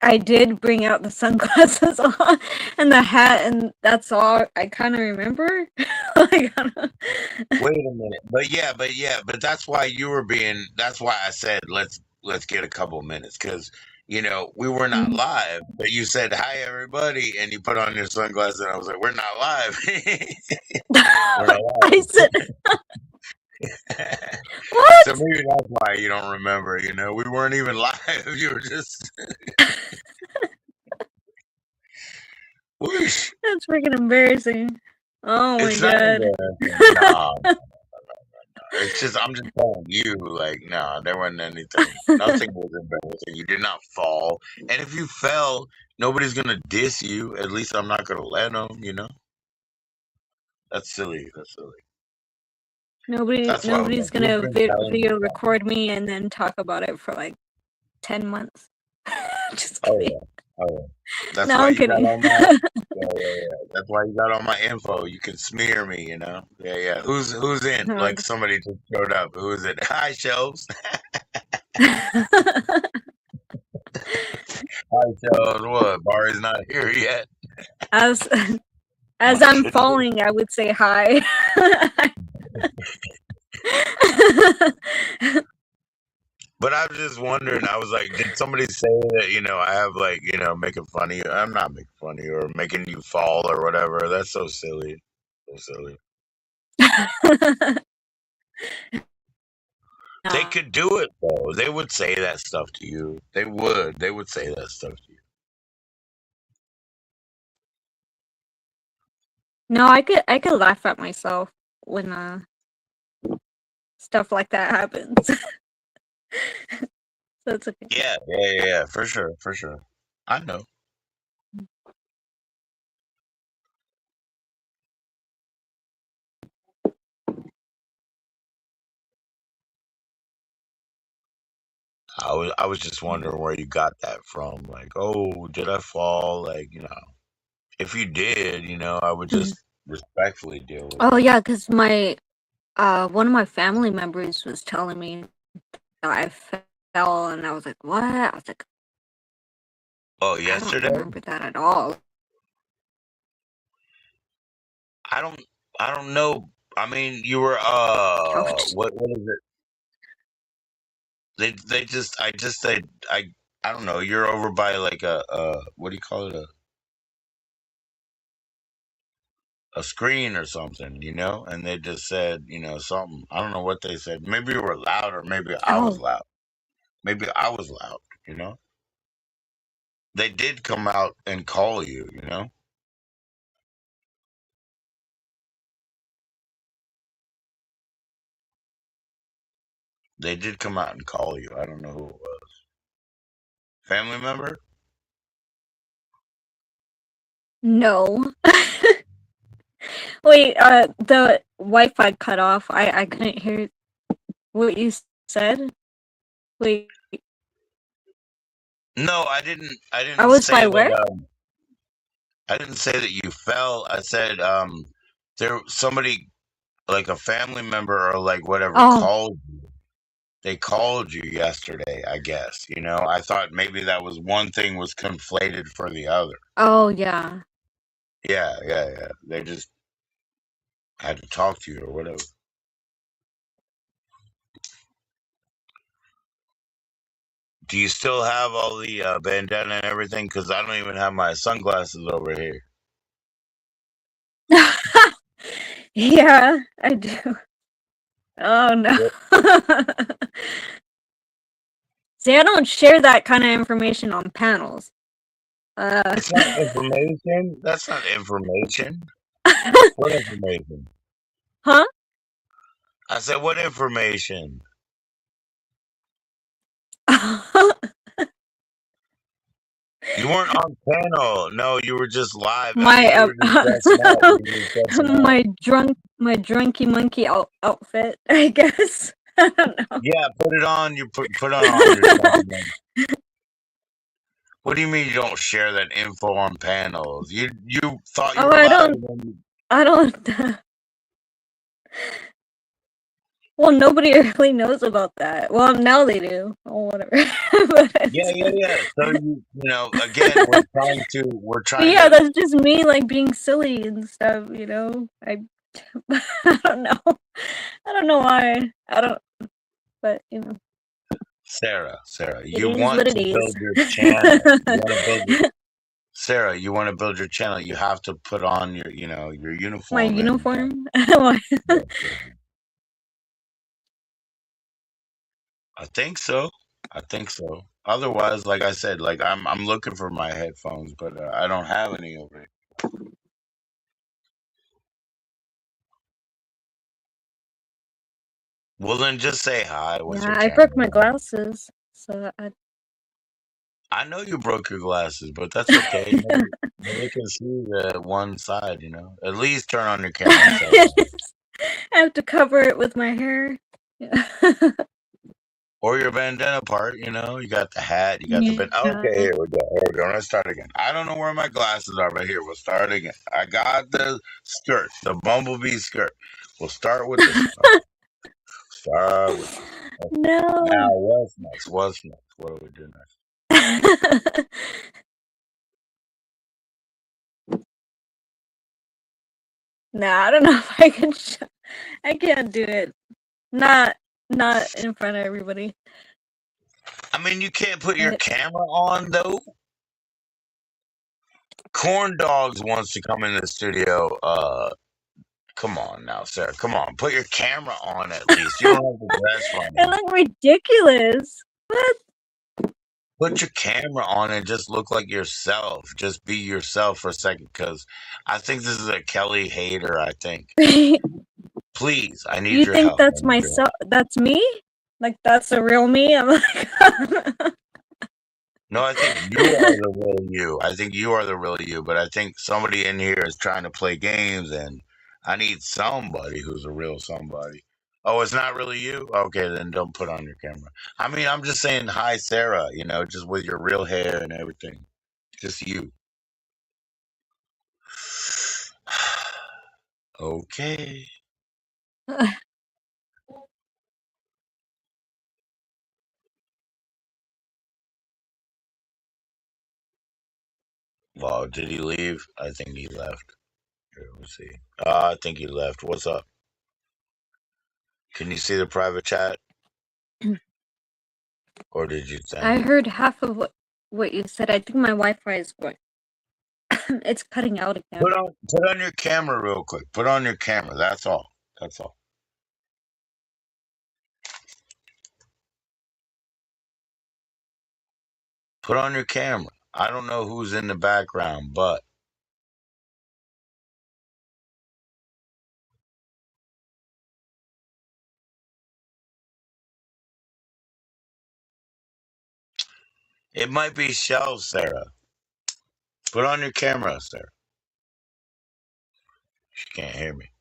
I did bring out the sunglasses on and the hat, and that's all I kind of remember. like, I don't- Wait a minute, but that's why you were being. That's why I said let's get a couple minutes because we were not Mhm. live. But you said hi everybody, and you put on your sunglasses, and I was like, we're not live. We're not I said, live. So what? maybe that's why you don't remember. We weren't even live. You were just whoosh. That's freaking embarrassing. Oh my It's not god. embarrassing. No, it's just I'm just telling you. Like, no, there wasn't anything. Nothing was embarrassing. You did not fall, and if you fell, nobody's gonna diss you. At least I'm not gonna let them. That's silly. That's silly. That's why I'm Nobody's like, you've gonna been telling me video that. record me and then talk about it for like 10 months. Just Oh kidding. yeah. Oh yeah. That's No, why I'm you got kidding. all my. Yeah, yeah, yeah. That's why you got all my info. You can smear me. Yeah, yeah. Who's in? Oh, Like somebody just showed up. Who is it? Hi, Shelves. Hi, Shelves. What? Bari's not here yet. as as My I'm goodness. falling, I would say hi. But I was just wondering. I was like, did somebody say that? I have like, making fun of you. I'm not making fun of you or making you fall or whatever. That's so silly. So silly. They no, could do it though. They would say that stuff to you. They would. They would say that stuff to you. no, I could laugh at myself when stuff like that happens. So it's okay. Yeah, yeah, yeah, yeah, for sure, for sure. I know. I was just wondering where you got that from. Like, oh, did I fall? Like, if you did, I would Mhm. just respectfully deal with Oh it. yeah, because my one of my family members was telling me that I fell, and I was like, "What?" I was like, Oh, "I don't yesterday? remember that at all." I don't I don't know. I mean, you were Ouch. what is it? They just I just said I don't know. You're over by like a what do you call it? A screen or something. And they just said, something. I don't know what they said. Maybe you were loud or maybe I was Oh, loud. Maybe I was loud. They did come out and call you. They did come out and call you. I don't know who it was. Family member? No. Wait, the Wi-Fi cut off. I couldn't hear what you said. Wait, No, I I didn't was by say where? that. I didn't say that you fell. I said there somebody like a family member or like whatever Oh, called. They called you yesterday, I guess. I thought maybe that was one thing was conflated for the other. oh yeah. Yeah, yeah, yeah. They just had to talk to you or whatever. Do you still have all the bandana and everything? Because I don't even have my sunglasses over here. Yeah, I do. Oh no. Yeah. See, I don't share that kind of information on panels. It's not information. That's not information. What information? Huh? I said, what information? You weren't on panel. No, you were just live. I My think you were just dressing up. You were just dressing up. my drunky monkey outfit, I guess. I don't know. Yeah, put it on. You put on your document. What do you mean you don't share that info on panels? You thought you Oh, were live, and then you, I don't. Well, nobody really knows about that. Well, now they do. Oh, whatever. yeah, But, yeah, yeah. So again, we're but trying yeah, to that's just me like being silly and stuff. I don't know. I don't know why. I don't. But Sarah, it you is want what to it is. build your channel. You want to build your Sarah, you want to build your channel. You have to put on your My uniform and uniform. yeah, I think so. I think so. Otherwise, like I said, like I'm looking for my headphones, but I don't have any over here. Well, then just say hi with Yeah, your I broke my camera on. glasses, so I know you broke your glasses, but that's okay. Nobody can see the one side. At least turn on your camera and say hi. I have to cover it with my hair. Yeah. Or your bandana part. You got the hat, you got the band. Okay, Yeah. here we go. Here we go. Let's start again. I don't know where my glasses are, but here we'll start again. I got the skirt, the bumblebee skirt. We'll start with this one. Okay. Start with this. Okay. Now, No. what's next? What's next? What do we do next? Nah, I don't know if I can. I can't do it. Not in front of everybody. I mean, you can't put your But camera on though. Corn Dogs wants to come in the studio. Come on now, Sarah. Come on, put your camera on at least. You don't have to dress I funny. look ridiculous. What? Put your camera on and just look like yourself. Just be yourself for a second, because I think this is a Kelly hater. I think. Please, I need You your think help. I that's need your myself? help. That's me? Like that's the real me? I'm like. No, I think you are the real you. I think you are the real you. But I think somebody in here is trying to play games, and I need somebody who's a real somebody. Oh, it's not really you? Okay, then don't put on your camera. I mean, I'm just saying hi, Sarah. Just with your real hair and everything. Just you. Okay. Well, did he leave? I think he left. Here, let's see. I think he left. What's up? Can you see the private chat, or did you send I it? heard half of what you said. I think my Wi-Fi is going. It's cutting out again. Put on your camera real quick. Put on your camera. That's all. That's all. Put on your camera. I don't know who's in the background, but it might be Shell, Sarah. Put on your camera, Sarah. She can't hear me.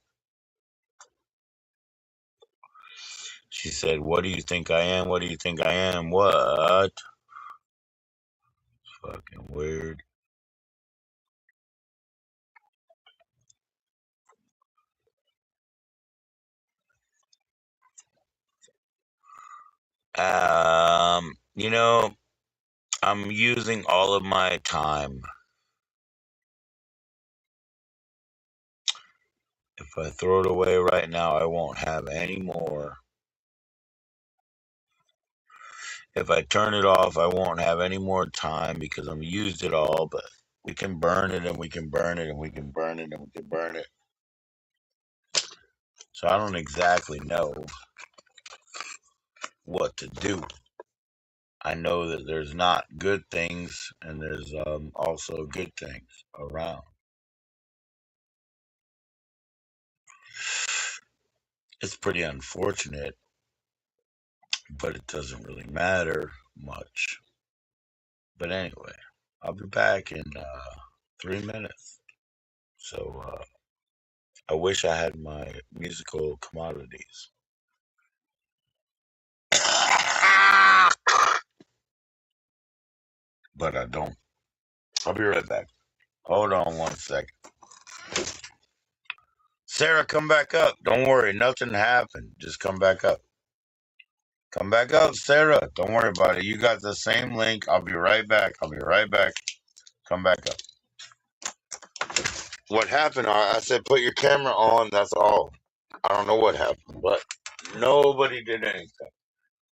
She said, "What do you think I am? What do you think I am? What?" Fucking weird. You know, I'm using all of my time. If I throw it away right now, I won't have any more. If I turn it off, I won't have any more time because I've used it all, but we can burn it and we can burn it and we can burn it and we can burn it. So I don't exactly know what to do. I know that there's not good things and there's also good things around. It's pretty unfortunate, but it doesn't really matter much. But anyway, I'll be back in 3 minutes. So I wish I had my musical commodities. But I don't. I'll be right back. Hold on 1 second. Sarah, come back up. Don't worry, nothing happened. Just come back up. Come back up, Sarah. Don't worry about it. You got the same link. I'll be right back. I'll be right back. Come back up. What happened? I said put your camera on. That's all. I don't know what happened, but nobody did anything.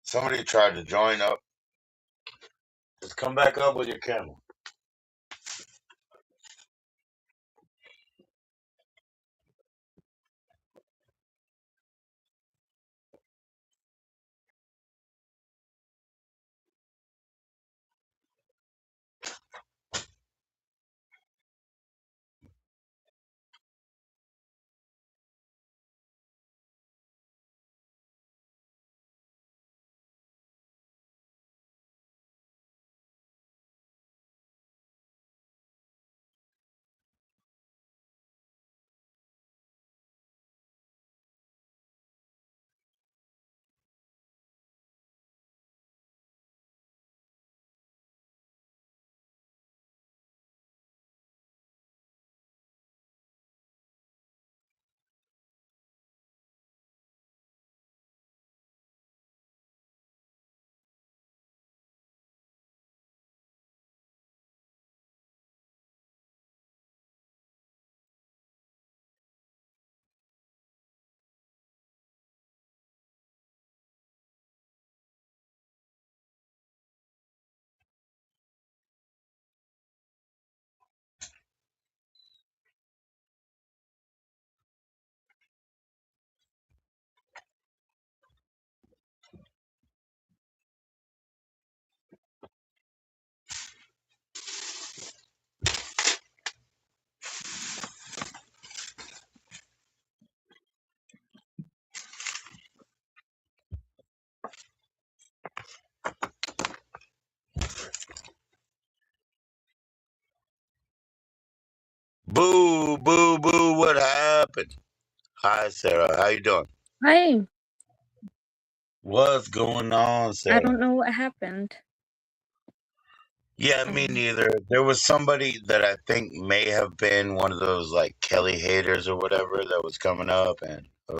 Somebody tried to join up. Just come back up with your camera. Boo, boo, boo. What happened? Hi, Sarah. How you doing? Hi. What's going on, I Sarah? don't know what happened. Yeah, me neither. There was somebody that I think may have been one of those like Kelly haters or whatever that was coming up, and I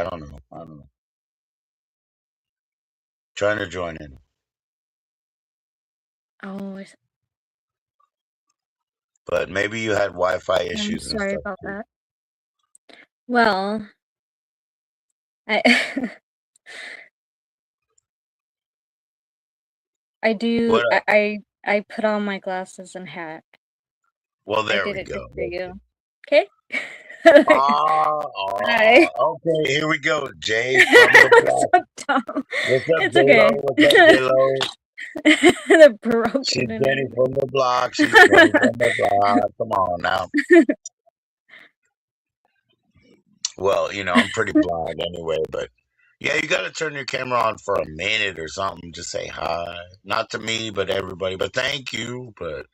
don't know. I don't know. Trying to join in, Oh, but maybe you had Wi-Fi I'm issues and sorry stuff about too. that. Well, I I do. What up? I put on my glasses and hat. Well, I there did we it just go. for you. Okay. Ah, Hi. okay. Here we go. Jay from the block. So dumb. What's up, It's J-Lo? okay. What's up, J-Lo? The broken She's and Jenny everything. from the block. She's Jenny from the block. Come on now. Well, I'm pretty blind anyway, but yeah, you got to turn your camera on for a minute or something. Just say hi. Not to me, but everybody. But thank you. But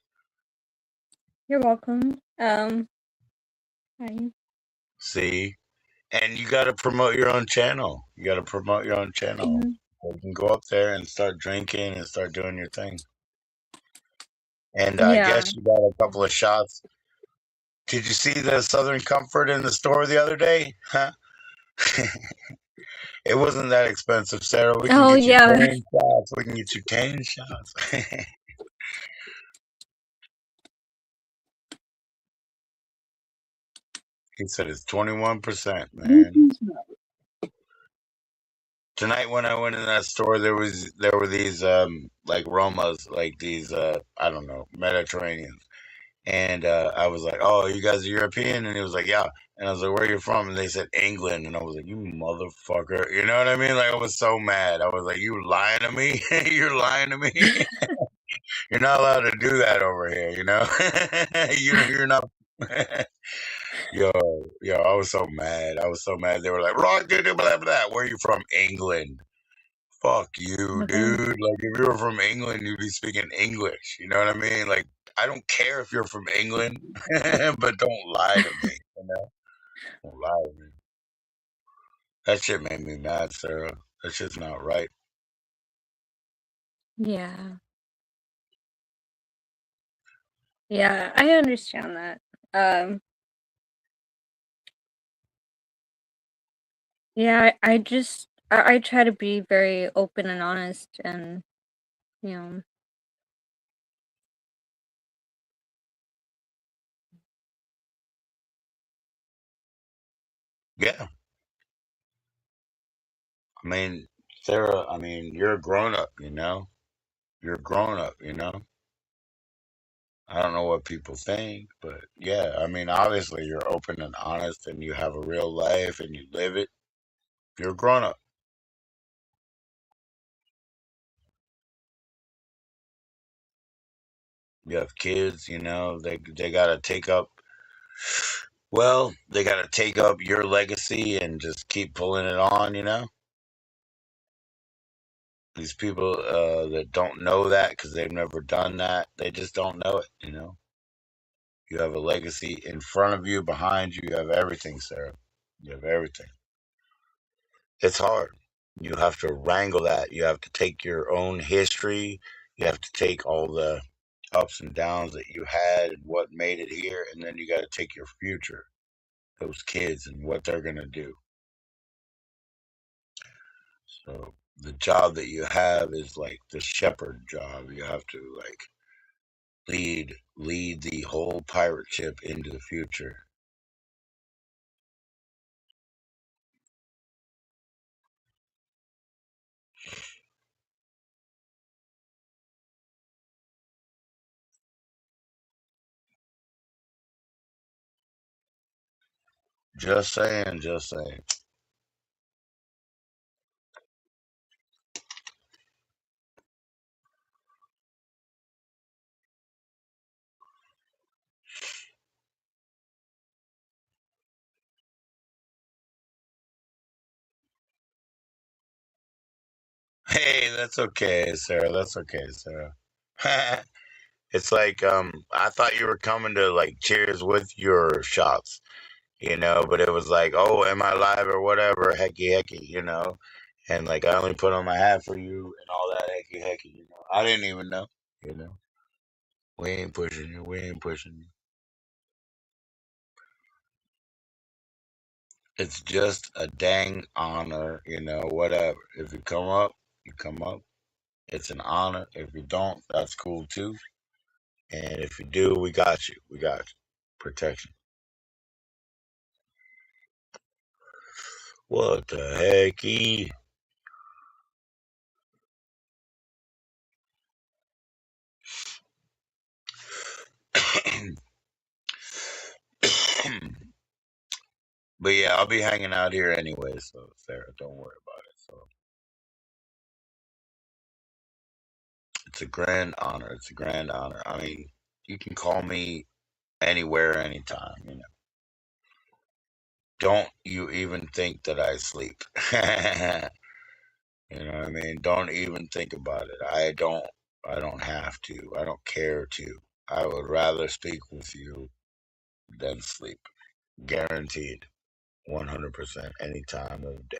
You're welcome. Hi. See, and you got to promote your own channel. You got to promote your own channel. Mhm. So you can go up there and start drinking and start doing your thing. And I Yeah. guess you got a couple of shots. Did you see the Southern Comfort in the store the other day? Huh? It wasn't that expensive, Sarah. We can Oh get you yeah. 10 shots. We can get you 10 shots. He said it's 21%, man. Tonight when I went in that store, there were these like Romas, like these I don't know, Mediterraneans. And I was like, "Oh, you guys are European?" And he was like, "Yeah." And I was like, "Where are you from?" And they said England. And I was like, "You motherfucker!" You know what I mean? Like I was so mad. I was like, "You lying to me? You're lying to me? You're not allowed to do that over here. You know? You're not." Yo, yo, I was so mad. I was so mad. They were like, "Rock, blah blah blah." Where are you from? England. Fuck you, Okay. dude. Like, if you were from England, you'd be speaking English. You know what I mean? Like, I don't care if you're from England, but don't lie to me. You know? Don't lie to me. That shit made me mad, Sarah. That shit's not right. Yeah. Yeah, I understand that. Yeah, I just I try to be very open and honest and you know, Yeah. I mean, Sarah, I mean, you're a grown up, you know? You're a grown up, you know? I don't know what people think, but yeah, I mean, obviously you're open and honest and you have a real life and you live it. You're a grown up. You have kids, you know, they gotta take up well, they gotta take up your legacy and just keep pulling it on, you know? These people that don't know that because they've never done that, they just don't know it, you know? You have a legacy in front of you, behind you, you have everything, Sarah. You have everything. It's hard. You have to wrangle that. You have to take your own history. You have to take all the ups and downs that you had and what made it here, and then you got to take your future, those kids, and what they're going to do. So the job that you have is like the shepherd job. You have to like lead the whole pirate ship into the future. Just saying, just saying. Hey, that's okay, Sarah. That's okay, Sarah. It's like I thought you were coming to like cheers with your shots, you know, but it was like, "Oh, am I live or whatever, hecky hecky," you know. And like I only put on my hat for you and all that hecky hecky, you know. I didn't even know, you know. We ain't pushing you. We ain't pushing you. It's just a dang honor, you know, whatever. If you come up, you come up. It's an honor. If you don't, that's cool too. And if you do, we got you. We got you. Protection. What the hecky? But yeah, I'll be hanging out here anyway, so Sarah, don't worry about it. So it's a grand honor. It's a grand honor. I mean, you can call me anywhere, anytime, you know. Don't you even think that I sleep. You know what I mean? Don't even think about it. I don't have to. I don't care to. I would rather speak with you than sleep. Guaranteed. 100% any time of day.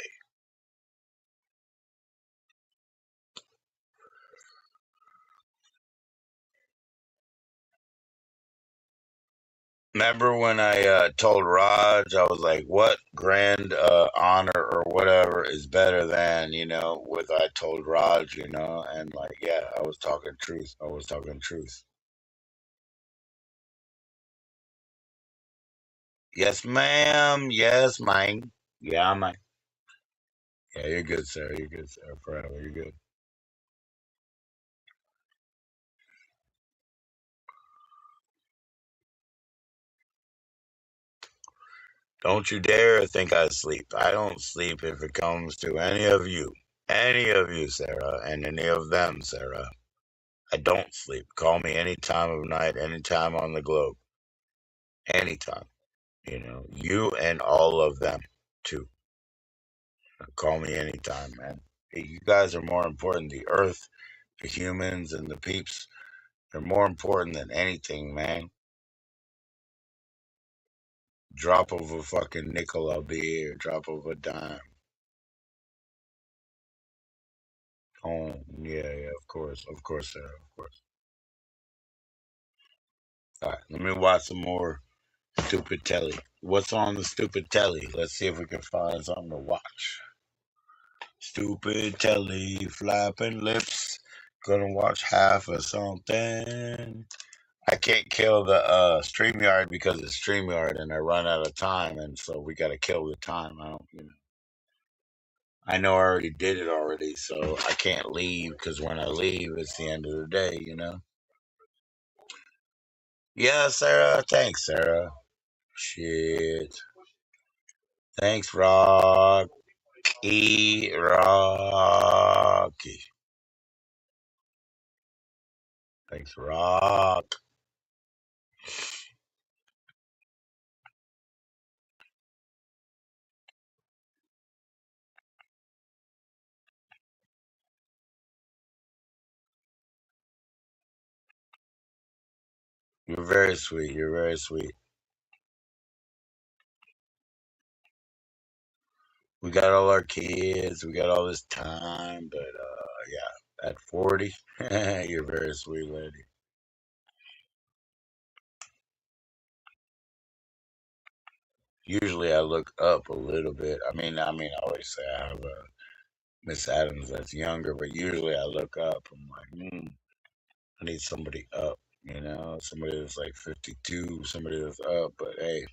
Remember when I told Raj, I was like, what grand honor or whatever is better than, with I told Raj, and like, yeah, I was talking truth. I was talking truth. Yes, ma'am. Yes, ma'am. Yeah, ma'am. Yeah, you're good, sir. You're good, sir. Forever. You're good. Don't you dare think I sleep. I don't sleep if it comes to any of you. Any of you, Sarah, and any of them, Sarah. I don't sleep. Call me any time of night, any time on the globe. Anytime. You and all of them, too. Call me anytime, man. Hey, you guys are more important. The earth, the humans, and the peeps, they're more important than anything, man. Drop of a fucking nickel, I'll be here. Drop of a dime. Oh, yeah, yeah, of course, Sarah, of course. All right, let me watch some more stupid telly. What's on the stupid telly? Let's see if we can find something to watch. Stupid telly, flapping lips. Gonna watch half of something. I can't kill the StreamYard because it's StreamYard and I run out of time, and so we gotta kill the time. I know I already did it already, so I can't leave because when I leave, it's the end of the day. Yeah, Sarah. Thanks, Sarah. Shit. Thanks, Rocky. Rocky. Thanks, Rock. You're very sweet. You're very sweet. We got all our kids. We got all this time, but yeah, at 40, you're a very sweet lady. Usually, I look up a little bit. I always say I have a Miss Adams that's younger, but usually I look up. I'm like, I need somebody up. Somebody that's like 52, somebody that's up. But hey,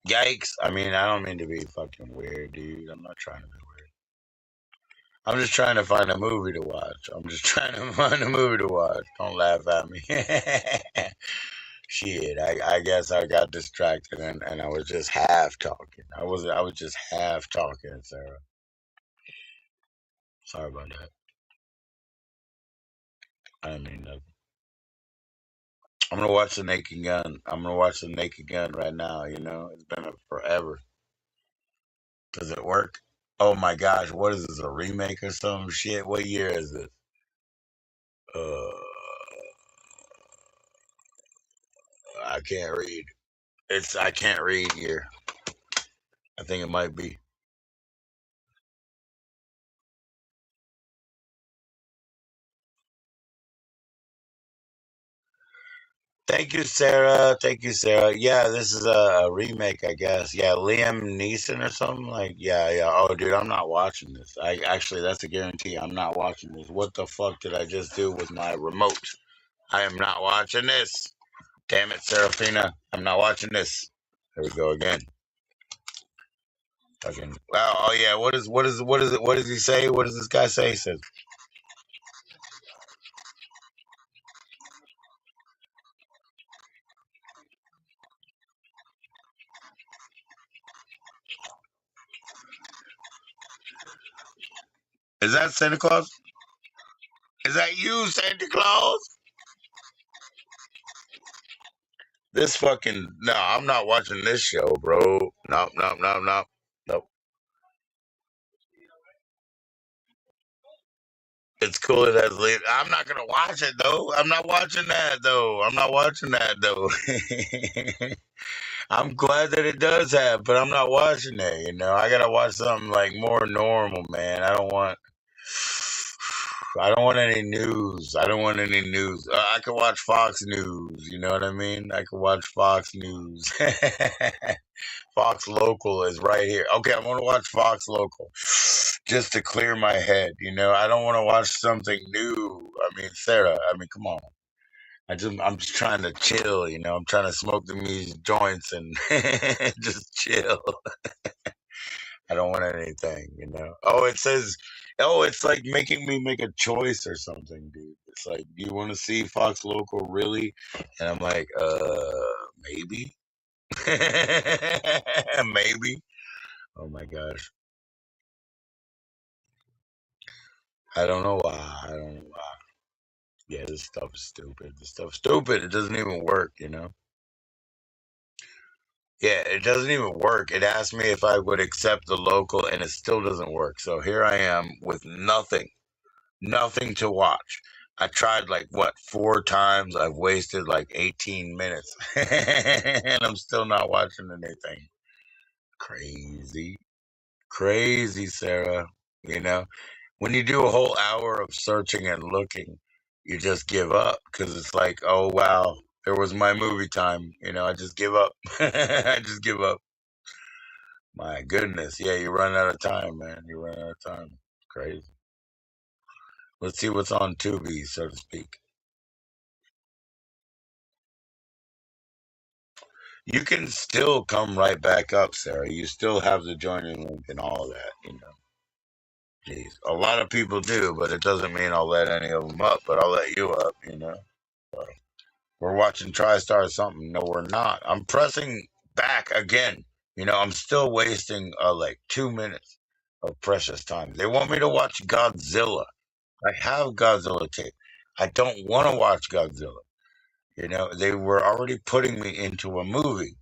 yikes! I don't mean to be fucking weird, dude. I'm not trying to be weird. I'm just trying to find a movie to watch. I'm just trying to find a movie to watch. Don't laugh at me. Shit, I guess I got distracted and I was just half talking. I was just half talking, Sarah. Sorry about that. I didn't mean nothing. I'm gonna watch the Naked Gun. I'm gonna watch the Naked Gun right now. It's been forever. Does it work? Oh my gosh, what is this? A remake or some shit? What year is this? Uh, I can't read. I can't read here. I think it might be. Thank you, Sarah. Thank you, Sarah. Yeah, this is a remake, I guess. Yeah, Liam Neeson or something like. Yeah, yeah. Oh, dude, I'm not watching this. That's a guarantee. I'm not watching this. What the fuck did I just do with my remote? I am not watching this. Damn it, Serafina. I'm not watching this. There we go again. Fucking. Wow. Oh yeah. What does he say? What does this guy say? He says, "Is that Santa Claus? Is that you, Santa Claus?" This fucking no, I'm not watching this show, bro. Nope, nope, nope, nope, nope. It's cool it has lead. I'm not gonna watch it though. I'm not watching that though. I'm not watching that though. I'm glad that it does have, but I'm not watching it. You know, I gotta watch something like more normal, man. I don't want any news. I don't want any news. I could watch Fox News. You know what I mean? I could watch Fox News. Fox Local is right here. Okay, I'm gonna watch Fox Local just to clear my head. You know, I don't want to watch something new. I mean, Sarah. I mean, come on. I'm just trying to chill. You know, I'm trying to smoke these joints and just chill. I don't want anything. You know. Oh, it says. Oh, it's like making me make a choice or something, dude. It's like, do you want to see Fox Local really? And I'm like, maybe. Maybe. Oh my gosh. I don't know why. I don't know why. Yeah, this stuff is stupid. This stuff's stupid. It doesn't even work, you know? Yeah, it doesn't even work. It asked me if I would accept the local, and it still doesn't work. So here I am with nothing, nothing to watch. I tried like what, 4 times. I've wasted like 18 minutes, and I'm still not watching anything. Crazy, crazy, Sarah. You know? When you do a whole hour of searching and looking, you just give up because it's like, oh wow, there was my movie time. You know, I just give up. I just give up. My goodness, yeah, you run out of time, man. You run out of time. Crazy. Let's see what's on Tubi, so to speak. You can still come right back up, Sarah. You still have the joining link and all that. You know, jeez, a lot of people do, but it doesn't mean I'll let any of them up. But I'll let you up. You know. So. We're watching TriStar something. No, we're not. I'm pressing back again. You know, I'm still wasting like 2 minutes of precious time. They want me to watch Godzilla. I have Godzilla tape. I don't want to watch Godzilla. You know, they were already putting me into a movie.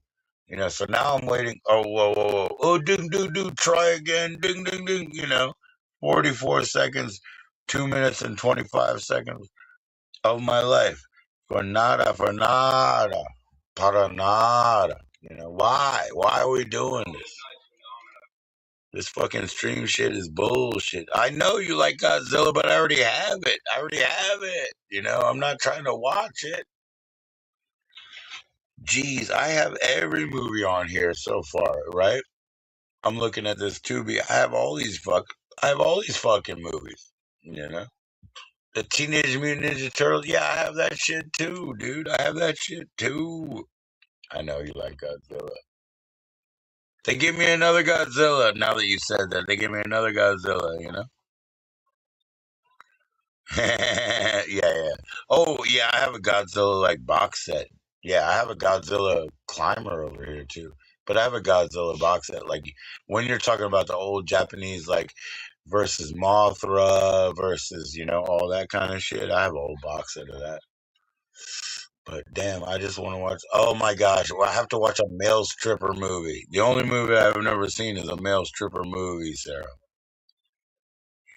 You know, so now I'm waiting. Oh, whoa, whoa, whoa. Oh, ding, ding, ding. Try again. Ding, ding, ding. You know, 44 seconds, 2 minutes and 25 seconds of my life for nada, para nada. You know why? Why are we doing this? This fucking stream shit is bullshit. I know you like Godzilla, but I already have it. I already have it. You know, I'm not trying to watch it. Jeez, I have every movie on here so far, right? I'm looking at this Tubi. I have all these fucking movies. You know? The Teenage Mutant Ninja Turtles, yeah, I have that shit too, dude. I have that shit too. I know you like Godzilla. They give me another Godzilla. Now that you said that, they give me another Godzilla. You know? Yeah, yeah. Oh, yeah. I have a Godzilla like box set. Yeah, I have a Godzilla climber over here too. But I have a Godzilla box set. Like when you're talking about the old Japanese, like versus Mothra versus all that kind of shit. I have a whole box set of that. But damn, I just want to watch. Oh my gosh, well, I have to watch a male stripper movie. The only movie I've never seen is a male stripper movie, Sarah.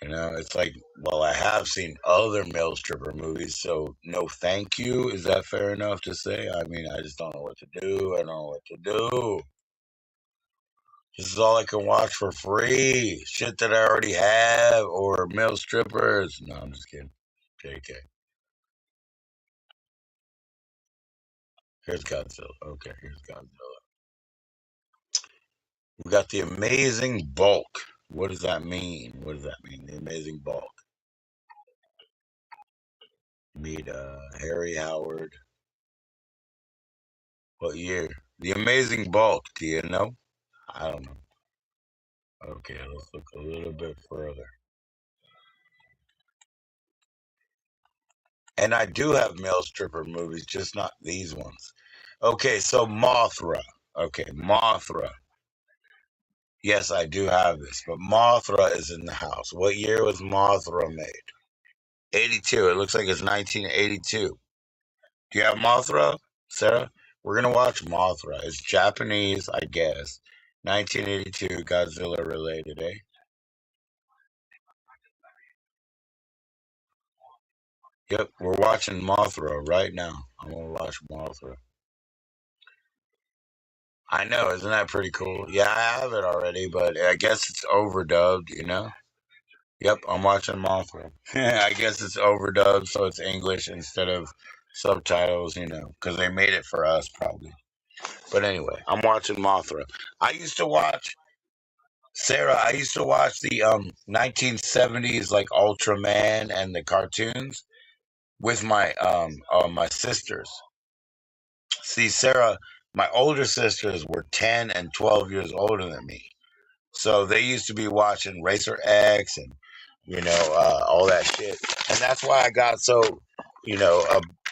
You know, it's like, well, I have seen other male stripper movies, so no thank you. Is that fair enough to say? I mean, I just don't know what to do. I don't know what to do. This is all I can watch for free. Shit that I already have, or male strippers. No, I'm just kidding. JK. Here's Godzilla. Okay, here's Godzilla. We got the amazing bulk. What does that mean? What does that mean? The amazing bulk. Meet Harry Howard. What year? The amazing bulk. Do you know? I don't know. Okay, let's look a little bit further. And I do have male stripper movies, just not these ones. Okay, so Mothra. Okay, Mothra. Yes, I do have this, but Mothra is in the house. What year was Mothra made? 82. It looks like it's 1982. Do you have Mothra, Sarah? We're gonna watch Mothra. It's Japanese, I guess. 1982 Godzilla related, eh? Yep, we're watching Mothra right now. I'm gonna watch Mothra. I know, isn't that pretty cool? Yeah, I have it already, but I guess it's overdubbed, you know? Yep, I'm watching Mothra. I guess it's overdubbed, so it's English instead of subtitles, you know, because they made it for us, probably. But anyway, I'm watching Mothra. I used to watch Sarah. I used to watch the 1970s like Ultraman and the cartoons with my sisters. See, Sarah, my older sisters were 10 and 12 years older than me. So they used to be watching Racer X and all that shit, and that's why I got so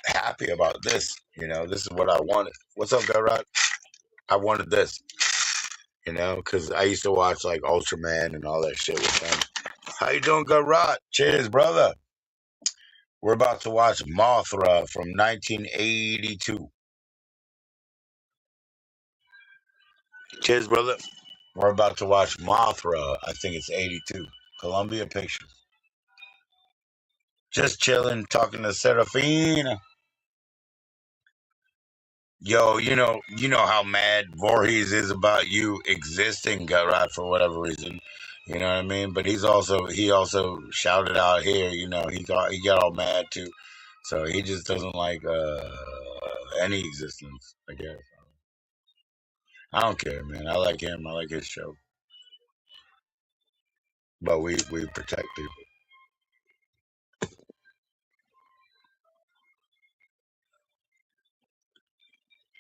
happy about this. This is what I wanted. What's up, Garrod? I wanted this, because I used to watch like Ultraman and all that shit with them. How you doing, Garrod? Cheers, brother. We're about to watch Mothra from 1982. Cheers, brother. We're about to watch Mothra. I think it's 82. Columbia Pictures. Just chilling, talking to Serafina. Yo, you know how mad Voorhees is about you existing, Gutrod, for whatever reason. You know what I mean? But he also shouted out here. He got all mad too. So he just doesn't like any existence. I guess I don't care, man. I like him. I like his show. But we protect people.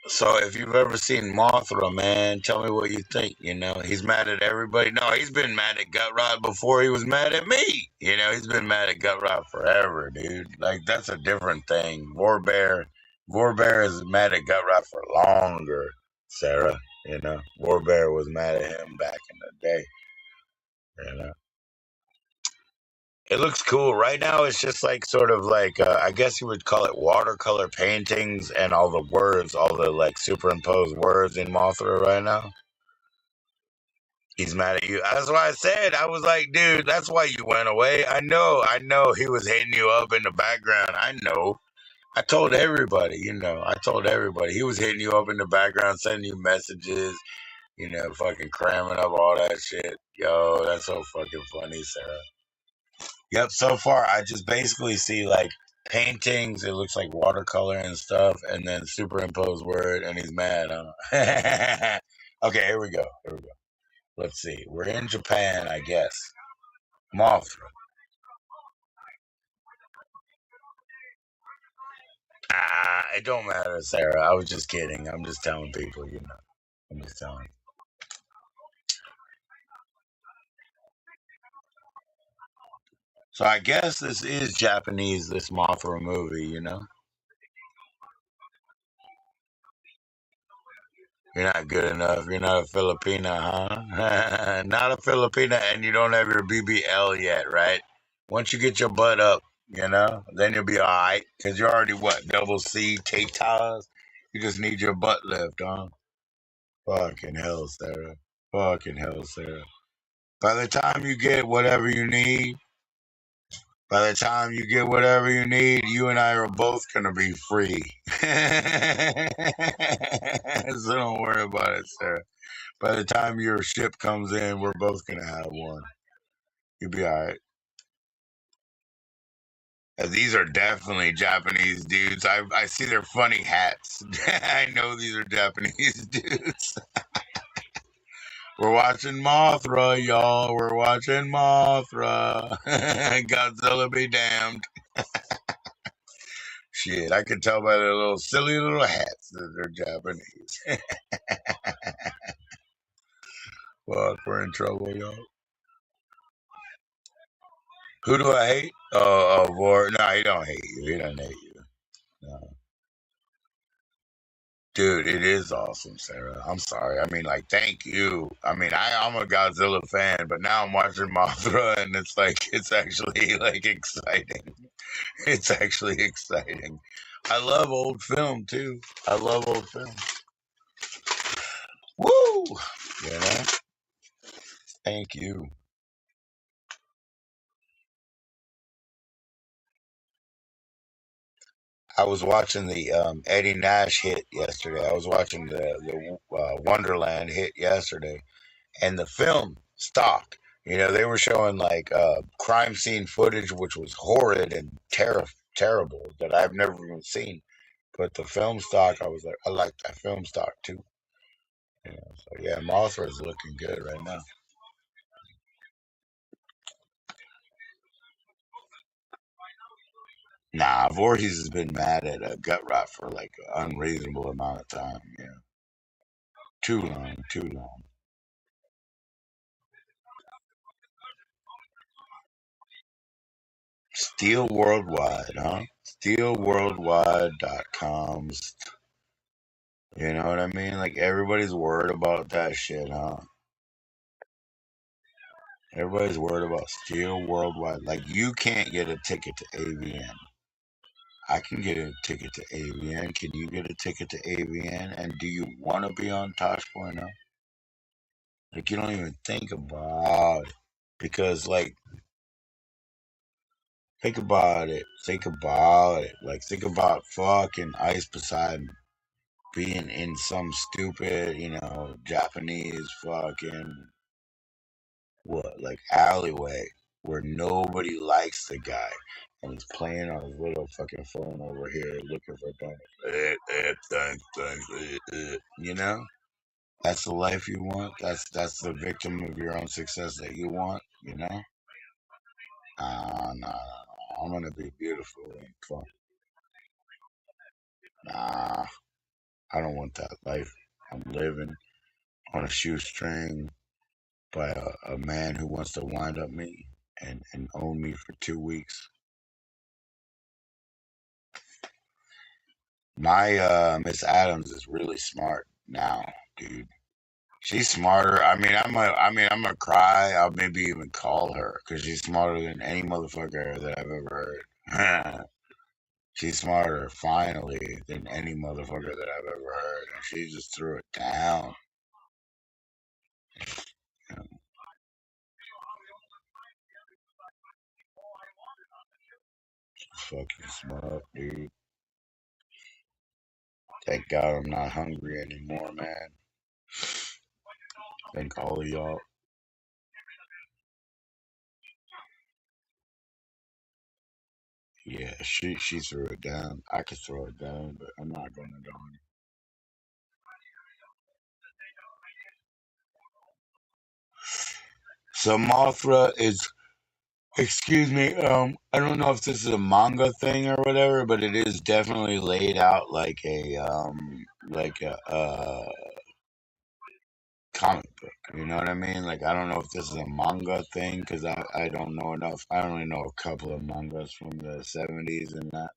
So if you've ever seen Mothra, man, tell me what you think. He's mad at everybody. No, he's been mad at Gutrod before he was mad at me. He's been mad at Gutrod forever, dude. Like that's a different thing. Warbear is mad at Gutrod for longer. Sarah, Warbear was mad at him back in the day. You know. It looks cool. Right now, it's just like sort of like I guess you would call it watercolor paintings and all the words, all the like superimposed words in Mothra right now. He's mad at you. That's why I said I was like, dude, that's why you went away. I know. He was hitting you up in the background. I know. I told everybody. I told everybody he was hitting you up in the background, sending you messages. Fucking cramming up all that shit. Yo, that's so fucking funny, Sarah. Yep, so far I just basically see like paintings, it looks like watercolor and stuff, and then superimposed word, and he's mad, huh? Okay, here we go. Here we go. Let's see. We're in Japan, I guess. Mothra. It don't matter, Sarah. I was just kidding. I'm just telling people. I'm just telling. So I guess this is Japanese, this Mothra movie. You're not good enough. You're not a Filipina, huh? Not a Filipina, and you don't have your BBL yet, right? Once you get your butt up, then you'll be all right. Because you're already, what, double C, tatas? You just need your butt lift, huh? Fucking hell, Sarah. Fucking hell, Sarah. By the time you get whatever you need, you and I are both going to be free. So don't worry about it, Sarah. By the time your ship comes in, we're both gonna have one. You'll be all right. These are definitely Japanese dudes. I see their funny hats. I know these are Japanese dudes. We're watching Mothra, y'all. We're watching Mothra. Godzilla be damned. Shit, I can tell by their little silly little hats that they're Japanese. Fuck, we're in trouble, y'all. Who do I hate? Vor. No, he don't hate you. He don't hate you. No. Dude, it is awesome, Sarah. I'm sorry. I mean, like, thank you. I mean, I'm a Godzilla fan, but now I'm watching Mothra, and it's like, it's actually, like, exciting. It's actually exciting. I love old film, too. I love old film. Woo! You know? Thank you. I was watching the Eddie Nash hit yesterday. I was watching the Wonderland hit yesterday, and the film stock. You know, they were showing like crime scene footage, which was horrid and terrible that I've never even seen. But the film stock, I was like, I like that film stock too. You know, so yeah, Mothra is looking good right now. Nah, Voorhees has been mad at Gut Rot for like an unreasonable amount of time. Yeah, too long, too long. Steel Worldwide, huh? SteelWorldwide.com. You know what I mean? Like everybody's worried about that shit, huh? Everybody's worried about Steel Worldwide. Like you can't get a ticket to AVN. I can get a ticket to AVN. Can you get a ticket to AVN? And do you want to be on Tosh Point? Like you don't even think about it because like think about it. Think about it. Like think about fucking Ice Poseidon being in some stupid, Japanese fucking what like alleyway where nobody likes the guy and he's playing on his little fucking phone over here looking for donuts. Thanks. You know? That's the life you want. That's the victim of your own success that you want, you know? Nah. I'm gonna be beautiful and fun. Nah, I don't want that life. I'm living on a shoestring by a man who wants to wind up me and own me for 2 weeks. My Miss Adams is really smart now, dude. She's smarter. I'm gonna cry. I'll maybe even call her because she's smarter than any motherfucker that I've ever heard. She's smarter, finally, than any motherfucker that I've ever heard, and she just threw it down. You know, fucking smart, dude. Thank God I'm not hungry anymore, man. Thank all of y'all. Yeah, she threw it down. I could throw it down, but I'm not gonna do it. So Mothra is, excuse me, I don't know if this is a manga thing or whatever, but it is definitely laid out like a comic book. You know what I mean? Like I don't know if this is a manga thing because I don't know enough. I only know a couple of mangas from the 70s and that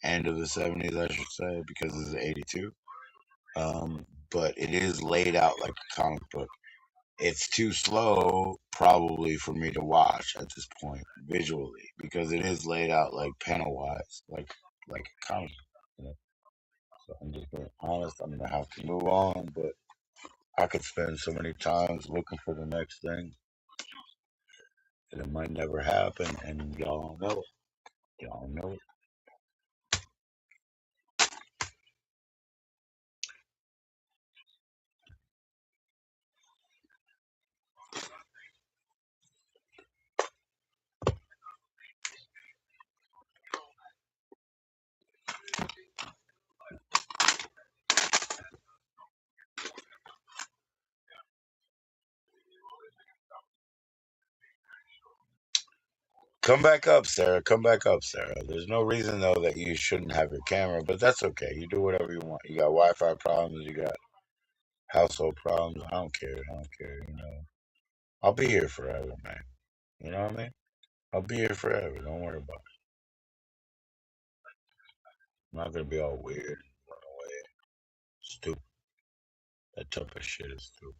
end of the 70s, I should say, because this is 82. But it is laid out like a comic book. It's too slow, probably, for me to watch at this point visually because it is laid out like panel wise, like a comic. You know? So I'm just being honest. I'm gonna have to move on, but I could spend so many times looking for the next thing, and it might never happen. And y'all know it. Y'all know it. Come back up, Sarah. Come back up, Sarah. There's no reason though that you shouldn't have your camera, but that's okay. You do whatever you want. You got Wi-Fi problems. You got household problems. I don't care. I don't care. You know. I'll be here forever, man. You know what I mean? I'll be here forever. Don't worry about it. I'm not gonna be all weird and run away. That type of shit is stupid.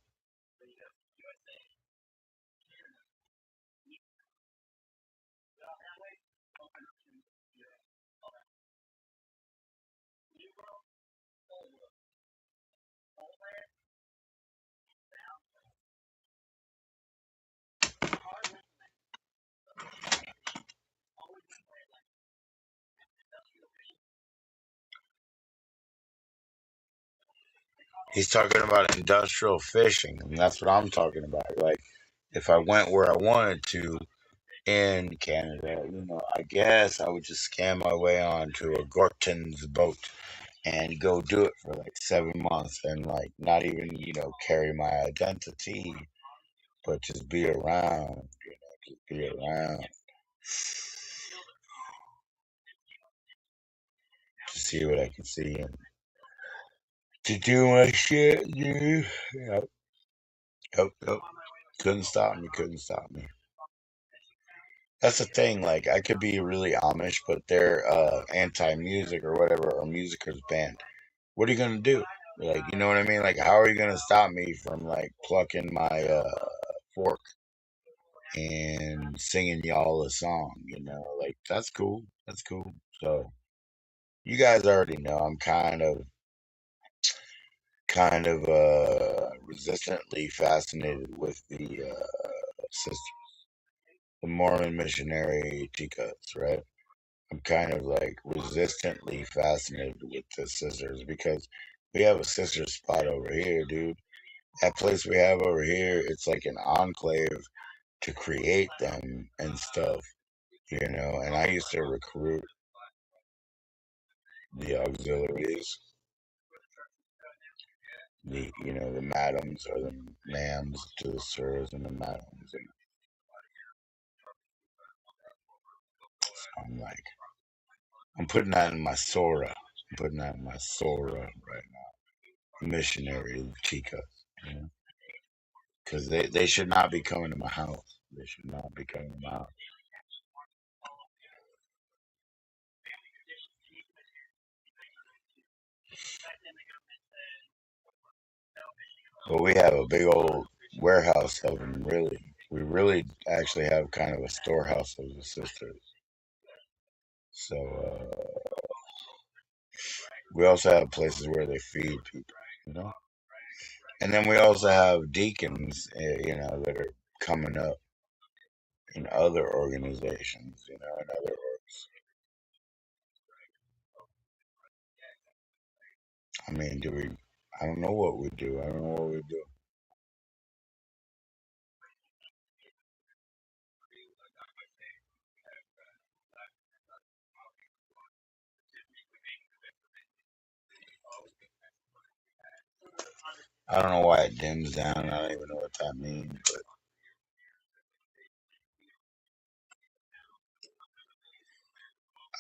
He's talking about industrial fishing, and that's what I'm talking about. Like, if I went where I wanted to in Canada, I guess I would just scam my way onto a Gorton's boat and go do it for like 7 months and like not even, carry my identity, but just be around, just be around to see what I can see and to do my shit, dude. Yep, yep, yep. Couldn't stop me, couldn't stop me. That's the thing, like I could be really Amish, but they're anti music or whatever, or musicers banned. What are you gonna do? Like, you know what I mean? Like, how are you gonna stop me from like plucking my fork and singing y'all a song? Like that's cool. That's cool. So you guys already know I'm kind of resistantly fascinated with the sisters, the Mormon missionary chicas, right? I'm kind of like resistantly fascinated with the sisters because we have a sister spot over here, dude. That place we have over here, it's like an enclave to create them and stuff, and I used to recruit the auxiliaries, the madams or the ma'ams to the sirs and the madams. And I'm like, I'm putting that in my Sora. I'm putting that in my Sora right now. Missionary chicas, because they should not be coming to my house. They should not be coming to my house. But we have a big old warehouse of them, really. We really actually have kind of a storehouse of the sisters. So we also have places where they feed people. And then we also have deacons, that are coming up in other organizations, in other orgs. I mean, I don't know what we do. I don't know what we do. I don't know why it dims down. I don't even know what that means, but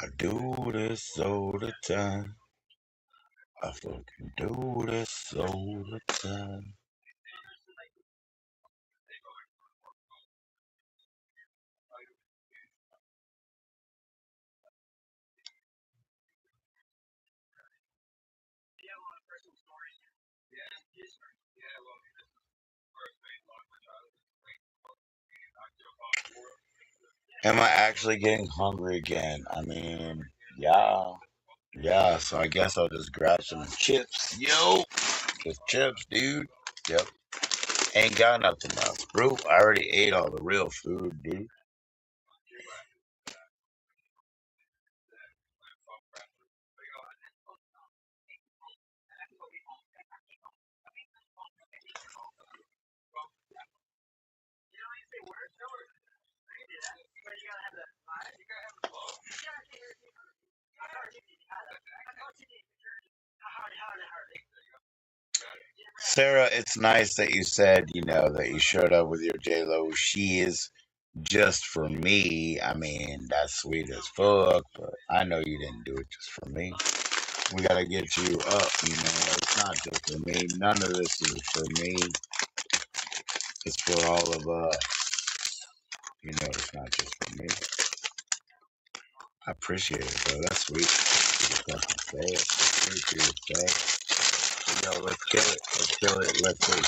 I do this all the time. I fucking do this all the time. Am I actually getting hungry again? I mean, yeah. Yeah, so I guess I'll just grab some chips. Yo! Just chips, dude. Yep. Ain't got nothing else. Bro, I already ate all the real food, dude. Sarah, it's nice that you said, that you showed up with your J-Lo. She is just for me. I mean, that's sweet as fuck, but I know you didn't do it just for me. We gotta get you up, It's not just for me. None of this is for me. It's for all of us. It's not just for me. I appreciate it, bro. That's sweet. You fucking say it. That's sweet for you to say. Yo, let's kill it. Let's kill it. Let's see.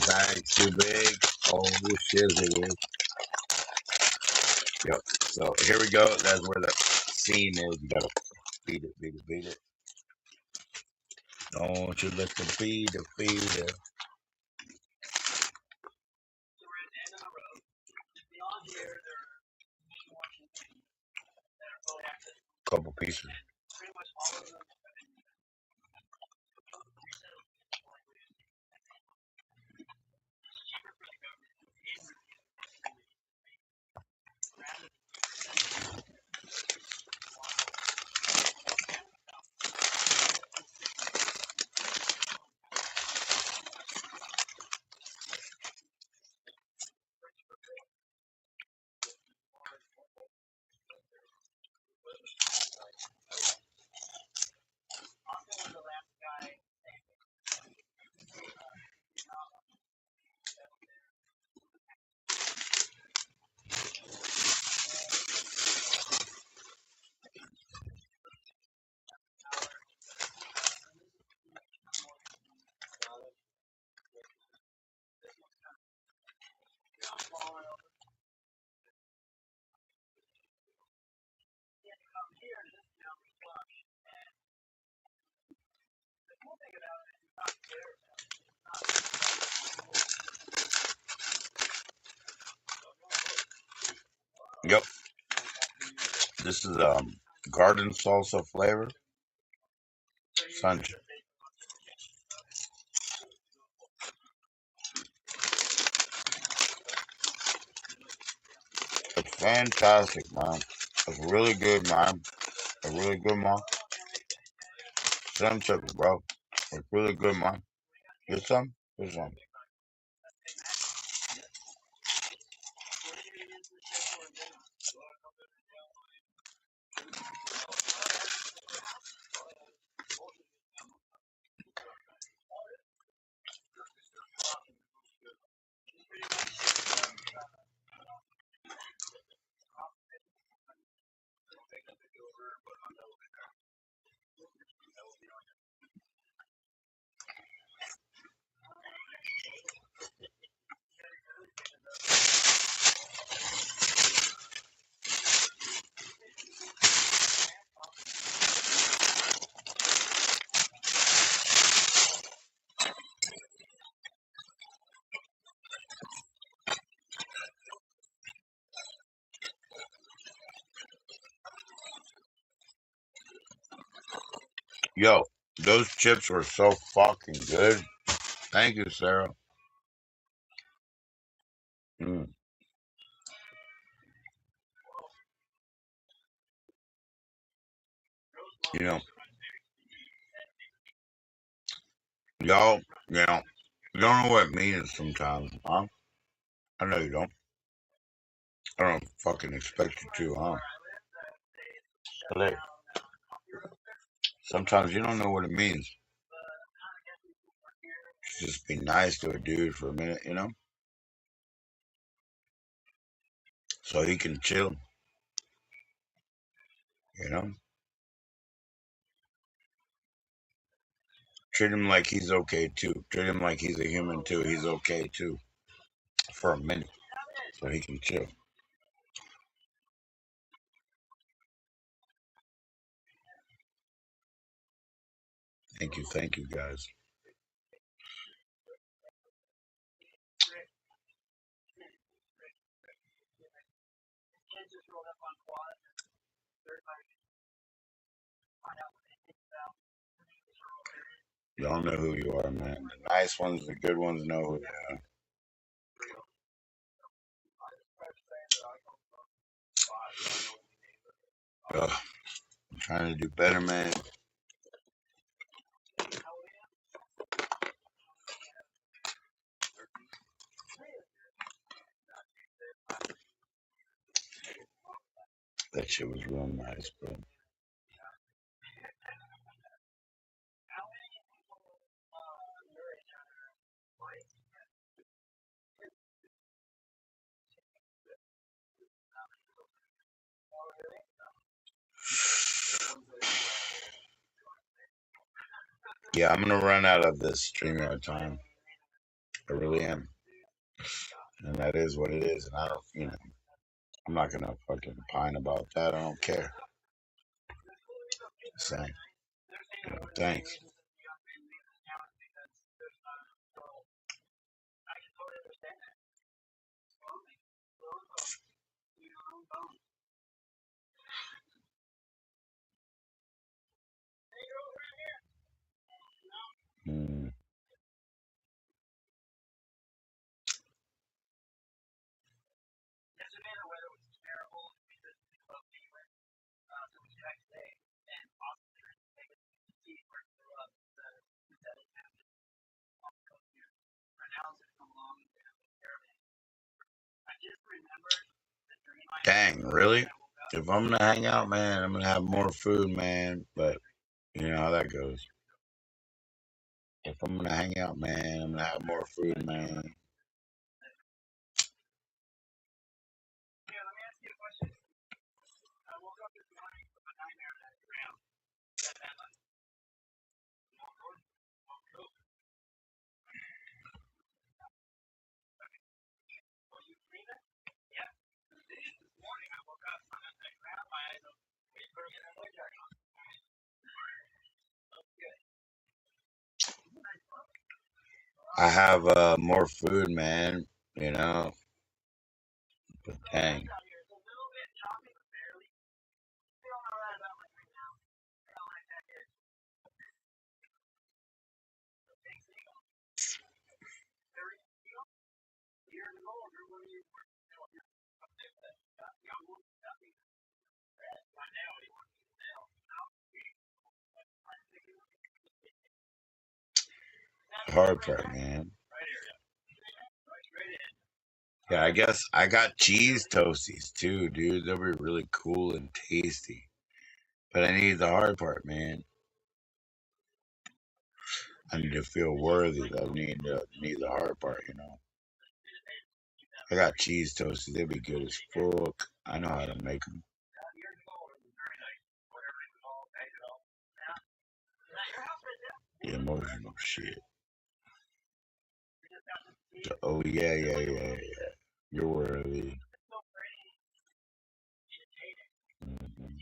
Bag's too big. Oh shit, it is. Yep. So here we go. That's where the scene is. You gotta beat it, beat it, beat it. Don't you let the feed it. Couple pieces. Yep. This is garden salsa flavor. Sunshine. It's fantastic, man. It's really good, man. It's really good, man. Some sugar, bro. It's really good, man. Get some? Get some. Yo, those chips were so fucking good. Thank you, Sarah. Mm, you know, y'all, you don't know what it means sometimes, huh? I know you don't. I don't fucking expect you to, huh? But hey, sometimes you don't know what it means. Just be nice to a dude for a minute, so he can chill, you know? Treat him like he's okay too. Treat him like he's a human too. He's okay too for a minute, so he can chill. Thank you, guys. Y'all know who you are, man. The nice ones, the good ones know who they are. Ugh, I'm trying to do better, man. That shit was real nice, bro. Yeah, I'm gonna run out of this StreamYard time. I really am, and that is what it is. And I don't, I'm not gonna fucking pine about that. I don't care. Just saying. Thanks. Mm. Dang, really? If I'm gonna hang out, man, I'm gonna have more food, man. But you know how that goes. If I'm gonna hang out, man, I'm gonna have more food, man. I have more food, man. You know, but dang, hard part, man. Yeah, I guess I got cheese toasties too, dude. They'll be really cool and tasty. But I need the hard part, man. I need to feel worthy. I need the hard part, you know. I got cheese toasties. They'd be good as fuck. I know how to make them. The emotional shit. Oh yeah, yeah, yeah, yeah. You're worthy. Mhm.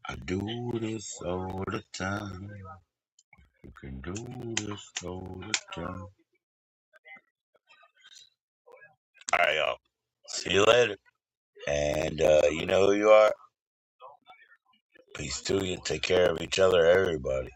I do this all the time. You can do this all the time. All right, y'all. See you later. And you know who you are. Peace to you. Take care of each other, everybody.